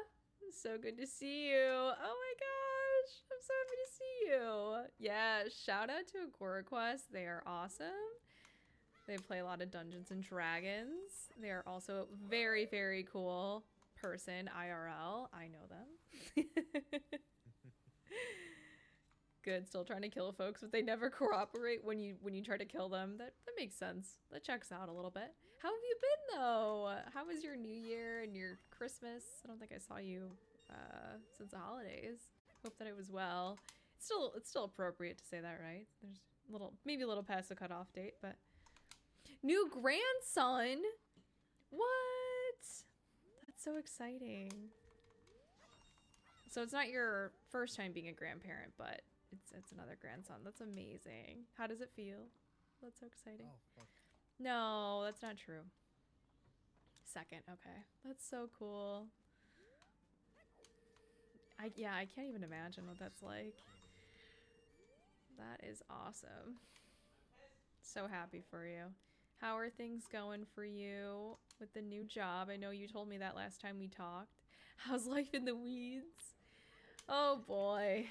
So good to see you. Oh my gosh. I'm so happy to see you. Yeah, shout out to Agora Quest. They are awesome. They play a lot of Dungeons and Dragons. They are also very, very cool person, IRL. I know them. Good, still trying to kill folks, but they never cooperate when you try to kill them. That makes sense. That checks out a little bit. How have you been though? How was your New Year and your Christmas? I don't think I saw you since the holidays. Hope that it was well. It's still appropriate to say that, right? There's maybe a little past the cutoff date, but new grandson. What? That's so exciting. So it's not your first time being a grandparent, but it's another grandson. That's amazing. How does it feel? That's so exciting. Oh, fuck. No, that's not true. Second, okay. That's so cool. I can't even imagine what that's like. That is awesome. So happy for you. How are things going for you with the new job? I know you told me that last time we talked. How's life in the weeds? Oh boy.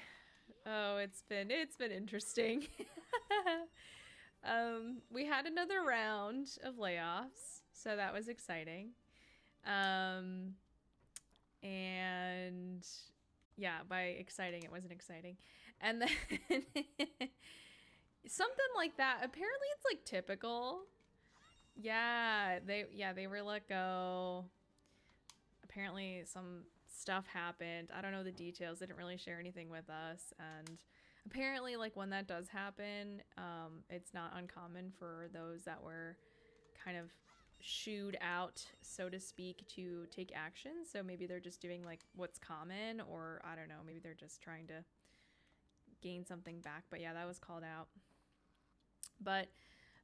Oh, it's been interesting. We had another round of layoffs, so that was exciting. And yeah, by exciting, it wasn't exciting. And then something like that. Apparently it's like typical. Yeah, they were let go. Apparently some stuff happened. I don't know the details. They didn't really share anything with us. And apparently, like, when that does happen, it's not uncommon for those that were kind of shooed out, so to speak, to take action. So maybe they're just doing like what's common, or I don't know, maybe they're just trying to gain something back. But yeah, that was called out. But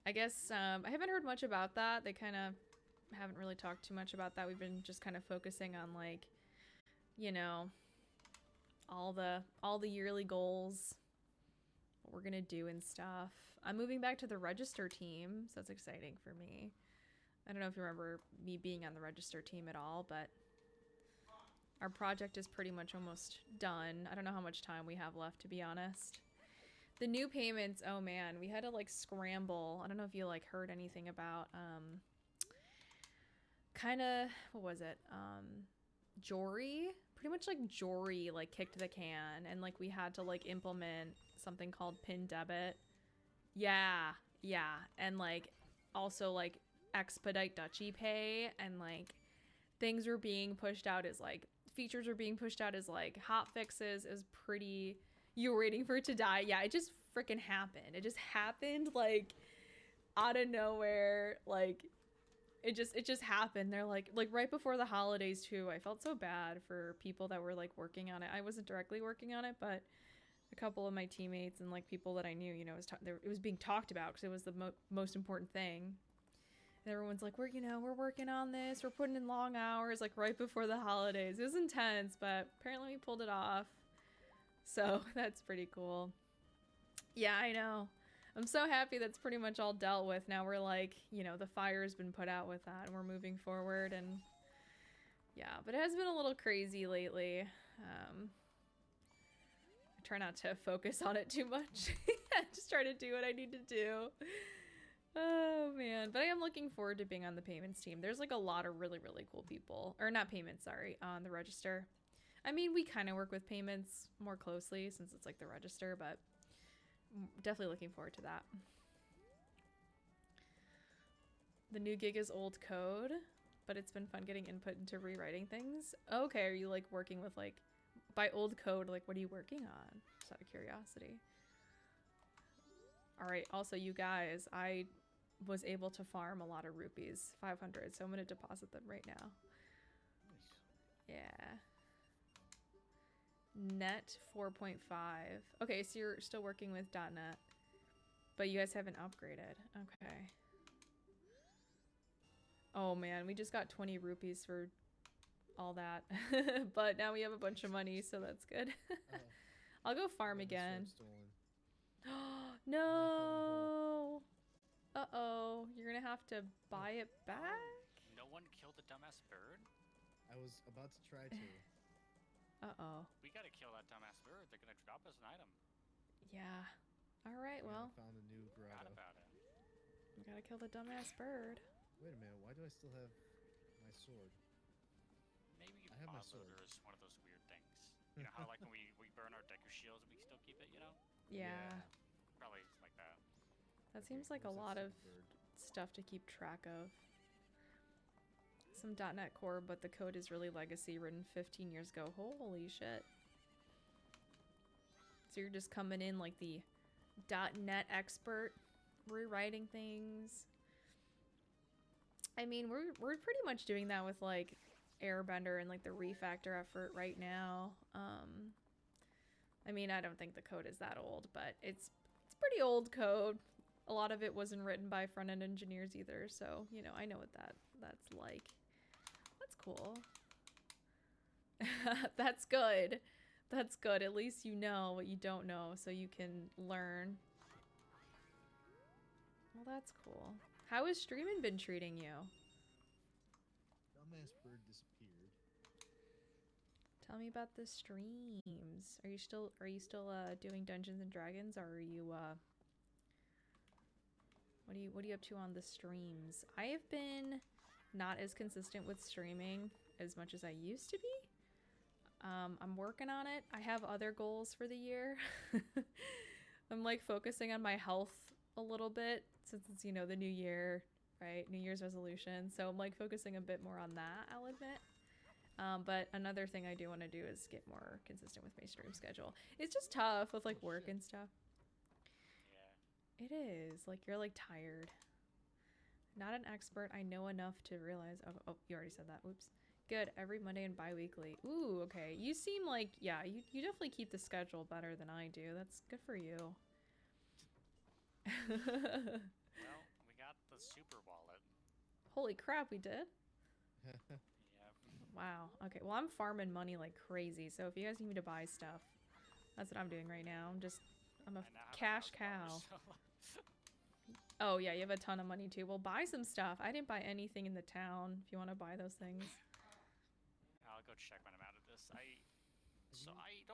I guess I haven't heard much about that. They kind of haven't really talked too much about that. We've been just kind of focusing on like, you know, all the yearly goals, what we're gonna do and stuff. I'm moving back to the register team, so that's exciting for me. I don't know if you remember me being on the register team at all, but our project is pretty much almost done. I don't know how much time we have left, to be honest. The new payments, oh man, we had to like scramble. I don't know if you like heard anything about kind of, what was it? Jory? Pretty much like Jory like kicked the can, and like we had to like implement something called pin debit. Yeah, and like also like expedite Dutchy pay, and like things were being pushed out as like features were being pushed out as like hot fixes. Is pretty, you were waiting for it to die. Yeah, it just freaking happened. It just happened like out of nowhere. Like it just happened. They're like right before the holidays too. I felt so bad for people that were like working on it. I wasn't directly working on it, but a couple of my teammates and like people that I knew, you know, it was being talked about because it was the most important thing. And everyone's like, we're working on this. We're putting in long hours, like right before the holidays. It was intense, but apparently we pulled it off. So that's pretty cool. Yeah, I know. I'm so happy that's pretty much all dealt with. Now we're like, you know, the fire's been put out with that and we're moving forward. And yeah, but it has been a little crazy lately. I try not to focus on it too much. Just try to do what I need to do. Oh man, but I am looking forward to being on the payments team. There's like a lot of really, really cool people, or not payments, sorry, on the register. I mean, we kind of work with payments more closely since it's like the register, but definitely looking forward to that. The new gig is old code, but it's been fun getting input into rewriting things. Okay, are you like working with like, by old code, like what are you working on? Just out of curiosity. All right, also you guys, I was able to farm a lot of rupees, 500, so I'm gonna deposit them right now. Yeah. Net 4.5. Okay, so you're still working with .net, but you guys haven't upgraded. Okay. Oh man, we just got 20 rupees for all that, but now we have a bunch of money, so that's good. I'll go farm again. No! Uh-oh, you're gonna have to buy it back? No one killed the dumbass bird? I was about to try to. Uh-oh. We gotta kill that dumbass bird. They're gonna drop us an item. Yeah. Alright, well. I found a new grotto. Forgot about it. We gotta kill the dumbass bird. Wait a minute, why do I still have my sword? Maybe I have my mod sword. loader is one of those weird things. You know how like when we burn our Deku shields, we still keep it, you know? Yeah. Probably like that. That seems like a lot of stuff to keep track of. Some .NET Core, but the code is really legacy, written 15 years ago. Holy shit. So you're just coming in like the .NET expert, rewriting things. I mean, we're pretty much doing that with like Airbender and like the refactor effort right now. I mean, I don't think the code is that old, but it's pretty old code. A lot of it wasn't written by front-end engineers either, so, you know, I know what that's like. That's cool. That's good. That's good. At least you know what you don't know, so you can learn. Well, that's cool. How has streaming been treating you? Dumbass bird disappeared. Tell me about the streams. Are you still doing Dungeons and Dragons, or are you what are you up to on the streams? I have been not as consistent with streaming as much as I used to be. I'm working on it. I have other goals for the year. I'm like focusing on my health a little bit since it's, you know, the new year, right? New Year's resolution. So I'm like focusing a bit more on that, I'll admit. But another thing I do want to do is get more consistent with my stream schedule. It's just tough with like work and stuff. Yeah. It is. Like you're like tired. Not an expert. I know enough to realize. Oh, you already said that. Oops. Good. Every Monday and bi-weekly. Ooh, okay. You seem like, yeah, you definitely keep the schedule better than I do. That's good for you. Well, we got the super wallet. Holy crap, we did? Yeah. Wow. Okay, well, I'm farming money like crazy, so if you guys need me to buy stuff, that's what I'm doing right now. I'm a I now have cash $1,000, cow. so- Oh, yeah, you have a ton of money too. Well, buy some stuff. I didn't buy anything in the town if you want to buy those things. I'll go check when I'm out of this. I don't